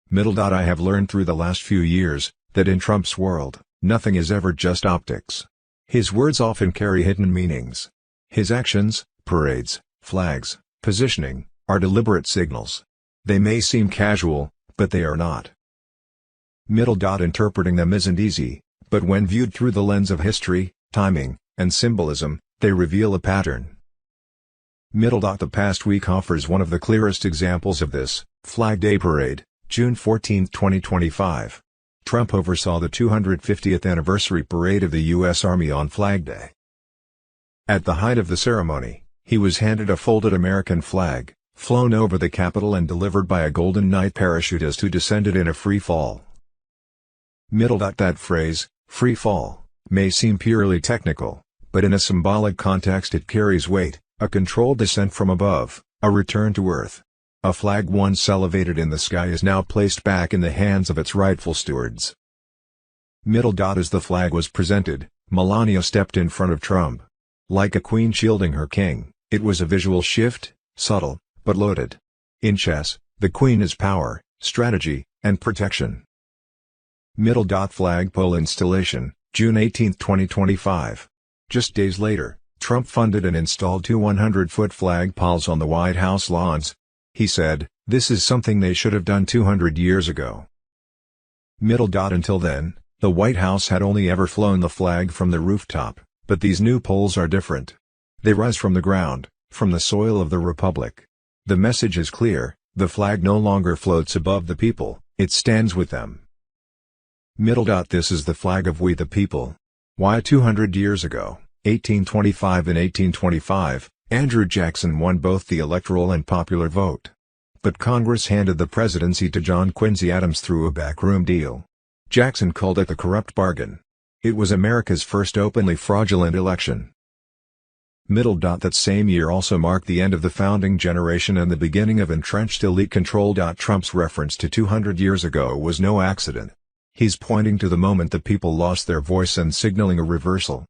[SPEAKER 1] Middle. I have learned through the last few years, that in Trump's world, nothing is ever just optics. His words often carry hidden meanings. His actions, parades, flags, positioning, are deliberate signals. They may seem casual, but they are not. Middle. Interpreting them isn't easy, but when viewed through the lens of history, timing, and symbolism, they reveal a pattern. Middle. The past week offers one of the clearest examples of this. Flag Day Parade, June 14, 2025. Trump oversaw the 250th anniversary parade of the U.S. Army on Flag Day. At the height of the ceremony, he was handed a folded American flag, flown over the Capitol and delivered by a Golden Knight parachutist who descended in a free fall. Middle. That phrase, free fall, may seem purely technical, but in a symbolic context it carries weight, a controlled descent from above, a return to earth. A flag once elevated in the sky is now placed back in the hands of its rightful stewards. Middle. As the flag was presented, Melania stepped in front of Trump. Like a queen shielding her king, it was a visual shift, subtle, but loaded. In chess, the queen is power, strategy, and protection. Middle. Flagpole installation, June 18, 2025. Just days later, Trump funded and installed two 100-foot flagpoles on the White House lawns. He said, This is something they should have done 200 years ago. Middle dot. Until then, the White House had only ever flown the flag from the rooftop, but these new poles are different. They rise from the ground, from the soil of the Republic. The message is clear: the flag no longer floats above the people, it stands with them. Middle dot. This is the flag of we the people. Why 200 years ago, 1825 and 1825, Andrew Jackson won both the electoral and popular vote. But Congress handed the presidency to John Quincy Adams through a backroom deal. Jackson called it the corrupt bargain. It was America's first openly fraudulent election. Middle dot. That same year also marked the end of the founding generation and the beginning of entrenched elite control. Trump's reference to 200 years ago was no accident. He's pointing to the moment the people lost their voice and signaling a reversal.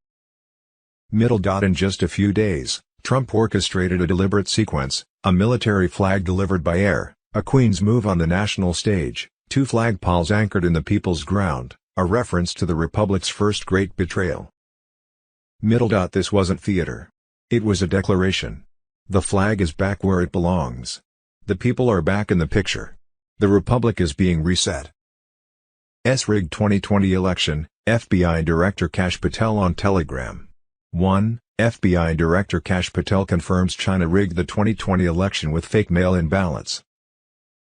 [SPEAKER 1] Middle dot. In just a few days, Trump orchestrated a deliberate sequence: a military flag delivered by air, a Queen's move on the national stage, 2 flagpoles anchored in the people's ground, a reference to the Republic's first great betrayal. Middle dot. This wasn't theater. It was a declaration. The flag is back where it belongs. The people are back in the picture. The Republic is being reset. Rigged 2020 election, FBI Director Kash Patel on Telegram. 1. FBI Director Kash Patel confirms China rigged the 2020 election with fake mail-in ballots.